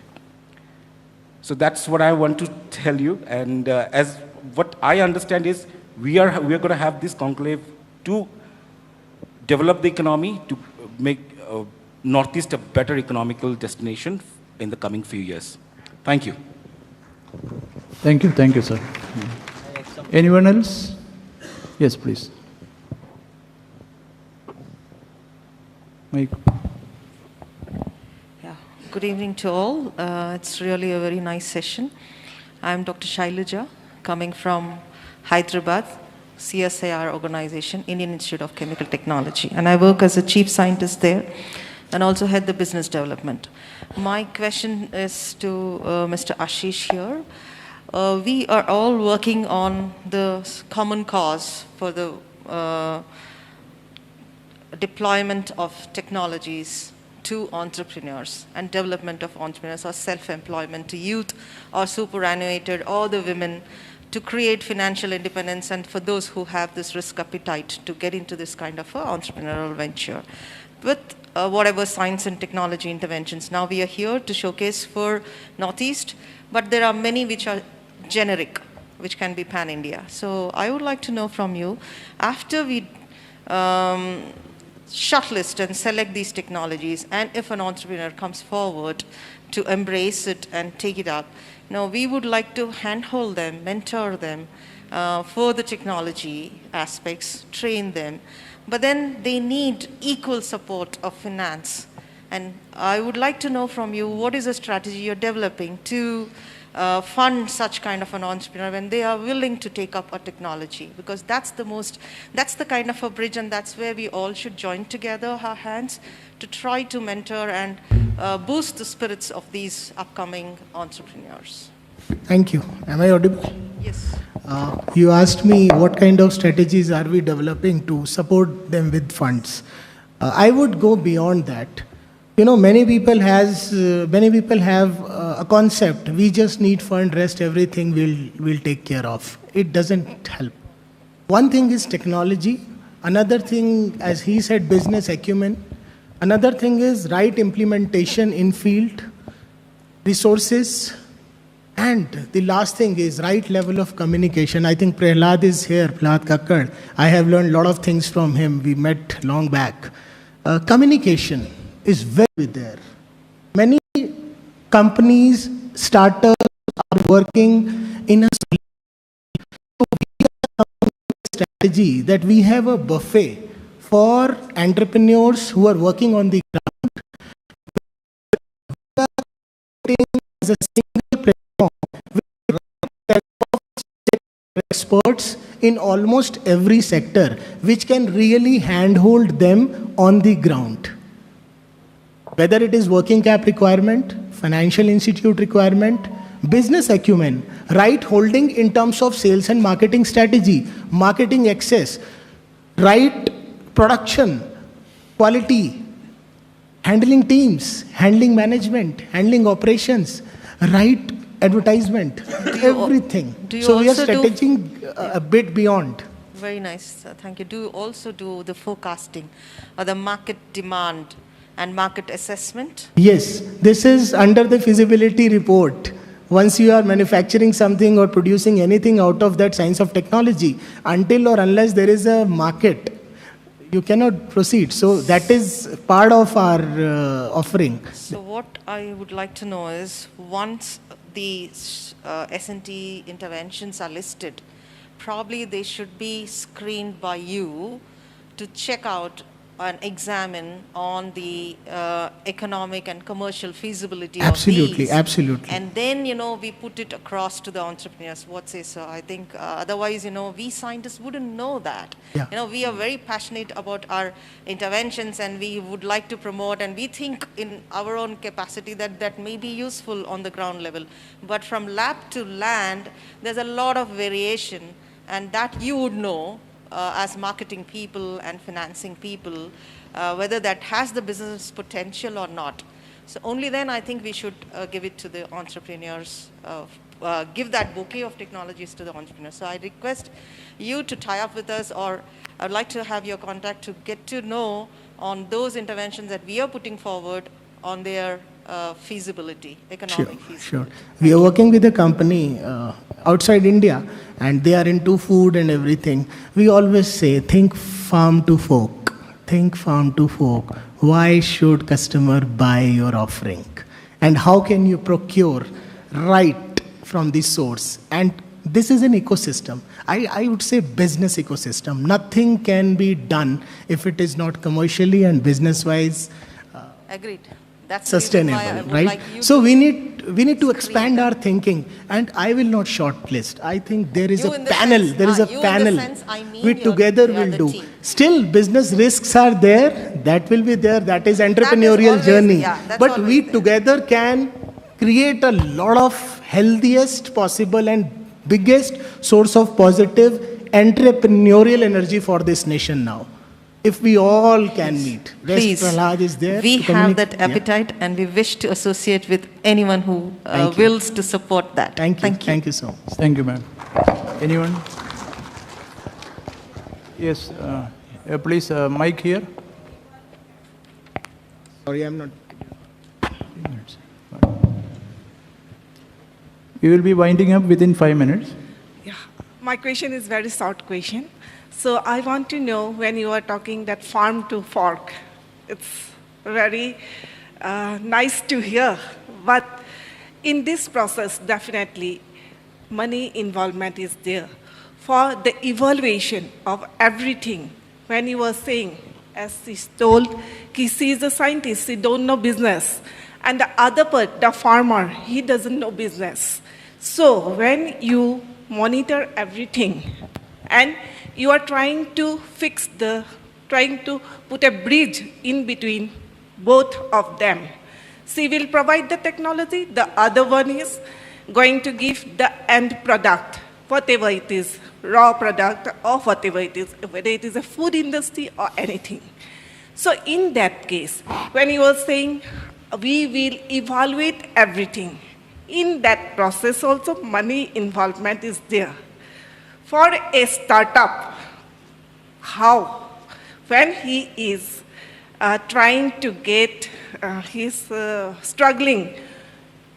Speaker 18: So that's what I want to tell you. And as what I understand is we are going to have this conclave to develop the economy, to make Northeast a better economical destination in the coming few years. Thank you.
Speaker 8: Thank you, sir. Anyone else? Yes, please. Mike.
Speaker 14: Yeah. Good evening to all. It's really a very nice session. I'm Dr. Shailaja, coming from Hyderabad, CSIR organization, Indian Institute of Chemical Technology. And I work as a chief scientist there and also head the business development. My question is to Mr. Ashish here. We are all working on the common cause for the deployment of technologies to entrepreneurs and development of entrepreneurs or self-employment to youth or superannuated or the women to create financial independence and for those who have this risk appetite to get into this kind of entrepreneurial venture. With whatever science and technology interventions. Now we are here to showcase for Northeast, but there are many which are generic, which can be pan-India. So I would like to know from you, after we shortlist and select these technologies, and if an entrepreneur comes forward to embrace it and take it up, now we would like to handhold them, mentor them for the technology aspects, train them, but then they need equal support of finance. And I would like to know from you, what is the strategy you're developing to fund such kind of an entrepreneur when they are willing to take up a technology? Because that's the kind of a bridge, and that's where we all should join together our hands to try to mentor and boost the spirits of these upcoming entrepreneurs.
Speaker 2: Thank you. Am I audible?
Speaker 14: Yes.
Speaker 2: You asked me what kind of strategies are we developing to support them with funds. I would go beyond that. You know, many people have a concept, we just need fund, rest everything we'll take care of. It doesn't help. One thing is technology. Another thing, as he said, business acumen. Another thing is right implementation in field, resources. And the last thing is right level of communication. I think Prahlad is here, Prahlad Kakkad. I have learned a lot of things from him. We met long back. Communication is very there. Many companies, startups are working in a strategy that we have a buffet for entrepreneurs who are working on the ground. As a single platform, experts in almost every sector, which can really handhold them on the ground. Whether it is working cap requirement, financial institute requirement, business acumen, right holding in terms of sales and marketing strategy, marketing access, right production, quality, handling teams, handling management, handling operations, right advertisement, everything. So we are strategizing a bit beyond.
Speaker 14: Very nice, thank you. Do you also do the forecasting or the market demand and market assessment?
Speaker 2: Yes, this is under the feasibility report. Once you are manufacturing something or producing anything out of that science of technology, until or unless there is a market, you cannot proceed. So that is part of our offering.
Speaker 14: So what I would like to know is, once the S&T interventions are listed, probably they should be screened by you to check out and examine on the economic and commercial feasibility of these.
Speaker 2: Absolutely.
Speaker 14: And then, you know, we put it across to the entrepreneurs. What say, sir? I think otherwise, you know, we scientists wouldn't know that.
Speaker 2: Yeah.
Speaker 14: You know, we are very passionate about our interventions and we would like to promote, and we think in our own capacity that may be useful on the ground level. But from lab to land, there's a lot of variation, and that you would know as marketing people and financing people, whether that has the business potential or not. So only then I think we should give it to the entrepreneurs, give that bouquet of technologies to the entrepreneurs. So I request you to tie up with us, or I'd like to have your contact to get to know on those interventions that we are putting forward on their feasibility, economic feasibility.
Speaker 2: Sure. We are working with a company outside India, and they are into food and everything. We always say, think farm to fork. Think farm to fork. Why should customer buy your offering? And how can you procure right from the source? And this is an ecosystem. I would say business ecosystem. Nothing can be done if it is not commercially and business-wise
Speaker 14: Agreed. That's
Speaker 2: sustainable, right? So we need to expand our thinking, and I will not shortlist. I think there is a panel. There is a panel. We together will do. Still, business risks are there. That will be there. That is entrepreneurial journey. But we together can create a lot of healthiest possible and biggest source of positive entrepreneurial energy for this nation now. If we all can meet.
Speaker 14: Please,
Speaker 2: Prahlad is there.
Speaker 14: we have that appetite and we wish to associate with anyone who wills to support that.
Speaker 2: Thank you. Thank you so much.
Speaker 8: Thank you, ma'am. Anyone? Yes, please, mic here.
Speaker 2: Sorry, I'm not.
Speaker 8: We will be winding up within 5 minutes.
Speaker 22: Yeah, my question is very short question. So I want to know, when you are talking that farm to fork, it's very nice to hear. But in this process, definitely, money involvement is there. For the evaluation of everything, when you were saying, as she's told, she is a scientist, she don't know business. And the other part, the farmer, he doesn't know business. So when you monitor everything, and you are trying to trying to put a bridge in between both of them. She will provide the technology, the other one is going to give the end product, whatever it is, raw product or whatever it is, whether it is a food industry or anything. So in that case, when you are saying we will evaluate everything, in that process also money involvement is there. For a startup, how? When he is trying to get, he's struggling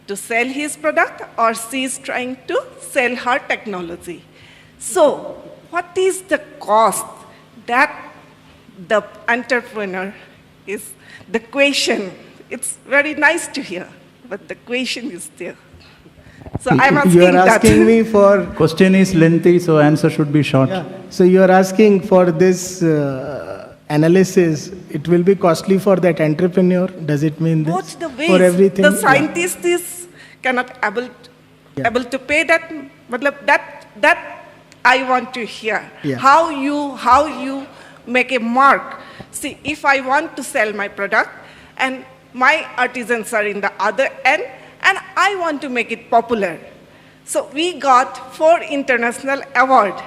Speaker 22: to sell his product, or she is trying to sell her technology. So what is the cost that the entrepreneur is, the question, it's very nice to hear, but the question is there. So I'm asking
Speaker 2: you are asking me for...
Speaker 8: Question is lengthy, so answer should be short.
Speaker 2: Yeah. So you are asking for this analysis, it will be costly for that entrepreneur? Does it mean this?
Speaker 22: Both the ways.
Speaker 2: For everything?
Speaker 22: The scientist is cannot able to pay that, that I want to hear.
Speaker 2: Yeah.
Speaker 22: How you make a mark. See, if I want to sell my product and my artisans are in the other end, and I want to make it popular. So we got 4 international awards,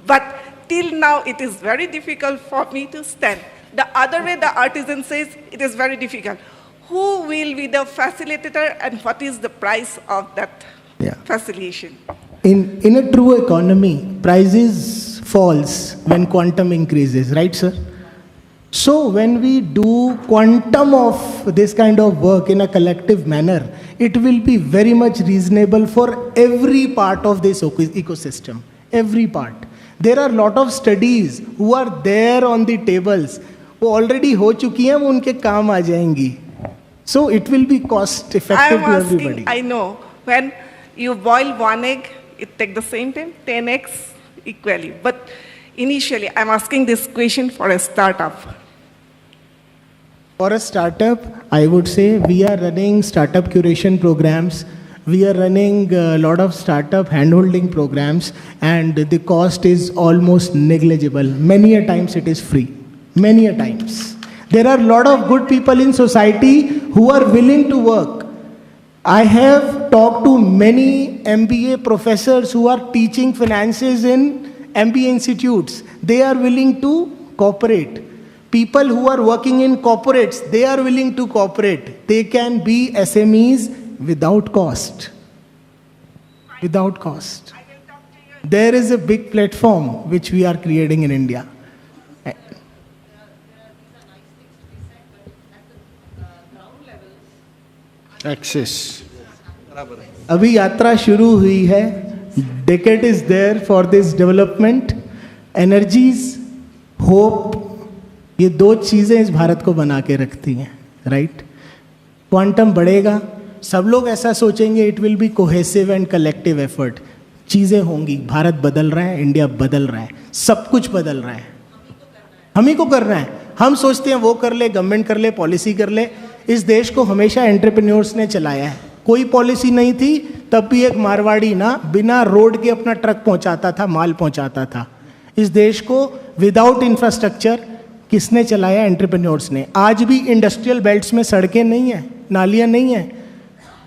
Speaker 22: but till now it is very difficult for me to stand. The other way, the artisan says it is very difficult. Who will be the facilitator and what is the price of that facilitation?
Speaker 2: In a true economy, prices falls when quantum increases, right, sir? So when we do quantum of this kind of work in a collective manner, it will be very much reasonable for every part of this ecosystem, every part. There are a lot of studies who are there on the tables, who already ho chuki hain, wo unke kaam aa jayenge. So it will be cost effective to everybody.
Speaker 22: I know, when you boil 1 egg, it takes the same time, 10 eggs equally. But initially, I'm asking this question for a startup.
Speaker 2: For a startup, I would say we are running startup curation programs. We are running a lot of startup handholding programs, and the cost is almost negligible. Many a times it is free. Many a times. There are a lot of good people in society who are willing to work. I have talked to many MBA professors who are teaching finances in MBA institutes. They are willing to cooperate. People who are working in corporates, they are willing to cooperate. They can be SMEs without cost. Without cost. There is a big platform which we are creating in India.
Speaker 1: Access.
Speaker 2: अभी यात्रा शुरू हुई है. Decade is there for this development. Energies, hope, ये 2 चीज़ें इस भारत को बना के रखती हैं, राइट? क्वांटम बढ़ेगा, सब लोग ऐसा सोचेंगे, it will be cohesive and collective effort. चीज़ें होंगी, भारत बदल रहा है, इंडिया बदल रहा है, सब कुछ बदल रहा है, हम ही को करना है। हम सोचते हैं वो कर ले, गवर्नमेंट कर ले, पॉलिसी कर ले। इस देश को हमेशा एंटरप्रेन्योर्स ने चलाया है। कोई पॉलिसी नहीं थी तब भी एक मारवाड़ी ना बिना रोड के अपना ट्रक पहुंचाता था, माल पहुंचाता था। इस देश को विदाउट इंफ्रास्ट्रक्चर किसने चलाया? एंटरप्रेन्योर्स ने। आज भी इंडस्ट्रियल बेल्ट्स में सड़कें नहीं हैं, नालियां नहीं हैं।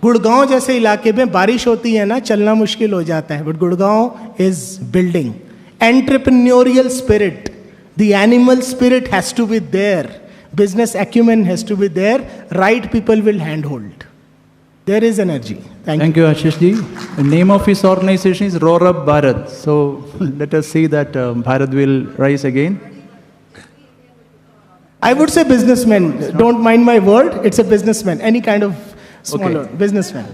Speaker 2: गुड़गांव जैसे इलाके में बारिश होती है ना, चलना मुश्किल हो जाता है, but Gurgaon is building. Entrepreneurial spirit, the animal spirit has to be there, business acumen has to be there, right people will handhold. There is energy.
Speaker 8: Thank you, Ashish ji. The name of his organization is Roar Up Bharat. So let us see that Bharat will rise again.
Speaker 2: I would say businessman. Don't mind my word. It's a businessman. Any kind of smaller businessman.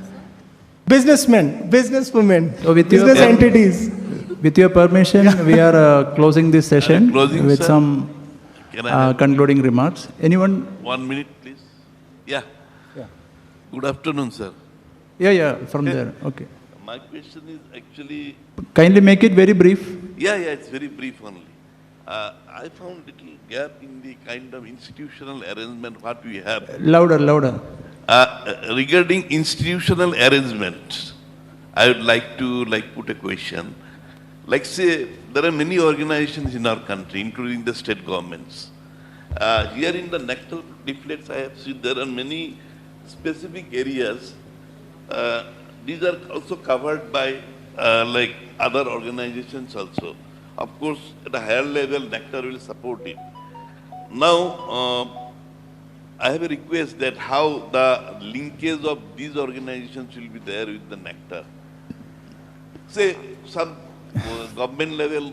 Speaker 2: Businessmen, businesswomen,
Speaker 8: So with
Speaker 2: business
Speaker 8: your,
Speaker 2: entities.
Speaker 8: With your permission, we are closing this session with
Speaker 15: sir.
Speaker 8: some
Speaker 15: Can I have
Speaker 8: concluding remarks. Anyone?
Speaker 15: 1 minute, please. Yeah. Good afternoon, sir.
Speaker 8: Yeah, from there. Okay.
Speaker 15: My question is actually.
Speaker 8: Kindly make it very brief.
Speaker 15: Yeah, it's very brief only. I found little gap in the kind of institutional arrangement what we have.
Speaker 8: Louder.
Speaker 15: Regarding institutional arrangements, I would like to put a question. Like say, there are many organizations in our country, including the state governments. Here in the nectar leaflets, I have seen there are many specific areas. These are also covered by like other organizations also. Of course, at a higher level, nectar will support it. Now, I have a request that how the linkage of these organizations will be there with the nectar. Say, some government level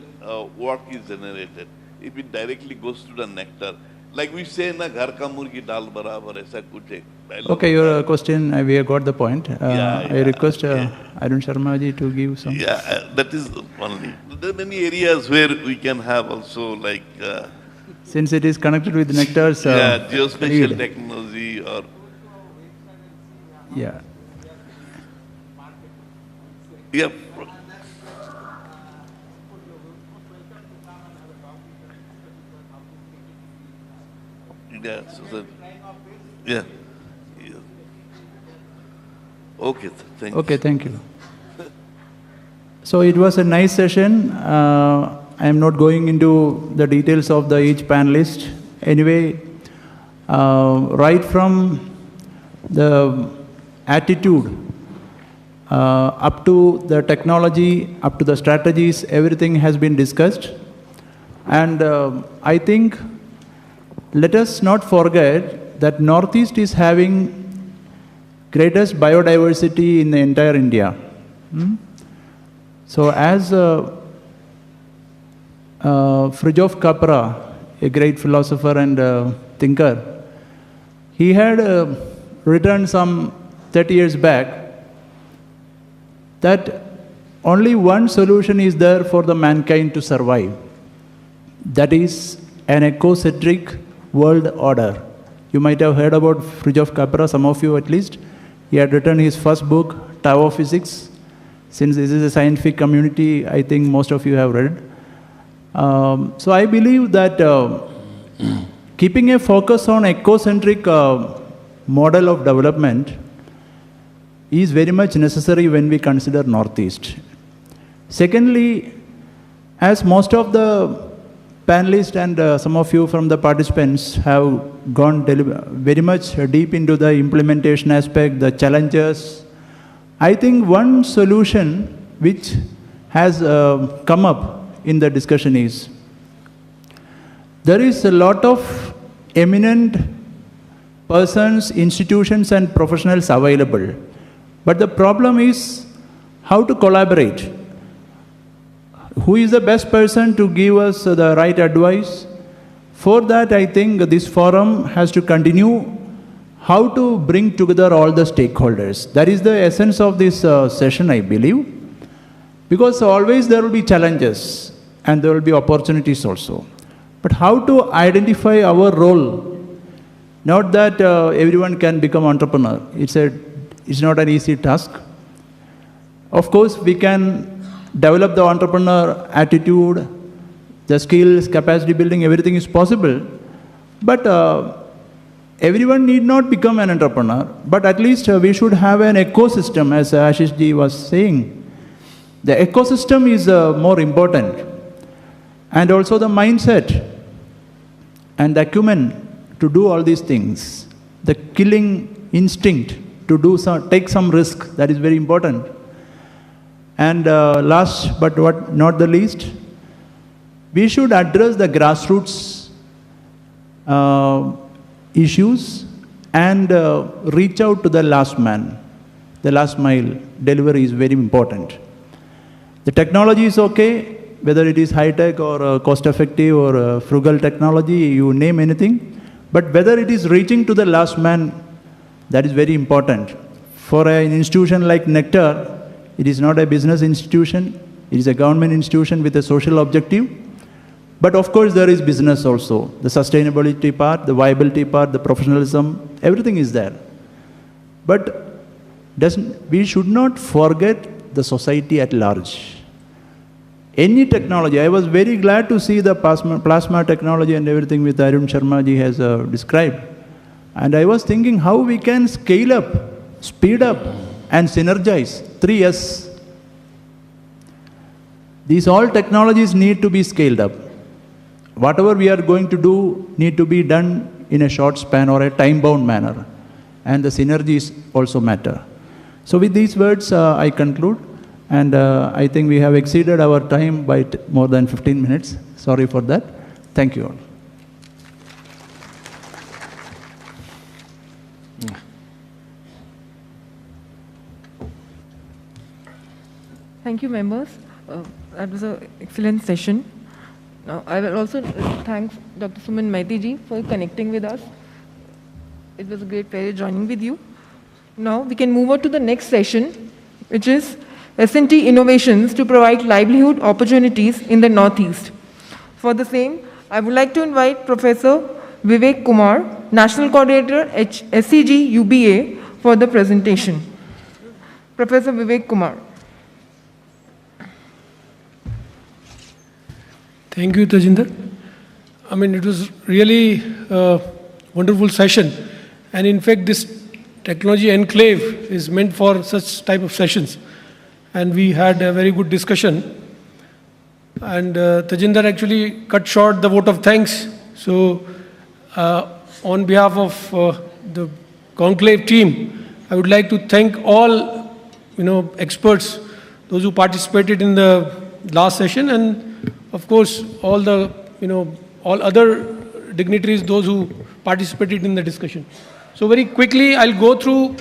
Speaker 15: work is generated. If it directly goes to the nectar, like we say na ghar ka murgi dal barabar, aisa kuch ek dialogue.
Speaker 8: Okay, your question, we have got the point. I request Arun Sharma ji to give some.
Speaker 15: Yeah, that is only. There are many areas where we can have also like.
Speaker 8: Since it is connected with nectars.
Speaker 15: Geospatial technology or.
Speaker 8: Yeah.
Speaker 15: Yeah. Yeah. Okay, thank you.
Speaker 8: Okay, thank you. So it was a nice session. I am not going into the details of each panelist. Anyway, right from the attitude up to the technology, up to the strategies, everything has been discussed. And I think let us not forget that Northeast is having greatest biodiversity in the entire India. So as Fritjof Capra, a great philosopher and thinker, he had written some 30 years back that only one solution is there for the mankind to survive. That is an ecocentric world order. You might have heard about Fritjof Capra, some of you at least. He had written his first book, Tao of Physics. Since this is a scientific community, I think most of you have read. So I believe that keeping a focus on ecocentric model of development is very much necessary when we consider Northeast. Secondly, as most of the panelists and some of you from the participants have gone very much deep into the implementation aspect, the challenges, I think one solution which has come up in the discussion is there is a lot of eminent persons, institutions and professionals available. But the problem is how to collaborate. Who is the best person to give us the right advice? For that, I think this forum has to continue how to bring together all the stakeholders. That is the essence of this session, I believe. Because always there will be challenges and there will be opportunities also. But how to identify our role? Not that everyone can become entrepreneur. It's not an easy task. Of course, we can develop the entrepreneur attitude, the skills, capacity building, everything is possible. But everyone need not become an entrepreneur, but at least we should have an ecosystem, as Ashish ji was saying. The ecosystem is more important. And also the mindset and the acumen to do all these things. The killing instinct to take some risk, that is very important. And last but not the least, we should address the grassroots issues and reach out to the last man. The last mile delivery is very important. The technology is okay, whether it is high-tech or cost-effective or frugal technology, you name anything. But whether it is reaching to the last man, that is very important. For an institution like Nectar, it is not a business institution, it is a government institution with a social objective. But of course there is business also. The sustainability part, the viability part, the professionalism, everything is there. But we should not forget the society at large. Any technology, I was very glad to see the plasma technology and everything with Arun Sharma ji has described. And I was thinking how we can scale up, speed up and synergize. 3S. These all technologies need to be scaled up. Whatever we are going to do need to be done in a short span or a time-bound manner. And the synergies also matter. So with these words, I conclude. And I think we have exceeded our time by more than 15 minutes. Sorry for that. Thank you all.
Speaker 16: Thank you, members. That was an excellent session. Now, I will also thank Dr. Suman Maiti ji for connecting with us. It was a great pleasure joining with you. Now, we can move on to the next session, which is S&T Innovations to provide livelihood opportunities in the Northeast. For the same, I would like to invite Professor Vivek Kumar, National Coordinator at SCG UBA, for the presentation. Professor Vivek Kumar.
Speaker 12: Thank you, Tajinder. I mean, it was really a wonderful session. And in fact, this technology enclave is meant for such type of sessions. And we had a very good discussion. And Tajinder actually cut short the vote of thanks. So on behalf of the Conclave team, I would like to thank all experts, those who participated in the last session, and of course all the all other dignitaries, those who participated in the discussion. So very quickly I'll go through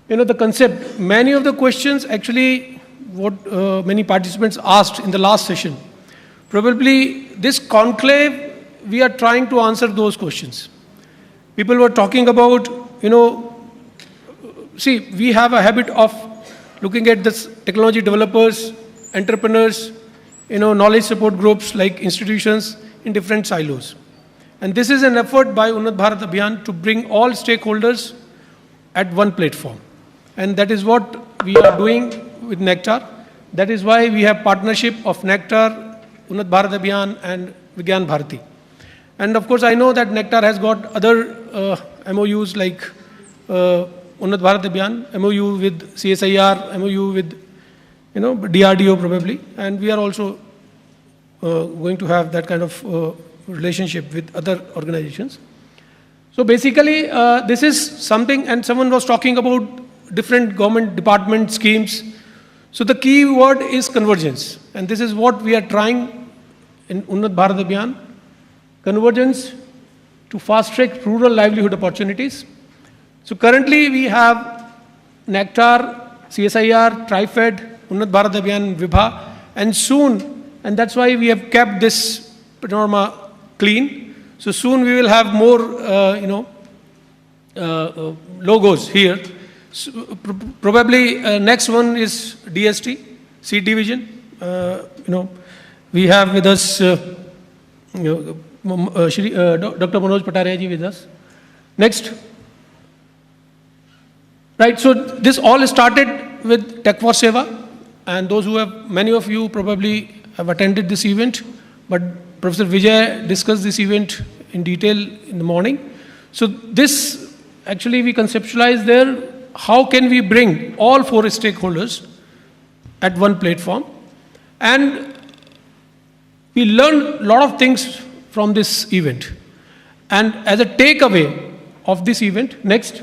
Speaker 12: the concept. Many of the questions actually what many participants asked in the last session. Probably this conclave, we are trying to answer those questions. People were talking about, see, we have a habit of looking at this technology developers, entrepreneurs, knowledge support groups like institutions in different silos. And this is an effort by Unnat Bharat Abhiyan to bring all stakeholders at one platform. And that is what we are doing with Nectar. That is why we have partnership of Nectar, Unnat Bharat Abhiyan and Vigyan Bharati. And of course, I know that Nectar has got other MOUs like Unnat Bharat Abhiyan, MOU with CSIR, MOU with DRDO probably, and we are also going to have that kind of relationship with other organizations. So basically, this is something, and someone was talking about different government department schemes. So the key word is convergence, and this is what we are trying in Unnat Bharat Abhiyan, convergence to fast-track rural livelihood opportunities. So currently we have Nectar, CSIR, TriFed, Unnat Bharat Abhiyan, Vibha, and soon, and that's why we have kept this panorama clean. So soon we will have more, logos here. So probably next one is DST, Seed Division. We have with us Dr. Manoj Pataria ji with us. Next. Right, so this all started with Tech for Seva. and those who have, many of you probably have attended this event, but Professor Vijay discussed this event in detail in the morning. So this, actually we conceptualized there, how can we bring all 4 stakeholders at one platform? And we learned a lot of things from this event. And as a takeaway of this event, next,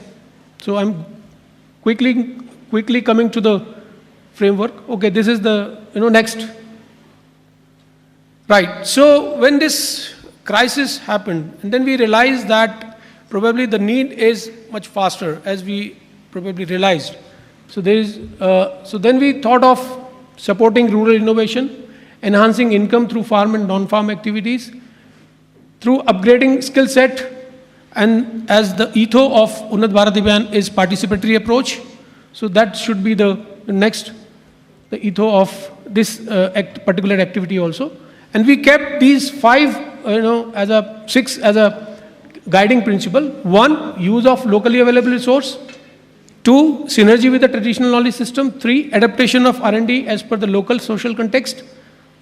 Speaker 12: so I'm quickly coming to the framework. Okay, this is the, next. Right, so when this crisis happened, and then we realized that probably the need is much faster, as we probably realized. So then we thought of supporting rural innovation, enhancing income through farm and non-farm activities, through upgrading skill set, and as the ethos of Unnat Bharat Abhiyan is participatory approach, so that should be the next, the ethos of this particular activity also. And we kept these 5, as 6 as a guiding principle. 1, use of locally available resource. 2, synergy with the traditional knowledge system. 3, adaptation of R&D as per the local social context.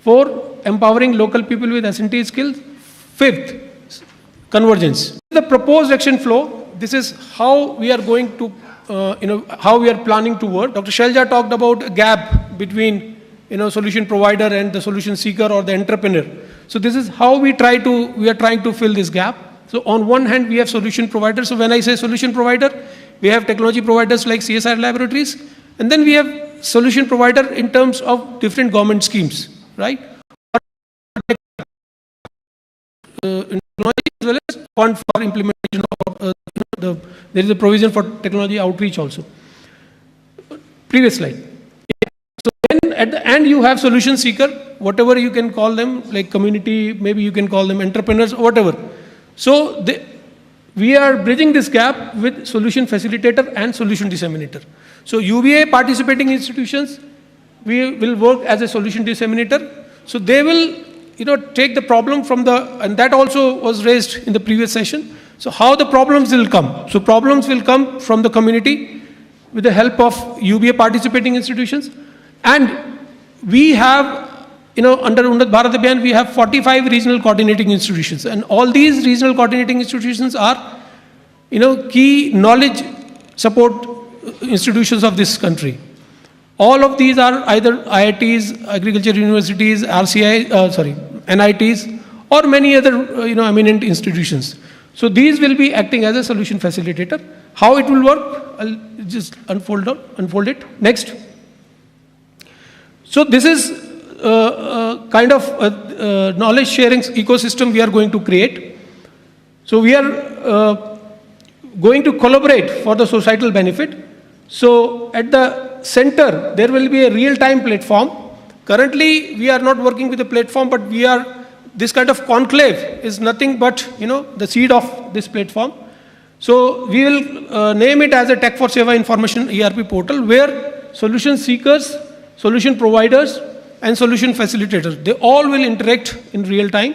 Speaker 12: 4, empowering local people with S&T skills. 5th, convergence. The proposed action flow, this is how we are going to, how we are planning to work. Dr. Shelja talked about a gap between solution provider and the solution seeker or the entrepreneur. So this is how we are trying to fill this gap. So on one hand, we have solution providers. So when I say solution provider, we have technology providers like CSR laboratories, and then we have solution provider in terms of different government schemes, right? Technology as well as fund for implementation of there is a provision for technology outreach also. Previous slide. So then at the end you have solution seeker, whatever you can call them, like community, maybe you can call them entrepreneurs, whatever. So we are bridging this gap with solution facilitator and solution disseminator. So UBA participating institutions, we will work as a solution disseminator. So they will take the problem from and that also was raised in the previous session. So how the problems will come? So problems will come from the community with the help of UBA participating institutions. And we have, under Unnat Bharat Abhiyan, we have 45 regional coordinating institutions. And all these regional coordinating institutions are, key knowledge support institutions of this country. All of these are either IITs, agriculture universities, NITs, or many other, eminent institutions. So these will be acting as a solution facilitator. How it will work? I'll just unfold it. Next. So this is kind of knowledge sharing ecosystem we are going to create. So we are going to collaborate for the societal benefit. So at the center, there will be a real-time platform. Currently, we are not working with a platform, but this kind of conclave is nothing but, the seed of this platform. So we will name it as a Tech for Seva Information ERP portal, where solution seekers, solution providers, and solution facilitators, they all will interact in real time.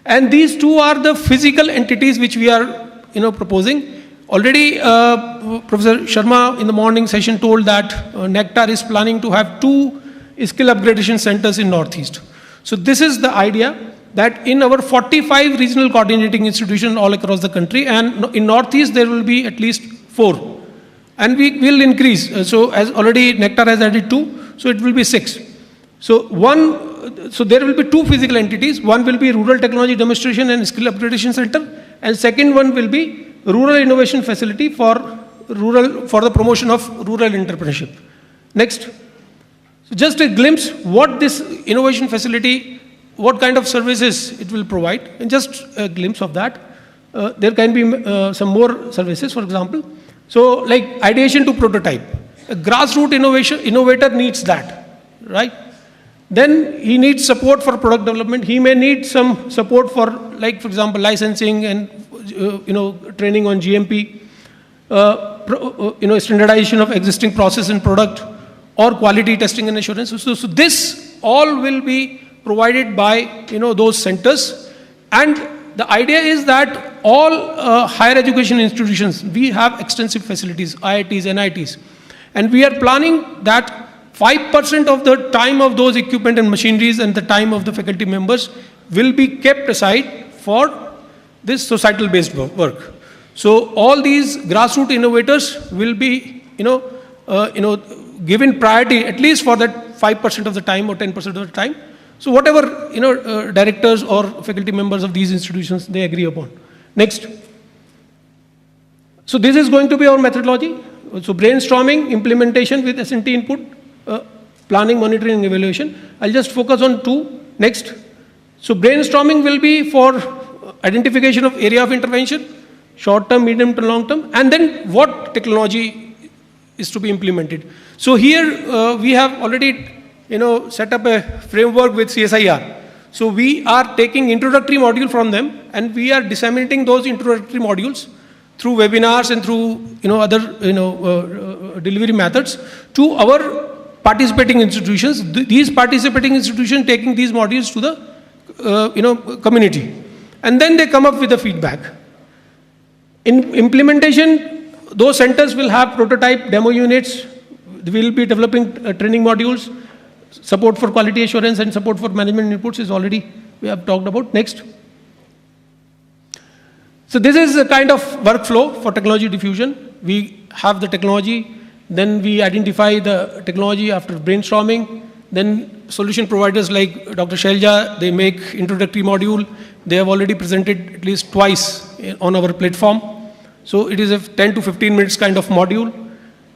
Speaker 12: And these two are the physical entities which we are, proposing. Already, Professor Sharma in the morning session told that Nectar is planning to have 2 skill upgradation centers in Northeast. So this is the idea, that in our 45 regional coordinating institutions all across the country, and in Northeast there will be at least 4. And we will increase. So as already Nectar has added 2, so it will be 6. So there will be 2 physical entities. One will be Rural Technology Demonstration and Skill Upgradation Center, and second one will be Rural Innovation Facility for the promotion of rural entrepreneurship. Next. So just a glimpse what this innovation facility, what kind of services it will provide, and just a glimpse of that. There can be some more services, for example. So like ideation to prototype. A grassroots innovator needs that, right? Then he needs support for product development. He may need some support for, like, for example, licensing and training on GMP, standardization of existing process and product, or quality testing and assurance. So this all will be provided by those centers. And the idea is that all higher education institutions, we have extensive facilities, IITs, NITs, and we are planning that 5% of the time of those equipment and machineries and the time of the faculty members will be kept aside for this societal based work. So all these grassroots innovators will be, given priority at least for that 5% of the time or 10% of the time. So whatever, directors or faculty members of these institutions, they agree upon. Next. So this is going to be our methodology. So brainstorming, implementation with S&T input, planning, monitoring, and evaluation. I'll just focus on 2. Next. So brainstorming will be for identification of area of intervention, short term, medium to long term, and then what technology is to be implemented. So here we have already set up a framework with CSIR. So we are taking introductory module from them, and we are disseminating those introductory modules through webinars and through other delivery methods to our participating institutions. These participating institutions taking these modules to the community, and then they come up with the feedback. In implementation, those centers will have prototype demo units. We will be developing training modules. Support for quality assurance and support for management inputs is already we have talked about. Next. So this is a kind of workflow for technology diffusion. We have the technology, then we identify the technology after brainstorming, then solution providers like Dr. Shailja, they make introductory module. They have already presented at least twice on our platform. So it is a 10 to 15 minutes kind of module.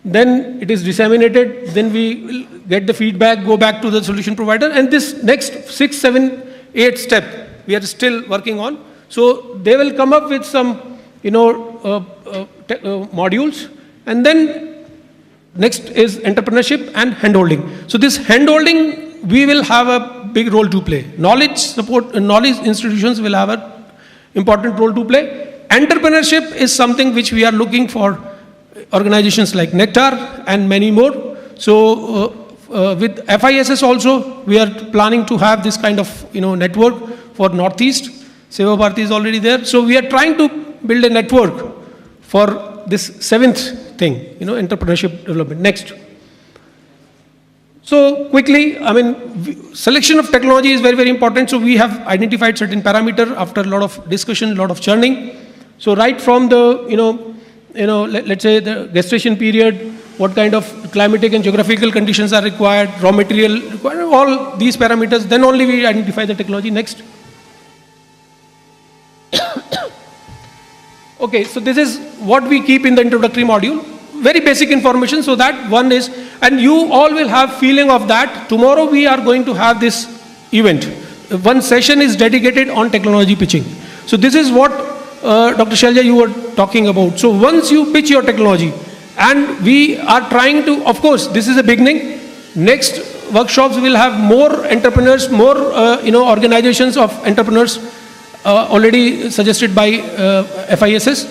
Speaker 12: Then it is disseminated, then we get the feedback, go back to the solution provider, and this next 6, 7, 8 step we are still working on. So they will come up with some modules, and then next is entrepreneurship and handholding. So this handholding, we will have a big role to play. Knowledge support, knowledge institutions will have an important role to play. Entrepreneurship is something which we are looking for organizations like Nectar and many more. So with FISS also, we are planning to have this kind of network for Northeast. Seva Bharati is already there. So we are trying to build a network for this 7th thing, entrepreneurship development. Next. So quickly, selection of technology is very, very important. So we have identified certain parameter after a lot of discussion, a lot of churning. So right from the, let's say the gestation period, what kind of climatic and geographical conditions are required, raw material required, all these parameters, then only we identify the technology. Next. Okay, so this is what we keep in the introductory module. Very basic information, so that one is, and you all will have feeling of that. Tomorrow we are going to have this event. One session is dedicated on technology pitching. So this is what Dr. Shailja, you were talking about. So once you pitch your technology, and we are trying to, of course, this is a beginning. Next workshops will have more entrepreneurs, more organizations of entrepreneurs already suggested by FISS.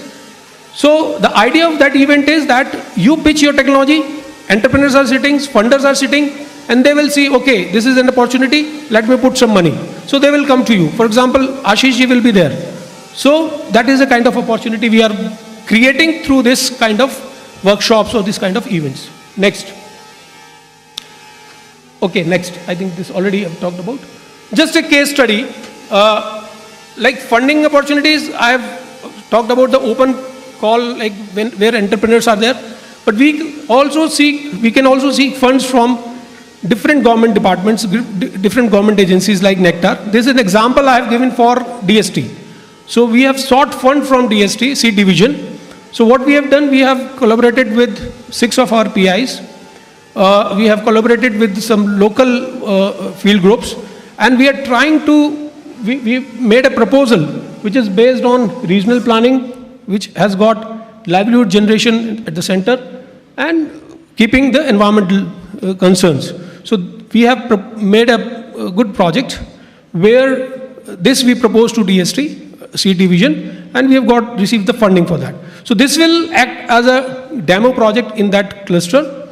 Speaker 12: So the idea of that event is that you pitch your technology, entrepreneurs are sitting, funders are sitting, and they will see, okay, this is an opportunity, let me put some money. So they will come to you. For example, Ashish ji will be there. So that is the kind of opportunity we are creating through this kind of workshops or this kind of events. Next. Okay, next. I think this already I've talked about. Just a case study. Like funding opportunities, I have talked about the open call, like where entrepreneurs are there. But we can also seek funds from different government departments, different government agencies like Nectar. This is an example I have given for DST. So we have sought fund from DST, C division. So what we have done, we have collaborated with 6 of our PIs. We have collaborated with some local field groups, and we are trying to, we made a proposal which is based on regional planning, which has got livelihood generation at the center and keeping the environmental concerns. So we have made a good project where this we propose to DST, C division, and we have received the funding for that. So this will act as a demo project in that cluster.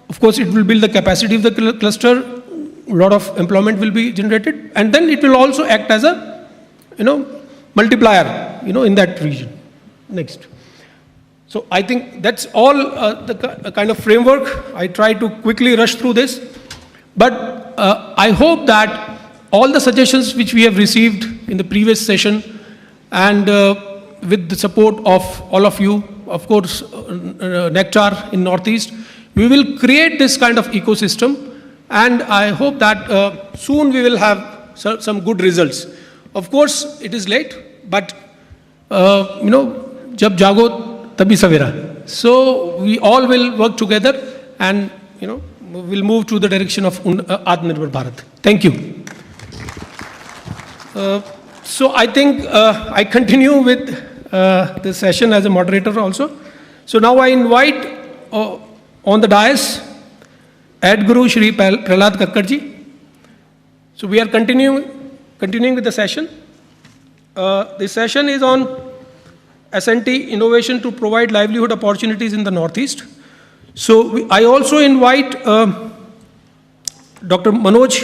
Speaker 12: Of course, it will build the capacity of the cluster. A lot of employment will be generated, and then it will also act as a multiplier in that region. Next. So I think that's all the kind of framework. I try to quickly rush through this. But I hope that all the suggestions which we have received in the previous session and with the support of all of you, of course, Nectar in Northeast, we will create this kind of ecosystem, and I hope that soon we will have some good results. Of course, it is late, but jab jago tabhi savera. So we all will work together, and we'll move to the direction of Atmanirbhar Bharat. Thank you. So I think I continue with the session as a moderator also. So now I invite on the dais Head Guru Shri Prahlad Kakkadji. So we are continuing with the session. This session is on SNT innovation to provide livelihood opportunities in the Northeast. So I also invite Dr. Manoj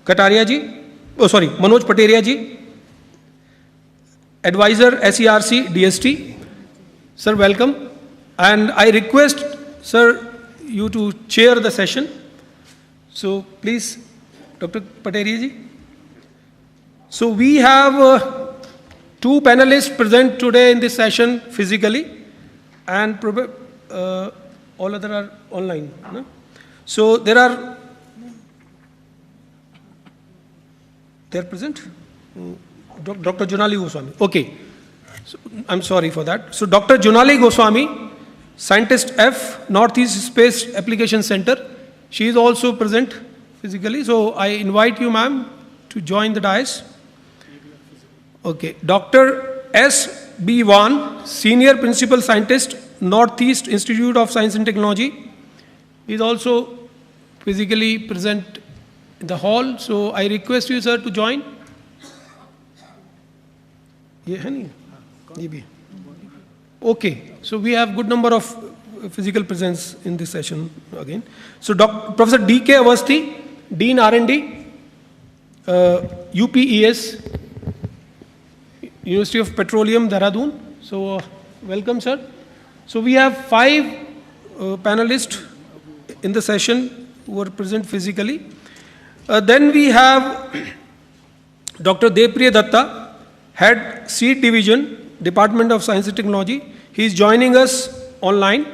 Speaker 12: Pateria ji, advisor SERC DST. Sir, welcome. And I request, sir, you to chair the session. So please, Dr. Pateria ji. So we have two panelists present today in this session physically, and all other are online. No? So they are present. Dr. Jonali Goswami. Okay. So, I'm sorry for that. So Dr. Jonali Goswami, Scientist F, Northeast Space Application Center. She is also present physically. So I invite you, ma'am, to join the dais. Okay. Dr. S. B. Wan, Senior Principal Scientist, Northeast Institute of Science and Technology. He is also physically present in the hall. So I request you, sir, to join. Okay. So we have good number of physical presence in this session again. So Professor D.K. Avasthi, Dean R&D, UPES, University of Petroleum, Dehradun. So welcome, sir. So we have 5 panelists in the session who are present physically. Then we have Dr. Devpriya Datta, Head Seed Division, Department of Science and Technology. He is joining us online.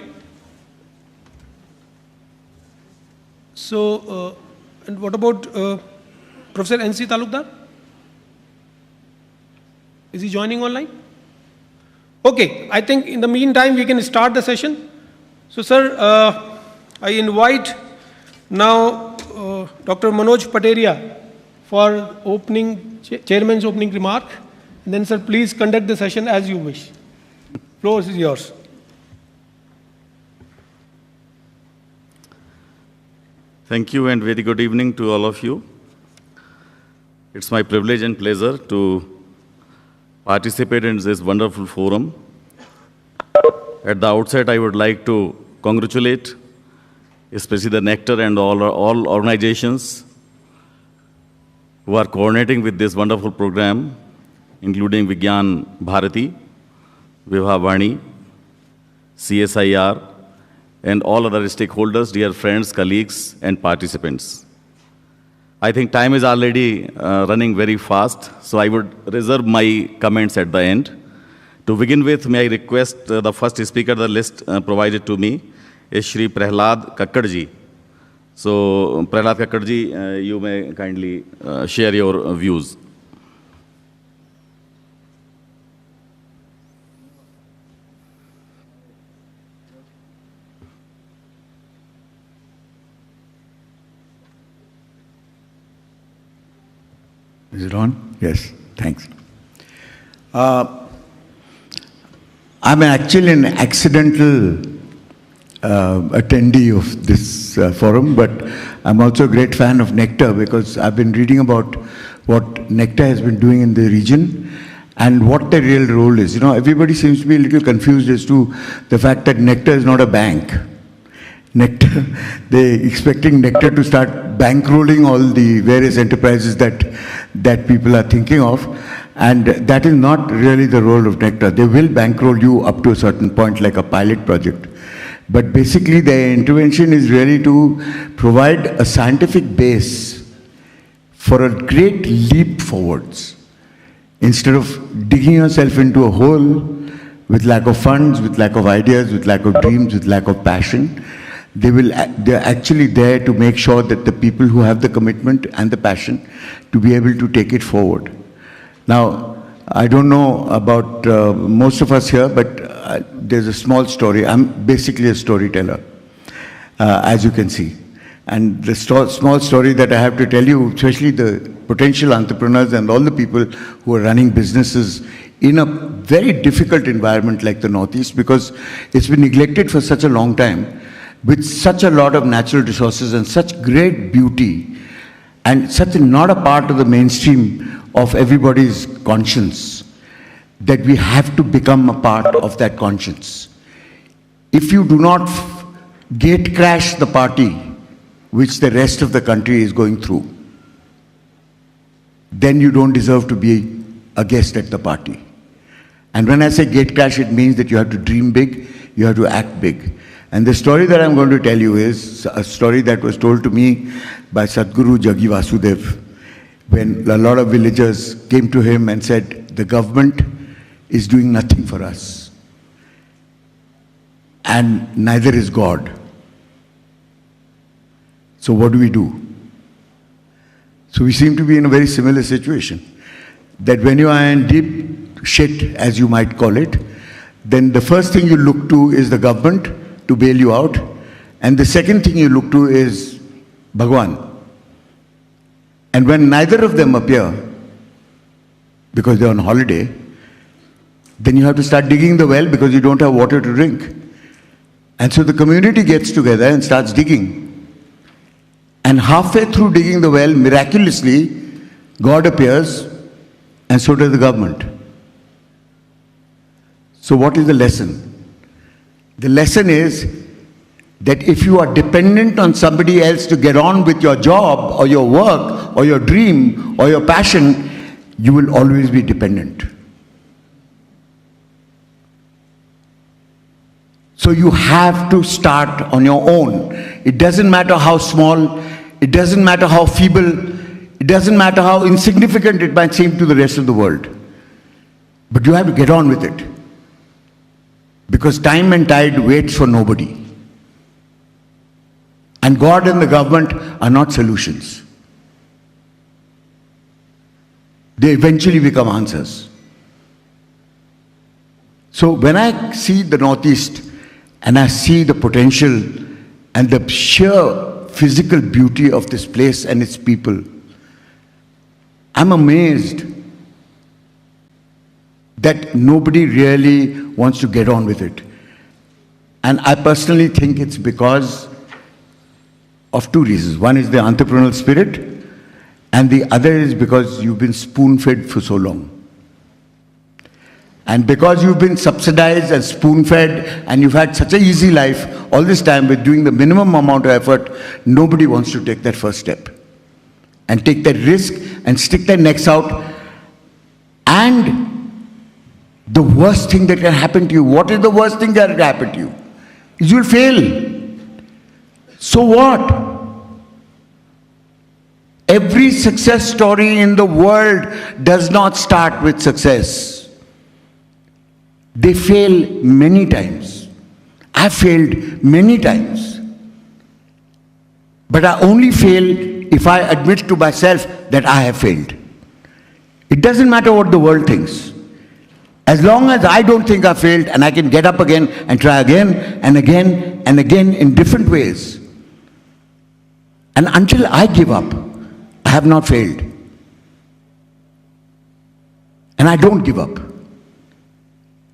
Speaker 12: So, and what about Professor N.C. Talukdar? Is he joining online? Okay, I think in the meantime we can start the session. So, sir, I invite now Dr. Manoj Pateria for chairman's opening remark. And then, sir, please conduct the session as you wish. Floor is yours.
Speaker 19: Thank you and very good evening to all of you. It's my privilege and pleasure to participate in this wonderful forum. At the outset, I would like to congratulate especially the Nectar and all organizations who are coordinating with this wonderful program, including Vigyan Bharati, Vibhavani, CSIR, and all other stakeholders, dear friends, colleagues, and participants. I think time is already running very fast, so I would reserve my comments at the end. To begin with, may I request the first speaker, the list provided to me, is Shri Prahlad Kakkadji. So, Prahlad Kakkadji, you may kindly share your views.
Speaker 20: Is it on? Yes, thanks. I'm actually an accidental attendee of this forum, but I'm also a great fan of Nectar because I've been reading about what Nectar has been doing in the region and what their real role is. You know, everybody seems to be a little confused as to the fact that Nectar is not a bank. Nectar, they're expecting Nectar to start bankrolling all the various enterprises that people are thinking of. And that is not really the role of Nectar. They will bankroll you up to a certain point, like a pilot project. But basically, their intervention is really to provide a scientific base for a great leap forwards. Instead of digging yourself into a hole with lack of funds, with lack of ideas, with lack of dreams, with lack of passion, they're actually there to make sure that the people who have the commitment and the passion to be able to take it forward. Now, I don't know about most of us here, but there's a small story. I'm basically a storyteller, as you can see. And the small story that I have to tell you, especially the potential entrepreneurs and all the people who are running businesses in a very difficult environment like the Northeast, because it's been neglected for such a long time, with such a lot of natural resources and such great beauty, and such not a part of the mainstream of everybody's conscience, that we have to become a part of that conscience. If you do not gate crash the party, which the rest of the country is going through, then you don't deserve to be a guest at the party. And when I say gate crash, it means that you have to dream big, you have to act big. And the story that I'm going to tell you is a story that was told to me by Sadhguru Jaggi Vasudev, when a lot of villagers came to him and said, the government is doing nothing for us, and neither is God. So what do we do? So we seem to be in a very similar situation, that when you are in deep shit, as you might call it, then the first thing you look to is the government to bail you out, and the second thing you look to is Bhagwan. And when neither of them appear, because they're on holiday, then you have to start digging the well because you don't have water to drink. And so the community gets together and starts digging. And halfway through digging the well, miraculously, God appears, and so does the government. So what is the lesson? The lesson is that if you are dependent on somebody else to get on with your job or your work or your dream or your passion, you will always be dependent. So you have to start on your own. It doesn't matter how small, it doesn't matter how feeble, it doesn't matter how insignificant it might seem to the rest of the world. But you have to get on with it. Because time and tide waits for nobody. And God and the government are not solutions. They eventually become answers. So when I see the Northeast and I see the potential and the sheer physical beauty of this place and its people, I'm amazed that nobody really wants to get on with it. And I personally think it's because of two reasons. One is the entrepreneurial spirit, and the other is because you've been spoon-fed for so long. And because you've been subsidized and spoon-fed, and you've had such an easy life all this time with doing the minimum amount of effort, nobody wants to take that first step and take that risk and stick their necks out. And the worst thing that can happen to you, what is the worst thing that can happen to you? Is you'll fail. So what? Every success story in the world does not start with success. They fail many times. I've failed many times. But I only fail if I admit to myself that I have failed. It doesn't matter what the world thinks. As long as I don't think I failed and I can get up again and try again and again and again in different ways. And until I give up, I have not failed. And I don't give up.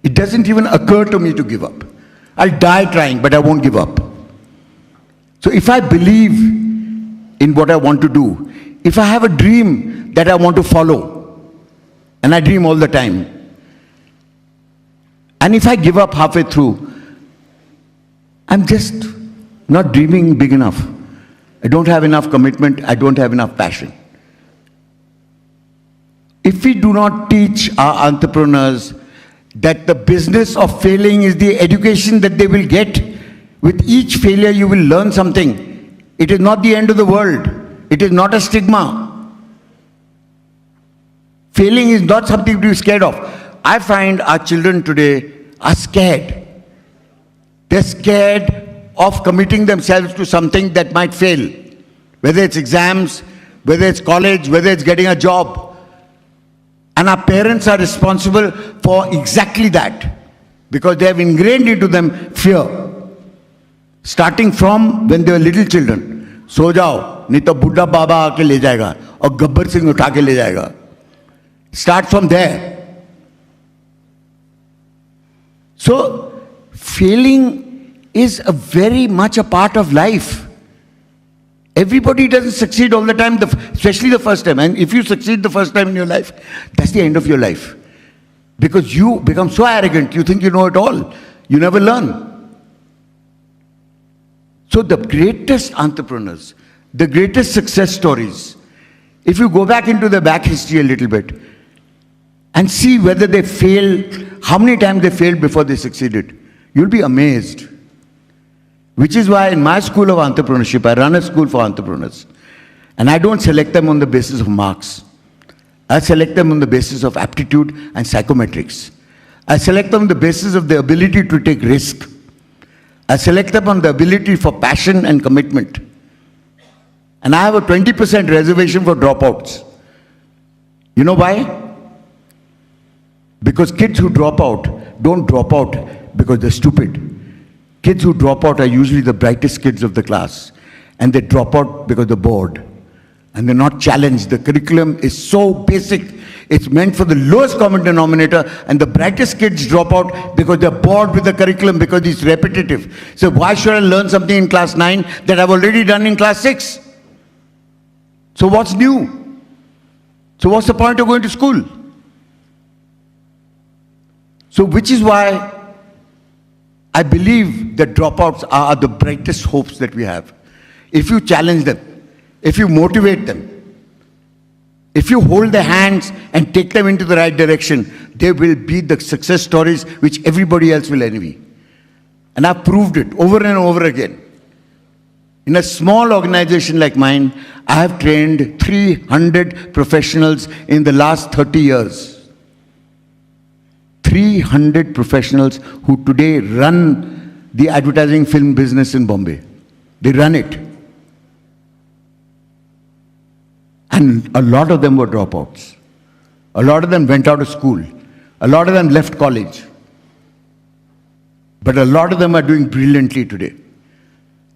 Speaker 20: It doesn't even occur to me to give up. I'll die trying, but I won't give up. So if I believe in what I want to do, if I have a dream that I want to follow, and I dream all the time, and if I give up halfway through, I'm just not dreaming big enough. I don't have enough commitment, I don't have enough passion. if we do not teach our entrepreneurs that the business of failing is the education that they will get, with each failure you will learn something. It is not the end of the world. It is not a stigma. Failing is not something to be scared of. I find our children today are scared. They're scared of committing themselves to something that might fail. Whether it's exams, whether it's college, whether it's getting a job. And our parents are responsible for exactly that. Because they have ingrained into them fear. Starting from when they were little children. So jao, nahi to Buddha Baba aake le jayega, aur Gabbar Singh utha ke le jayega. Start from there. So, failing is a very much a part of life. Everybody doesn't succeed all the time, especially the first time. And if you succeed the first time in your life, that's the end of your life. Because you become so arrogant, you think you know it all. You never learn. So the greatest entrepreneurs, the greatest success stories, if you go back into the back history a little bit, and see whether they failed, how many times they failed before they succeeded, you'll be amazed. Which is why in my school of entrepreneurship, I run a school for entrepreneurs. And I don't select them on the basis of marks. I select them on the basis of aptitude and psychometrics. I select them on the basis of the ability to take risk. I select them on the ability for passion and commitment. And I have a 20% reservation for dropouts. You know why? Because kids who drop out don't drop out because they're stupid. Kids who drop out are usually the brightest kids of the class. And they drop out because they're bored. And they're not challenged. The curriculum is so basic. It's meant for the lowest common denominator. And the brightest kids drop out because they're bored with the curriculum because it's repetitive. So why should I learn something in class 9 that I've already done in class 6? So what's new? So what's the point of going to school? So which is why I believe that dropouts are the brightest hopes that we have. If you challenge them, if you motivate them, if you hold their hands and take them into the right direction, they will be the success stories which everybody else will envy. And I've proved it over and over again. In a small organization like mine, I have trained 300 professionals in the last 30 years. 300 professionals who today run the advertising film business in Bombay. They run it. And a lot of them were dropouts. A lot of them went out of school. A lot of them left college. But a lot of them are doing brilliantly today.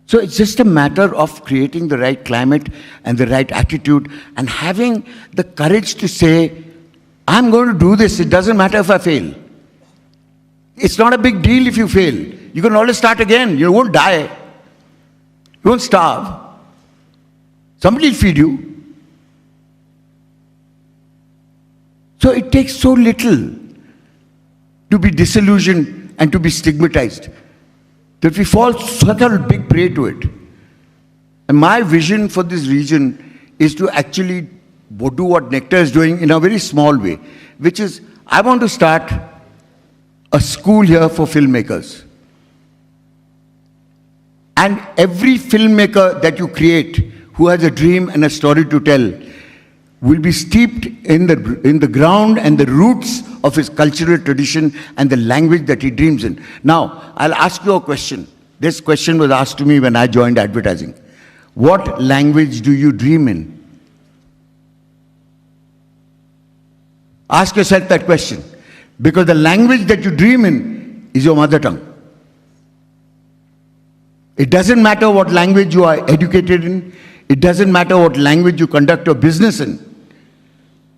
Speaker 20: So it's just a matter of creating the right climate and the right attitude and having the courage to say, I'm going to do this. It doesn't matter if I fail. It's not a big deal if you fail. You can always start again. You won't die. You won't starve. Somebody will feed you. So it takes so little to be disillusioned and to be stigmatized that we fall such a big prey to it. And my vision for this region is to actually do what Nectar is doing in a very small way, which is I want to start a school here for filmmakers. And every filmmaker that you create who has a dream and a story to tell will be steeped in the ground and the roots of his cultural tradition and the language that he dreams in. Now, I'll ask you a question. This question was asked to me when I joined advertising. What language do you dream in? Ask yourself that question. Because the language that you dream in is your mother tongue. It doesn't matter what language you are educated in. It doesn't matter what language you conduct your business in.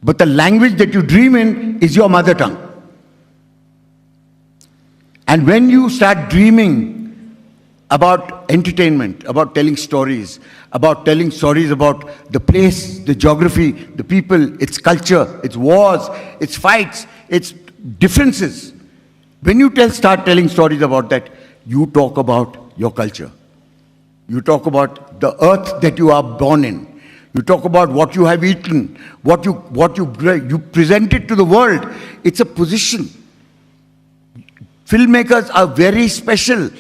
Speaker 20: But the language that you dream in is your mother tongue. And when you start dreaming about entertainment, about telling stories about the place, the geography, the people, its culture, its wars, its fights, its differences. When you start telling stories about that, you talk about your culture. You talk about the earth that you are born in. You talk about what you have eaten, what you present it to the world. It's a position. Filmmakers are very special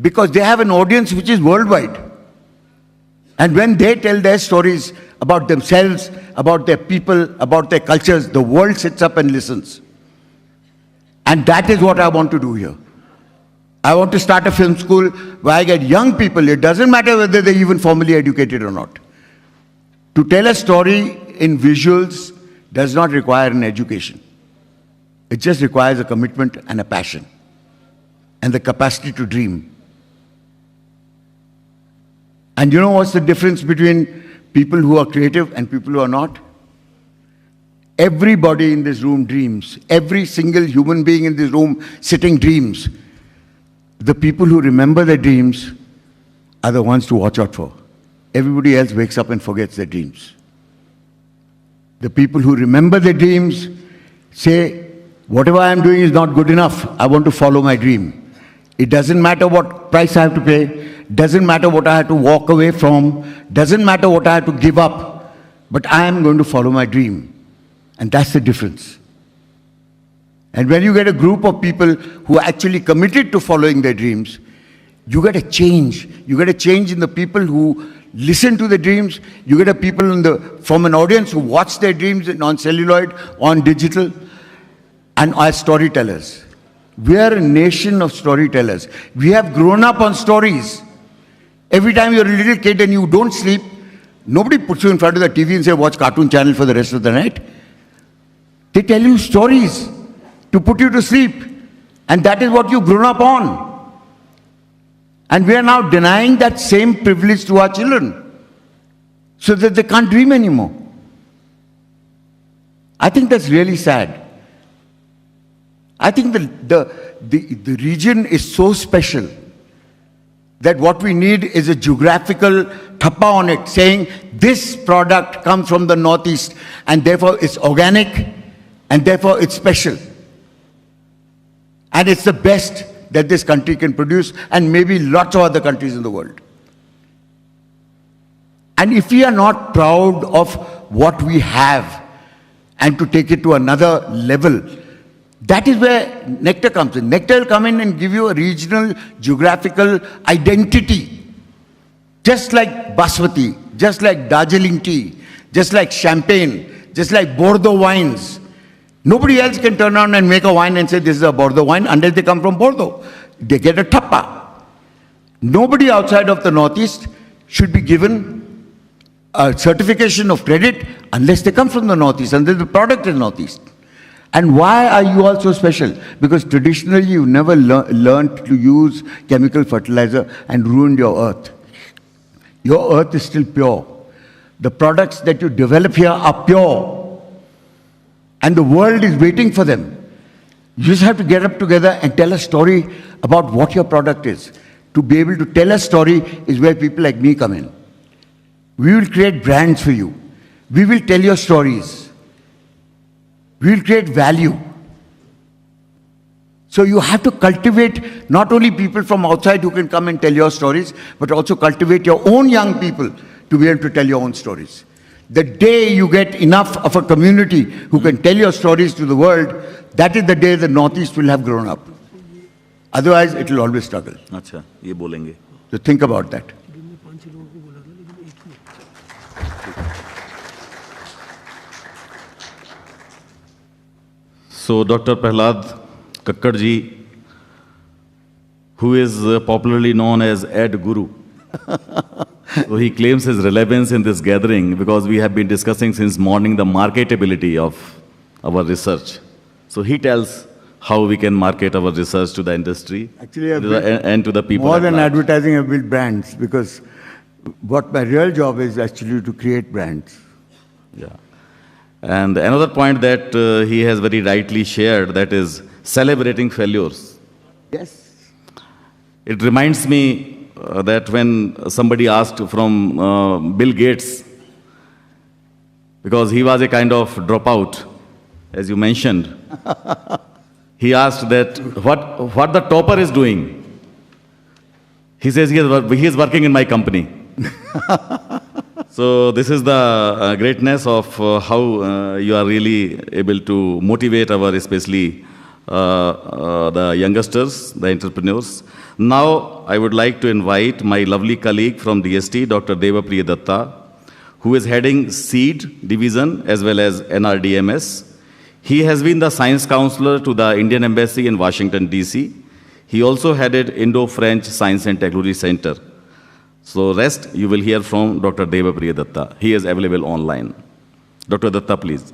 Speaker 20: because they have an audience which is worldwide. And when they tell their stories about themselves, about their people, about their cultures, the world sits up and listens. And that is what I want to do here. I want to start a film school where I get young people, it doesn't matter whether they're even formally educated or not. To tell a story in visuals does not require an education. It just requires a commitment and a passion and the capacity to dream. And you know what's the difference between people who are creative and people who are not? Everybody in this room dreams. Every single human being in this room sitting dreams. The people who remember their dreams are the ones to watch out for. Everybody else wakes up and forgets their dreams. The people who remember their dreams say, whatever I am doing is not good enough. I want to follow my dream. It doesn't matter what price I have to pay. Doesn't matter what I have to walk away from. Doesn't matter what I have to give up. But I am going to follow my dream. And that's the difference. And when you get a group of people who are actually committed to following their dreams, you get a change. You get a change in the people who listen to the dreams. You get a people from an audience who watch their dreams on celluloid, on digital, and as storytellers. We are a nation of storytellers. We have grown up on stories. Every time you're a little kid and you don't sleep, nobody puts you in front of the TV and says, watch cartoon channel for the rest of the night. They tell you stories to put you to sleep. And that is what you've grown up on. And we are now denying that same privilege to our children so that they can't dream anymore. I think that's really sad. I think the region is so special that what we need is a geographical thappa on it saying this product comes from the Northeast and therefore it's organic and therefore it's special. And it's the best that this country can produce and maybe lots of other countries in the world. And if we are not proud of what we have and to take it to another level, that is where Nectar comes in. Nectar will come in and give you a regional, geographical identity. Just like Basmati, just like Darjeeling tea, just like champagne, just like Bordeaux wines. Nobody else can turn around and make a wine and say this is a Bordeaux wine unless they come from Bordeaux. They get a thappa. Nobody outside of the Northeast should be given a certification of credit unless they come from the Northeast, unless the product is Northeast. And why are you all so special? Because traditionally you've never learned to use chemical fertilizer and ruined your earth. Your earth is still pure. The products that you develop here are pure. And the world is waiting for them. You just have to get up together and tell a story about what your product is. To be able to tell a story is where people like me come in. We will create brands for you. We will tell your stories. We will create value. So you have to cultivate not only people from outside who can come and tell your stories, but also cultivate your own young people to be able to tell your own stories. The day you get enough of a community who can tell your stories to the world, that is the day the Northeast will have grown up. Otherwise, it will always struggle.
Speaker 19: अच्छा, ये बोलेंगे.
Speaker 20: So think about that.
Speaker 19: So Dr. Prahlad Kakkarji, who is popularly known as Ed Guru, so he claims his relevance in this gathering because we have been discussing since morning the marketability of our research. So he tells how we can market our research to the industry
Speaker 20: Actually,
Speaker 19: and to the people.
Speaker 20: More
Speaker 19: at
Speaker 20: than
Speaker 19: large.
Speaker 20: advertising, I build brands because what my real job is actually to create brands.
Speaker 19: Yeah. And another point that he has very rightly shared, that is celebrating failures.
Speaker 20: Yes.
Speaker 19: It reminds me that when somebody asked from Bill Gates, because he was a kind of dropout, as you mentioned, he asked that what the topper is doing. He says he is working in my company. So this is the greatness of how you are really able to motivate our, especially the youngsters, the entrepreneurs. Now I would like to invite my lovely colleague from DST, Dr. Deva Priya Datta, who is heading SEED division as well as NRDMS. He has been the science counselor to the Indian Embassy in Washington, D.C. He also headed Indo-French Science and Technology Center. So rest you will hear from Dr. Deva Priya Datta. He is available online. Dr. Datta, please.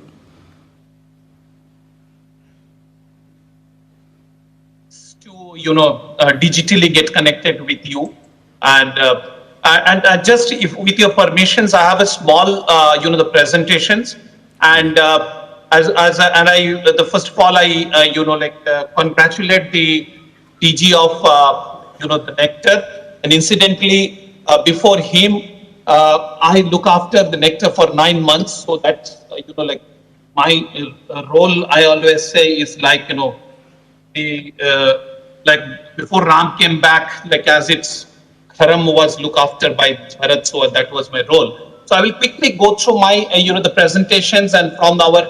Speaker 10: Digitally get connected with you, and just if with your permissions, I have a small the presentations, and the first of all I congratulate the DG of the Nectar, and incidentally before him I look after the Nectar for 9 months, so that's my role, I always say, is the like before Ram came back, as its Haram was looked after by Bharat, so that was my role. So I will quickly go through my the presentations, and from our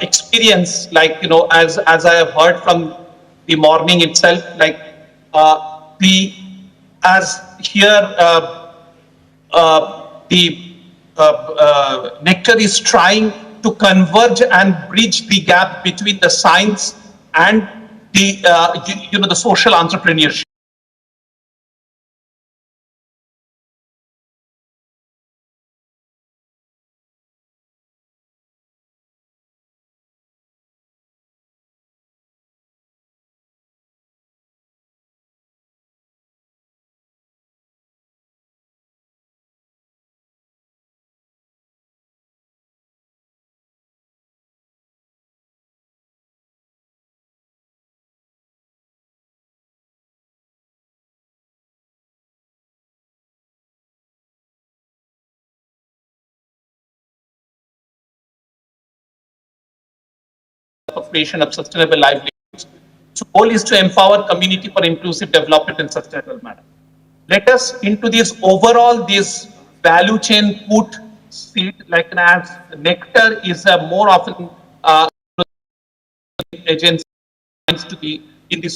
Speaker 10: experience, as I have heard from the morning itself, the as here the Nectar is trying to converge and bridge the gap between the science and the the social entrepreneurship. Of creation of sustainable livelihoods. So goal is to empower community for inclusive development in sustainable manner. Let us into this overall this value chain put seed as Nectar is a more often agency to the in the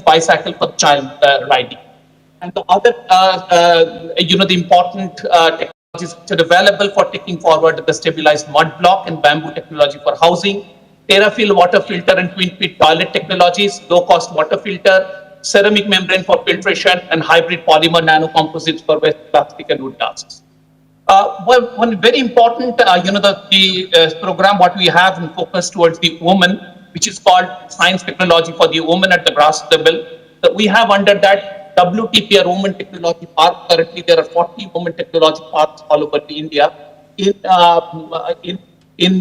Speaker 10: bicycle for child riding. And the other, the important technologies which are available for taking forward the stabilized mud block and bamboo technology for housing, TerraFill water filter and twin pit toilet technologies, low-cost water filter, ceramic membrane for filtration, and hybrid polymer nanocomposites for waste plastic and wood tasks. One very important, the program what we have in focus towards the women, which is called Science Technology for the Women at the Grass Level. So we have under that WTP, or Women Technology Park. Currently, there are 40 women technology parks all over India. In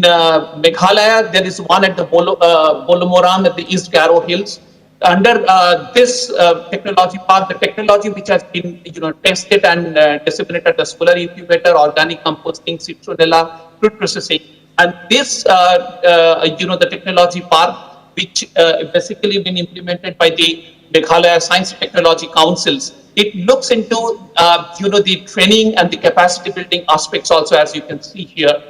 Speaker 10: Meghalaya, there is one at the Bolomoran at the East Garo Hills. Under this technology park, the technology which has been tested and disseminated at the solar incubator, organic composting, citronella, fruit processing, and this the technology park, which basically been implemented by the Meghalaya Science and Technology Councils. It looks into the training and the capacity building aspects also, as you can see here.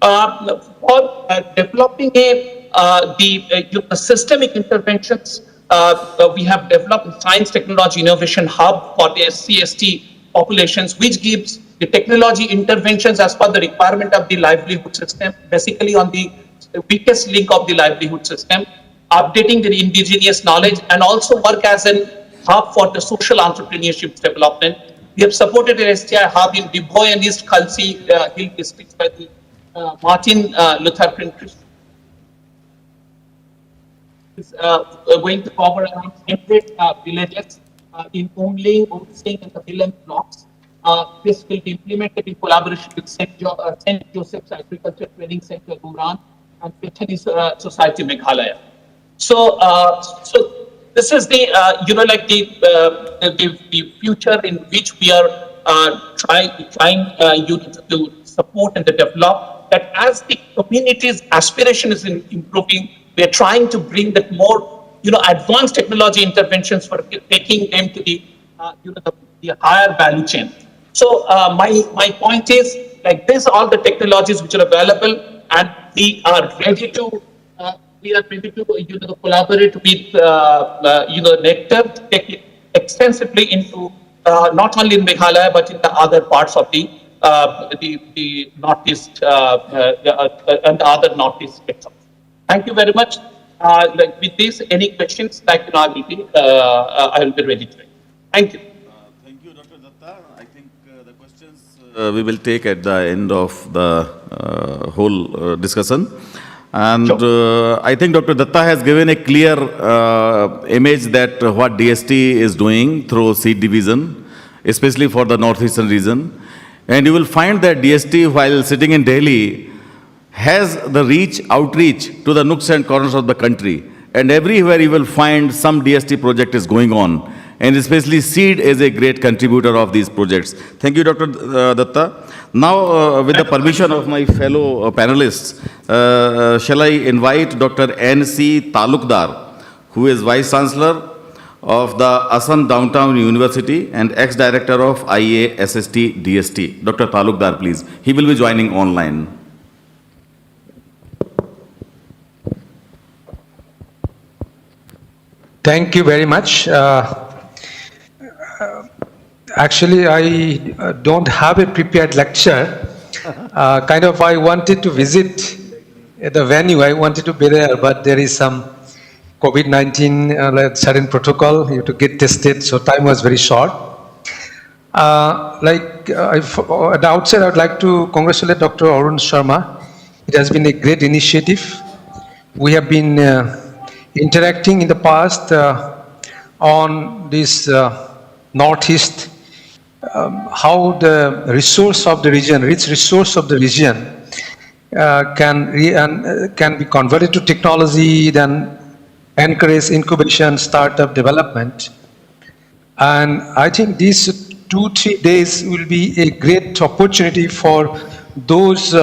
Speaker 10: For developing the systemic interventions, we have developed a Science Technology Innovation Hub for the SC/ST populations, which gives the technology interventions as per the requirement of the livelihood system, basically on the weakest link of the livelihood system, updating the indigenous knowledge, and also work as a hub for the social entrepreneurship development. We have supported an STI hub in Dibhoi and East Khalsi Hill districts by the Martin Luther King Christian. Is going to cover around 100 villages in Umling, Umsing, and the Willem blocks. This will be implemented in collaboration with St. Joseph's Agriculture Training Center, Gumran, and Bethany's Society, Meghalaya. So, this is the the future in which we are trying to support and to develop. That as the community's aspiration is improving, we are trying to bring that more advanced technology interventions for taking them to the the higher value chain. So my point is, like this, all the technologies which are available, and we are ready to collaborate with Nectar to take it extensively into not only in Meghalaya but in the other parts of the northeast and the other northeast states. Thank you very much. With this, any questions? I will be ready to. Thank you.
Speaker 19: Thank you, Dr. Datta. I think the questions we will take at the end of the whole discussion. And I think Dr. Datta has given a clear image that what DST is doing through seed division, especially for the northeastern region. And you will find that DST, while sitting in Delhi, has the outreach to the nooks and corners of the country. And everywhere you will find some DST project is going on. And especially seed is a great contributor of these projects. Thank you, Dr. Datta. Now, with the permission of my fellow panelists, shall I invite Dr. N.C. Talukdar, who is Vice Chancellor of the Assam Downtown University and ex-director of IASST DST. Dr. Talukdar, please. He will be joining online.
Speaker 3: Thank you very much. Actually, I don't have a prepared lecture. I wanted to visit the venue. I wanted to be there, but there is some COVID-19 certain protocol. You have to get tested, so time was very short. At the outset, I would like to congratulate Dr. Arun Sharma. It has been a great initiative. We have been interacting in the past on this Northeast, how the resource of the region, rich resource of the region, can be converted to technology, then encourage incubation, startup development. And I think these 2-3 days will be a great opportunity for those who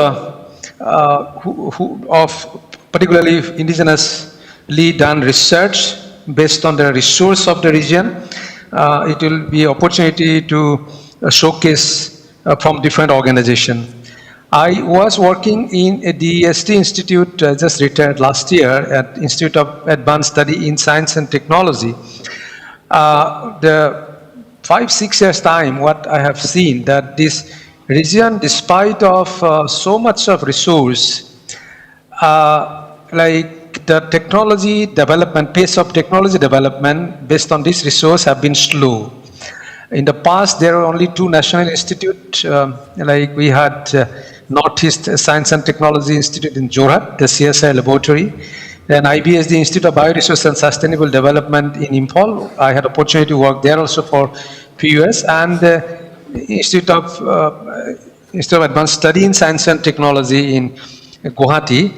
Speaker 3: of particularly indigenously done research based on the resource of the region. It will be an opportunity to showcase from different organizations. I was working in a DST Institute, just retired last year, at Institute of Advanced Study in Science and Technology. The 5-6 years time, what I have seen, that this region, despite of so much of resource, like the technology development, pace of technology development based on this resource have been slow. In the past, there were only 2 national institutes, like we had Northeast Science and Technology Institute in Jorhat, the CSI laboratory, then IBSD Institute of Bioresource and Sustainable Development in Imphal. I had opportunity to work there also for a few years, and Institute of Advanced Study in Science and Technology in Guwahati.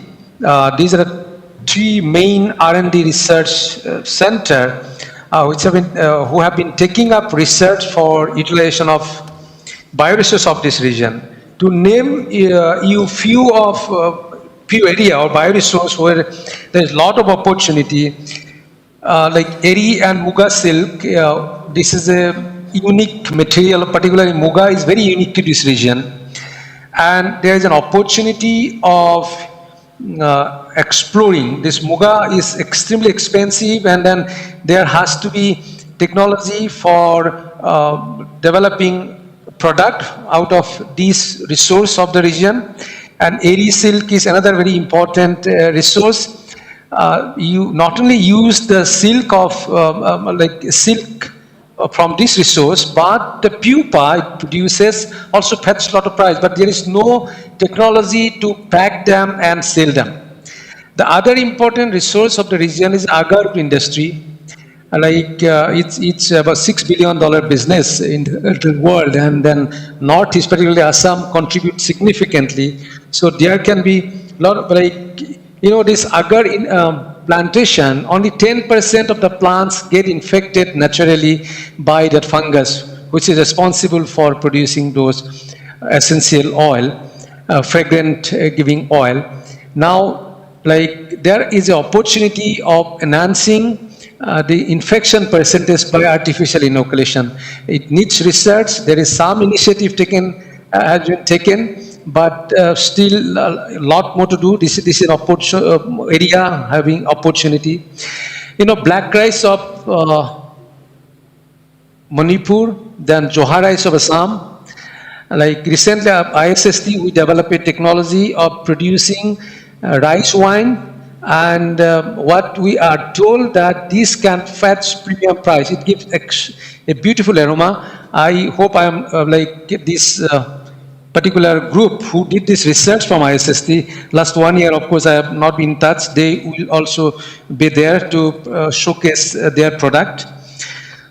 Speaker 3: These are the 3 main R&D research center which have been, who have been taking up research for utilization of bioresource of this region. To name you few area or bioresource where there is a lot of opportunity, like eri and muga silk. This is a unique material, particularly muga is very unique to this region, and there is an opportunity of exploring. This muga is extremely expensive, and then there has to be technology for developing product out of this resource of the region. And eri silk is another very important resource. You not only use the silk of like silk from this resource, but the pupa it produces also fetch a lot of price, but there is no technology to pack them and sell them. The other important resource of the region is agar industry. Like it's about $6 billion business in the world, and then Northeast, particularly Assam, contributes significantly. So there can be a lot of, like, you know, this agar in plantation, only 10% of the plants get infected naturally by that fungus, which is responsible for producing those essential oil, fragrant giving oil. Now, like, there is an opportunity of enhancing the infection percentage by artificial inoculation. It needs research. There is some initiative has been taken, but still a lot more to do. This is an area having opportunity. You know, black rice of Manipur, then Johar rice of Assam. Like recently, ISST, we developed a technology of producing rice wine. And what we are told that this can fetch premium price. It gives a beautiful aroma. I hope I am like this particular group who did this research from ISST. Last 1 year, of course, I have not been in touch. They will also be there to showcase their product.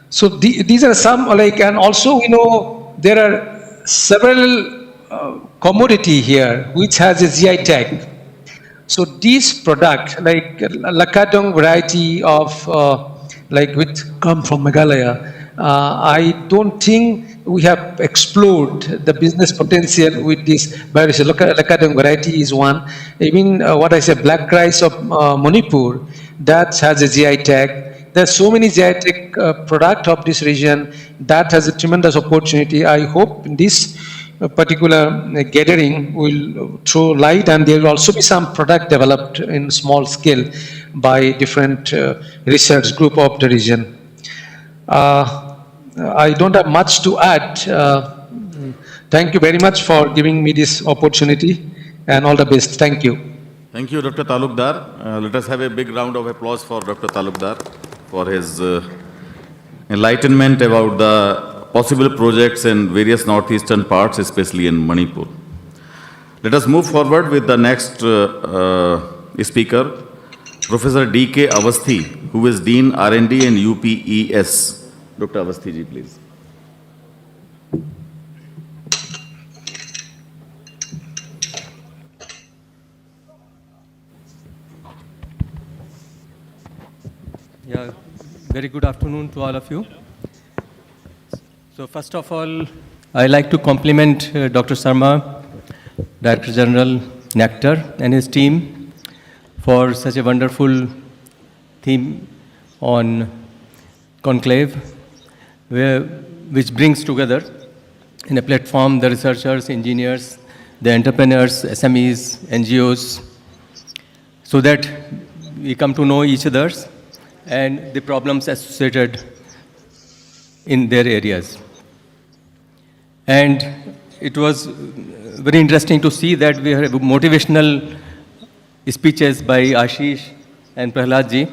Speaker 3: So these are some, like, and also, you know, there are several commodity here which has a GI tag. So this product, like Lakadong variety of, like which come from Meghalaya, I don't think we have explored the business potential with this bioresource. Lakadong variety is one. Even what I said, black rice of Manipur, that has a GI tag. There are so many GI tag product of this region that has a tremendous opportunity. I hope this particular gathering will throw light, and there will also be some product developed in small scale by different research group of the region. I don't have much to add. Thank you very much for giving me this opportunity, and all the best. Thank you.
Speaker 19: Thank you, Dr. Talukdar. Let us have a big round of applause for Dr. Talukdar for his enlightenment about the possible projects in various northeastern parts, especially in Manipur. Let us move forward with the next speaker, Professor D.K. Avasthi, who is Dean R&D and UPES. Dr. Avasthi ji, please.
Speaker 6: Yeah, very good afternoon to all of you. So first of all, I like to compliment Dr. Sharma, Director General, Nectar, and his team for such a wonderful theme on Conclave, which brings together in a platform the researchers, engineers, the entrepreneurs, SMEs, NGOs, so that we come to know each other's and the problems associated in their areas. And it was very interesting to see that we have motivational speeches by Ashish and Prahlad ji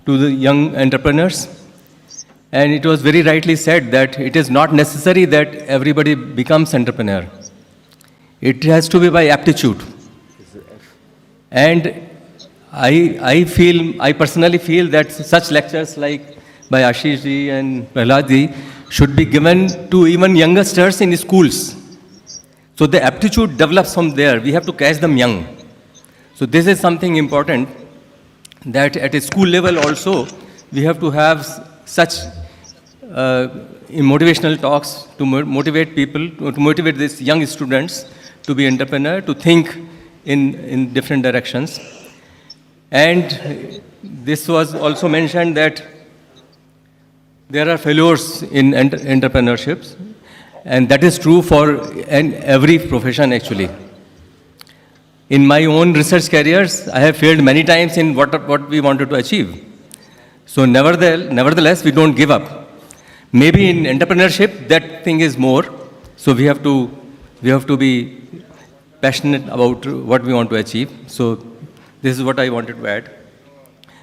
Speaker 6: to the young entrepreneurs. And it was very rightly said that it is not necessary that everybody becomes entrepreneur. It has to be by aptitude. And I personally feel that such lectures like by Ashish ji and Prahlad ji should be given to even youngsters in schools. So the aptitude develops from there. We have to catch them young. So this is something important, that at a school level also, we have to have such motivational talks to motivate people, to motivate these young students to be entrepreneur, to think in different directions. And this was also mentioned that there are failures in entrepreneurships, and that is true for every profession actually. In my own research careers, I have failed many times in what we wanted to achieve. So nevertheless, we don't give up. Maybe in entrepreneurship, that thing is more. So we have to be passionate about what we want to achieve. So this is what I wanted to add.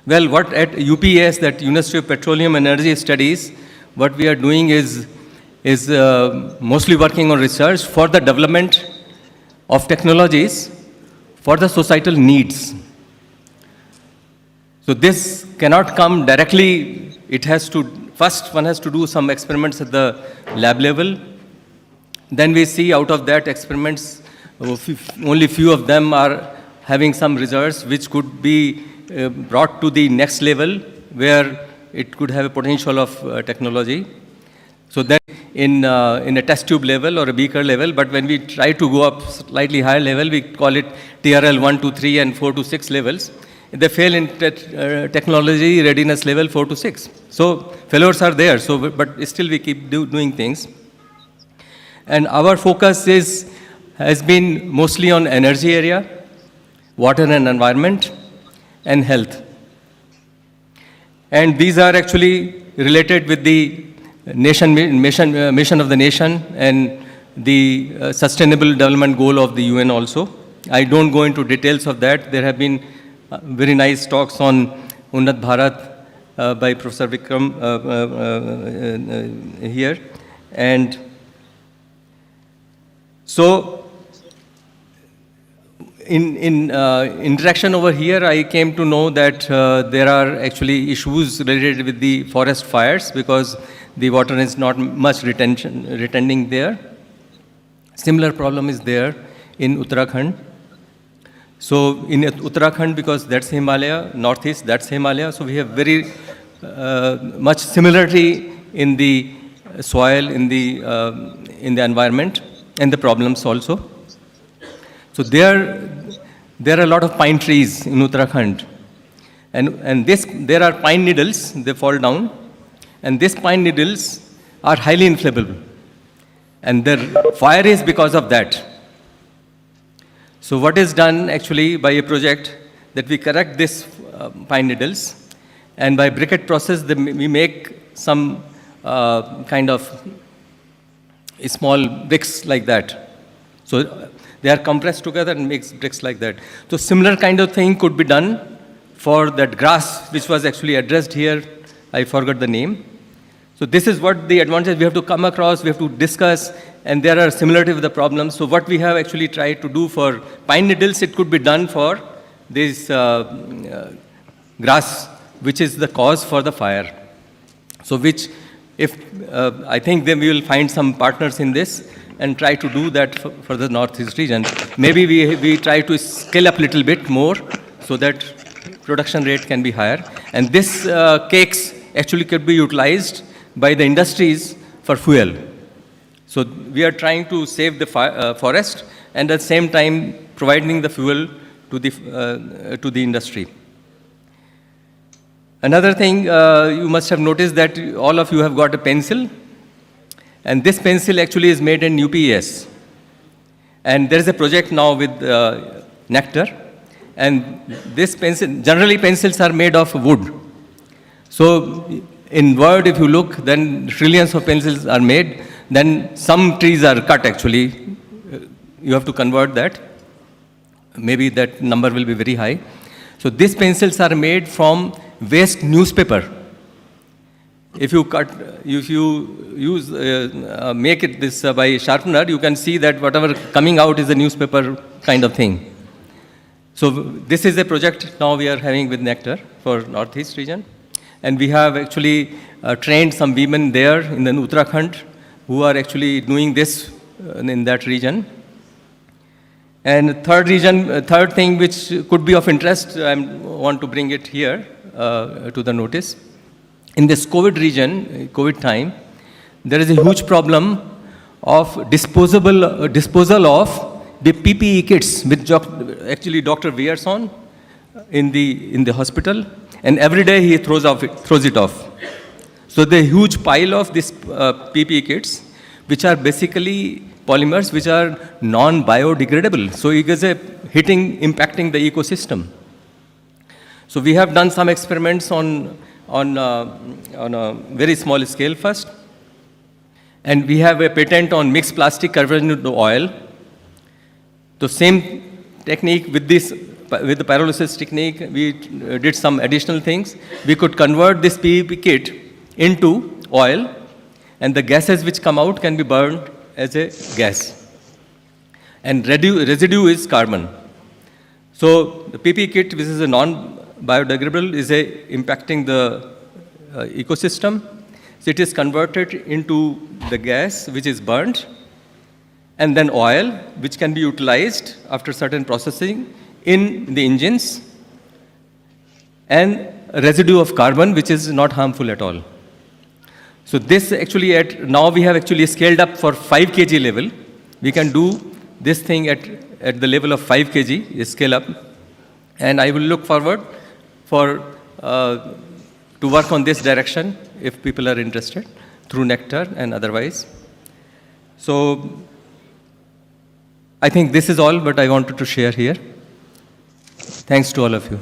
Speaker 6: Well, what at UPS, that University of Petroleum and Energy Studies, what we are doing is mostly working on research for the development of technologies for the societal needs. So this cannot come directly. It has to, first one has to do some experiments at the lab level. Then we see out of that experiments, only few of them are having some results which could be brought to the next level where it could have a potential of technology. So then in a test tube level or a beaker level, but when we try to go up slightly higher level, we call it TRL 1 to 3 and 4 to 6 levels. They fail in technology readiness level 4 to 6. So failures are there, but still we keep doing things. And our focus has been mostly on energy area, water and environment, and health. And these are actually related with the mission of the nation and the sustainable development goal of the UN also. I don't go into details of that. There have been very nice talks on Unnat Bharat by Professor Vikram here. And so in interaction over here, I came to know that there are actually issues related with the forest fires because the water is not much retaining there. Similar problem is there in Uttarakhand. So in Uttarakhand, because that's Himalaya, northeast, that's Himalaya, so we have very much similarity in the soil, in the environment, and the problems also. So there are a lot of pine trees in Uttarakhand. And there are pine needles, they fall down. And these pine needles are highly inflammable. And the fire is because of that. So what is done actually by a project that we correct these pine needles, and by briquette process we make some kind of small bricks like that. So they are compressed together and makes bricks like that. So similar kind of thing could be done for that grass which was actually addressed here. I forgot the name. So this is what the advantage we have to come across, we have to discuss, and there are similarity with the problems. So what we have actually tried to do for pine needles, it could be done for this grass, which is the cause for the fire. So which, if I think then we will find some partners in this and try to do that for the northeast region. Maybe we try to scale up a little bit more so that production rate can be higher. And this cakes actually could be utilized by the industries for fuel. So we are trying to save the forest and at the same time providing the fuel to the industry. Another thing, you must have noticed that all of you have got a pencil. And this pencil actually is made in UPES. And there is a project now with Nectar. And this pencil, generally pencils are made of wood. So in world, if you look, then trillions of pencils are made. Then some trees are cut actually. You have to convert that. Maybe that number will be very high. So these pencils are made from waste newspaper. If you make it this by sharpener, you can see that whatever coming out is a newspaper kind of thing. So this is a project now we are having with Nectar for Northeast region. And we have actually trained some women there in the Uttarakhand who are actually doing this in that region. And third thing which could be of interest, I want to bring it here to the notice. In this COVID region, COVID time, there is a huge problem of disposal of the PPE kits, which actually Dr. wears on in the hospital, and every day he throws it off. So the huge pile of these PPE kits, which are basically polymers which are non-biodegradable. So it is impacting the ecosystem. So we have done some experiments on a very small scale first. And we have a patent on mixed plastic conversion into oil. The same technique with the pyrolysis technique, we did some additional things. We could convert this PEP kit into oil, and the gases which come out can be burned as a gas. And residue is carbon. So the PP kit, which is a non-biodegradable, is impacting the ecosystem. So it is converted into the gas, which is burnt, and then oil, which can be utilized after certain processing in the engines, and residue of carbon, which is not harmful at all. So this actually, now we have actually scaled up for 5 kg level. We can do this thing at the level of 5 kg, scale up. And I will look forward to work on this direction if people are interested through Nectar and otherwise. So I think this is all, but I wanted to share here. Thanks to all of you.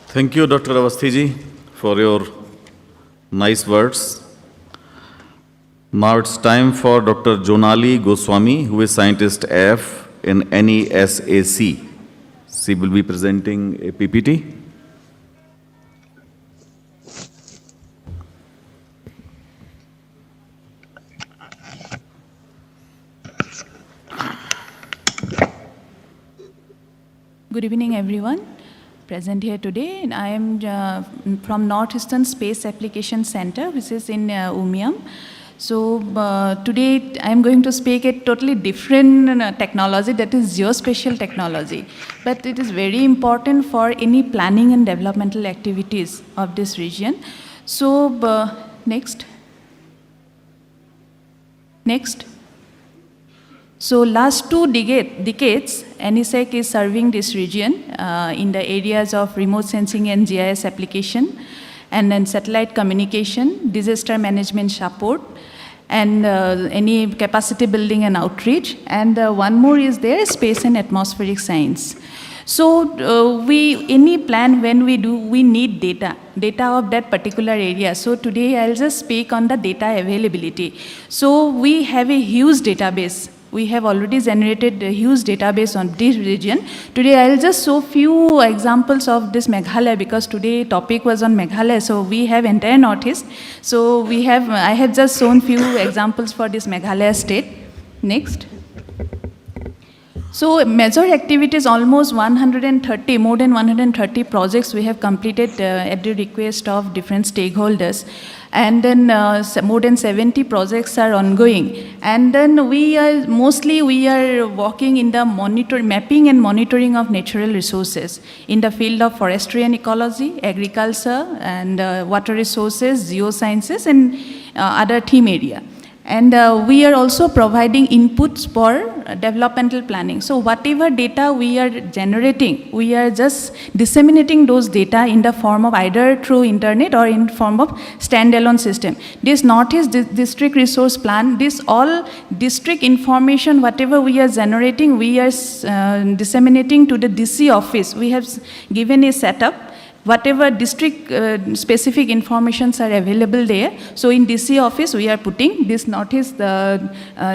Speaker 19: Thank you, Dr. Awasthi, for your nice words. Now it's time for Dr. Jonali Goswami, who is Scientist F in NESAC. She will be presenting a PPT.
Speaker 7: Good evening, everyone present here today. And I am from Northeastern Space Application Center, which is in Umiam. So today I am going to speak a totally different technology, that is geospatial technology. But it is very important for any planning and developmental activities of this region. So next. So last 2 decades, NESAC is serving this region in the areas of remote sensing and GIS application, and then satellite communication, disaster management support, and any capacity building and outreach. And one more is there, space and atmospheric science. So any plan when we do, we need data of that particular area. So today I'll just speak on the data availability. So we have a huge database. We have already generated a huge database on this region. Today I'll just show few examples of this Meghalaya, because today topic was on Meghalaya, so we have entire Northeast. So I have just shown few examples for this Meghalaya state. Next. So major activities, almost 130, more than 130 projects we have completed at the request of different stakeholders. And then more than 70 projects are ongoing. And then we are working in the mapping and monitoring of natural resources in the field of forestry and ecology, agriculture, and water resources, geosciences, and other theme area. And we are also providing inputs for developmental planning. So whatever data we are generating, we are just disseminating those data in the form of either through internet or in form of standalone system. This Northeast District Resource Plan, this all district information, whatever we are generating, we are disseminating to the DC office. We have given a setup. Whatever district specific informations are available there. So in DC office, we are putting this Northeast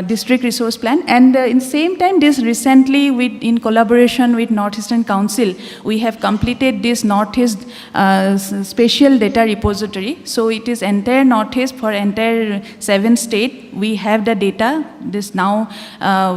Speaker 7: District Resource Plan. And in same time, this recently, in collaboration with Northeastern Council, we have completed this Northeast Spatial Data Repository. So it is entire Northeast for entire 7 states. We have the data, this now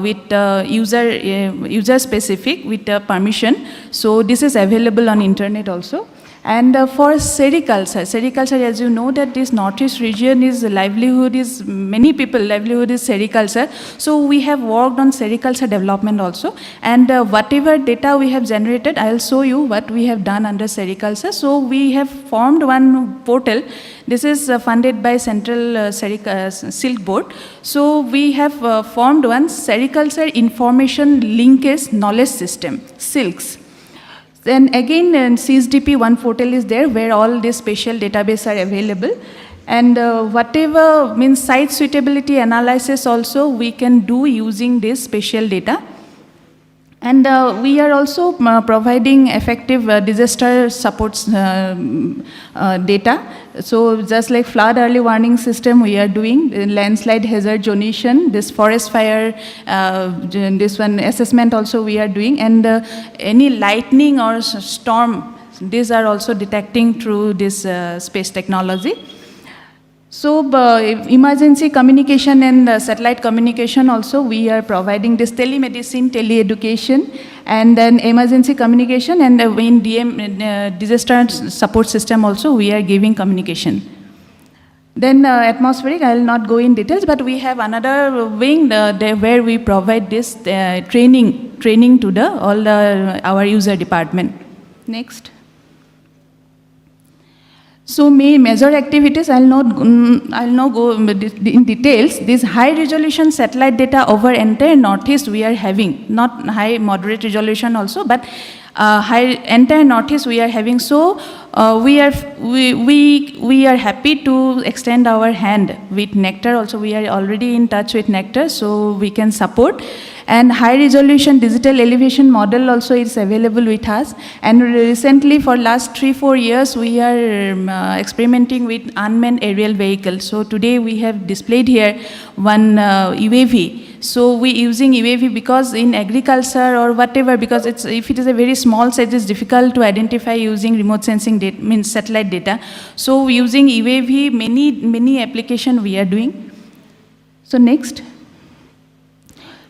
Speaker 7: with user specific with permission. So this is available on internet also. And for sericulture, as you know that this Northeast region is livelihood is, many people livelihood is sericulture. So we have worked on sericulture development also. And whatever data we have generated, I'll show you what we have done under sericulture. So we have formed one portal. This is funded by Central Silk Board. So we have formed one sericulture information linkage knowledge system, SILKS. Then again, CSDP one portal is there where all these spatial database are available. And whatever means site suitability analysis also we can do using this spatial data. And we are also providing effective disaster supports data. So just like flood early warning system, we are doing landslide hazard zonation, this forest fire, this one assessment also we are doing, and any lightning or storm, these are also detecting through this space technology. So emergency communication and satellite communication also, we are providing this telemedicine, teleeducation, and then emergency communication, and in disaster support system also, we are giving communication. Then atmospheric, I will not go in details, but we have another wing where we provide this training to our user department. Next. So major activities, I'll not go in details. This high resolution satellite data over entire Northeast we are having, not high moderate resolution also, but entire Northeast we are having. So we are happy to extend our hand with Nectar also. We are already in touch with Nectar, so we can support. And high resolution digital elevation model also is available with us. And recently for last 3-4 years, we are experimenting with unmanned aerial vehicles. So today we have displayed here one UAV. So we using UAV because in agriculture or whatever, because if it is a very small size, it's difficult to identify using remote sensing data, means satellite data. So using UAV, many application we are doing. So next.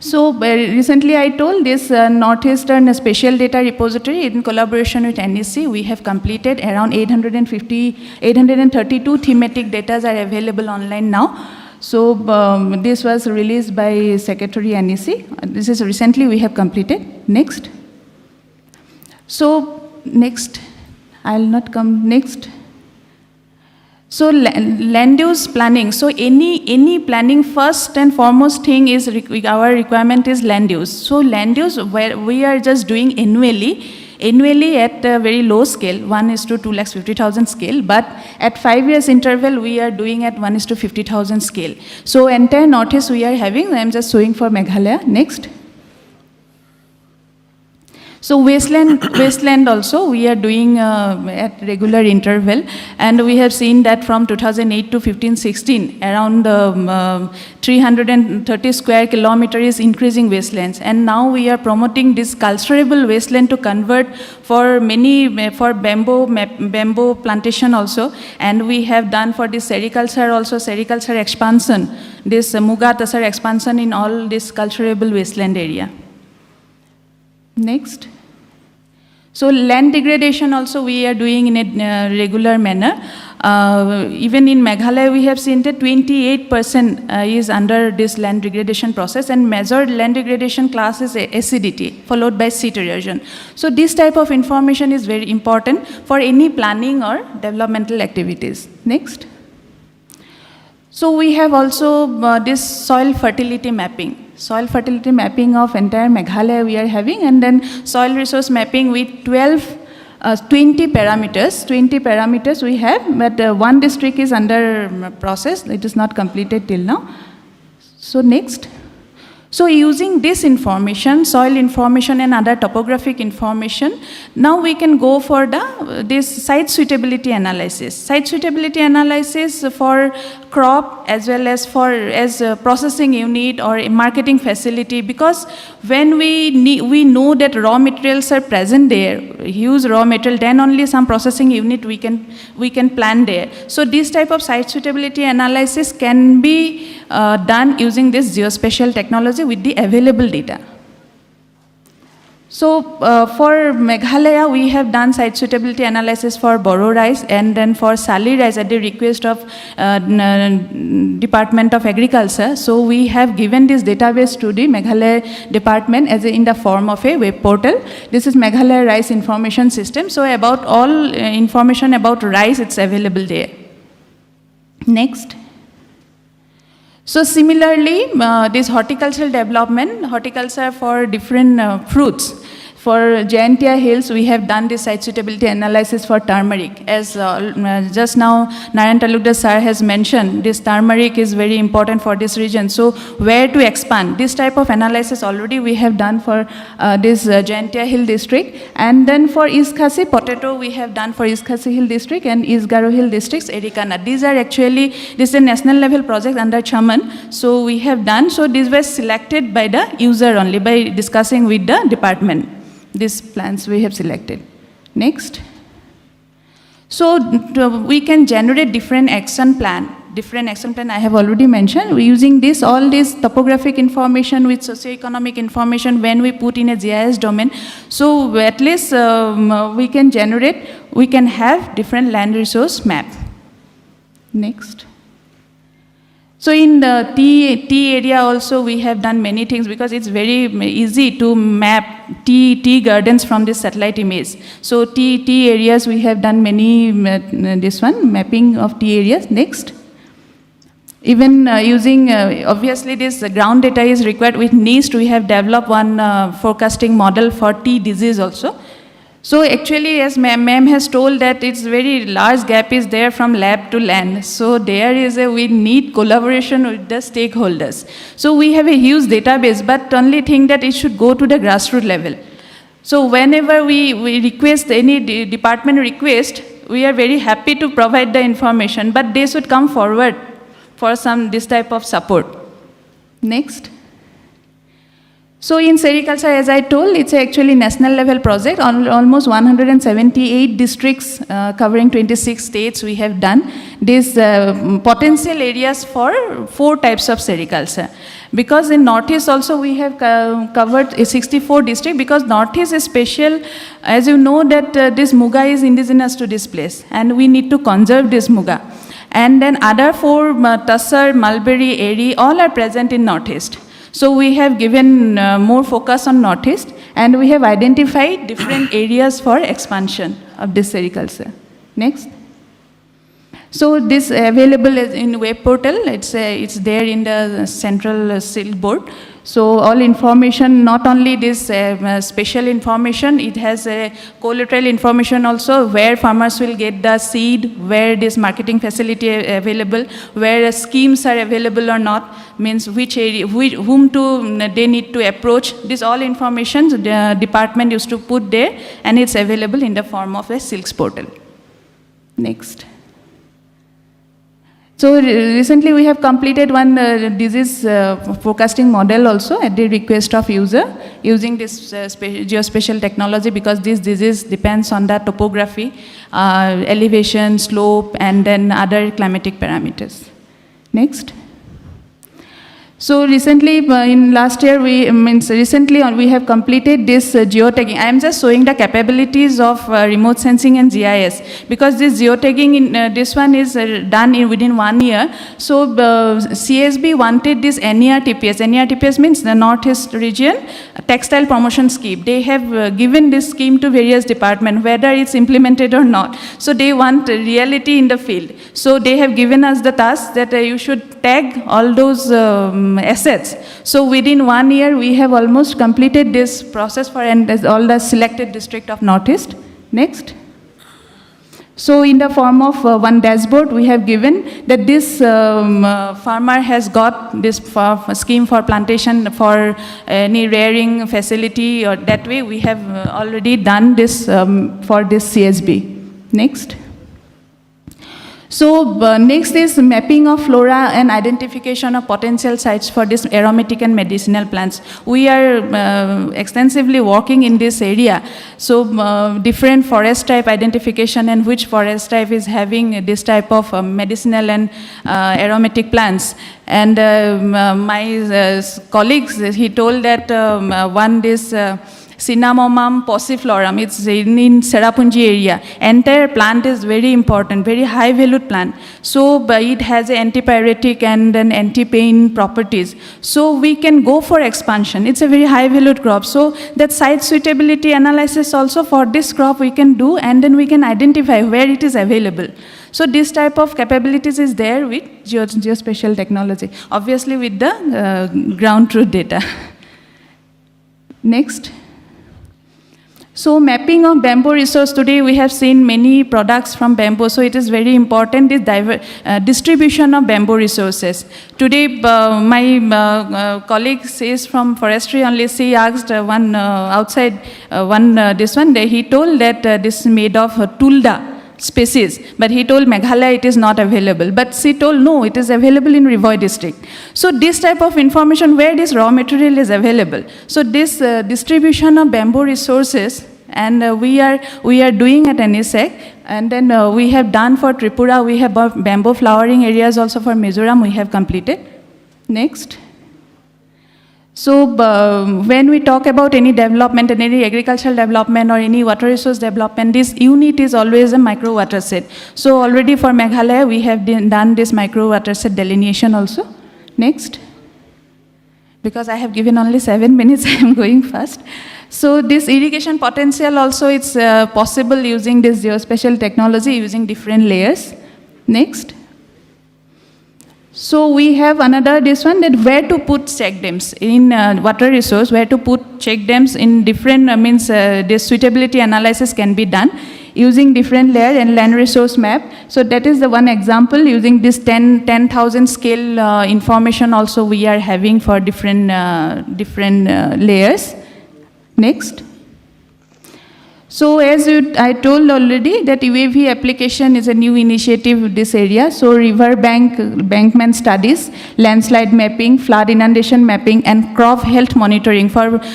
Speaker 7: So recently I told this Northeastern Spatial Data Repository in collaboration with NEC, we have completed around 832 thematic data are available online now. So this was released by Secretary NEC. This is recently we have completed. Next. So next, I'll not come next. So land use planning. So any planning, first and foremost thing is our requirement is land use. So land use, where we are just doing annually at a very low scale, 1:250,000 scale, but at 5 years interval we are doing at 1:50,000 scale. So entire Northeast we are having. I am just showing for Meghalaya. Next. So wasteland also we are doing at regular interval, and we have seen that from 2008 to 15-16 around 330 square kilometers is increasing wastelands, and now we are promoting this culturable wasteland to convert for bamboo plantation also, and we have done for this sericulture also, sericulture expansion, this Muga Tasar expansion in all this culturable wasteland area. Next. So land degradation also we are doing in a regular manner. Even in Meghalaya we have seen that 28% is under this land degradation process, and measured land degradation class is acidity followed by seat erosion. So this type of information is very important for any planning or developmental activities. Next. So we have also this soil fertility mapping. Soil fertility mapping of entire Meghalaya we are having, and then soil resource mapping with 20 parameters. 20 parameters we have, but one district is under process. It is not completed till now. So next. So using this information, soil information and other topographic information, now we can go for this site suitability analysis. Site suitability analysis for crop as well as as a processing unit or a marketing facility, because when we know that raw materials are present there, huge raw material, then only some processing unit we can plan there. So this type of site suitability analysis can be done using this geospatial technology with the available data. So for Meghalaya, we have done site suitability analysis for Boro rice and then for Sali rice at the request of Department of Agriculture. So we have given this database to the Meghalaya department in the form of a web portal. This is Meghalaya Rice Information System. So about all information about rice, it's available there. Next. So similarly, this horticultural development, horticulture for different fruits. For Jayantia Hills, we have done this site suitability analysis for turmeric. As just now Narayan Talukdar sir has mentioned, this turmeric is very important for this region. So where to expand? This type of analysis already we have done for this Jayantia Hill district. And then for East Khasi, potato we have done for East Khasi Hill district and East Garo Hill districts, Erikana. These are actually, this is a national level project under Chaman. So we have done, so these were selected by the user only, by discussing with the department. These plans we have selected. Next. So we can generate different action plan. Different action plan I have already mentioned. We're using all this topographic information with socioeconomic information when we put in a GIS domain. So at least we can have different land resource map. Next. So in the tea area also we have done many things, because it's very easy to map tea gardens from this satellite image. So tea areas we have done many, mapping of tea areas. Next. Even using, obviously this ground data is required. With NIST we have developed one forecasting model for tea disease also. So actually, as ma'am has told, that it's very large gap is there from lab to land. So we need collaboration with the stakeholders. So we have a huge database, but only thing that it should go to the grassroots level. So whenever we request, any department request, we are very happy to provide the information, but they should come forward for this type of support. Next. So in sericulture, as I told, it's actually national level project. Almost 178 districts covering 26 states we have done. These potential areas for 4 types of sericulture. Because in Northeast also we have covered 64 districts, because Northeast is special. As you know that this muga is indigenous to this place and we need to conserve this muga. And then other 4, Tassar, Mulberry, Eri, all are present in Northeast. So we have given more focus on Northeast, and we have identified different areas for expansion of this sericulture. Next. So this available in web portal. It's there in the central silk board. So all information, not only this special information, it has a collateral information also, where farmers will get the seed, where this marketing facility available, where schemes are available or not, means which area, whom they need to approach. This all information the department used to put there, and it's available in the form of a silks portal. Next. So recently we have completed one disease forecasting model also at the request of user, using this geospatial technology, because this disease depends on the topography, elevation, slope, and then other climatic parameters. Next. So recently, in last year, we have completed this geotagging. I am just showing the capabilities of remote sensing and GIS, because this geotagging, this one is done within 1 year. So CSB wanted this NERTPS. NERTPS means the Northeast Region Textile Promotion Scheme. They have given this scheme to various departments, whether it's implemented or not. So they want reality in the field. So they have given us the task that you should tag all those assets. So within 1 year, we have almost completed this process for all the selected district of Northeast. Next. So in the form of one dashboard, we have given that this farmer has got this scheme for plantation for any rearing facility, or that way we have already done this for this CSB. Next. So next is mapping of flora and identification of potential sites for this aromatic and medicinal plants. We are extensively working in this area. So different forest type identification and which forest type is having this type of medicinal and aromatic plants. And my colleagues, he told that Cinnamomum passiflorum, it's in Serapunji area. Entire plant is very important, very high valued plant. So it has antipyretic and anti-pain properties. So we can go for expansion. It's a very high valued crop. So that site suitability analysis also for this crop we can do, and then we can identify where it is available. So this type of capabilities is there with geospatial technology, obviously with the ground truth data. Next. So mapping of bamboo resource, today we have seen many products from bamboo, so it is very important, this distribution of bamboo resources. Today my colleague says from forestry only, she asked one he told that this is made of tulda species, but he told Meghalaya it is not available. But she told no, it is available in Rivoi district. So this type of information, where this raw material is available. So this distribution of bamboo resources, and we are doing at NSEC, and then we have done for Tripura, we have bamboo flowering areas also for Mizoram, we have completed. Next. So when we talk about any development, and any agricultural development or any water resource development, this unit is always a micro watershed. So already for Meghalaya, we have done this micro watershed delineation also. Next. Because I have given only 7 minutes, I am going fast. So this irrigation potential also, it's possible using this geospatial technology, using different layers. Next. So we have another this one, that where to put check dams in water resource, where to put check dams in different this suitability analysis can be done using different layer and land resource map. So that is the one example, using this 10,000 scale information also we are having for different layers. Next. So as I told already, that UAV application is a new initiative in this area. So river bankment studies, landslide mapping, flood inundation mapping, and crop health monitoring.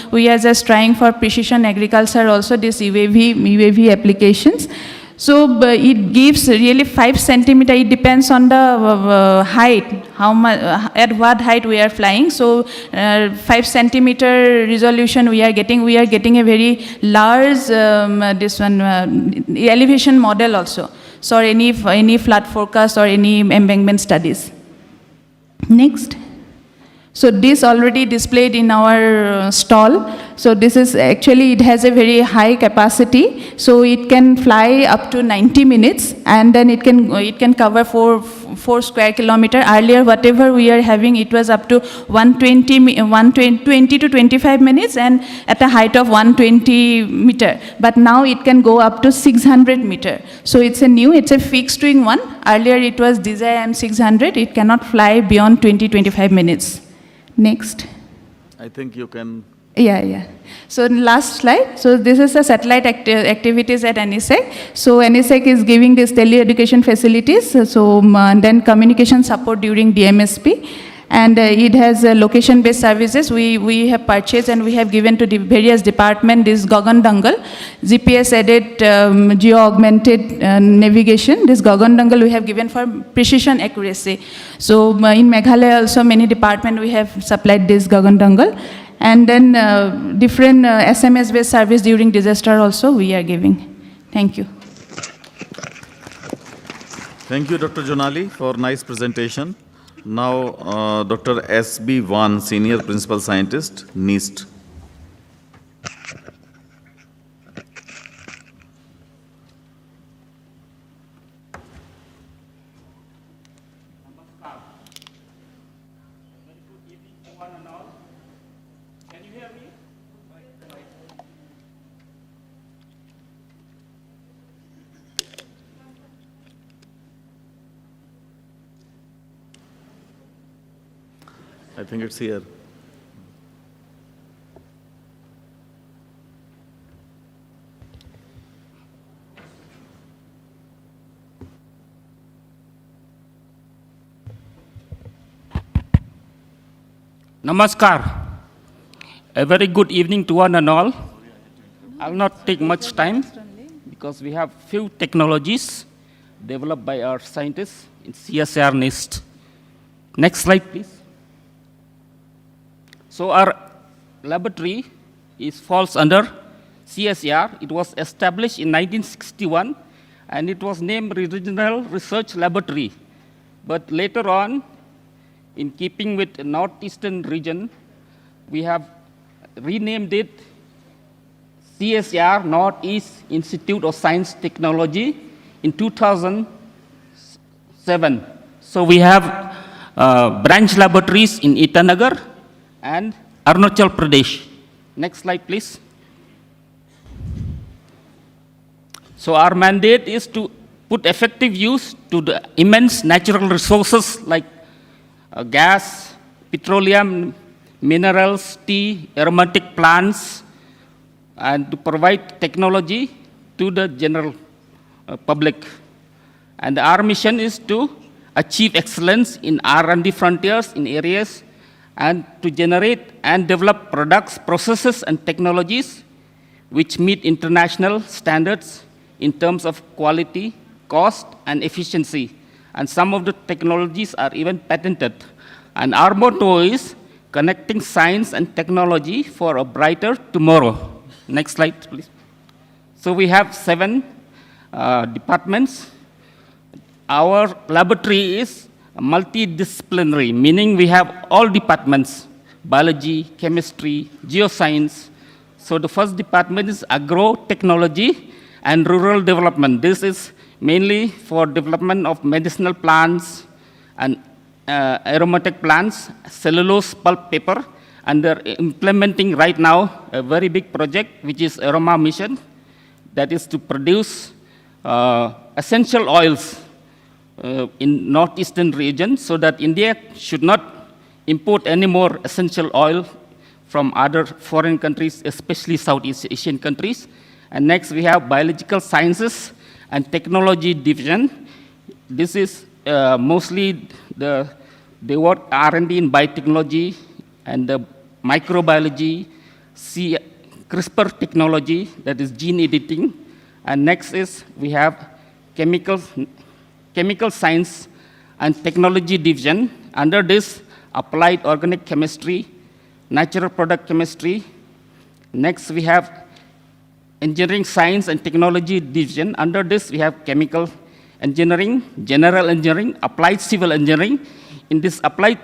Speaker 7: We are just trying for precision agriculture also, this UAV applications. So it gives really 5 centimeter, it depends on the height, how much, at what height we are flying. So 5 centimeter resolution we are getting a very large elevation model also. So any flood forecast or any embankment studies. Next. So this already displayed in our stall. So this is actually, it has a very high capacity. So it can fly up to 90 minutes, and then it can cover 4 square kilometer. Earlier, whatever we are having, it was up to 120 to 25 minutes, and at a height of 120 meter. But now it can go up to 600 meter. So it's a fixed wing one. Earlier it was DJI M600. It cannot fly beyond 20-25 minutes. Next.
Speaker 19: I think you can.
Speaker 7: Yeah. So last slide. So this is the satellite activities at NSEC. So NSEC is giving these tele-education facilities. So and then communication support during DMSP. And it has location-based services. We have purchased and we have given to the various departments this Gagan Dangal, GPS-aided geo-augmented navigation. This Gagan Dangal we have given for precision accuracy. So in Meghalaya also many departments we have supplied this Gagan Dangal. And then different SMS-based service during disaster also we are giving. Thank you.
Speaker 19: Thank you, Dr. Jonali, for nice presentation. Now, Dr. S.B. Van, Senior Principal Scientist, NIST.
Speaker 5: Very good evening
Speaker 19: I think it's here.
Speaker 5: Namaskar. A very good evening to one and all. I will not take much time because we have few technologies developed by our scientists in CSIR NIST. Next slide, please. So our laboratory falls under CSIR. It was established in 1961 and it was named Regional Research Laboratory. But later on, in keeping with the Northeastern region, we have renamed it CSIR Northeast Institute of Science Technology in 2007. So we have branch laboratories in Itanagar and Arunachal Pradesh. Next slide, please. So our mandate is to put effective use to the immense natural resources like gas, petroleum, minerals, tea, aromatic plants, and to provide technology to the general public. And our mission is to achieve excellence in R&D frontiers in areas and to generate and develop products, processes, and technologies which meet international standards in terms of quality, cost, and efficiency. And some of the technologies are even patented. And our motto is connecting science and technology for a brighter tomorrow. Next slide, please. So we have 7 departments. Our laboratory is multidisciplinary, meaning we have all departments: biology, chemistry, geoscience. So the first department is agro-technology and rural development. This is mainly for development of medicinal plants and aromatic plants, cellulose pulp paper, and they're implementing right now a very big project, which is Aroma Mission, that is to produce essential oils in northeastern region, so that India should not import any more essential oil from other foreign countries, especially Southeast Asian countries. And next we have biological sciences and technology division. This is mostly they work R&D in biotechnology and the microbiology, CRISPR technology, that is gene editing. And next is we have chemical science and technology division. Under this, applied organic chemistry, natural product chemistry. Next we have engineering science and technology division. Under this, we have chemical engineering, general engineering, applied civil engineering. In this applied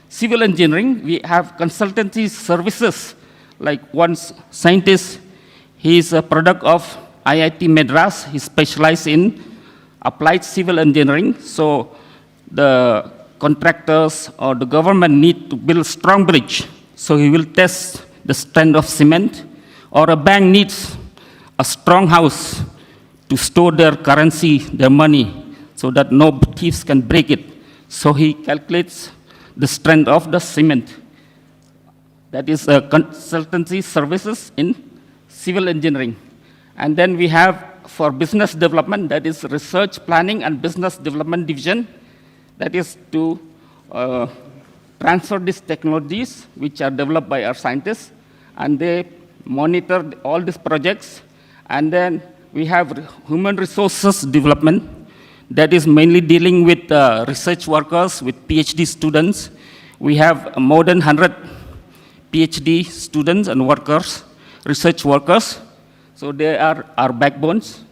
Speaker 5: civil engineering, we have consultancy services. Like one scientist, he is a product of IIT Madras. He specialized in applied civil engineering. So the contractors or the government need to build a strong bridge. So he will test the strength of cement, or a bank needs a strong house to store their currency, their money, so that no thieves can break it. So he calculates the strength of the cement. That is consultancy services in civil engineering. And then we have for business development, that is research, planning, and business development division. That is to transfer these technologies which are developed by our scientists, and they monitor all these projects. And then we have human resources development, that is mainly dealing with research workers, with PhD students. We have more than 100 PhD students and workers, research workers. So they are our backbones.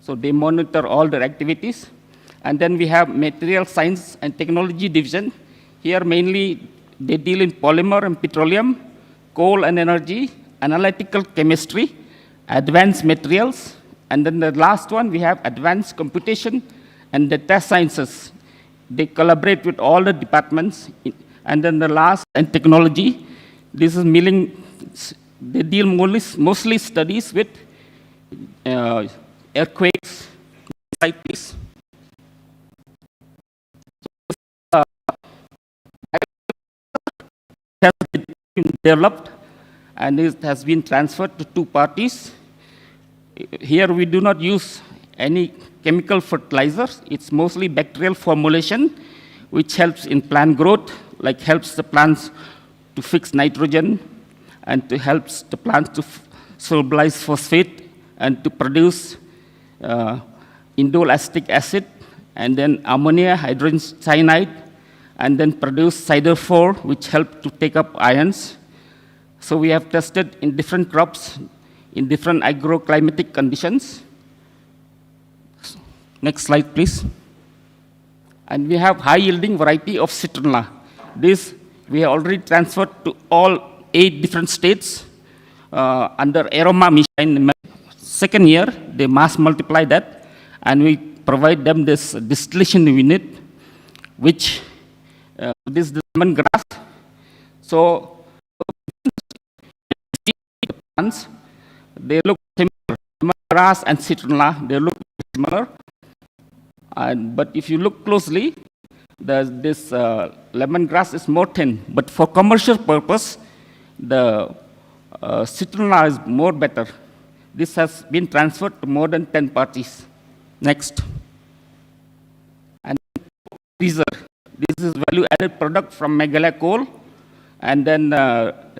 Speaker 5: So they monitor all their activities. And then we have material science and technology division. Here mainly they deal in polymer and petroleum, coal and energy, analytical chemistry, advanced materials. And then the last one, we have advanced computation and data sciences. They collaborate with all the departments. And then the last, and technology. This is they deal mostly studies with earthquakes. Slide, please. developed, and it has been transferred to 2 parties. Here we do not use any chemical fertilizers. It's mostly bacterial formulation, which helps in plant growth, like helps the plants to fix nitrogen and to helps the plants to solubilize phosphate and to produce indole acetic acid, and then ammonia, hydrogen cyanide, and then produce siderophore, which help to take up ions. So we have tested in different crops, in different agroclimatic conditions. Next slide, please. And we have high-yielding variety of citronella. This we have already transferred to all 8 different states under aroma mission. Second year, they mass multiply that, and we provide them this distillation unit, which this is the lemongrass. So the plants, they look similar. Lemongrass and citronella, they look similar. But if you look closely, this lemongrass is more thin. But for commercial purpose, the citronella is more better. This has been transferred to more than 10 parties. Next. And freezer. This is value-added product from Meghalaya coal. And then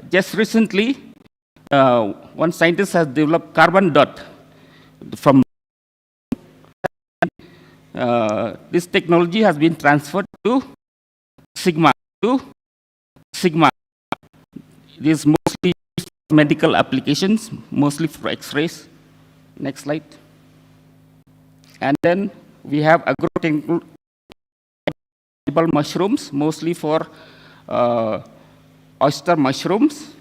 Speaker 5: just recently, one scientist has developed carbon dot from this technology has been transferred to Sigma. It is mostly used for medical applications, mostly for X-rays. Next slide. And then we have agrotechnical mushrooms, mostly for oyster mushrooms,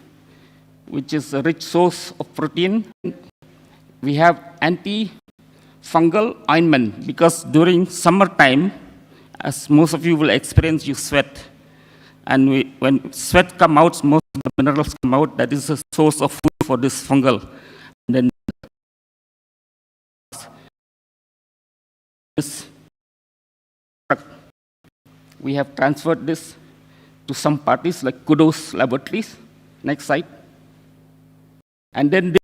Speaker 5: which is a rich source of protein. We have anti-fungal ointment, because during summertime, as most of you will experience, you sweat. And when sweat comes out, most of the minerals come out. That is a source of food for this fungal. And then we have transferred this to some parties like Kudos Laboratories. Next slide. And then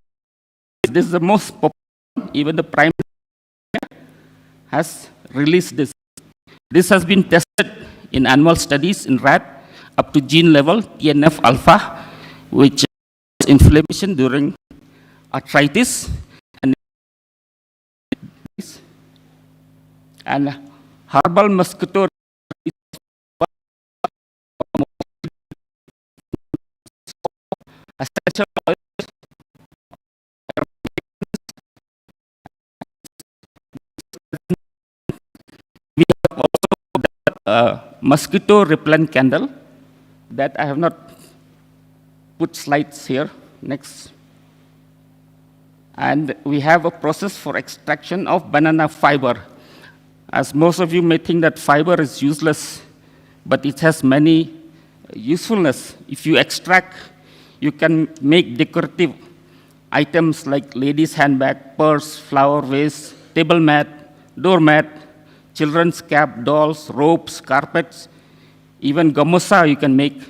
Speaker 5: this is the most popular, even the Prime Minister has released this. This has been tested in animal studies in rat up to gene level, TNF alpha, which is inflammation during arthritis. And herbal mosquito essential oils. We have also mosquito repellent candle that I have not put slides here. Next. And we have a process for extraction of banana fiber. As most of you may think that fiber is useless, but it has many usefulness. If you extract, you can make decorative items like ladies' handbag, purse, flower vase, table mat, doormat, children's cap, dolls, ropes, carpets, even gamusa you can make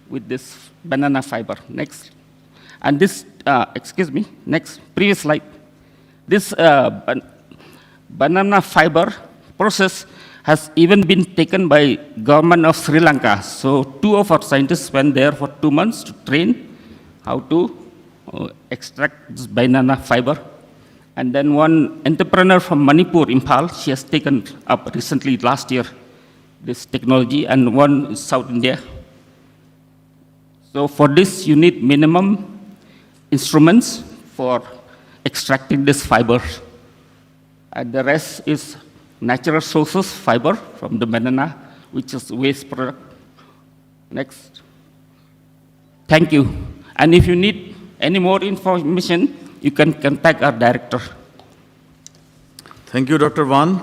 Speaker 5: with this banana fiber. Next. And this, next, previous slide. This banana fiber process has even been taken by government of Sri Lanka. So 2 of our scientists went there for 2 months to train how to extract this banana fiber. And then one entrepreneur from Manipur, Imphal, she has taken up recently, last year, this technology, and one in South India. So for this, you need minimum instruments for extracting this fiber. And the rest is natural sources fiber from the banana, which is waste product. Next. Thank you. And if you need any more information, you can contact our director.
Speaker 19: Thank you, Dr. Van.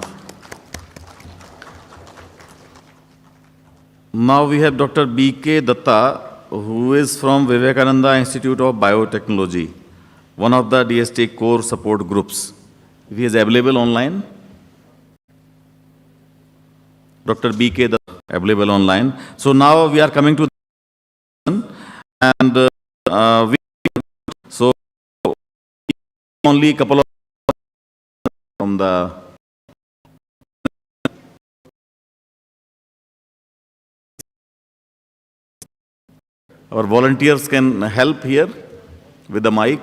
Speaker 19: Now we have Dr. B.K. Datta, who is from Vivekananda Institute of Biotechnology, one of the DST core support groups. If he is available online. Dr. B.K. Datta, available online. So now we are coming to the and so only a couple of from the our volunteers can help here with the mic.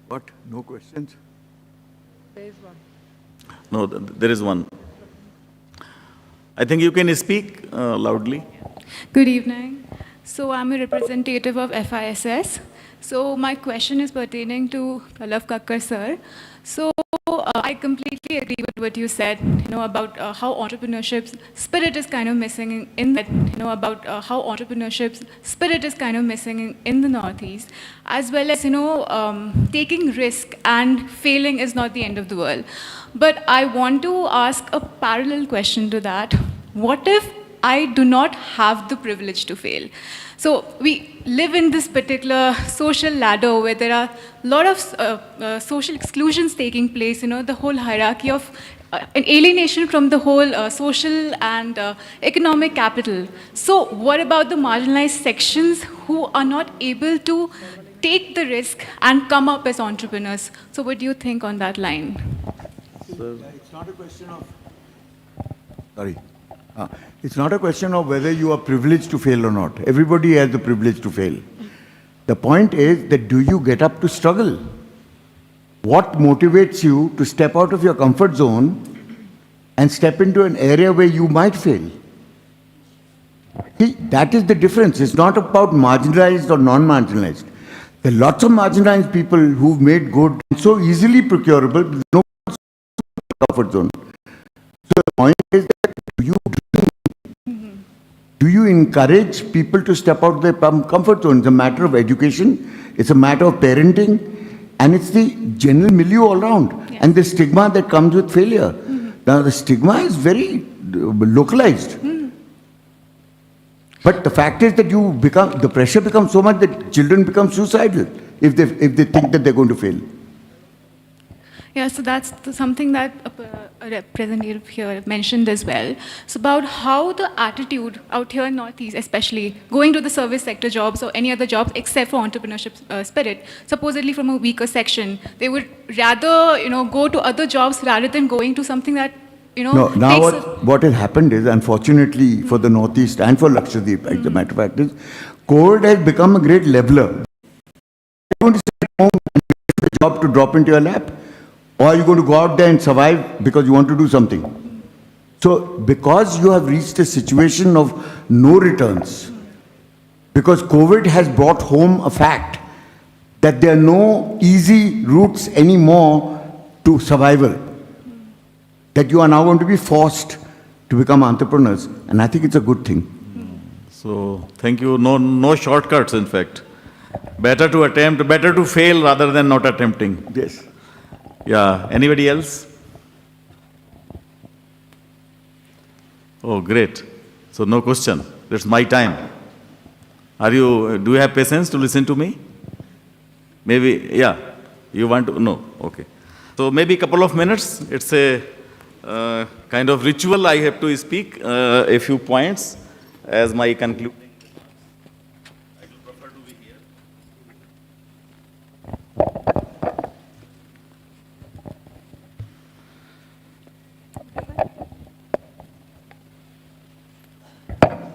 Speaker 20: What? No questions?
Speaker 16: There is one.
Speaker 19: No, there is one. I think you can speak loudly.
Speaker 9: Good evening. So I'm a representative of FISS. So my question is pertaining to Pralab Kakkar sir. So I completely agree with what you said, about how entrepreneurship spirit is kind of missing in that, about how entrepreneurship spirit is kind of missing in the Northeast, as well as, taking risk and failing is not the end of the world. But I want to ask a parallel question to that. What if I do not have the privilege to fail? So we live in this particular social ladder where there are a lot of social exclusions taking place, the whole hierarchy of an alienation from the whole social and economic capital. So what about the marginalized sections who are not able to take the risk and come up as entrepreneurs? So what do you think on that line?
Speaker 20: It's not a question of... Sorry. It's not a question of whether you are privileged to fail or not. Everybody has the privilege to fail. The point is that do you get up to struggle? What motivates you to step out of your comfort zone and step into an area where you might fail? See, that is the difference. It's not about marginalized or non-marginalized. There are lots of marginalized people who've made good and so easily procurable, no comfort zone. So the point is that do you encourage people to step out of their comfort zone? It's a matter of education, it's a matter of parenting, and it's the general milieu all around, and the stigma that comes with failure. Now, the stigma is very localized. But the fact is that the pressure becomes so much that children become suicidal if they think that they're going to fail.
Speaker 9: Yeah, so that's something that a representative here mentioned as well. So about how the attitude out here in Northeast, especially going to the service sector jobs or any other jobs except for entrepreneurship spirit, supposedly from a weaker section, they would rather go to other jobs rather than going to something that
Speaker 20: No, now what has happened is, unfortunately for the Northeast and for Lakshadweep, as a matter of fact, is COVID has become a great leveler. You're going to stay at home and get a job to drop into your lap, or are you going to go out there and survive because you want to do something? So, because you have reached a situation of no returns, because COVID has brought home a fact that there are no easy routes anymore to survival, that you are now going to be forced to become entrepreneurs, and I think it's a good thing.
Speaker 19: So, thank you. No shortcuts, in fact. Better to attempt, better to fail rather than not attempting.
Speaker 20: Yes.
Speaker 19: Yeah. Anybody else? Oh, great. So, no question. It's my time. Do you have patience to listen to me? Maybe, yeah. You want to? No. Okay. So, maybe a couple of minutes. It's a kind of ritual. I have to speak a few points as my conclusion. I will prefer to be here.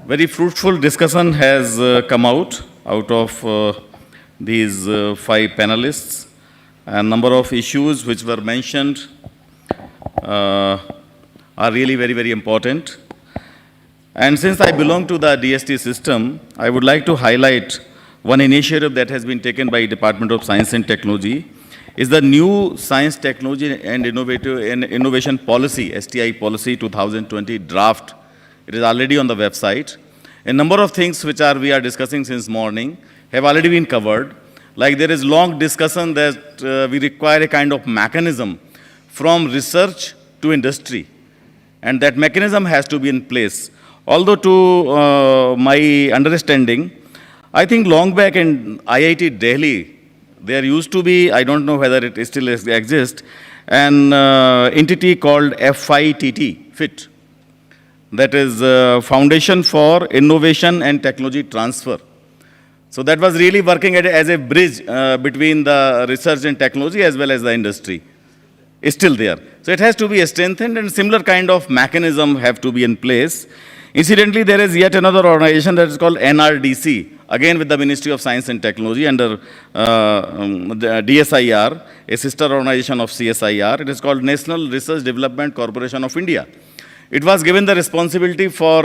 Speaker 19: Very fruitful discussion has come out of these 5 panelists. A number of issues which were mentioned are really very, very important. And since I belong to the DST system, I would like to highlight one initiative that has been taken by Department of Science and Technology, is the new Science, Technology and Innovation Policy, STI Policy 2020 draft. It is already on the website. A number of things which we are discussing since morning have already been covered. Like there is long discussion that we require a kind of mechanism from research to industry, and that mechanism has to be in place. Although to my understanding, I think long back in IIT Delhi, There used to be, I don't know whether it still exists, an entity called FITT, that is Foundation for Innovation and Technology Transfer. So that was really working as a bridge between the research and technology as well as the industry. It's still there. So it has to be strengthened, and similar kind of mechanism have to be in place. Incidentally, there is yet another organization that is called NRDC, again with the Ministry of Science and Technology under the DSIR, a sister organization of CSIR. It is called National Research Development Corporation of India. It was given the responsibility for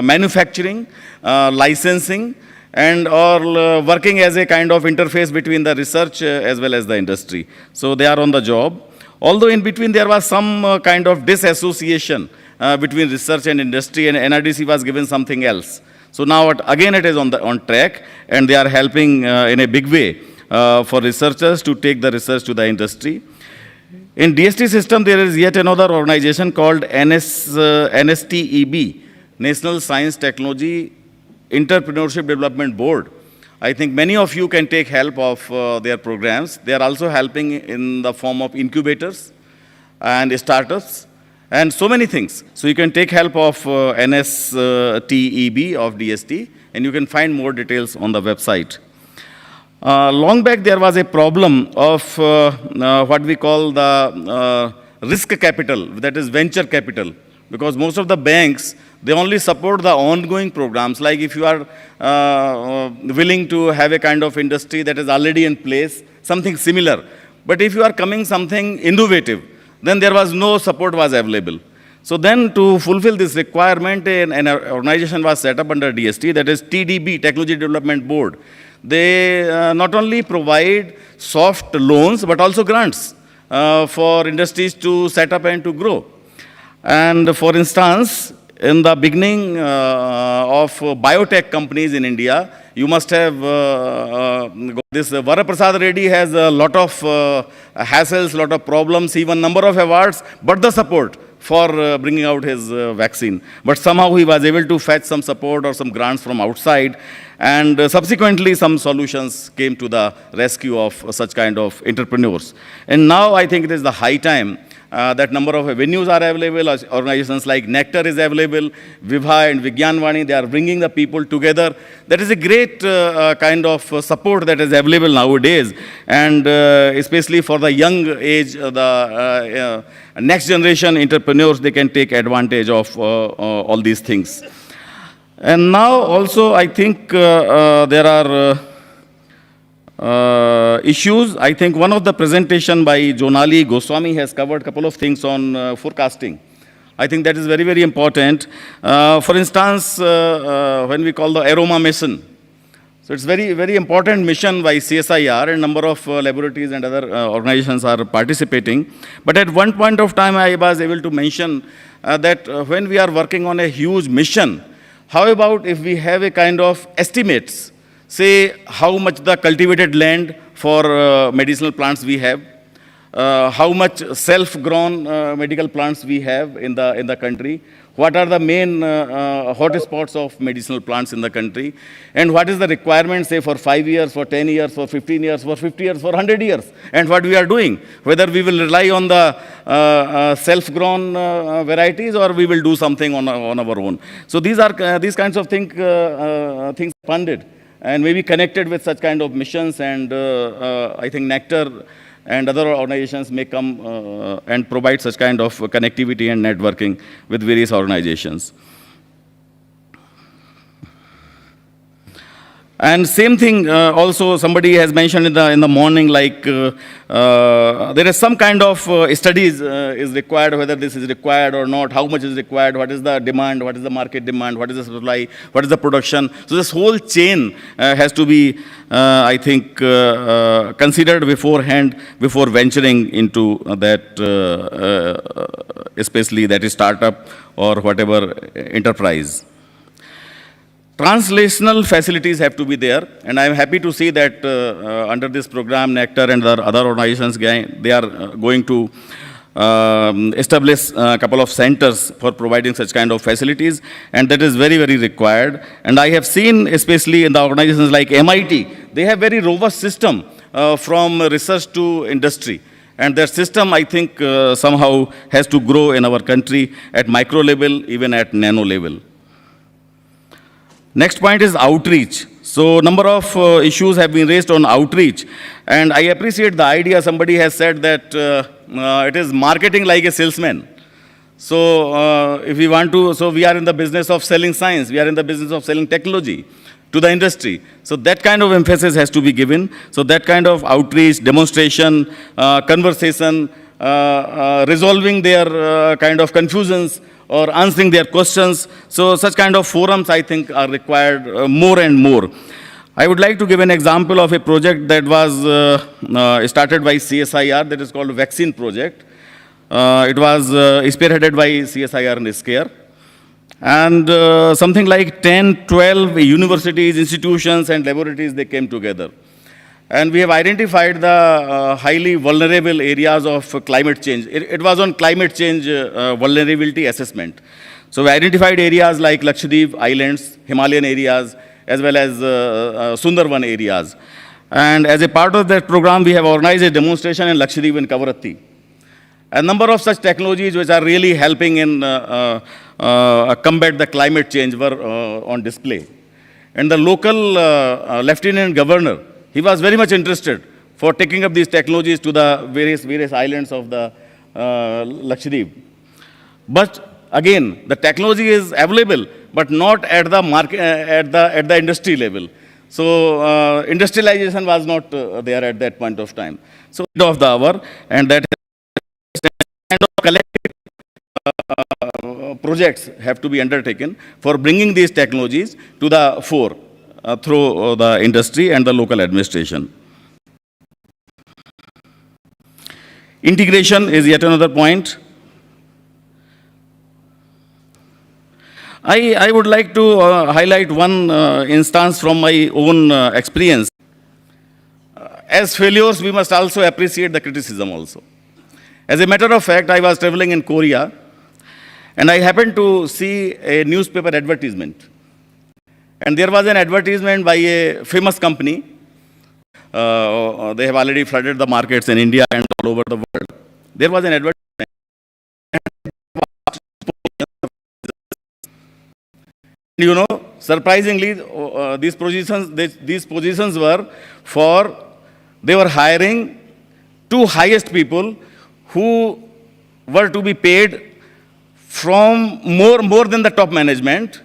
Speaker 19: manufacturing, licensing, and or working as a kind of interface between the research as well as the industry. So they are on the job. Although in between there was some kind of disassociation between research and industry, and NRDC was given something else. So now again it is on track, and they are helping in a big way for researchers to take the research to the industry. In DST system, there is yet another organization called NSTEB, National Science Technology Entrepreneurship Development Board. I think many of you can take help of their programs. They are also helping in the form of incubators and startups and so many things. So you can take help of NSTEB of DST, and you can find more details on the website. Long back, there was a problem of what we call the risk capital, that is venture capital, because most of the banks, they only support the ongoing programs, like if you are willing to have a kind of industry that is already in place, something similar. But if you are coming something innovative, then there was no support was available. So then to fulfill this requirement, an organization was set up under DST, that is TDB, Technology Development Board. They not only provide soft loans, but also grants for industries to set up and to grow. And for instance, in the beginning of biotech companies in India, you must have this Varaprasad Reddy has a lot of hassles, lot of problems, even number of awards, but the support for bringing out his vaccine. But somehow he was able to fetch some support or some grants from outside, and subsequently some solutions came to the rescue of such kind of entrepreneurs. And now I think it is the high time that number of venues are available. Organizations like Nectar is available, Vibha and Vigyanvani, they are bringing the people together. That is a great kind of support that is available nowadays, and especially for the young age, the next generation entrepreneurs, they can take advantage of all these things. And now also I think there are issues. I think one of the presentation by Jonali Goswami has covered a couple of things on forecasting. I think that is very, very important. For instance, when we call the Aroma mission, so it's very, very important mission by CSIR, and number of laboratories and other organizations are participating. But at one point of time, I was able to mention that when we are working on a huge mission, how about if we have a kind of estimates, say how much the cultivated land for medicinal plants we have, how much self-grown medical plants we have in the country, what are the main hotspots of medicinal plants in the country, and what is the requirement, say, for 5 years, for 10 years, for 15 years, for 50 years, for 100 years, and what we are doing, whether we will rely on the self-grown varieties or we will do something on our own. So these are these kinds of things funded and maybe connected with such kind of missions, and I think Nectar and other organizations may come and provide such kind of connectivity and networking with various organizations. And same thing also somebody has mentioned in the morning, like there is some kind of studies is required, whether this is required or not, how much is required, what is the demand, what is the market demand, what is the supply, what is the production. So this whole chain has to be, I think, considered beforehand before venturing into that, especially that is startup or whatever enterprise. Translational facilities have to be there, and I am happy to see that under this program, Nectar and other organizations, they are going to establish a couple of centers for providing such kind of facilities, and that is very, very required. And I have seen, especially in the organizations like MIT, they have very robust system from research to industry. And that system, I think, somehow has to grow in our country at micro level, even at nano level. Next point is outreach. So number of issues have been raised on outreach. And I appreciate the idea, somebody has said that it is marketing like a salesman. So if we want to, so we are in the business of selling science, we are in the business of selling technology to the industry. So that kind of emphasis has to be given. So that kind of outreach, demonstration, conversation, resolving their kind of confusions or answering their questions. So such kind of forums, I think, are required more and more. I would like to give an example of a project that was started by CSIR, that is called Vaccine Project. It was spearheaded by CSIR and SCARE. And something like 10, 12 universities, institutions, and laboratories, they came together. And we have identified the highly vulnerable areas of climate change. It was on climate change vulnerability assessment. So we identified areas like Lakshadweep Islands, Himalayan areas, as well as Sundarban areas. And as a part of that program, we have organized a demonstration in Lakshadweep and Kavaratti. A number of such technologies which are really helping in combat the climate change were on display. And the local lieutenant governor, he was very much interested for taking up these technologies to the various islands of the Lakshadweep. But again, the technology is available, but not at the market, at the industry level. So industrialization was not there at that point of time. So end of the hour, and that kind of collective projects have to be undertaken for bringing these technologies to the fore through the industry and the local administration. Integration is yet another point. I would like to highlight one instance from my own experience. As failures, we must also appreciate the criticism also. As a matter of fact, I was traveling in Korea, and I happened to see a newspaper advertisement. And there was an advertisement by a famous company. They have already flooded the markets in India and all over the world. There was an advertisement. You know, surprisingly, these positions were for, they were hiring two highest people who were to be paid from more than the top management.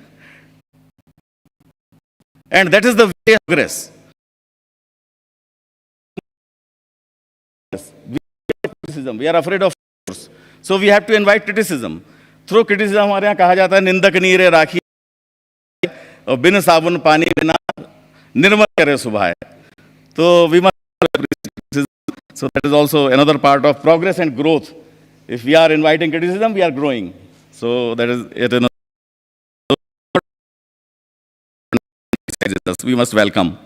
Speaker 19: And that is the way of progress. We are afraid of force. So we have to invite criticism. Through criticism, हमारे यहाँ कहा जाता है निंदक नीरे राखी और बिन साबुन पानी बिना निर्मल करे सुभाए. So we must. So that is also another part of progress and growth. If we are inviting criticism, we are growing. So that is yet another. We must welcome.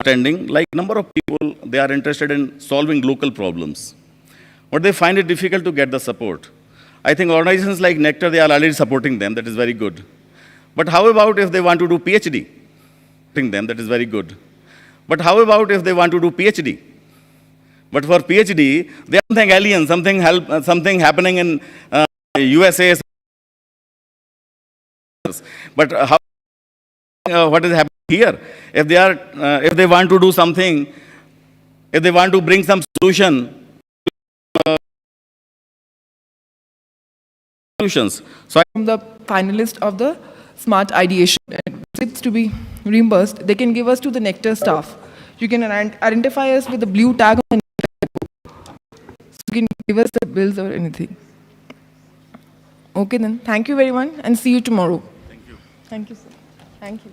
Speaker 19: Attending, like number of people, they are interested in solving local problems, but they find it difficult to get the support. I think organizations like Nectar, they are already supporting them. That is very good. But how about if they want to do PhD? Them, that is very good. But how about if they want to do PhD? But for PhD, there is something alien, something happening in USA. But what is happening here? If they want to do something, if they want to bring some solution.
Speaker 16: So I'm the finalist of the Smart Ideation. And it's to be reimbursed. They can give us to the Nectar staff. You can identify us with the blue tag on the Nectar. So you can give us the bills or anything. Okay then. Thank you very much and see you tomorrow.
Speaker 19: Thank you.
Speaker 16: Thank you, sir. Thank you.